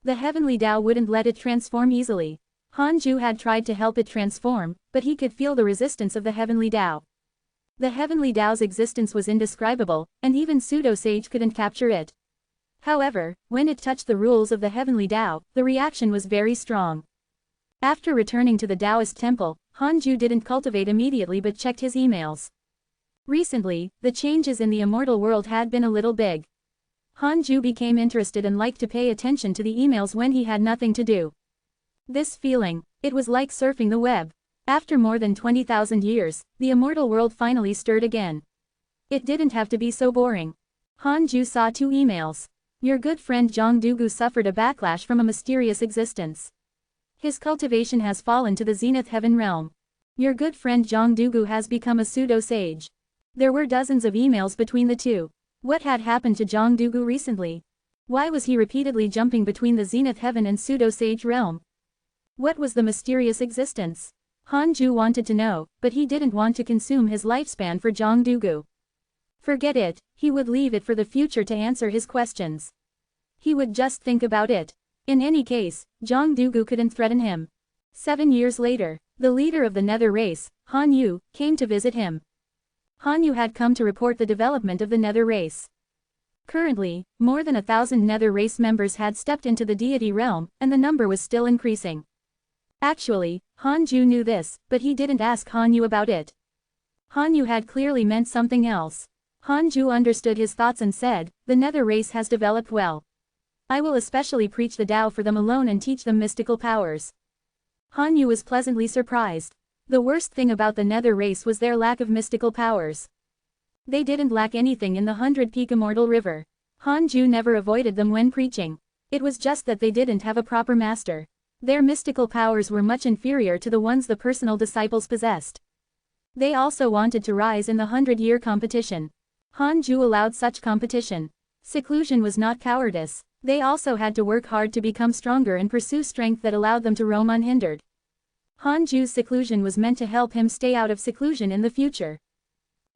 The heavenly Tao wouldn't let it transform easily. Hanju had tried to help it transform, but he could feel the resistance of the heavenly Tao. The heavenly Tao's existence was indescribable, and even pseudo-sage couldn't capture it. However, when it touched the rules of the heavenly Tao, the reaction was very strong. After returning to the Taoist temple, Hanju didn't cultivate immediately but checked his emails. Recently, the changes in the immortal world had been a little big. Hanju became interested and liked to pay attention to the emails when he had nothing to do. This feeling, it was like surfing the web. After more than 20,000 years, the immortal world finally stirred again. It didn't have to be so boring. Hanju saw 2 emails. Your good friend Zhang Dugu suffered a backlash from a mysterious existence. His cultivation has fallen to the zenith heaven realm. Your good friend Zhang Dugu has become a pseudo-sage. There were dozens of emails between the two. What had happened to Zhang Dugu recently? Why was he repeatedly jumping between the zenith heaven and pseudo-sage realm? What was the mysterious existence? Hanju wanted to know, but he didn't want to consume his lifespan for Zhang Dugu. Forget it, he would leave it for the future to answer his questions. He would just think about it. In any case, Zhang Dugu couldn't threaten him. 7 years later, the leader of the Nether race, Han Yu, came to visit him. Han Yu had come to report the development of the Nether race. Currently, more than 1,000 Nether race members had stepped into the deity realm, and the number was still increasing. Actually, Hanju knew this, but he didn't ask Han Yu about it. Han Yu had clearly meant something else. Hanju understood his thoughts and said, the Nether race has developed well. I will especially preach the Tao for them alone and teach them mystical powers. Han Yu was pleasantly surprised. The worst thing about the Nether race was their lack of mystical powers. They didn't lack anything in the 100-peak immortal river. Hanju never avoided them when preaching. It was just that they didn't have a proper master. Their mystical powers were much inferior to the ones the personal disciples possessed. They also wanted to rise in the 100-year competition. Hanju allowed such competition. Seclusion was not cowardice. They also had to work hard to become stronger and pursue strength that allowed them to roam unhindered. Hanju's seclusion was meant to help him stay out of seclusion in the future.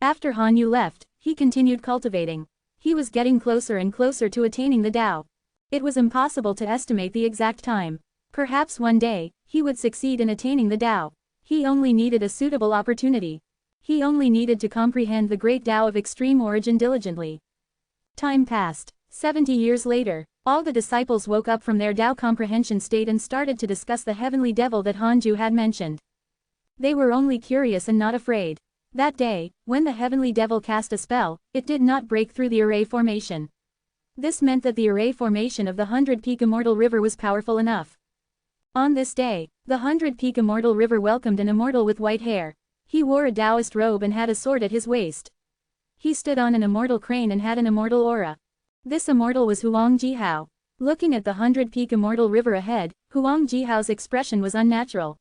After Hanyu left, he continued cultivating. He was getting closer and closer to attaining the Tao. It was impossible to estimate the exact time. Perhaps one day, he would succeed in attaining the Tao. He only needed a suitable opportunity. He only needed to comprehend the great Tao of extreme origin diligently. Time passed. 70 years later, all the disciples woke up from their Tao comprehension state and started to discuss the heavenly devil that Hanju had mentioned. They were only curious and not afraid. That day, when the heavenly devil cast a spell, it did not break through the array formation. This meant that the array formation of the 100-peak immortal river was powerful enough. On this day, the 100-peak immortal river welcomed an immortal with white hair. He wore a Taoist robe and had a sword at his waist. He stood on an immortal crane and had an immortal aura. This immortal was Huang Jihao. Looking at the 100-peak immortal river ahead, Huang Jihao's expression was unnatural.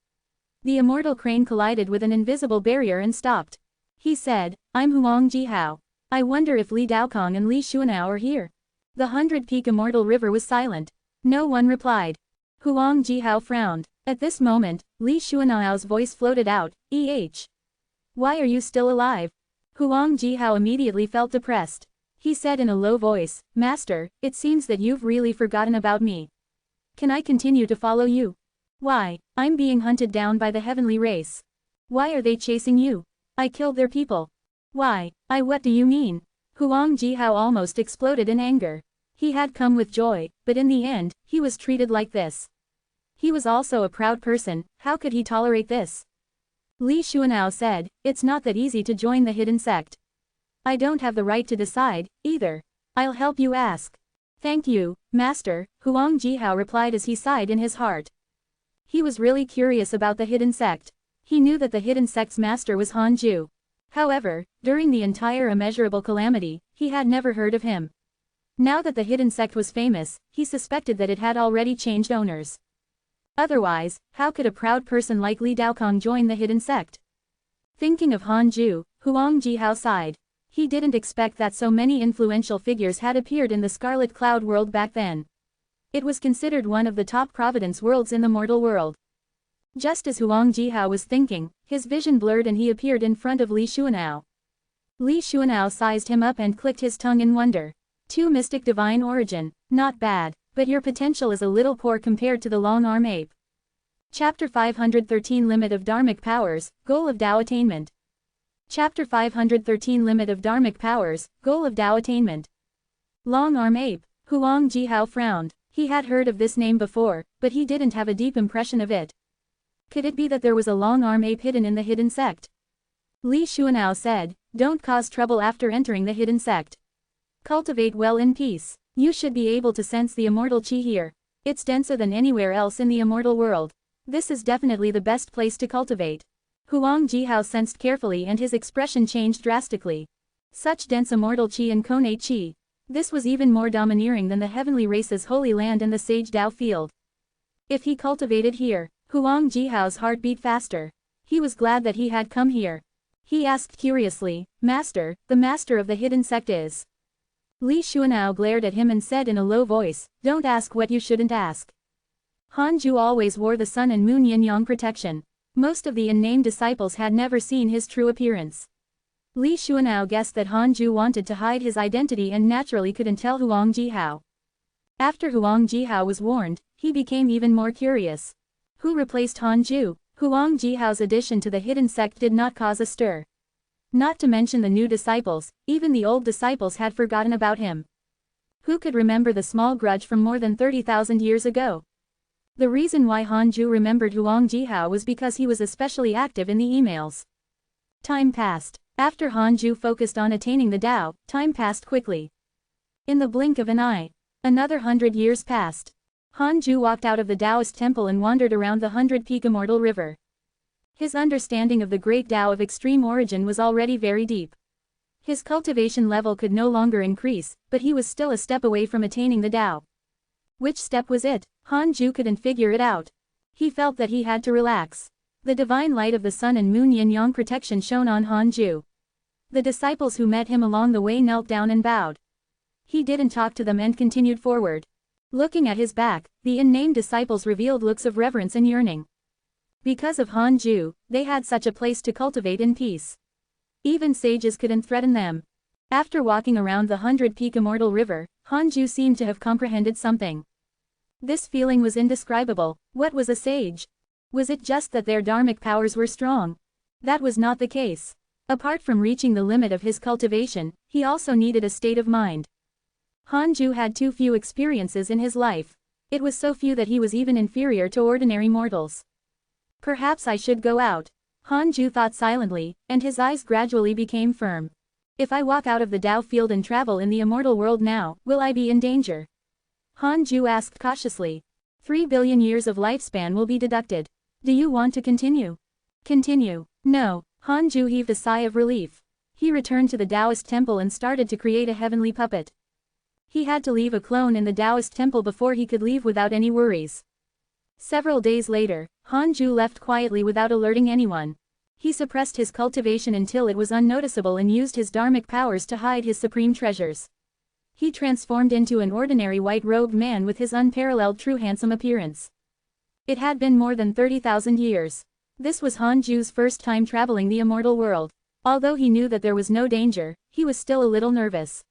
The immortal crane collided with an invisible barrier and stopped. He said, I'm Huang Jihao. I wonder if Li Daokong and Li Xuanao are here. The 100-peak immortal river was silent. No one replied. Huang Jihao frowned. At this moment, Li Xuanao's voice floated out, Why are you still alive? Huang Jihao immediately felt depressed. He said in a low voice, Master, it seems that you've really forgotten about me. Can I continue to follow you? Why, I'm being hunted down by the heavenly race. Why are they chasing you? I killed their people. Why, what do you mean? Huang Jihao almost exploded in anger. He had come with joy, but in the end, he was treated like this. He was also a proud person, how could he tolerate this? Li Xuanao said, it's not that easy to join the hidden sect. I don't have the right to decide, either. I'll help you ask. Thank you, Master, Huang Jihao replied as he sighed in his heart. He was really curious about the hidden sect. He knew that the hidden sect's master was Hanju. However, during the entire immeasurable calamity, he had never heard of him. Now that the hidden sect was famous, he suspected that it had already changed owners. Otherwise, how could a proud person like Li Daokong join the hidden sect? Thinking of Hanju, Huang Jihao sighed. He didn't expect that so many influential figures had appeared in the Scarlet Cloud world back then. It was considered one of the top Providence worlds in the mortal world. Just as Huang Jihao was thinking, his vision blurred and he appeared in front of Li Xuanao. Li Xuanao sized him up and clicked his tongue in wonder. Two mystic divine origin, not bad, but your potential is a little poor compared to the long-arm ape. Chapter 513 Limit of Dharmic Powers, Goal of Tao Attainment. Chapter 513 Limit of Dharmic Powers, Goal of Tao Attainment. Long-arm ape. Huang Jihao frowned. He had heard of this name before, but he didn't have a deep impression of it. Could it be that there was a long-arm ape hidden in the hidden sect? Li Xuanao said, "Don't cause trouble after entering the hidden sect. Cultivate well in peace. You should be able to sense the immortal qi here. It's denser than anywhere else in the immortal world. This is definitely the best place to cultivate." Huang Jihao sensed carefully and his expression changed drastically. Such dense immortal qi and konate qi. This was even more domineering than the heavenly race's holy land and the sage Dao field. If he cultivated here, Huang Jihao's heart beat faster. He was glad that he had come here. He asked curiously, "Master, the master of the hidden sect is?" Li Xuanao glared at him and said in a low voice, "Don't ask what you shouldn't ask." Hanju always wore the sun and moon yin-yang protection. Most of the unnamed disciples had never seen his true appearance. Li Xuanao guessed that Hanju wanted to hide his identity and naturally couldn't tell Huang Jihao. After Huang Jihao was warned, he became even more curious. Who replaced Hanju? Huang Jihao's addition to the hidden sect did not cause a stir. Not to mention the new disciples, even the old disciples had forgotten about him. Who could remember the small grudge from more than 30,000 years ago? The reason why Hanju remembered Huang Jihao was because he was especially active in the emails. Time passed. After Hanju focused on attaining the Tao, time passed quickly. In the blink of an eye, another 100 years passed. Hanju walked out of the Taoist temple and wandered around the 100-peak immortal river. His understanding of the great Tao of extreme origin was already very deep. His cultivation level could no longer increase, but he was still a step away from attaining the Tao. Which step was it? Hanju couldn't figure it out. He felt that he had to relax. The divine light of the sun and moon yin-yang protection shone on Hanju. The disciples who met him along the way knelt down and bowed. He didn't talk to them and continued forward. Looking at his back, the unnamed disciples revealed looks of reverence and yearning. Because of Hanju, they had such a place to cultivate in peace. Even sages couldn't threaten them. After walking around the 100-peak immortal river, Hanju seemed to have comprehended something. This feeling was indescribable. What was a sage? Was it just that their dharmic powers were strong? That was not the case. Apart from reaching the limit of his cultivation, he also needed a state of mind. Hanju had too few experiences in his life. It was so few that he was even inferior to ordinary mortals. Perhaps I should go out. Hanju thought silently, and his eyes gradually became firm. If I walk out of the Tao field and travel in the immortal world now, will I be in danger? Hanju asked cautiously. 3 billion years of lifespan will be deducted. Do you want to continue? Continue. No. Hanju heaved a sigh of relief. He returned to the Taoist temple and started to create a heavenly puppet. He had to leave a clone in the Taoist temple before he could leave without any worries. Several days later, Hanju left quietly without alerting anyone. He suppressed his cultivation until it was unnoticeable and used his dharmic powers to hide his supreme treasures. He transformed into an ordinary white-robed man with his unparalleled true handsome appearance. It had been more than 30,000 years. This was Hanju's first time traveling the immortal world. Although he knew that there was no danger, he was still a little nervous.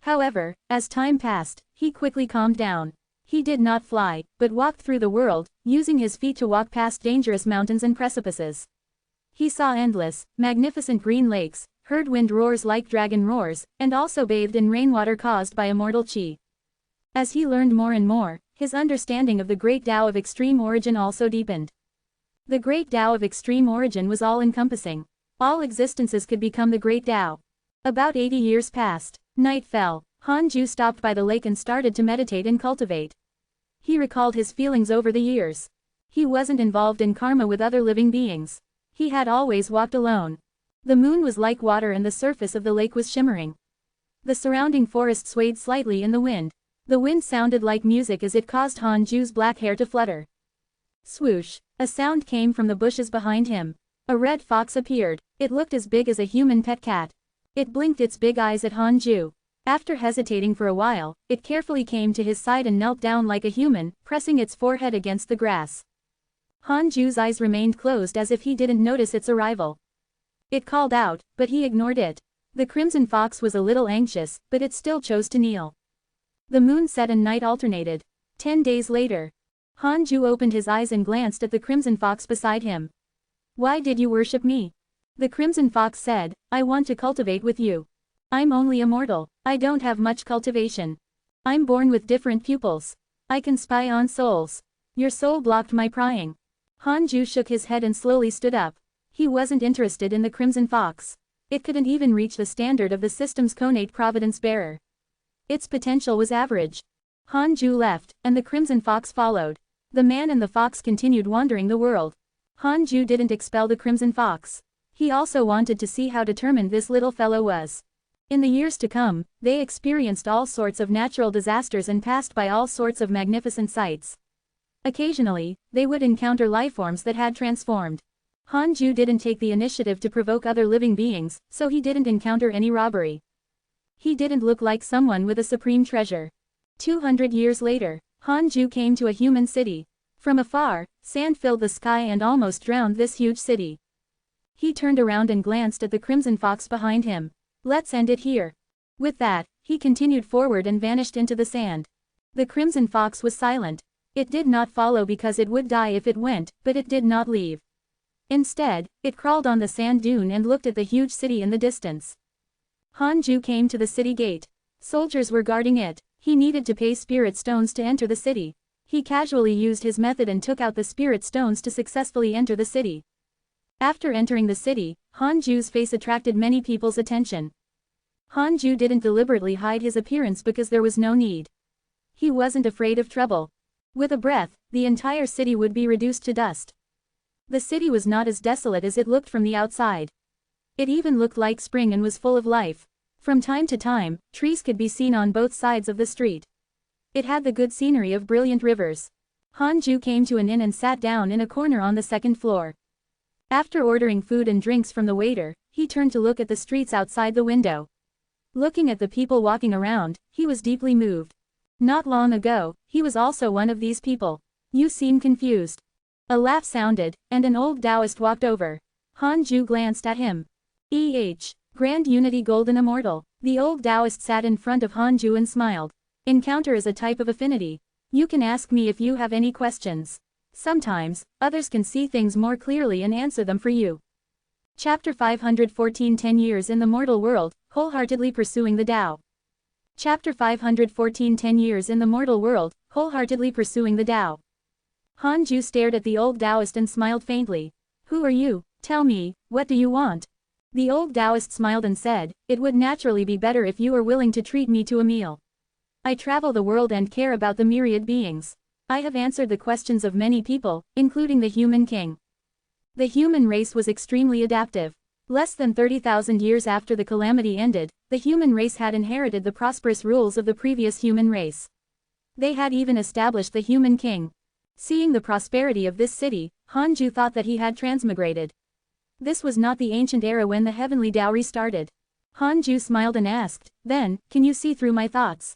However, as time passed, he quickly calmed down. He did not fly, but walked through the world, using his feet to walk past dangerous mountains and precipices. He saw endless, magnificent green lakes, heard wind roars like dragon roars, and also bathed in rainwater caused by immortal qi. As he learned more and more, his understanding of the great Tao of extreme origin also deepened. The great Tao of extreme origin was all-encompassing. All existences could become the great Tao. About 80 years passed. Night fell. Hanju stopped by the lake and started to meditate and cultivate. He recalled his feelings over the years. He wasn't involved in karma with other living beings. He had always walked alone. The moon was like water and the surface of the lake was shimmering. The surrounding forest swayed slightly in the wind. The wind sounded like music as it caused Hanju's black hair to flutter. Swoosh! A sound came from the bushes behind him. A red fox appeared. It looked as big as a human pet cat. It blinked its big eyes at Hanju. After hesitating for a while, it carefully came to his side and knelt down like a human, pressing its forehead against the grass. Hanju's eyes remained closed as if he didn't notice its arrival. It called out, but he ignored it. The crimson fox was a little anxious, but it still chose to kneel. The moon set and night alternated. 10 days later. Hanju opened his eyes and glanced at the crimson fox beside him. Why did you worship me? The crimson fox said, I want to cultivate with you. I'm only a mortal. I don't have much cultivation. I'm born with different pupils. I can spy on souls. Your soul blocked my prying. Hanju shook his head and slowly stood up. He wasn't interested in the Crimson Fox. It couldn't even reach the standard of the system's connate Providence bearer. Its potential was average. Hanju left, and the Crimson Fox followed. The man and the fox continued wandering the world. Hanju didn't expel the Crimson Fox. He also wanted to see how determined this little fellow was. In the years to come, they experienced all sorts of natural disasters and passed by all sorts of magnificent sights. Occasionally, they would encounter lifeforms that had transformed. Hanju didn't take the initiative to provoke other living beings, so he didn't encounter any robbery. He didn't look like someone with a supreme treasure. 200 years later, Hanju came to a human city. From afar, sand filled the sky and almost drowned this huge city. He turned around and glanced at the Crimson Fox behind him. Let's end it here. With that, he continued forward and vanished into the sand. The Crimson Fox was silent. It did not follow because it would die if it went, but it did not leave. Instead, it crawled on the sand dune and looked at the huge city in the distance. Hanju came to the city gate. Soldiers were guarding it. He needed to pay spirit stones to enter the city. He casually used his method and took out the spirit stones to successfully enter the city. After entering the city, Hanju's face attracted many people's attention. Hanju didn't deliberately hide his appearance because there was no need. He wasn't afraid of trouble. With a breath, the entire city would be reduced to dust. The city was not as desolate as it looked from the outside. It even looked like spring and was full of life. From time to time, trees could be seen on both sides of the street. It had the good scenery of brilliant rivers. Hanju came to an inn and sat down in a corner on the second floor. After ordering food and drinks from the waiter, he turned to look at the streets outside the window. Looking at the people walking around, he was deeply moved. Not long ago, he was also one of these people. You seem confused. A laugh sounded, and an old Taoist walked over. Hanju glanced at him. Grand Unity Golden Immortal. The old Taoist sat in front of Hanju and smiled. Encounter is a type of affinity. You can ask me if you have any questions. Sometimes, others can see things more clearly and answer them for you. Chapter 514 10 Years in the Mortal World, Wholeheartedly Pursuing the Tao. Chapter 514 10 Years in the Mortal World, Wholeheartedly Pursuing the Tao. Hanju stared at the old Taoist and smiled faintly. Who are you? Tell me, what do you want? The old Taoist smiled and said, it would naturally be better if you were willing to treat me to a meal. I travel the world and care about the myriad beings. I have answered the questions of many people, including the human king. The human race was extremely adaptive. Less than 30,000 years after the calamity ended, the human race had inherited the prosperous rules of the previous human race. They had even established the human king. Seeing the prosperity of this city, Hanju thought that he had transmigrated. This was not the ancient era when the heavenly dowry started. Hanju smiled and asked, then, can you see through my thoughts?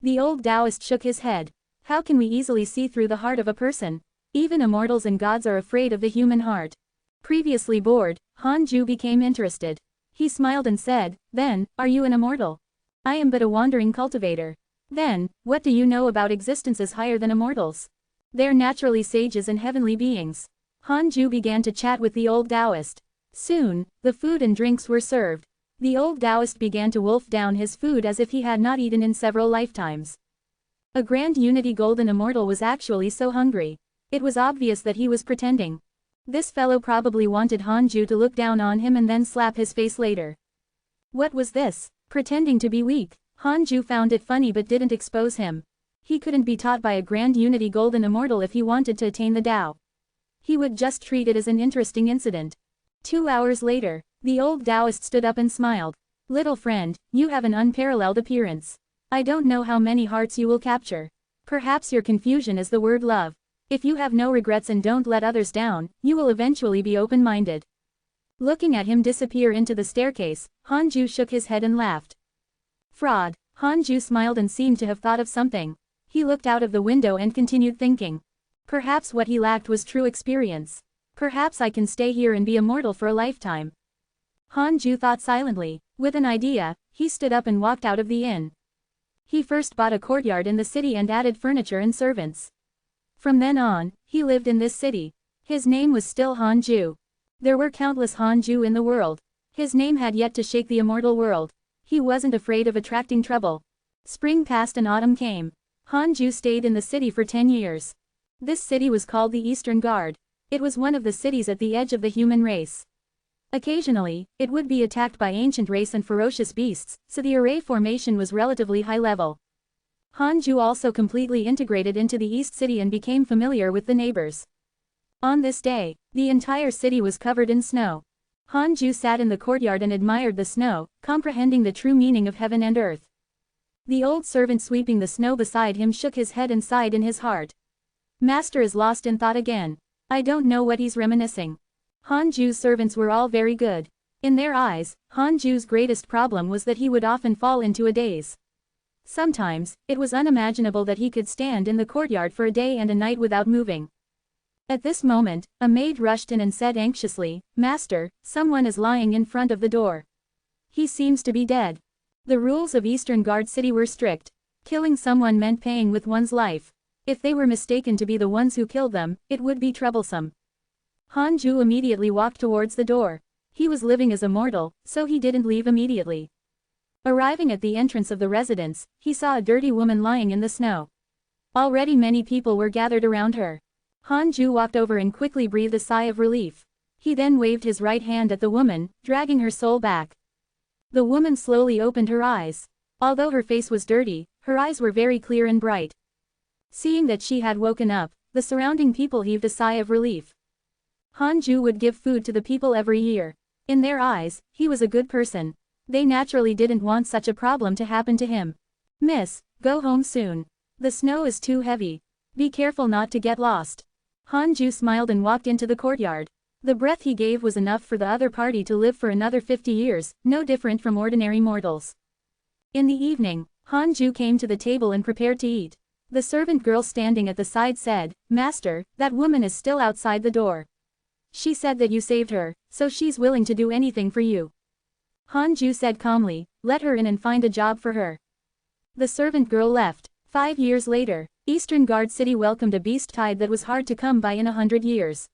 The old Taoist shook his head. How can we easily see through the heart of a person? Even immortals and gods are afraid of the human heart. Previously bored, Hanju became interested. He smiled and said, then, are you an immortal? I am but a wandering cultivator. Then, what do you know about existences higher than immortals? They're naturally sages and heavenly beings. Hanju began to chat with the old Taoist. Soon, the food and drinks were served. The old Taoist began to wolf down his food as if he had not eaten in several lifetimes. A Grand Unity Golden Immortal was actually so hungry. It was obvious that he was pretending. This fellow probably wanted Hanju to look down on him and then slap his face later. What was this? Pretending to be weak. Hanju found it funny but didn't expose him. He couldn't be taught by a Grand Unity Golden Immortal if he wanted to attain the Tao. He would just treat it as an interesting incident. 2 hours later, the old Taoist stood up and smiled. Little friend, you have an unparalleled appearance. I don't know how many hearts you will capture. Perhaps your confusion is the word love. If you have no regrets and don't let others down, you will eventually be open-minded. Looking at him disappear into the staircase, Hanju shook his head and laughed. Fraud. Hanju smiled and seemed to have thought of something. He looked out of the window and continued thinking. Perhaps what he lacked was true experience. Perhaps I can stay here and be immortal for a lifetime. Hanju thought silently. With an idea, he stood up and walked out of the inn. He first bought a courtyard in the city and added furniture and servants. From then on, he lived in this city. His name was still Hanju. There were countless Hanju in the world. His name had yet to shake the immortal world. He wasn't afraid of attracting trouble. Spring passed and autumn came. Hanju stayed in the city for 10 years. This city was called the Eastern Guard. It was one of the cities at the edge of the human race. Occasionally, it would be attacked by ancient race and ferocious beasts, so the array formation was relatively high level. Hanju also completely integrated into the East City and became familiar with the neighbors. On this day, the entire city was covered in snow. Hanju sat in the courtyard and admired the snow, comprehending the true meaning of heaven and earth. The old servant sweeping the snow beside him shook his head and sighed in his heart. Master is lost in thought again. I don't know what he's reminiscing. Hanju's servants were all very good. In their eyes, Hanju's greatest problem was that he would often fall into a daze. Sometimes, it was unimaginable that he could stand in the courtyard for a day and a night without moving. At this moment, a maid rushed in and said anxiously, "Master, someone is lying in front of the door. He seems to be dead." The rules of Eastern Guard City were strict. Killing someone meant paying with one's life. If they were mistaken to be the ones who killed them, it would be troublesome. Hanju immediately walked towards the door. He was living as a mortal, so he didn't leave immediately. Arriving at the entrance of the residence, he saw a dirty woman lying in the snow. Already many people were gathered around her. Hanju walked over and quickly breathed a sigh of relief. He then waved his right hand at the woman, dragging her soul back. The woman slowly opened her eyes. Although her face was dirty, her eyes were very clear and bright. Seeing that she had woken up, the surrounding people heaved a sigh of relief. Hanju would give food to the people every year. In their eyes, he was a good person. They naturally didn't want such a problem to happen to him. "Miss, go home soon. The snow is too heavy. Be careful not to get lost." Hanju smiled and walked into the courtyard. The breath he gave was enough for the other party to live for another 50 years, no different from ordinary mortals. In the evening, Hanju came to the table and prepared to eat. The servant girl standing at the side said, "Master, that woman is still outside the door. She said that you saved her, so she's willing to do anything for you." Hanju said calmly, "Let her in and find a job for her." The servant girl left. 5 years later, Eastern Guard City welcomed a beast tide that was hard to come by in 100 years.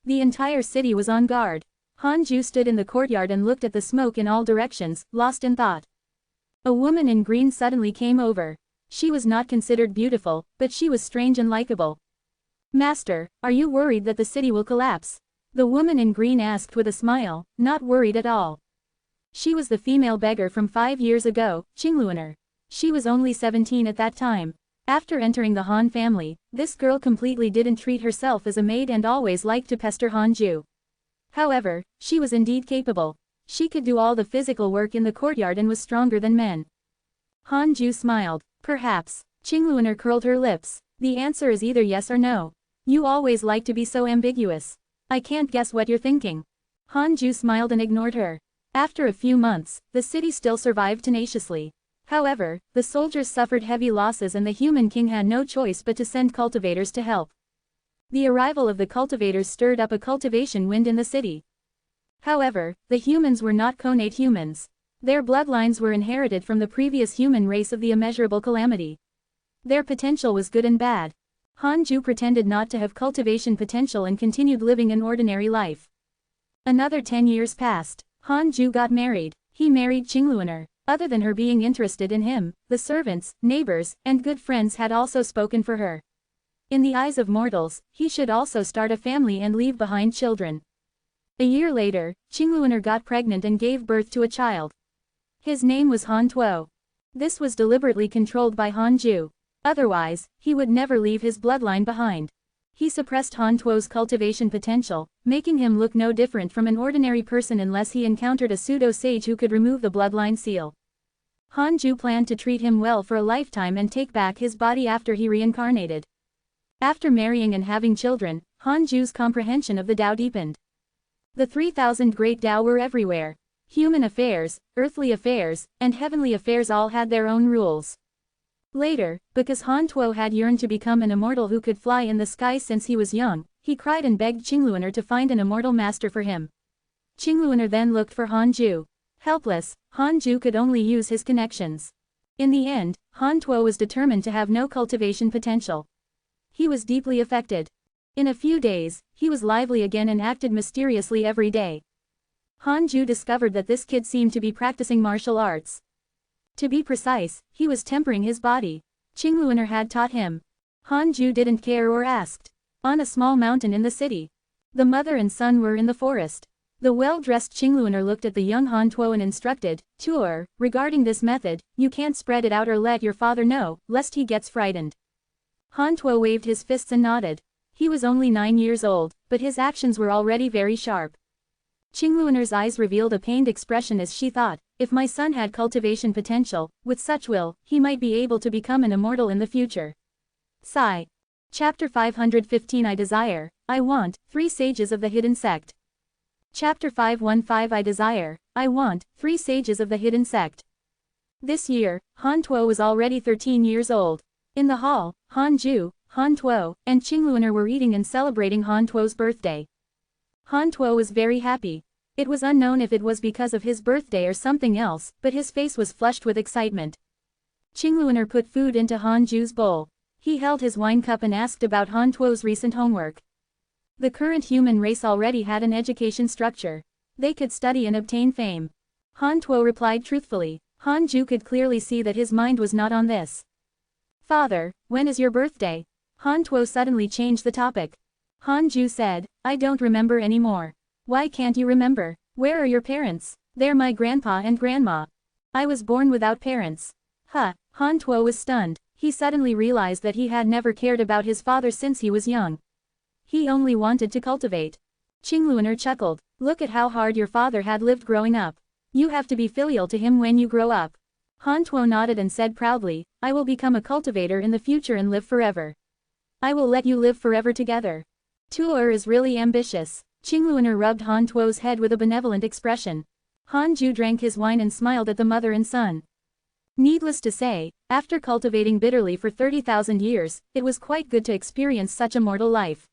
The entire city was on guard. Hanju stood in the courtyard and looked at the smoke in all directions, lost in thought. A woman in green suddenly came over. She was not considered beautiful, but she was strange and likable. "Master, are you worried that the city will collapse?" The woman in green asked with a smile, not worried at all. She was the female beggar from 5 years ago, Qingluaner. She was only 17 at that time. After entering the Han family, this girl completely didn't treat herself as a maid and always liked to pester Hanju. However, she was indeed capable. She could do all the physical work in the courtyard and was stronger than men. Hanju smiled. "Perhaps." Qingluaner curled her lips. "The answer is either yes or no. You always like to be so ambiguous. I can't guess what you're thinking." Hanju smiled and ignored her. After a few months, the city still survived tenaciously. However, the soldiers suffered heavy losses and the human king had no choice but to send cultivators to help. The arrival of the cultivators stirred up a cultivation wind in the city. However, the humans were not connate humans. Their bloodlines were inherited from the previous human race of the immeasurable calamity. Their potential was good and bad. Hanju pretended not to have cultivation potential and continued living an ordinary life. Another 10 years passed. Hanju got married. He married Qingluaner. Other than her being interested in him, the servants, neighbors, and good friends had also spoken for her. In the eyes of mortals, he should also start a family and leave behind children. A year later, Qingluaner got pregnant and gave birth to a child. His name was Han Tuo. This was deliberately controlled by Hanju. Otherwise, he would never leave his bloodline behind. He suppressed Han Tuo's cultivation potential, making him look no different from an ordinary person unless he encountered a pseudo-sage who could remove the bloodline seal. Hanju planned to treat him well for a lifetime and take back his body after he reincarnated. After marrying and having children, Hanju's comprehension of the Tao deepened. The 3,000 great Tao were everywhere. Human affairs, earthly affairs, and heavenly affairs all had their own rules. Later, because Han Tuo had yearned to become an immortal who could fly in the sky since he was young, he cried and begged Qingluaner to find an immortal master for him. Qingluaner then looked for Hanju. Helpless, Hanju could only use his connections. In the end, Han Tuo was determined to have no cultivation potential. He was deeply affected. In a few days, he was lively again and acted mysteriously every day. Hanju discovered that this kid seemed to be practicing martial arts. To be precise, he was tempering his body. Qingluaner had taught him. Hanju didn't care or asked. On a small mountain in the city. The mother and son were in the forest. The well-dressed Qingluaner looked at the young Han Tuo and instructed, Tuor, regarding this method, you can't spread it out or let your father know, lest he gets frightened. Han Tuo waved his fists and nodded. He was only 9 years old, but his actions were already very sharp. Qingluaner's eyes revealed a pained expression as she thought, if my son had cultivation potential, with such will, he might be able to become an immortal in the future. Sigh. Chapter 515 I desire, I want, 3 sages of the hidden sect. Chapter 515 I desire, I want, 3 sages of the hidden sect. This year, Han Tuo was already 13 years old. In the hall, Han Ju, Han Tuo, and Qingluaner were eating and celebrating Han Tuo's birthday. Han Tuo was very happy. It was unknown if it was because of his birthday or something else, but his face was flushed with excitement. Qingluaner put food into Han Ju's bowl. He held his wine cup and asked about Han Tuo's recent homework. The current human race already had an education structure. They could study and obtain fame. Han Tuo replied truthfully. Han Ju could clearly see that his mind was not on this. Father, when is your birthday? Han Tuo suddenly changed the topic. Han Ju said, I don't remember anymore. Why can't you remember? Where are your parents? They're my grandpa and grandma. I was born without parents. Huh, Han Tuo was stunned. He suddenly realized that he had never cared about his father since he was young. He only wanted to cultivate. Qingluaner chuckled. Look at how hard your father had lived growing up. You have to be filial to him when you grow up. Han Tuo nodded and said proudly, I will become a cultivator in the future and live forever. I will let you live forever together. Tuor is really ambitious. Qingluaner rubbed Han Tuo's head with a benevolent expression. Han Ju drank his wine and smiled at the mother and son. Needless to say, after cultivating bitterly for 30,000 years, it was quite good to experience such a mortal life.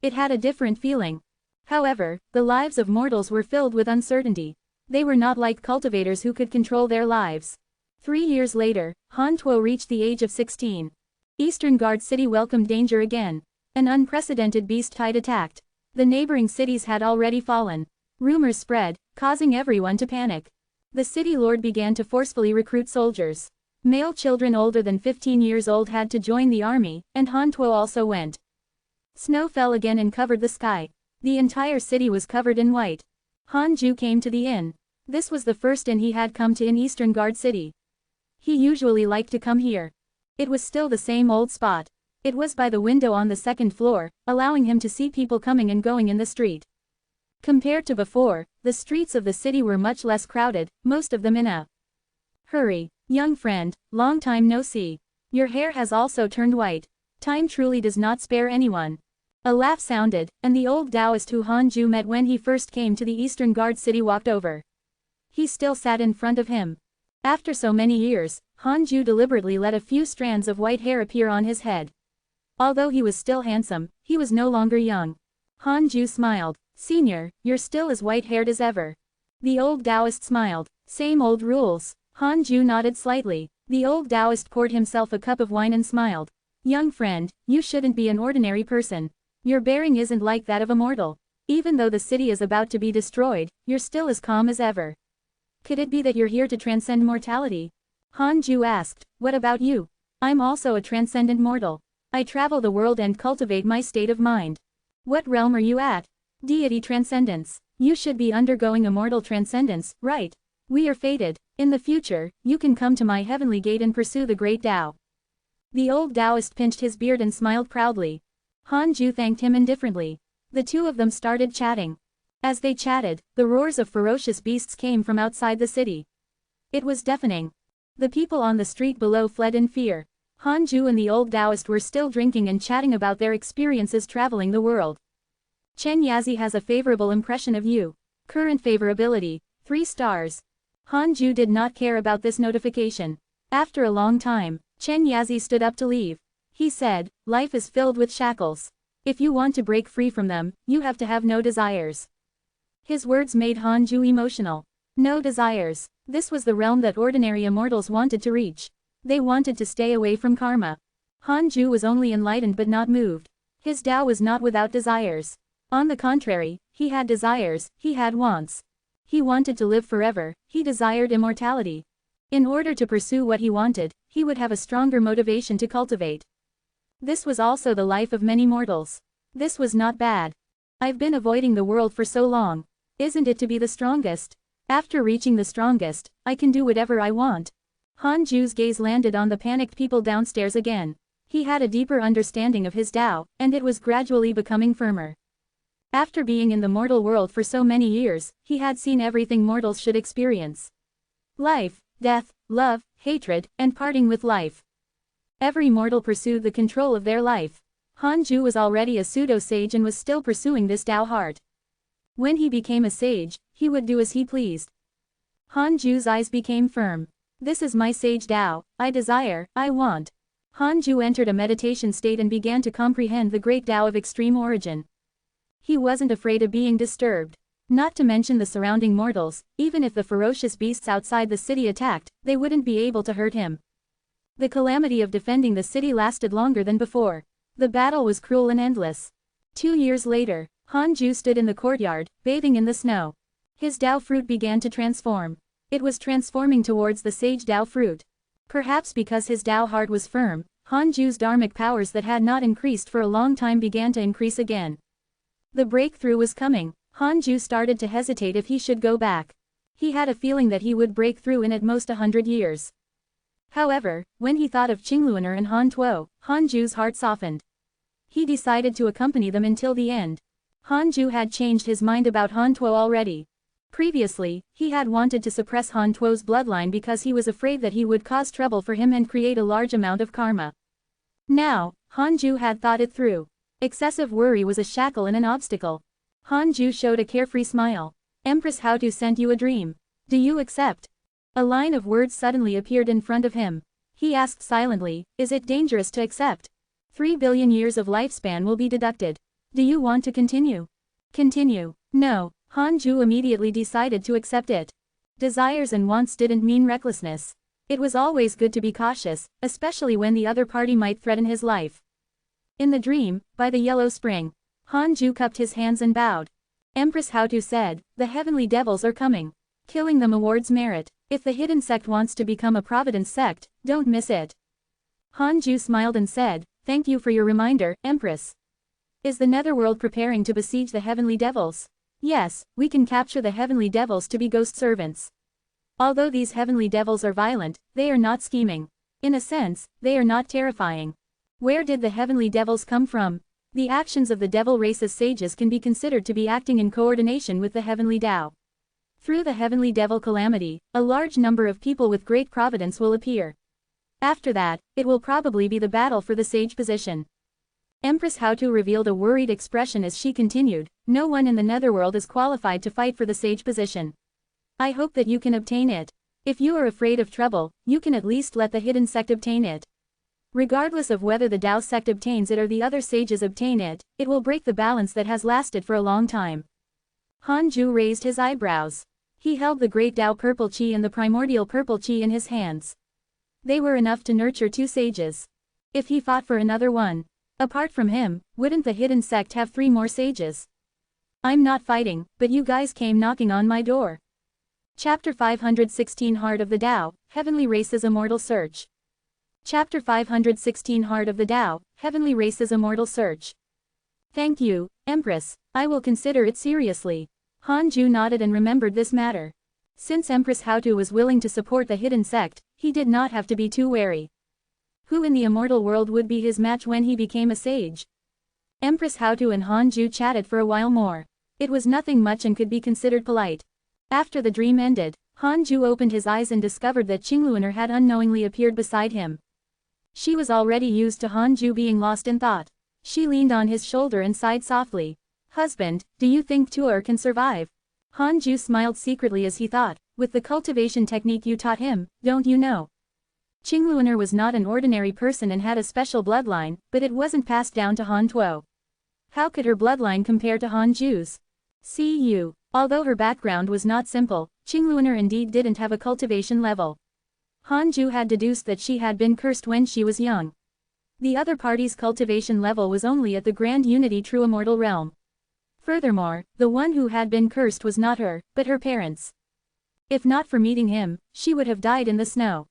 It had a different feeling. However, the lives of mortals were filled with uncertainty. They were not like cultivators who could control their lives. 3 years later, Han Tuo reached the age of 16. Eastern Guard City welcomed danger again. An unprecedented beast tide attacked. The neighboring cities had already fallen. Rumors spread, causing everyone to panic. The city lord began to forcefully recruit soldiers. Male children older than 15 years old had to join the army, and Han Tuo also went. Snow fell again and covered the sky. The entire city was covered in white. Han Ju came to the inn. This was the first inn he had come to in Eastern Guard City. He usually liked to come here. It was still the same old spot. It was by the window on the 2nd floor, allowing him to see people coming and going in the street. Compared to before, the streets of the city were much less crowded, most of them in a hurry. Young friend, long time no see. Your hair has also turned white. Time truly does not spare anyone. A laugh sounded, and the old Taoist who Han Ju met when he first came to the Eastern Guard City walked over. He still sat in front of him. After so many years, Han Ju deliberately let a few strands of white hair appear on his head. Although he was still handsome, he was no longer young. Han Ju smiled. Senior, you're still as white-haired as ever. The old Taoist smiled. Same old rules. Han Ju nodded slightly. The old Taoist poured himself a cup of wine and smiled. Young friend, you shouldn't be an ordinary person. Your bearing isn't like that of a mortal. Even though the city is about to be destroyed, you're still as calm as ever. Could it be that you're here to transcend mortality? Han Ju asked. What about you? I'm also a transcendent mortal. I travel the world and cultivate my state of mind. What realm are you at? Deity transcendence. You should be undergoing immortal transcendence, right? We are fated. In the future, you can come to my heavenly gate and pursue the great Tao. The old Taoist pinched his beard and smiled proudly. Han Ju thanked him indifferently. The two of them started chatting. As they chatted, the roars of ferocious beasts came from outside the city. It was deafening. The people on the street below fled in fear. Han Ju and the old Taoist were still drinking and chatting about their experiences traveling the world. Chen Yazi has a favorable impression of you. Current favorability, 3 stars. Han Ju did not care about this notification. After a long time, Chen Yazi stood up to leave. He said, life is filled with shackles. If you want to break free from them, you have to have no desires. His words made Han Ju emotional. No desires. This was the realm that ordinary immortals wanted to reach. They wanted to stay away from karma. Han Ju was only enlightened but not moved. His Tao was not without desires. On the contrary, he had desires, he had wants. He wanted to live forever, he desired immortality. In order to pursue what he wanted, he would have a stronger motivation to cultivate. This was also the life of many mortals. This was not bad. I've been avoiding the world for so long. Isn't it to be the strongest? After reaching the strongest, I can do whatever I want. Han Ju's gaze landed on the panicked people downstairs again. He had a deeper understanding of his Tao, and it was gradually becoming firmer. After being in the mortal world for so many years, he had seen everything mortals should experience. Life, death, love, hatred, and parting with life. Every mortal pursued the control of their life. Han Ju was already a pseudo-sage and was still pursuing this Tao heart. When he became a sage, he would do as he pleased. Han Ju's eyes became firm. This is my sage Tao, I desire, I want. Han Ju entered a meditation state and began to comprehend the great Tao of extreme origin. He wasn't afraid of being disturbed. Not to mention the surrounding mortals, even if the ferocious beasts outside the city attacked, they wouldn't be able to hurt him. The calamity of defending the city lasted longer than before. The battle was cruel and endless. 2 years later, Han Ju stood in the courtyard, bathing in the snow. His Tao fruit began to transform. It was transforming towards the sage Tao fruit. Perhaps because his Tao heart was firm, Han Ju's dharmic powers that had not increased for a long time began to increase again. The breakthrough was coming. Han Ju started to hesitate if he should go back. He had a feeling that he would break through in at most 100 years. However, when he thought of Qingluoner and Han Tuo, Han Ju's heart softened. He decided to accompany them until the end. Han Ju had changed his mind about Han Tuo already. Previously, he had wanted to suppress Han Tuo's bloodline because he was afraid that he would cause trouble for him and create a large amount of karma. Now, Han Ju had thought it through. Excessive worry was a shackle and an obstacle. Han Ju showed a carefree smile. Empress How To sent you a dream. Do you accept? A line of words suddenly appeared in front of him. He asked silently, is it dangerous to accept? 3 billion years of lifespan will be deducted. Do you want to continue? Continue. No. Han Ju immediately decided to accept it. Desires and wants didn't mean recklessness. It was always good to be cautious, especially when the other party might threaten his life. In the dream, by the yellow spring, Han Ju cupped his hands and bowed. Empress How To said, the heavenly devils are coming. Killing them awards merit. If the hidden sect wants to become a Providence sect, don't miss it. Han Ju smiled and said, thank you for your reminder, Empress. Is the netherworld preparing to besiege the heavenly devils? Yes, we can capture the heavenly devils to be ghost servants. Although these heavenly devils are violent, they are not scheming. In a sense, they are not terrifying. Where did the heavenly devils come from? The actions of the devil race's sages can be considered to be acting in coordination with the heavenly Tao. Through the heavenly devil calamity, a large number of people with great providence will appear. After that, it will probably be the battle for the sage position. Empress How To revealed a worried expression as she continued, no one in the netherworld is qualified to fight for the sage position. I hope that you can obtain it. If you are afraid of trouble, you can at least let the hidden sect obtain it. Regardless of whether the Tao sect obtains it or the other sages obtain it, it will break the balance that has lasted for a long time. Han Ju raised his eyebrows. He held the great Tao purple chi and the primordial purple chi in his hands. They were enough to nurture 2 sages. If he fought for another one, apart from him, wouldn't the hidden sect have 3 more sages? I'm not fighting, but you guys came knocking on my door. Chapter 516 Heart of the Tao, Heavenly Race's Immortal Search. Chapter 516 Heart of the Tao, Heavenly Race's Immortal Search. Thank you, Empress, I will consider it seriously. Han Ju nodded and remembered this matter. Since Empress How To was willing to support the hidden sect, he did not have to be too wary. Who in the immortal world would be his match when he became a sage? Empress How To and Han Ju chatted for a while more. It was nothing much and could be considered polite. After the dream ended, Han Ju opened his eyes and discovered that Qingluoner had unknowingly appeared beside him. She was already used to Han Ju being lost in thought. She leaned on his shoulder and sighed softly. Husband, do you think Tuor can survive? Han Ju smiled secretly as he thought, with the cultivation technique you taught him, don't you know? Qingluoner was not an ordinary person and had a special bloodline, but it wasn't passed down to Han Tuo. How could her bloodline compare to Han Ju's? See. Although her background was not simple, Qingluoner indeed didn't have a cultivation level. Han Ju had deduced that she had been cursed when she was young. The other party's cultivation level was only at the Grand Unity True Immortal Realm. Furthermore, the one who had been cursed was not her, but her parents. If not for meeting him, she would have died in the snow.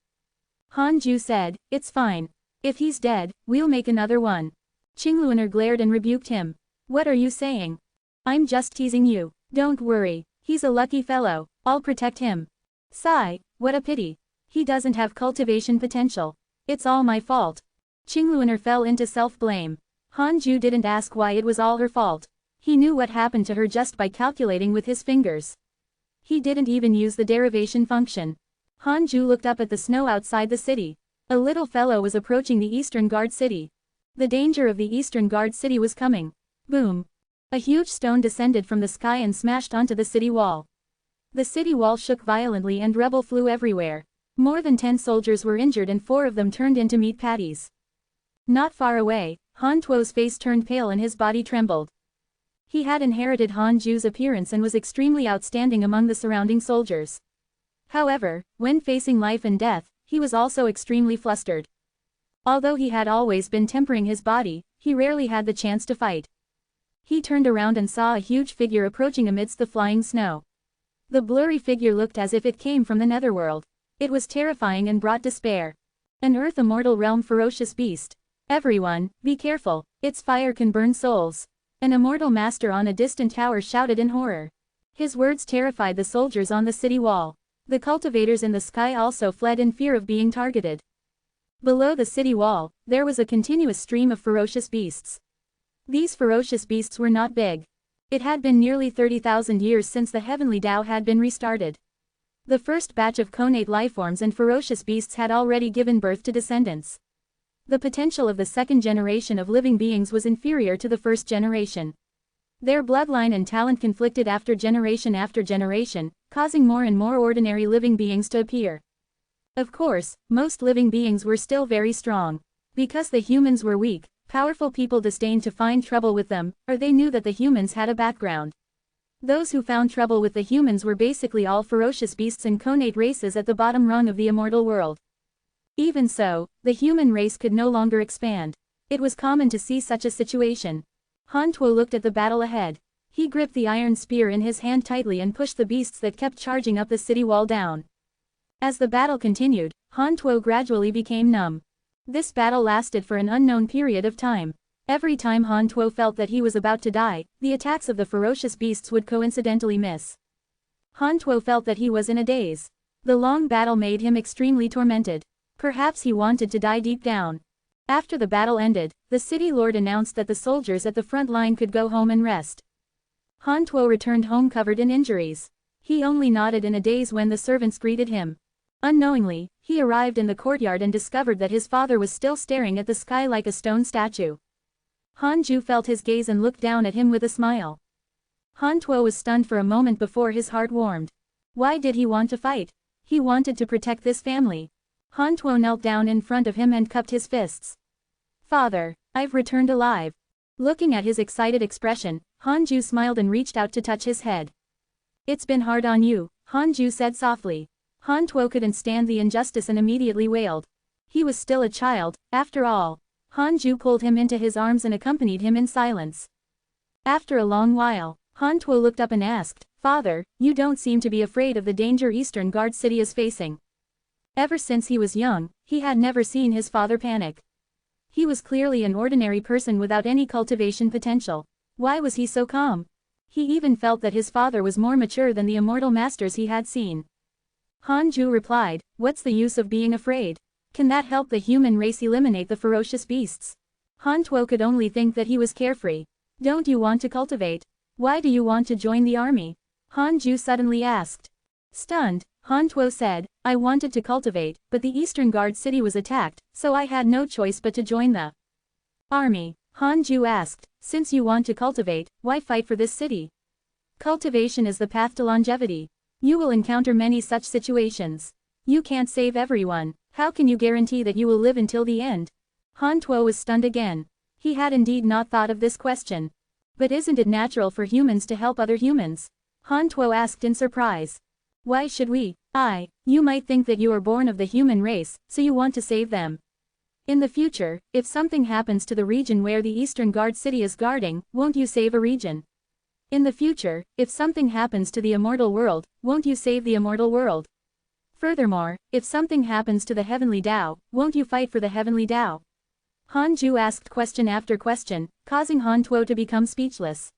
Hanju said, "It's fine. If he's dead, we'll make another one." Qingluaner glared and rebuked him. "What are you saying? I'm just teasing you. Don't worry, he's a lucky fellow, I'll protect him." Sigh, what a pity. He doesn't have cultivation potential. It's all my fault. Qingluaner fell into self-blame. Hanju didn't ask why it was all her fault. He knew what happened to her just by calculating with his fingers. He didn't even use the derivation function. Hanju looked up at the snow outside the city. A little fellow was approaching the Eastern Guard City. The danger of the Eastern Guard City was coming. Boom! A huge stone descended from the sky and smashed onto the city wall. The city wall shook violently and rubble flew everywhere. More than 10 soldiers were injured and 4 of them turned into meat patties. Not far away, Han Tuo's face turned pale and his body trembled. He had inherited Han Ju's appearance and was extremely outstanding among the surrounding soldiers. However, when facing life and death, he was also extremely flustered. Although he had always been tempering his body, he rarely had the chance to fight. He turned around and saw a huge figure approaching amidst the flying snow. The blurry figure looked as if it came from the netherworld. It was terrifying and brought despair. An Earth Immortal Realm ferocious beast. "Everyone, be careful, its fire can burn souls." An immortal master on a distant tower shouted in horror. His words terrified the soldiers on the city wall. The cultivators in the sky also fled in fear of being targeted. Below the city wall, there was a continuous stream of ferocious beasts. These ferocious beasts were not big. It had been nearly 30,000 years since the heavenly Tao had been restarted. The first batch of connate lifeforms and ferocious beasts had already given birth to descendants. The potential of the second generation of living beings was inferior to the first generation. Their bloodline and talent conflicted after generation, causing more and more ordinary living beings to appear. Of course, most living beings were still very strong. Because the humans were weak, powerful people disdained to find trouble with them, or they knew that the humans had a background. Those who found trouble with the humans were basically all ferocious beasts and connate races at the bottom rung of the immortal world. Even so, the human race could no longer expand. It was common to see such a situation. Han Tuo looked at the battle ahead. He gripped the iron spear in his hand tightly and pushed the beasts that kept charging up the city wall down. As the battle continued, Han Tuo gradually became numb. This battle lasted for an unknown period of time. Every time Han Tuo felt that he was about to die, the attacks of the ferocious beasts would coincidentally miss. Han Tuo felt that he was in a daze. The long battle made him extremely tormented. Perhaps he wanted to die deep down. After the battle ended, the city lord announced that the soldiers at the front line could go home and rest. Han Tuo returned home covered in injuries. He only nodded in a daze when the servants greeted him. Unknowingly, he arrived in the courtyard and discovered that his father was still staring at the sky like a stone statue. Han Ju felt his gaze and looked down at him with a smile. Han Tuo was stunned for a moment before his heart warmed. Why did he want to fight? He wanted to protect this family. Han Tuo knelt down in front of him and cupped his fists. "Father, I've returned alive." Looking at his excited expression, Han Ju smiled and reached out to touch his head. "It's been hard on you," Han Ju said softly. Han Tuo couldn't stand the injustice and immediately wailed. He was still a child, after all. Han Ju pulled him into his arms and accompanied him in silence. After a long while, Han Tuo looked up and asked, "Father, you don't seem to be afraid of the danger Eastern Guard City is facing." Ever since he was young, he had never seen his father panic. He was clearly an ordinary person without any cultivation potential. Why was he so calm? He even felt that his father was more mature than the immortal masters he had seen. Han Ju replied, "What's the use of being afraid? Can that help the human race eliminate the ferocious beasts?" Han Tuo could only think that he was carefree. "Don't you want to cultivate? Why do you want to join the army?" Han Ju suddenly asked. Stunned, Han Tuo said, "I wanted to cultivate, but the Eastern Guard City was attacked, so I had no choice but to join the army." Han Ju asked, "Since you want to cultivate, why fight for this city? Cultivation is the path to longevity. You will encounter many such situations. You can't save everyone. How can you guarantee that you will live until the end?" Han Tuo was stunned again. He had indeed not thought of this question. "But isn't it natural for humans to help other humans?" Han Tuo asked in surprise. "Why should we? You might think that you are born of the human race, so you want to save them. In the future, if something happens to the region where the Eastern Guard City is guarding, won't you save a region?" In the future, if something happens to the immortal world, won't you save the immortal world? Furthermore, if something happens to the heavenly Tao, won't you fight for the heavenly Tao? Han Ju asked question after question, causing Han Tuo to become speechless.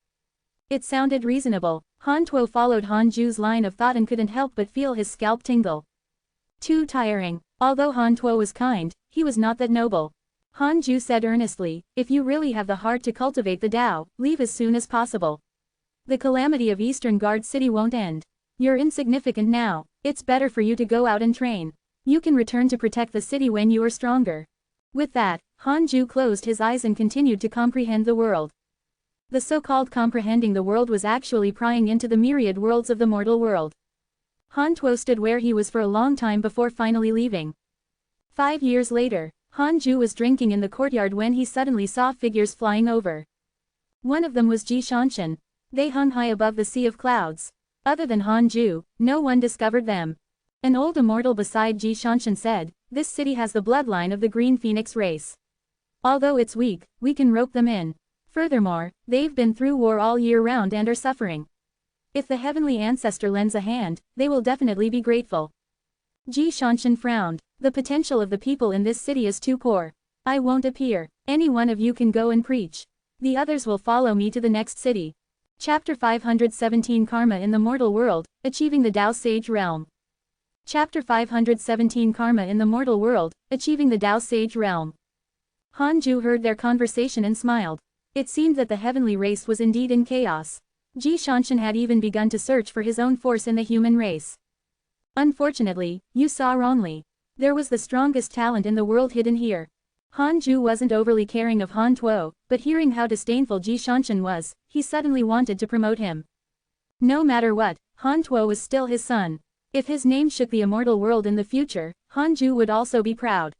It sounded reasonable. Han Tuo followed Han Ju's line of thought and couldn't help but feel his scalp tingle. Too tiring. Although Han Tuo was kind, he was not that noble. Han Ju said earnestly, if you really have the heart to cultivate the Tao, leave as soon as possible. The calamity of Eastern Guard City won't end. You're insignificant now. It's better for you to go out and train. You can return to protect the city when you are stronger. With that, Han Ju closed his eyes and continued to comprehend the world. The so-called comprehending the world was actually prying into the myriad worlds of the mortal world. Han Tuo stood where he was for a long time before finally leaving. 5 years later, Han Ju was drinking in the courtyard when he suddenly saw figures flying over. One of them was Ji Shanshan. They hung high above the sea of clouds. Other than Han Ju, no one discovered them. An old immortal beside Ji Shanshan said, this city has the bloodline of the Green Phoenix race. Although it's weak, we can rope them in. Furthermore, they've been through war all year round and are suffering. If the heavenly ancestor lends a hand, they will definitely be grateful. Ji Shanshan frowned. The potential of the people in this city is too poor. I won't appear. Any one of you can go and preach. The others will follow me to the next city. Chapter 517 Karma in the Mortal World, Achieving the Tao Sage Realm. Chapter 517 Karma in the Mortal World, Achieving the Tao Sage Realm. Han Ju heard their conversation and smiled. It seemed that the heavenly race was indeed in chaos. Ji Shanshan had even begun to search for his own force in the human race. Unfortunately, you saw wrongly. There was the strongest talent in the world hidden here. Han Ju wasn't overly caring of Han Tuo, but hearing how disdainful Ji Shanshan was, he suddenly wanted to promote him. No matter what, Han Tuo was still his son. If his name shook the immortal world in the future, Han Ju would also be proud.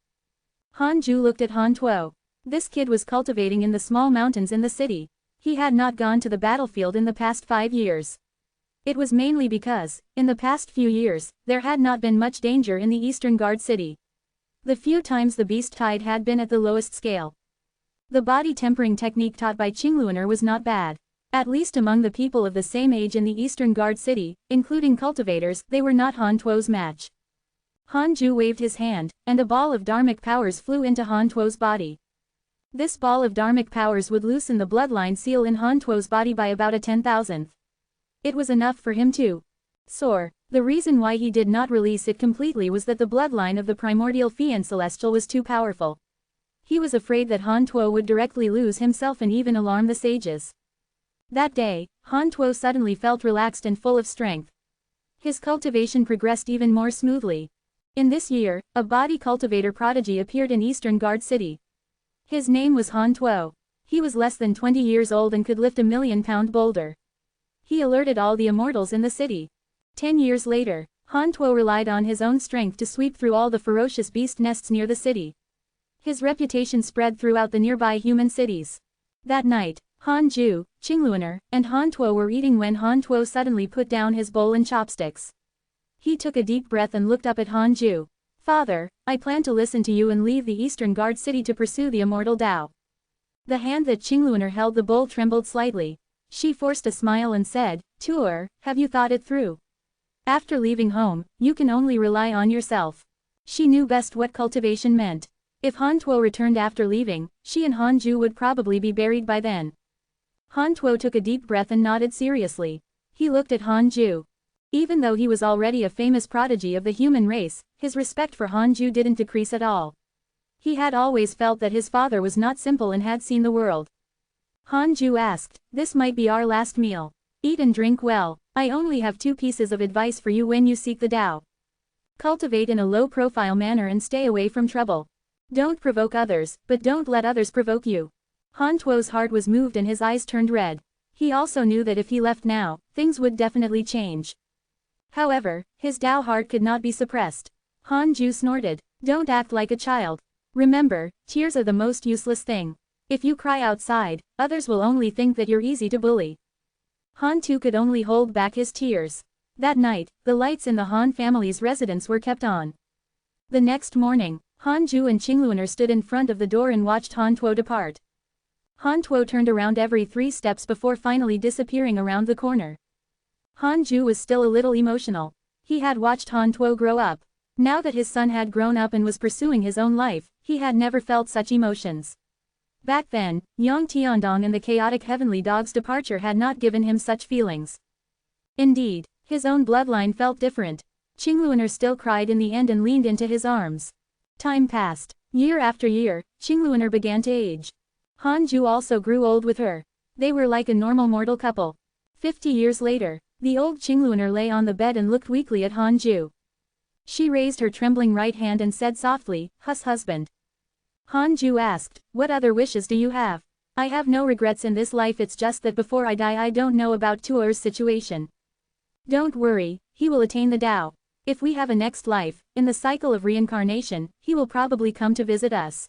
Han Ju looked at Han Tuo. This kid was cultivating in the small mountains in the city. He had not gone to the battlefield in the past 5 years. It was mainly because, in the past few years, there had not been much danger in the Eastern Guard City. The few times the beast tide had been at the lowest scale. The body tempering technique taught by Qingluaner was not bad. At least among the people of the same age in the Eastern Guard City, including cultivators, they were not Han Tuo's match. Han Ju waved his hand, and a ball of dharmic powers flew into Han Tuo's body. This ball of dharmic powers would loosen the bloodline seal in Han Tuo's body by about a 10,000th. It was enough for him to soar. The reason why he did not release it completely was that the bloodline of the primordial Fian Celestial was too powerful. He was afraid that Han Tuo would directly lose himself and even alarm the sages. That day, Han Tuo suddenly felt relaxed and full of strength. His cultivation progressed even more smoothly. In this year, a body cultivator prodigy appeared in Eastern Guard City. His name was Han Tuo. He was less than 20 years old and could lift a 1,000,000-pound boulder. He alerted all the immortals in the city. 10 years later, Han Tuo relied on his own strength to sweep through all the ferocious beast nests near the city. His reputation spread throughout the nearby human cities. That night, Han Ju, Qingluaner, and Han Tuo were eating when Han Tuo suddenly put down his bowl and chopsticks. He took a deep breath and looked up at Han Ju. Father, I plan to listen to you and leave the Eastern Guard City to pursue the immortal Tao. The hand that Qingluaner held the bowl trembled slightly. She forced a smile and said, Tuor, have you thought it through? After leaving home, you can only rely on yourself. She knew best what cultivation meant. If Han Tuo returned after leaving, she and Han Ju would probably be buried by then. Han Tuo took a deep breath and nodded seriously. He looked at Han Ju. Even though he was already a famous prodigy of the human race, his respect for Han Ju didn't decrease at all. He had always felt that his father was not simple and had seen the world. Han Ju asked, this might be our last meal. Eat and drink well. I only have 2 pieces of advice for you when you seek the Tao. Cultivate in a low-profile manner and stay away from trouble. Don't provoke others, but don't let others provoke you. Han Tuo's heart was moved and his eyes turned red. He also knew that if he left now, things would definitely change. However, his Tao heart could not be suppressed. Han Ju snorted. Don't act like a child. Remember, tears are the most useless thing. If you cry outside, others will only think that you're easy to bully. Han Tu could only hold back his tears. That night, the lights in the Han family's residence were kept on. The next morning, Han Ju and Qingluaner stood in front of the door and watched Han Tuo depart. Han Tuo turned around every 3 steps before finally disappearing around the corner. Han Ju was still a little emotional. He had watched Han Tuo grow up. Now that his son had grown up and was pursuing his own life, he had never felt such emotions. Back then, Yang Tiandong and the chaotic heavenly dog's departure had not given him such feelings. Indeed, his own bloodline felt different. Qingluaner still cried in the end and leaned into his arms. Time passed. Year after year, Qingluaner began to age. Han Ju also grew old with her. They were like a normal mortal couple. 50 years later, the old Qingluaner lay on the bed and looked weakly at Han Ju. She raised her trembling right hand and said softly, husband. Han Ju asked, what other wishes do you have? I have no regrets in this life, it's just that before I die I don't know about Tuo's situation. Don't worry, he will attain the Tao. If we have a next life, in the cycle of reincarnation, he will probably come to visit us.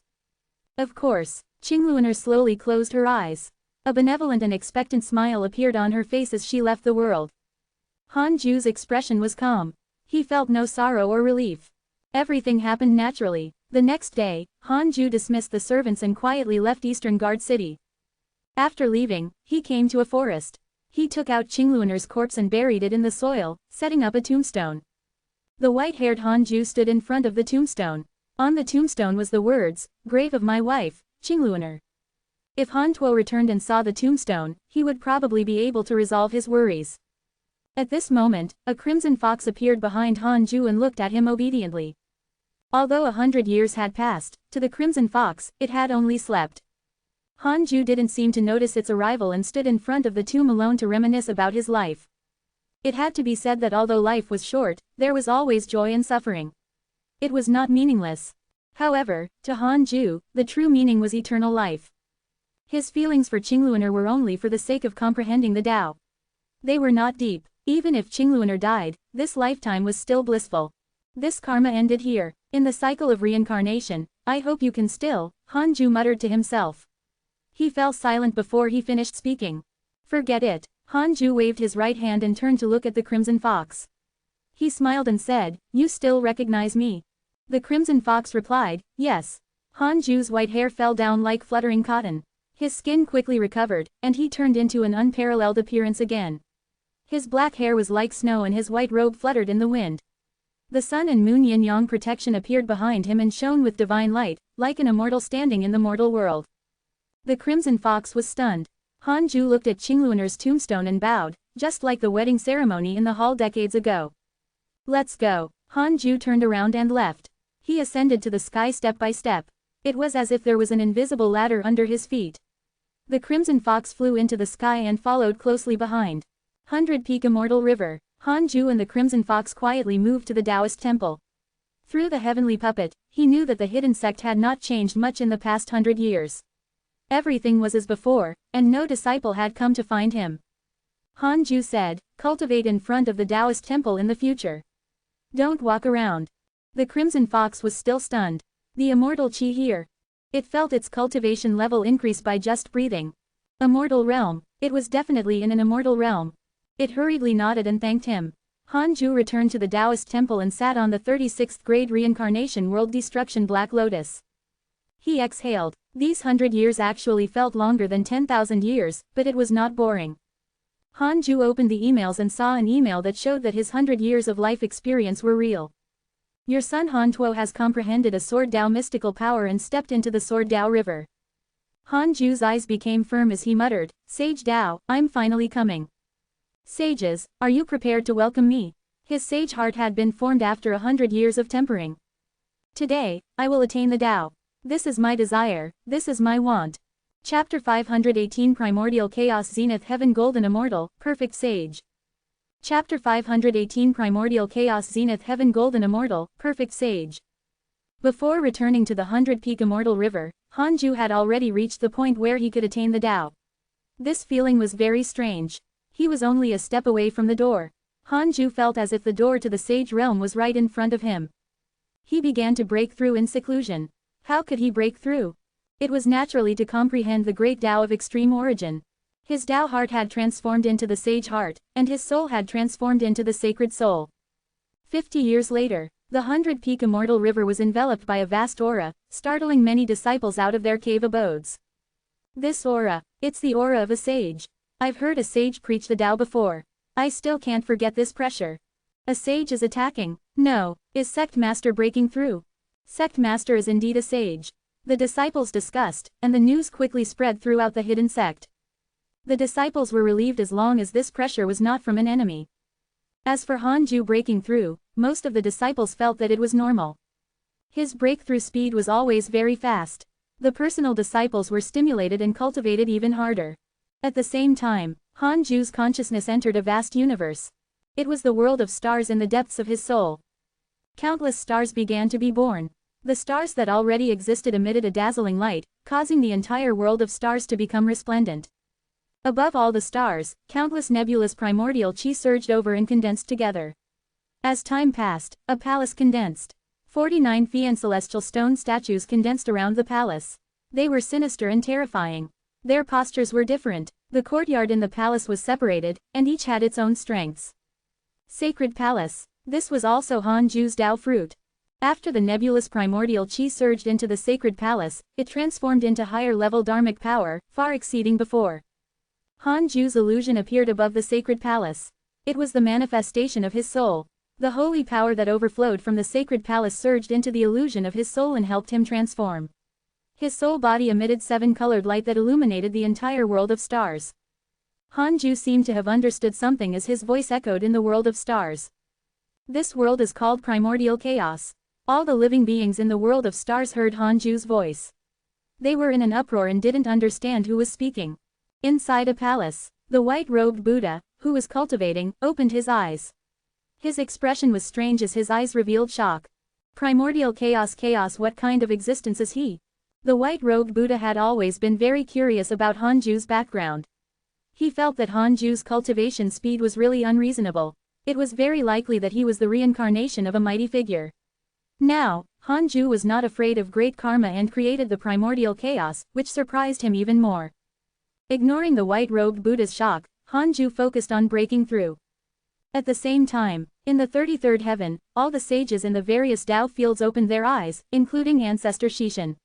Of course. Qingluaner slowly closed her eyes. A benevolent and expectant smile appeared on her face as she left the world. Han Ju's expression was calm. He felt no sorrow or relief. Everything happened naturally. The next day, Han Ju dismissed the servants and quietly left Eastern Guard City. After leaving, he came to a forest. He took out Qingluaner's corpse and buried it in the soil, setting up a tombstone. The white-haired Han Ju stood in front of the tombstone. On the tombstone was the words, grave of my wife, Qingluaner. If Han Tuo returned and saw the tombstone, he would probably be able to resolve his worries. At this moment, a crimson fox appeared behind Han Ju and looked at him obediently. Although 100 years had passed, to the crimson fox, it had only slept. Han Ju didn't seem to notice its arrival and stood in front of the tomb alone to reminisce about his life. It had to be said that although life was short, there was always joy and suffering. It was not meaningless. However, to Han Ju, the true meaning was eternal life. His feelings for Qingluaner were only for the sake of comprehending the Tao. They were not deep. Even if Qingluaner died, this lifetime was still blissful. This karma ended here. In the cycle of reincarnation, I hope you can still, Han Ju muttered to himself. He fell silent before he finished speaking. Forget it. Han Ju waved his right hand and turned to look at the crimson fox. He smiled and said, you still recognize me? The crimson fox replied, yes. Han Ju's white hair fell down like fluttering cotton. His skin quickly recovered, and he turned into an unparalleled appearance again. His black hair was like snow and his white robe fluttered in the wind. The sun and moon yin-yang protection appeared behind him and shone with divine light, like an immortal standing in the mortal world. The crimson fox was stunned. Han Ju looked at Qingluaner's tombstone and bowed, just like the wedding ceremony in the hall decades ago. Let's go. Han Ju turned around and left. He ascended to the sky step by step. It was as if there was an invisible ladder under his feet. The crimson fox flew into the sky and followed closely behind. 100-Peak Immortal River. Han Ju and the crimson fox quietly moved to the Taoist temple. Through the heavenly puppet, he knew that the hidden sect had not changed much in the past 100 years. Everything was as before, and no disciple had come to find him. Han Ju said, cultivate in front of the Taoist temple in the future. Don't walk around. The crimson fox was still stunned. The immortal chi here. It felt its cultivation level increase by just breathing. Immortal realm. It was definitely in an immortal realm. It hurriedly nodded and thanked him. Han Ju returned to the Taoist temple and sat on the 36th grade reincarnation world destruction Black Lotus. He exhaled. These 100 years actually felt longer than 10,000 years, but it was not boring. Han Ju opened the emails and saw an email that showed that his 100 years of life experience were real. Your son Han Tuo has comprehended a Sword Dao mystical power and stepped into the Sword Dao River. Han Ju's eyes became firm as he muttered, Sage Dao, I'm finally coming. Sages, are you prepared to welcome me? His sage heart had been formed after 100 years of tempering. Today, I will attain the Tao. This is my desire, this is my want. Chapter 518 Primordial Chaos Zenith Heaven Golden Immortal, Perfect Sage. Chapter 518 Primordial Chaos Zenith Heaven Golden Immortal, Perfect Sage. Before returning to the 100-Peak Immortal River, Han Ju had already reached the point where he could attain the Tao. This feeling was very strange. He was only a step away from the door. Han Ju felt as if the door to the Sage Realm was right in front of him. He began to break through in seclusion. How could he break through? It was naturally to comprehend the great Tao of extreme origin. His Tao heart had transformed into the Sage heart, and his soul had transformed into the Sacred Soul. 50 years later, the 100-Peak Immortal River was enveloped by a vast aura, startling many disciples out of their cave abodes. This aura, it's the aura of a sage. I've heard a sage preach the Tao before. I still can't forget this pressure. A sage is attacking. No, is sect master breaking through? Sect master is indeed a sage. The disciples discussed, and the news quickly spread throughout the hidden sect. The disciples were relieved as long as this pressure was not from an enemy. As for Hanju breaking through, most of the disciples felt that it was normal. His breakthrough speed was always very fast. The personal disciples were stimulated and cultivated even harder. At the same time, Hanju's consciousness entered a vast universe. It was the world of stars in the depths of his soul. Countless stars began to be born. The stars that already existed emitted a dazzling light, causing the entire world of stars to become resplendent. Above all the stars, countless nebulous primordial chi surged over and condensed together. As time passed, a palace condensed. 49 Fian celestial stone statues condensed around the palace. They were sinister and terrifying. Their postures were different. The courtyard in the palace was separated, and each had its own strengths. Sacred Palace. This was also Hanju's Tao fruit. After the nebulous primordial chi surged into the sacred palace, it transformed into higher-level dharmic power, far exceeding before. Hanju's illusion appeared above the sacred palace. It was the manifestation of his soul. The holy power that overflowed from the sacred palace surged into the illusion of his soul and helped him transform. His soul body emitted 7-colored light that illuminated the entire world of stars. Hanju seemed to have understood something as his voice echoed in the world of stars. This world is called primordial chaos. All the living beings in the world of stars heard Hanju's voice. They were in an uproar and didn't understand who was speaking. Inside a palace, the white-robed Buddha, who was cultivating, opened his eyes. His expression was strange as his eyes revealed shock. Primordial chaos, what kind of existence is he? The white-robed Buddha had always been very curious about Hanju's background. He felt that Hanju's cultivation speed was really unreasonable. It was very likely that he was the reincarnation of a mighty figure. Now, Hanju was not afraid of great karma and created the primordial chaos, which surprised him even more. Ignoring the white-robed Buddha's shock, Hanju focused on breaking through. At the same time, in the 33rd heaven, all the sages in the various Tao fields opened their eyes, including Ancestor Shishan.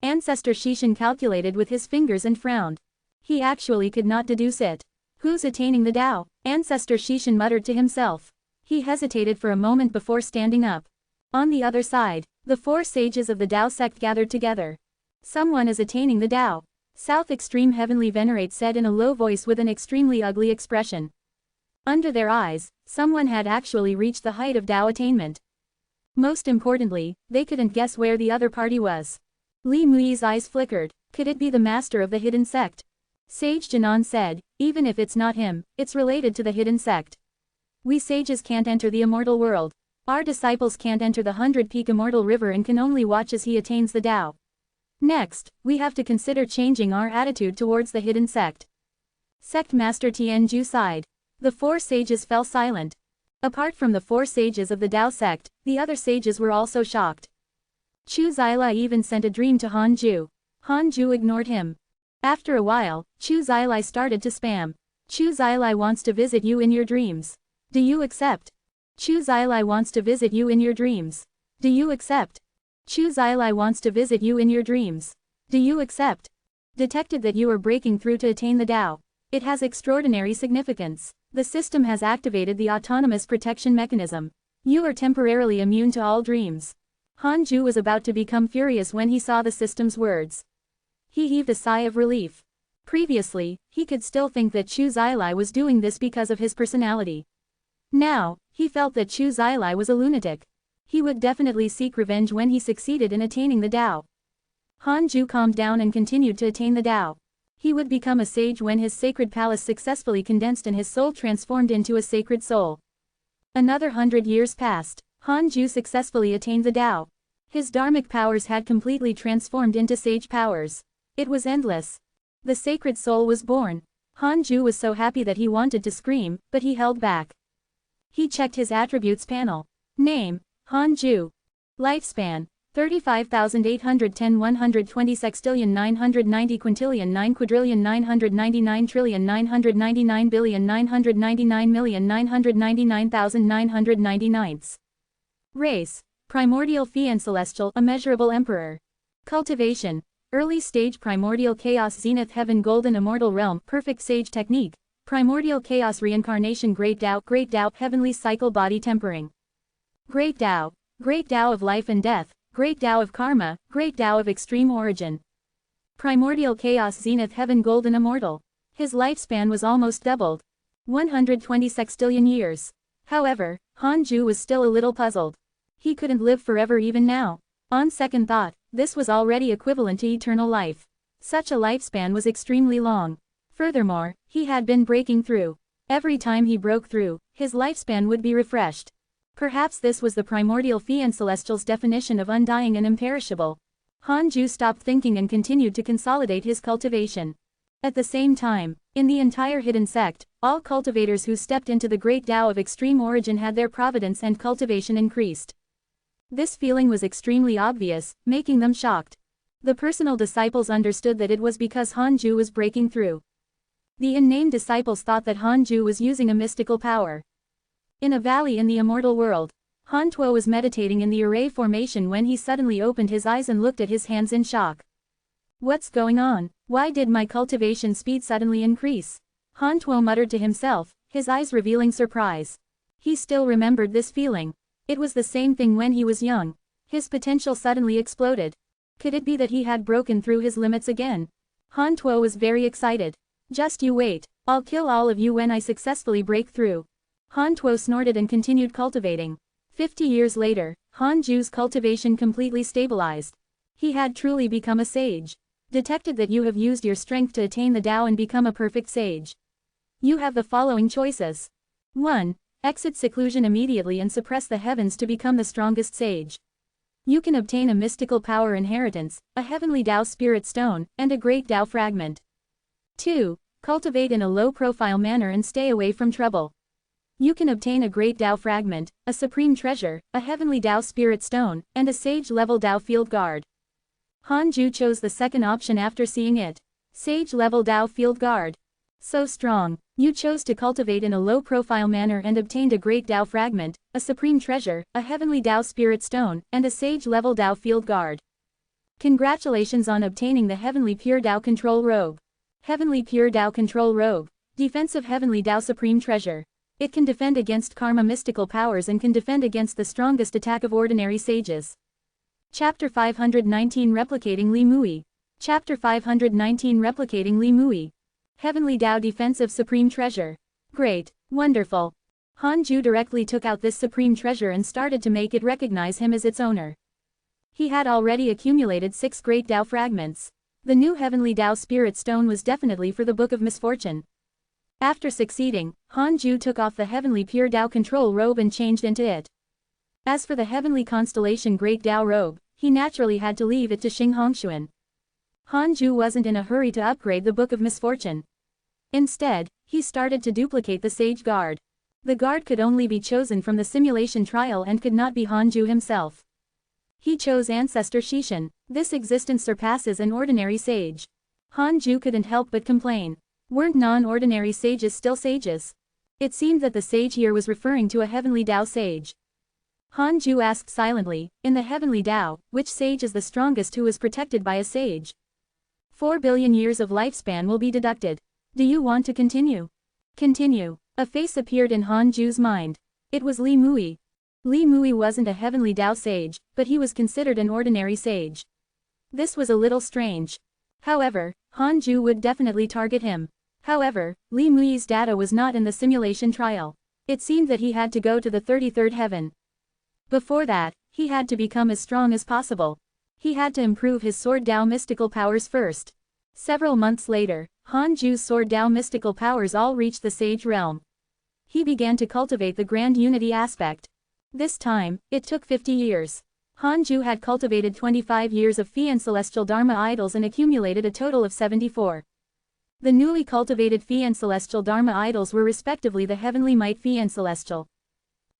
Ancestor Shishan calculated with his fingers and frowned. He actually could not deduce it. Who's attaining the Tao? Ancestor Shishan muttered to himself. He hesitated for a moment before standing up. On the other side, the 4 sages of the Tao sect gathered together. Someone is attaining the Tao. South Extreme Heavenly Venerate said in a low voice with an extremely ugly expression. Under their eyes, someone had actually reached the height of Tao attainment. Most importantly, they couldn't guess where the other party was. Li Mui's eyes flickered. Could it be the master of the hidden sect? Sage Jinan said, even if it's not him, it's related to the hidden sect. We sages can't enter the immortal world. Our disciples can't enter the 100-peak immortal river and can only watch as he attains the Tao. Next, we have to consider changing our attitude towards the hidden sect. Sect Master Tianju sighed. The 4 sages fell silent. Apart from the 4 sages of the Tao sect, the other sages were also shocked. Chu Zilai even sent a dream to Hanju. Hanju ignored him. After a while, Chu Zilai started to spam. Chu Zilai wants to visit you in your dreams. Do you accept? Chu Zilai wants to visit you in your dreams. Do you accept? Chu Zilai wants to visit you in your dreams. Do you accept? Detected that you are breaking through to attain the Tao. It has extraordinary significance. The system has activated the autonomous protection mechanism. You are temporarily immune to all dreams. Hanju was about to become furious when he saw the system's words. He heaved a sigh of relief. Previously, he could still think that Chu Zilai was doing this because of his personality. Now, he felt that Chu Zilai was a lunatic. He would definitely seek revenge when he succeeded in attaining the Tao. Hanju calmed down and continued to attain the Tao. He would become a sage when his sacred palace successfully condensed and his soul transformed into a sacred soul. Another 100 years passed. Hanju successfully attained the Tao. His dharmic powers had completely transformed into sage powers. It was endless. The sacred soul was born. Hanju was so happy that he wanted to scream, but he held back. He checked his attributes panel. Name, Hanju. Lifespan, 35,810 120 sextillion 990 quintillion 9 quadrillion 999 trillion 999 billion 999 million 999,999. Race, primordial Fian celestial, immeasurable emperor. Cultivation, Early stage primordial chaos zenith heaven golden immortal realm perfect sage technique. Primordial chaos reincarnation great Tao heavenly cycle body tempering. Great Tao of life and death, great Tao of karma, great Tao of extreme origin. Primordial chaos zenith heaven golden immortal. His lifespan was almost doubled. 120 sextillion years. However, Hanju was still a little puzzled. He couldn't live forever even now. On second thought, this was already equivalent to eternal life. Such a lifespan was extremely long. Furthermore, he had been breaking through. Every time he broke through, his lifespan would be refreshed. Perhaps this was the primordial Fian Celestial's definition of undying and imperishable. Hanju stopped thinking and continued to consolidate his cultivation. At the same time, in the entire hidden sect, all cultivators who stepped into the great Tao of extreme origin had their providence and cultivation increased. This feeling was extremely obvious, making them shocked. The personal disciples understood that it was because Hanju was breaking through. The unnamed disciples thought that Hanju was using a mystical power. In a valley in the immortal world, Hantuo was meditating in the array formation when he suddenly opened his eyes and looked at his hands in shock. What's going on? Why did my cultivation speed suddenly increase? Hantuo muttered to himself, his eyes revealing surprise. He still remembered this feeling. It was the same thing when he was young. His potential suddenly exploded. Could it be that he had broken through his limits again? Hantuo was very excited. Just you wait, I'll kill all of you when I successfully break through. Hantuo snorted and continued cultivating. 50 years later, Hanju's cultivation completely stabilized. He had truly become a sage. Detected that you have used your strength to attain the Tao and become a perfect sage. You have the following choices. 1. Exit seclusion immediately and suppress the heavens to become the strongest sage. You can obtain a mystical power inheritance, a heavenly Tao spirit stone, and a great Tao fragment. 2. Cultivate in a low-profile manner and stay away from trouble. You can obtain a great Tao fragment, a supreme treasure, a heavenly Tao spirit stone, and a sage-level Tao field guard. Hanju chose the second option after seeing it. Sage-level Tao field guard. So strong. You chose to cultivate in a low-profile manner and obtained a great Tao fragment, a supreme treasure, a heavenly Tao spirit stone, and a sage-level Tao field guard. Congratulations on obtaining the Heavenly Pure Tao Control Robe. Heavenly Pure Tao Control Robe. Defensive Heavenly Tao Supreme Treasure. It can defend against karma mystical powers and can defend against the strongest attack of ordinary sages. Chapter 519 Replicating Li Mui. Chapter 519 Replicating Li Mui. Heavenly Tao Defensive Supreme Treasure. Great. Wonderful. Hanju directly took out this supreme treasure and started to make it recognize him as its owner. He had already accumulated 6 great Tao fragments. The new Heavenly Tao Spirit Stone was definitely for the Book of Misfortune. After succeeding, Hanju took off the Heavenly Pure Tao Control Robe and changed into it. As for the Heavenly Constellation Great Tao Robe, he naturally had to leave it to Xing Hongshuan. Hanju wasn't in a hurry to upgrade the Book of Misfortune. Instead, he started to duplicate the Sage Guard. The guard could only be chosen from the simulation trial and could not be Hanju himself. He chose Ancestor Shishan. This existence surpasses an ordinary sage. Hanju couldn't help but complain. Weren't non-ordinary sages still sages? It seemed that the sage here was referring to a heavenly Tao sage. Hanju asked silently, in the heavenly Tao, which sage is the strongest who is protected by a sage? 4 billion years of lifespan will be deducted. Do you want to continue? Continue. A face appeared in Hanju's mind. It was Li Mui. Li Mui wasn't a heavenly Tao sage, but he was considered an ordinary sage. This was a little strange. However, Hanju would definitely target him. However, Li Mui's data was not in the simulation trial. It seemed that he had to go to the 33rd heaven. Before that, he had to become as strong as possible. He had to improve his Sword Tao mystical powers first. Several months later, Hanju's Sword Tao mystical powers all reached the Sage realm. He began to cultivate the Grand Unity aspect. This time, it took 50 years. Hanju had cultivated 25 years of Fian Celestial Dharma idols and accumulated a total of 74. The newly cultivated Fian Celestial Dharma idols were respectively the Heavenly Might Fian Celestial,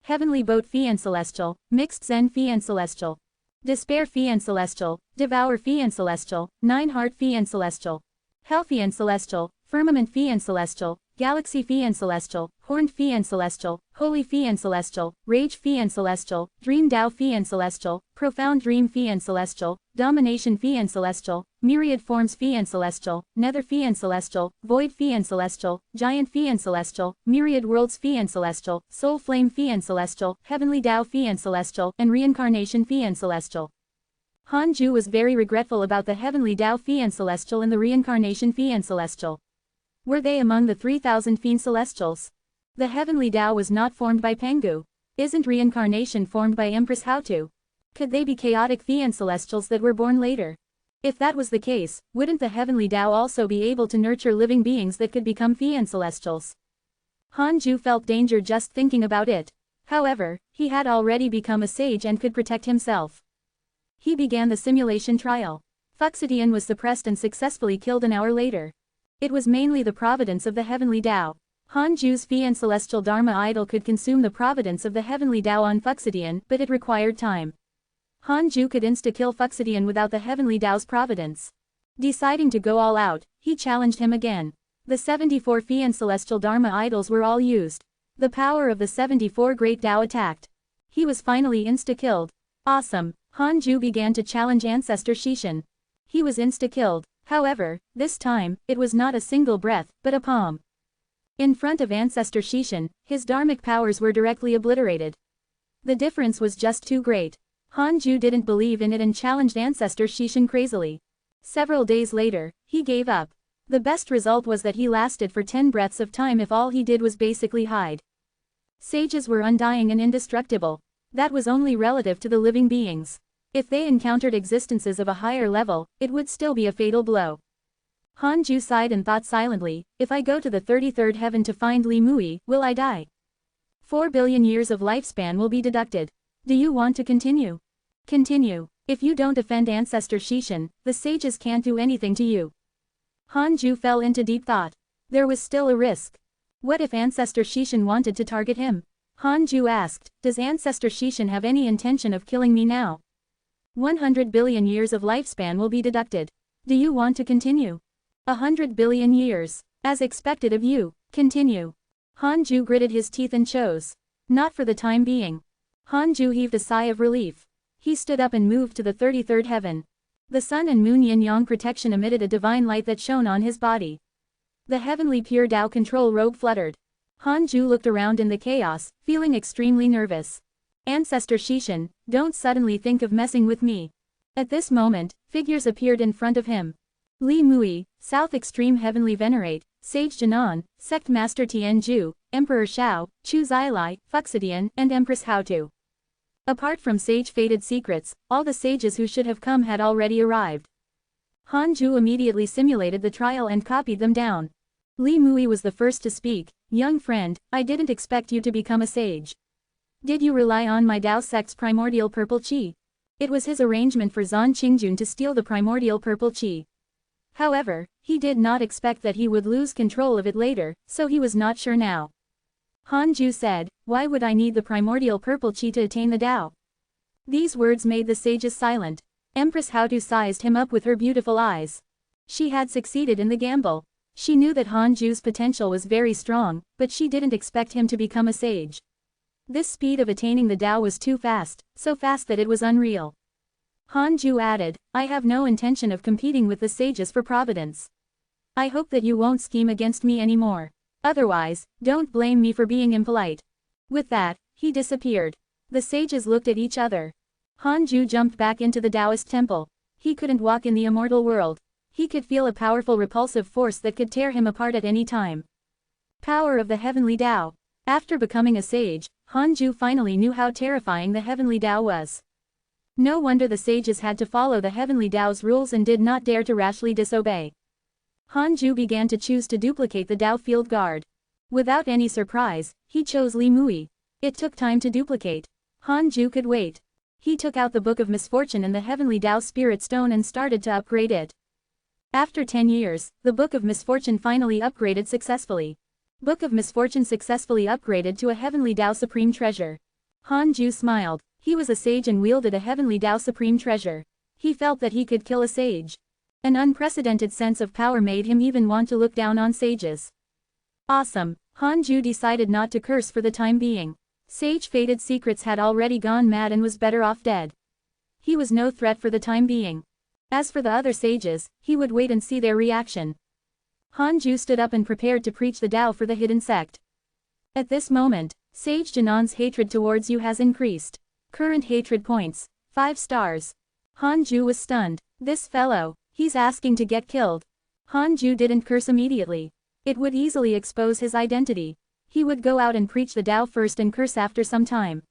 Heavenly Boat Fian Celestial, Mixed Zen Fian Celestial, Despair Fian Celestial, Devour Fian Celestial, Nine Heart Fian Celestial, Hell Fian Celestial, Firmament Fian Celestial, Galaxy Fee and Celestial, Horned Fee and Celestial, Holy Fee and Celestial, Rage Fee and Celestial, Dream Tao Fee and Celestial, Profound Dream Fee and Celestial, Domination Fee and Celestial, Myriad Forms Fee and Celestial, Nether Fee and Celestial, Void Fee and Celestial, Giant Fee and Celestial, Myriad Worlds Fee and Celestial, Soul Flame Fee and Celestial, Heavenly Tao Fee and Celestial, and Reincarnation Fee and Celestial. Hanju was very regretful about the Heavenly Tao Fee and Celestial and the Reincarnation Fee and Celestial. Were they among the 3,000 Fiend Celestials? The Heavenly Tao was not formed by Pengu. Isn't Reincarnation formed by Empress Houtu? Could they be chaotic Fee and Celestials that were born later? If that was the case, wouldn't the Heavenly Tao also be able to nurture living beings that could become Fee and Celestials? Hanju felt danger just thinking about it. However, he had already become a sage and could protect himself. He began the simulation trial. Fuxidian was suppressed and successfully killed an hour later. It was mainly the providence of the Heavenly Tao. Hanju's Fee and Celestial Dharma idol could consume the providence of the Heavenly Tao on Fuxidian, but it required time. Hanju could insta-kill Fuxidian without the Heavenly Tao's providence. Deciding to go all out, he challenged him again. The 74 Fee and Celestial Dharma idols were all used. The power of the 74 Great Tao attacked. He was finally insta-killed. Awesome. Hanju began to challenge Ancestor Shishin. He was insta-killed. However, this time, it was not a single breath, but a palm. In front of Ancestor Shishin, his dharmic powers were directly obliterated. The difference was just too great. Hanju didn't believe in it and challenged Ancestor Shishin crazily. Several days later, he gave up. The best result was that he lasted for 10 breaths of time if all he did was basically hide. Sages were undying and indestructible. That was only relative to the living beings. If they encountered existences of a higher level, it would still be a fatal blow. Hanju sighed and thought silently, if I go to the 33rd heaven to find Li Mui, will I die? 4 billion years of lifespan will be deducted. Do you want to continue? Continue. If you don't offend Ancestor Shishin, the sages can't do anything to you. Hanju fell into deep thought. There was still a risk. What if Ancestor Shishin wanted to target him? Hanju asked, does Ancestor Shishin have any intention of killing me now? 100 billion years of lifespan will be deducted. Do you want to continue? 100 billion years. As expected of you, continue. Hanju gritted his teeth and chose. Not for the time being. Hanju heaved a sigh of relief. He stood up and moved to the 33rd heaven. The sun and moon yin-yang protection emitted a divine light that shone on his body. The heavenly pure Tao control robe fluttered. Hanju looked around in the chaos, feeling extremely nervous. Ancestor Shishin, don't suddenly think of messing with me. At this moment, figures appeared in front of him. Li Mui, South Extreme Heavenly Venerate, Sage Jinan, Sect Master Tianju, Emperor Shao, Chu Zilai, Fuxidian, and Empress Houtu. Apart from Sage Fated Secrets, all the sages who should have come had already arrived. Hanju immediately simulated the trial and copied them down. Li Mui was the first to speak. Young friend, I didn't expect you to become a sage. Did you rely on my Tao sect's primordial purple qi? It was his arrangement for Zan Qingjun to steal the primordial purple qi. However, he did not expect that he would lose control of it later, so he was not sure now. Hanju said, why would I need the primordial purple qi to attain the Tao? These words made the sages silent. Empress Houtu sized him up with her beautiful eyes. She had succeeded in the gamble. She knew that Hanju's potential was very strong, but she didn't expect him to become a sage. This speed of attaining the Tao was too fast, so fast that it was unreal. Hanju added, I have no intention of competing with the sages for providence. I hope that you won't scheme against me anymore. Otherwise, don't blame me for being impolite. With that, he disappeared. The sages looked at each other. Hanju jumped back into the Taoist temple. He couldn't walk in the immortal world. He could feel a powerful repulsive force that could tear him apart at any time. Power of the Heavenly Tao. After becoming a sage, Hanju finally knew how terrifying the Heavenly Tao was. No wonder the sages had to follow the Heavenly Tao's rules and did not dare to rashly disobey. Hanju began to choose to duplicate the Tao field guard. Without any surprise, he chose Li Mui. It took time to duplicate. Hanju could wait. He took out the Book of Misfortune and the Heavenly Tao Spirit Stone and started to upgrade it. After 10 years, the Book of Misfortune finally upgraded successfully. Book of Misfortune successfully upgraded to a Heavenly Tao Supreme Treasure. Hanju smiled. He was a sage and wielded a Heavenly Tao Supreme Treasure. He felt that he could kill a sage. An unprecedented sense of power made him even want to look down on sages. Awesome. Han Ju decided not to curse for the time being. Sage Fated Secrets had already gone mad and was better off dead. He was no threat for the time being. As for the other sages, he would wait and see their reaction. Han Ju stood up and prepared to preach the Tao for the hidden sect. At this moment, Sage Janan's hatred towards you has increased. Current hatred points, 5 stars. Han Ju was stunned. This fellow, he's asking to get killed. Han Ju didn't curse immediately. It would easily expose his identity. He would go out and preach the Tao first and curse after some time.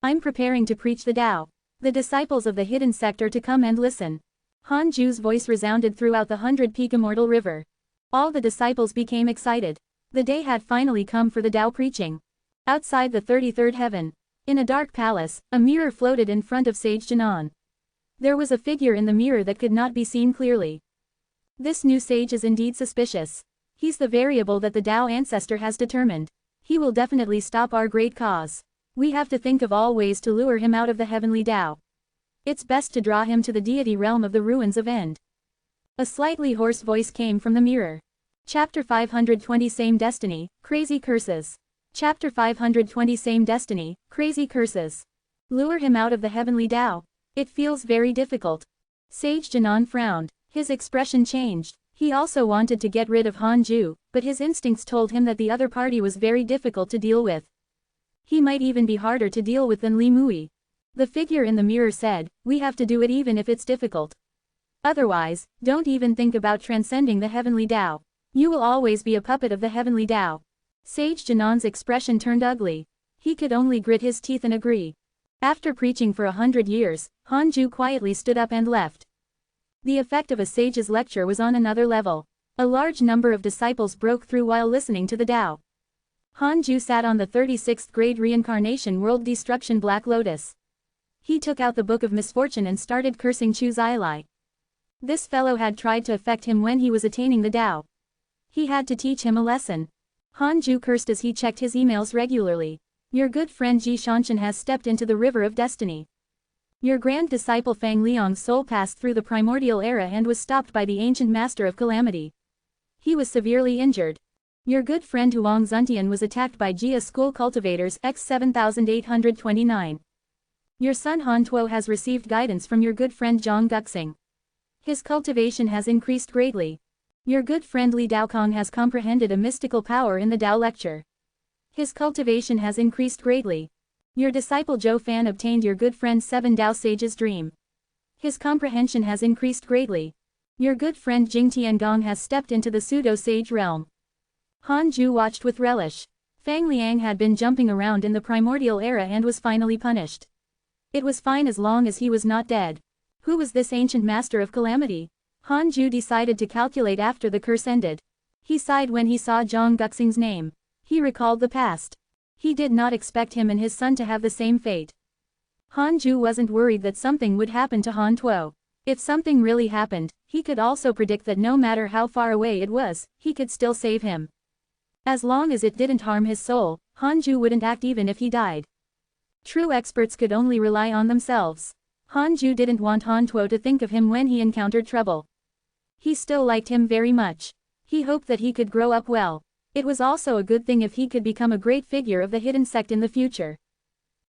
I'm preparing to preach the Tao. The disciples of the hidden sect are to come and listen. Han Ju's voice resounded throughout the 100-peak immortal river. All the disciples became excited. The day had finally come for the Tao preaching. Outside the 33rd heaven, in a dark palace, a mirror floated in front of Sage Janan. There was a figure in the mirror that could not be seen clearly. This new sage is indeed suspicious. He's the variable that the Tao ancestor has determined. He will definitely stop our great cause. We have to think of all ways to lure him out of the heavenly Tao. It's best to draw him to the deity realm of the ruins of End. A slightly hoarse voice came from the mirror. Chapter 520 Same Destiny, Crazy Curses. Chapter 520 Same Destiny, Crazy Curses. Lure him out of the heavenly Tao. It feels very difficult. Sage Janan frowned. His expression changed. He also wanted to get rid of Han Ju, but his instincts told him that the other party was very difficult to deal with. He might even be harder to deal with than Li Mui. The figure in the mirror said, "We have to do it even if it's difficult. Otherwise, don't even think about transcending the heavenly Tao. You will always be a puppet of the heavenly Tao." Sage Janan's expression turned ugly. He could only grit his teeth and agree. After preaching for 100 years, Han Ju quietly stood up and left. The effect of a sage's lecture was on another level. A large number of disciples broke through while listening to the Tao. Han Ju sat on the 36th grade reincarnation world destruction Black Lotus. He took out the Book of Misfortune and started cursing Chu Zilai. This fellow had tried to affect him when he was attaining the Tao. He had to teach him a lesson. Han Ju cursed as he checked his emails regularly. Your good friend Ji Shanshan has stepped into the river of destiny. Your grand disciple Fang Liang's soul passed through the primordial era and was stopped by the ancient master of calamity. He was severely injured. Your good friend Huang Zuntian was attacked by Jia school cultivators X7829. Your son Han Tuo has received guidance from your good friend Zhang Guxing. His cultivation has increased greatly. Your good friend Li Daokong has comprehended a mystical power in the Tao lecture. His cultivation has increased greatly. Your disciple Zhou Fan obtained your good friend 7 Tao Sage's dream. His comprehension has increased greatly. Your good friend Jing Tiangong has stepped into the pseudo-sage realm. Han Ju watched with relish. Fang Liang had been jumping around in the primordial era and was finally punished. It was fine as long as he was not dead. Who was this ancient master of calamity? Han Ju decided to calculate after the curse ended. He sighed when he saw Zhang Guxing's name. He recalled the past. He did not expect him and his son to have the same fate. Han Ju wasn't worried that something would happen to Han Tuo. If something really happened, he could also predict that no matter how far away it was, he could still save him. As long as it didn't harm his soul, Han Ju wouldn't act even if he died. True experts could only rely on themselves. Han Ju didn't want Han Tuo to think of him when he encountered trouble. He still liked him very much. He hoped that he could grow up well. It was also a good thing if he could become a great figure of the hidden sect in the future.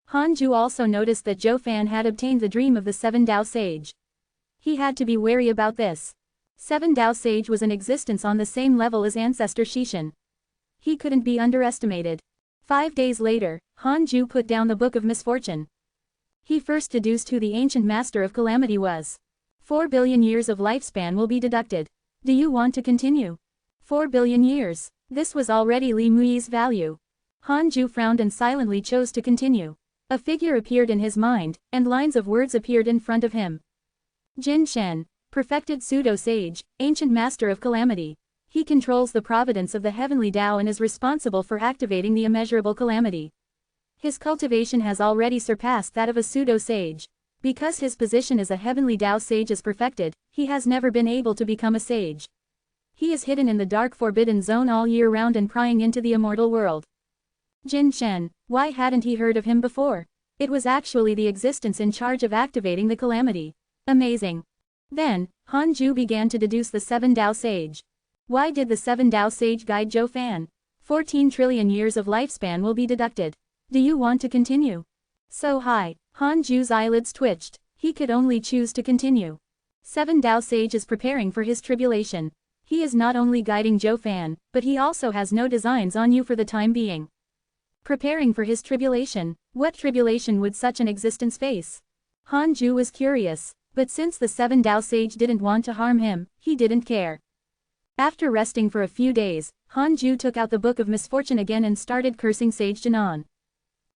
Han Ju also noticed that Zhou Fan had obtained the dream of the 7 Tao Sage. He had to be wary about this. 7 Tao Sage was in existence on the same level as Ancestor Shishan. He couldn't be underestimated. 5 days later, Han Ju put down the Book of Misfortune. He first deduced who the ancient master of calamity was. 4 billion years of lifespan will be deducted. Do you want to continue? 4 billion years. This was already Li Mui's value. Han Ju frowned and silently chose to continue. A figure appeared in his mind, and lines of words appeared in front of him. Jin Shen, perfected pseudo-sage, ancient master of calamity. He controls the providence of the heavenly Tao and is responsible for activating the immeasurable calamity. His cultivation has already surpassed that of a pseudo-sage. Because his position as a heavenly Tao sage is perfected, he has never been able to become a sage. He is hidden in the dark forbidden zone all year round and prying into the immortal world. Jin Shen, why hadn't he heard of him before? It was actually the existence in charge of activating the calamity. Amazing. Then, Han Ju began to deduce the 7 Tao Sage. Why did the 7 Tao Sage guide Zhou Fan? 14 trillion years of lifespan will be deducted. Do you want to continue? So high. Han Ju's eyelids twitched. He could only choose to continue. 7 Tao Sage is preparing for his tribulation. He is not only guiding Zhou Fan, but he also has no designs on you for the time being. Preparing for his tribulation. What tribulation would such an existence face? Han Ju was curious, but since the 7 Tao Sage didn't want to harm him, he didn't care. After resting for a few days, Han Ju took out the Book of Misfortune again and started cursing Sage Jinan.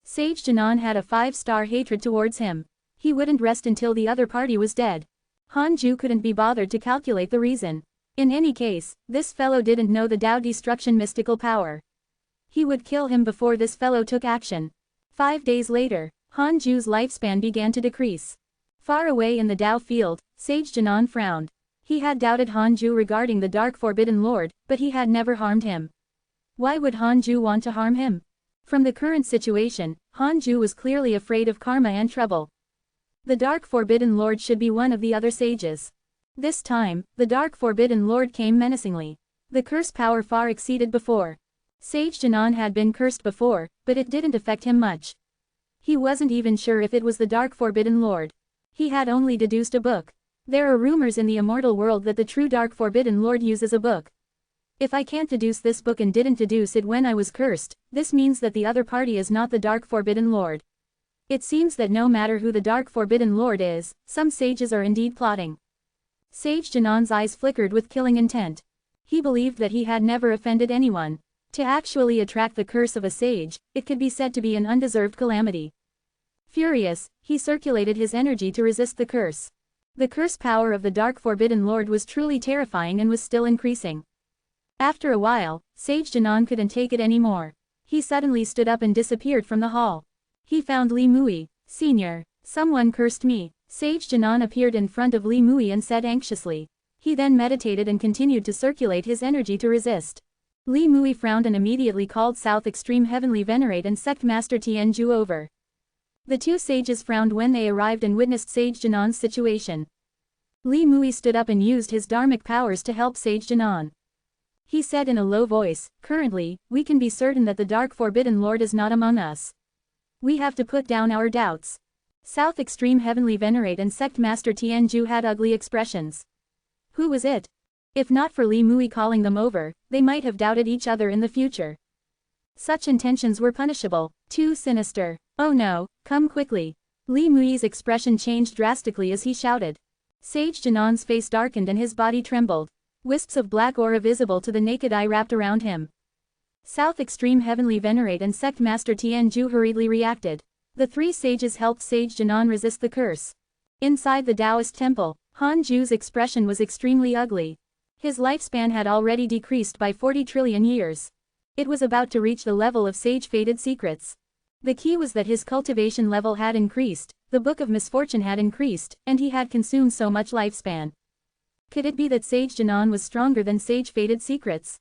Sage Jinan had a 5-star hatred towards him. He wouldn't rest until the other party was dead. Han Ju couldn't be bothered to calculate the reason. In any case, this fellow didn't know the Tao Destruction mystical power. He would kill him before this fellow took action. 5 days later, Han Ju's lifespan began to decrease. Far away in the Tao field, Sage Jinan frowned. He had doubted Han Ju regarding the Dark Forbidden Lord, but he had never harmed him. Why would Han Ju want to harm him? From the current situation, Han Ju was clearly afraid of karma and trouble. The Dark Forbidden Lord should be one of the other sages. This time, the Dark Forbidden Lord came menacingly. The curse power far exceeded before. Sage Jinan had been cursed before, but it didn't affect him much. He wasn't even sure if it was the Dark Forbidden Lord. He had only deduced a book. There are rumors in the immortal world that the true Dark Forbidden Lord uses a book. If I can't deduce this book and didn't deduce it when I was cursed, this means that the other party is not the Dark Forbidden Lord. It seems that no matter who the Dark Forbidden Lord is, some sages are indeed plotting. Sage Jinan's eyes flickered with killing intent. He believed that he had never offended anyone. To actually attract the curse of a sage, it could be said to be an undeserved calamity. Furious, he circulated his energy to resist the curse. The curse power of the Dark Forbidden Lord was truly terrifying and was still increasing. After a while, Sage Jinan couldn't take it anymore. He suddenly stood up and disappeared from the hall. He found Li Mui. Senior, someone cursed me. Sage Jinan appeared in front of Li Mui and said anxiously. He then meditated and continued to circulate his energy to resist. Li Mui frowned and immediately called South Extreme Heavenly Venerate and Sect Master Tianju over. The two sages frowned when they arrived and witnessed Sage Jinan's situation. Li Mui stood up and used his dharmic powers to help Sage Jinan. He said in a low voice, "Currently, we can be certain that the Dark Forbidden Lord is not among us. We have to put down our doubts." South Extreme Heavenly Venerate and Sect Master Tianju had ugly expressions. Who was it? If not for Li Mui calling them over, they might have doubted each other in the future. Such intentions were punishable, too sinister. Oh no, come quickly. Li Mui's expression changed drastically as he shouted. Sage Jinan's face darkened and his body trembled. Wisps of black aura visible to the naked eye wrapped around him. South Extreme Heavenly Venerate and Sect Master Tianju hurriedly reacted. The three sages helped Sage Jinan resist the curse. Inside the Taoist temple, Han Ju's expression was extremely ugly. His lifespan had already decreased by 40 trillion years. It was about to reach the level of Sage Fated Secrets. The key was that his cultivation level had increased, the Book of Misfortune had increased, and he had consumed so much lifespan. Could it be that Sage Jinan was stronger than Sage Fated Secrets?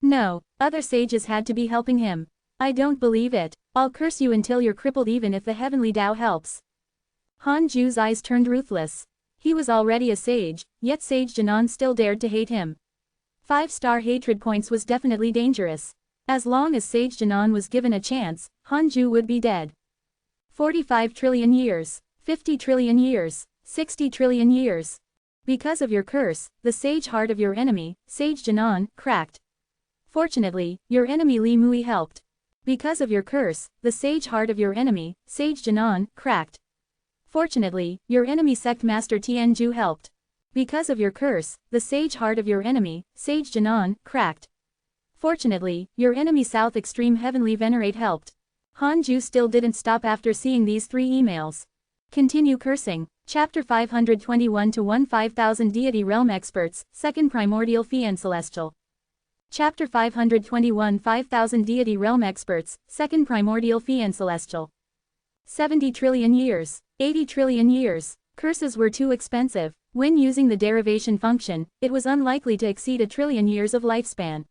No, other sages had to be helping him. I don't believe it. I'll curse you until you're crippled even if the heavenly Tao helps. Han Ju's eyes turned ruthless. He was already a sage, yet Sage Jinan still dared to hate him. 5-star hatred points was definitely dangerous. As long as Sage Jinan was given a chance, Han Ju would be dead. 45 trillion years, 50 trillion years, 60 trillion years. Because of your curse, the sage heart of your enemy, Sage Jinan, cracked. Fortunately, your enemy Li Mui helped. Because of your curse, the sage heart of your enemy, Sage Jinan, cracked. Fortunately, your enemy Sect Master Tianju helped. Because of your curse, the sage heart of your enemy, Sage Jinan, cracked. Fortunately, your enemy South Extreme Heavenly Venerate helped. Han Ju still didn't stop after seeing these 3 emails. Continue cursing. Chapter 521 to 1 Deity Realm Experts, Second Primordial Fian Celestial. Chapter 521 5000 Deity Realm Experts, Second Primordial Fian Celestial. 70 trillion years, 80 trillion years. Curses were too expensive. When using the derivation function, it was unlikely to exceed a trillion years of lifespan.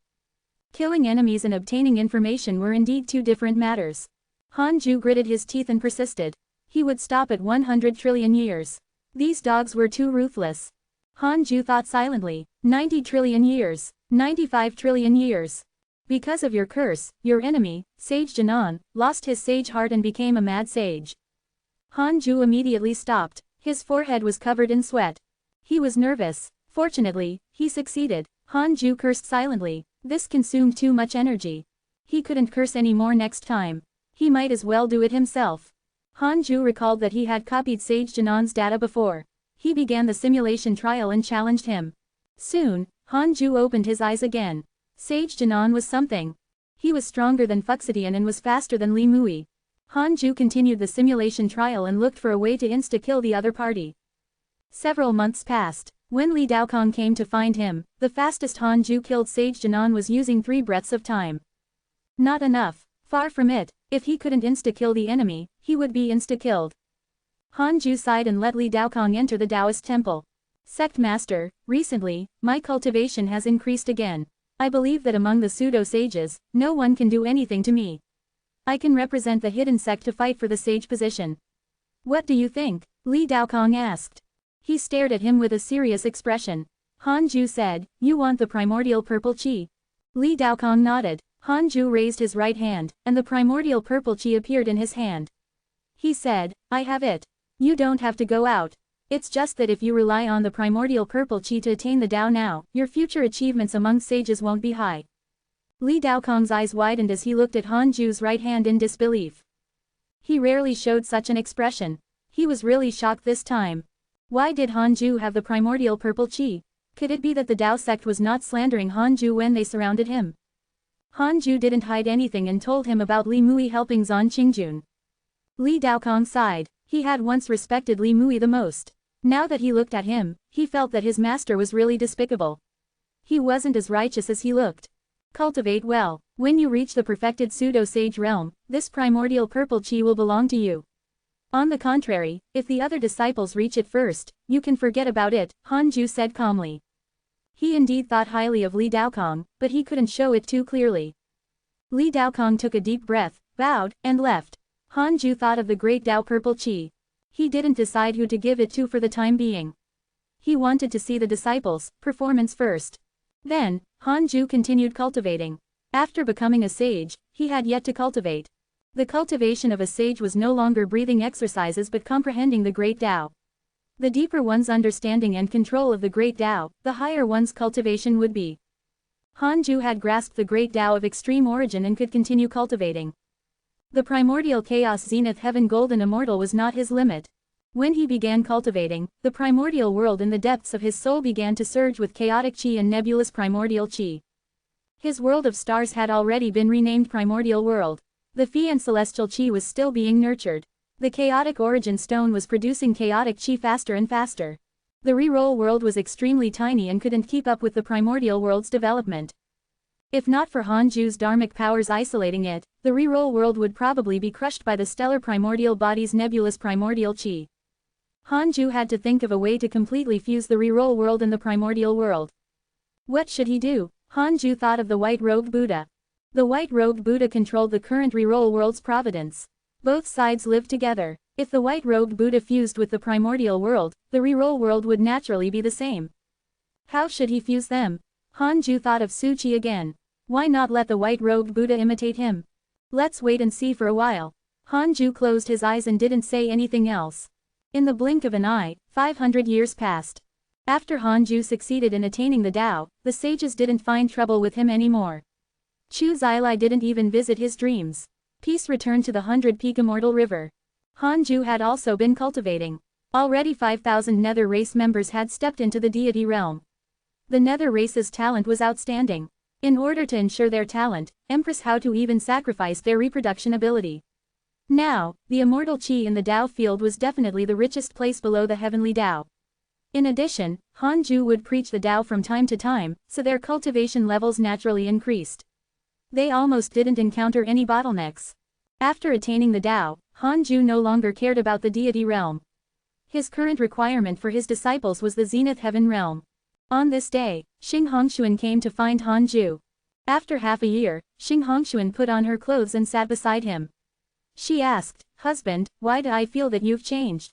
Killing enemies and obtaining information were indeed two different matters. Han Ju gritted his teeth and persisted. He would stop at 100 trillion years. These dogs were too ruthless. Han Ju thought silently. 90 trillion years. 95 trillion years. Because of your curse, your enemy, Sage Jinan, lost his sage heart and became a mad sage. Han Ju immediately stopped. His forehead was covered in sweat. He was nervous. Fortunately, he succeeded. Han Ju cursed silently. This consumed too much energy. He couldn't curse anymore next time. He might as well do it himself. Han Ju recalled that he had copied Sage Jinan's data before. He began the simulation trial and challenged him. Soon, Han Ju opened his eyes again. Sage Jinan was something. He was stronger than Fuxidian and was faster than Li Mui. Han Ju continued the simulation trial and looked for a way to insta-kill the other party. Several months passed. When Li Daokong came to find him, the fastest Han Ju killed Sage Jinan was using 3 breaths of time. Not enough. Far from it. If he couldn't insta-kill the enemy, he would be insta-killed. Han Ju sighed and let Li Daokong enter the Taoist temple. Sect Master, recently, my cultivation has increased again. I believe that among the pseudo-sages, no one can do anything to me. I can represent the hidden sect to fight for the sage position. What do you think? Li Daokong asked. He stared at him with a serious expression. Han Ju said, you want the primordial purple chi? Li Daokong nodded. Han Ju raised his right hand, and the primordial purple chi appeared in his hand. He said, I have it. You don't have to go out. It's just that if you rely on the primordial purple chi to attain the Tao now, your future achievements among sages won't be high. Li Daokong's eyes widened as he looked at Han Ju's right hand in disbelief. He rarely showed such an expression. He was really shocked this time. Why did Han Ju have the primordial purple chi? Could it be that the Tao sect was not slandering Han Ju when they surrounded him? Han Ju didn't hide anything and told him about Li Mui helping Zan Qingjun. Li Daokong sighed. He had once respected Li Mui the most. Now that he looked at him, he felt that his master was really despicable. He wasn't as righteous as he looked. Cultivate well. When you reach the perfected pseudo-sage realm, this primordial purple chi will belong to you. On the contrary, if the other disciples reach it first, you can forget about it, Han Ju said calmly. He indeed thought highly of Li Daokong, but he couldn't show it too clearly. Li Daokong took a deep breath, bowed, and left. Han Ju thought of the great Tao purple chi. He didn't decide who to give it to for the time being. He wanted to see the disciples' performance first. Then, Han Ju continued cultivating. After becoming a sage, he had yet to cultivate. The cultivation of a sage was no longer breathing exercises but comprehending the great Tao. The deeper one's understanding and control of the great Tao, the higher one's cultivation would be. Han Ju had grasped the great Tao of extreme origin and could continue cultivating. The primordial chaos zenith heaven golden immortal was not his limit. When he began cultivating, the primordial world in the depths of his soul began to surge with chaotic chi and nebulous primordial chi. His world of stars had already been renamed primordial world. The Phi and celestial chi was still being nurtured. The chaotic origin stone was producing chaotic chi faster and faster. The reroll world was extremely tiny and couldn't keep up with the primordial world's development. If not for Han Ju's dharmic powers isolating it, the reroll world would probably be crushed by the stellar primordial body's nebulous primordial chi. Han Ju had to think of a way to completely fuse the reroll world and the primordial world. What should he do? Han Ju thought of the white-robed Buddha. The white-robed Buddha controlled the current reroll world's providence. Both sides lived together. If the white-robed Buddha fused with the primordial world, the reroll world would naturally be the same. How should he fuse them? Han Ju thought of Su Chi again. Why not let the white-robed Buddha imitate him? Let's wait and see for a while. Han Ju closed his eyes and didn't say anything else. In the blink of an eye, 500 years passed. After Han Ju succeeded in attaining the Tao, the sages didn't find trouble with him anymore. Chu Zilai didn't even visit his dreams. Peace returned to the 100-peak immortal river. Han Ju had also been cultivating. Already 5,000 Nether race members had stepped into the deity realm. The Nether race's talent was outstanding. In order to ensure their talent, Empress How to even sacrificed their reproduction ability. Now, the immortal chi in the Tao field was definitely the richest place below the heavenly Tao. In addition, Han Ju would preach the Tao from time to time, so their cultivation levels naturally increased. They almost didn't encounter any bottlenecks. After attaining the Tao, Han Ju no longer cared about the deity realm. His current requirement for his disciples was the Zenith Heaven realm. On this day, Xing Hongshuan came to find Han Ju. After half a year, Xing Hongshuan put on her clothes and sat beside him. She asked, "Husband, why do I feel that you've changed?"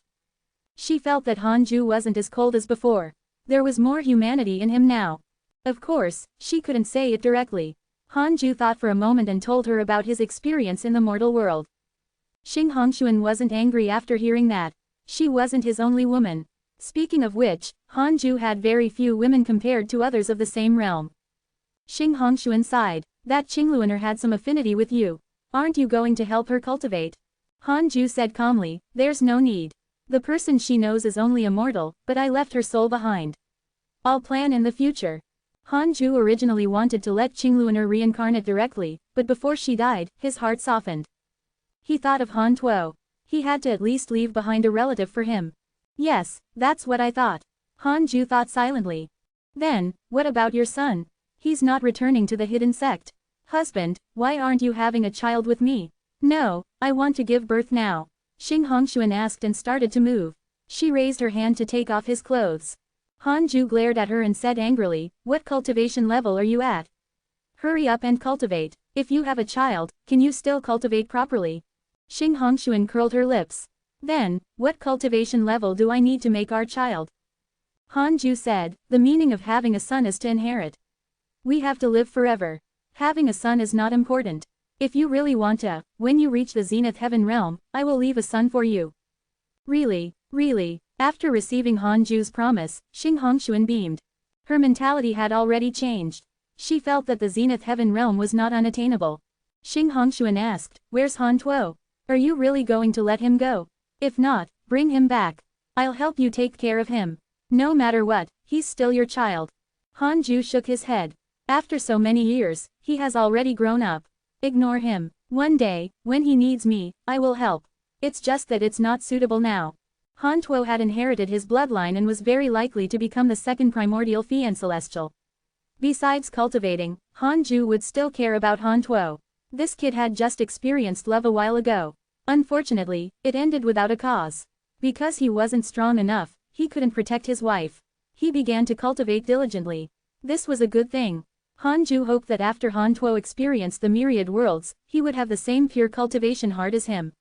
She felt that Han Ju wasn't as cold as before. There was more humanity in him now. Of course, she couldn't say it directly. Hanju thought for a moment and told her about his experience in the mortal world. Xing Hongshuan wasn't angry after hearing that. She wasn't his only woman. Speaking of which, Hanju had very few women compared to others of the same realm. Xing Hongshuan sighed. That Qingluaner had some affinity with you. Aren't you going to help her cultivate? Hanju said calmly, there's no need. The person she knows is only a mortal, but I left her soul behind. I'll plan in the future. Hanju originally wanted to let Qingluaner reincarnate directly, but before she died, his heart softened. He thought of Han Tuo. He had to at least leave behind a relative for him. Yes, that's what I thought. Hanju thought silently. Then, what about your son? He's not returning to the hidden sect. Husband, why aren't you having a child with me? No, I want to give birth now. Xing Hongshuan asked and started to move. She raised her hand to take off his clothes. Hanju glared at her and said angrily, what cultivation level are you at? Hurry up and cultivate. If you have a child, can you still cultivate properly? Xing Hongshuan curled her lips. Then, what cultivation level do I need to make our child? Hanju said, the meaning of having a son is to inherit. We have to live forever. Having a son is not important. If you really want to, when you reach the Zenith Heaven realm, I will leave a son for you. Really, really. After receiving Hanju's promise, Xing Hongshuan beamed. Her mentality had already changed. She felt that the Zenith Heaven realm was not unattainable. Xing Hongshuan asked, where's Han Tuo? Are you really going to let him go? If not, bring him back. I'll help you take care of him. No matter what, he's still your child. Hanju shook his head. After so many years, he has already grown up. Ignore him. One day, when he needs me, I will help. It's just that it's not suitable now. Han Tuo had inherited his bloodline and was very likely to become the second primordial Fian Celestial. Besides cultivating, Hanju would still care about Han Tuo. This kid had just experienced love a while ago. Unfortunately, it ended without a cause. Because he wasn't strong enough, he couldn't protect his wife. He began to cultivate diligently. This was a good thing. Hanju hoped that after Han Tuo experienced the myriad worlds, he would have the same pure cultivation heart as him.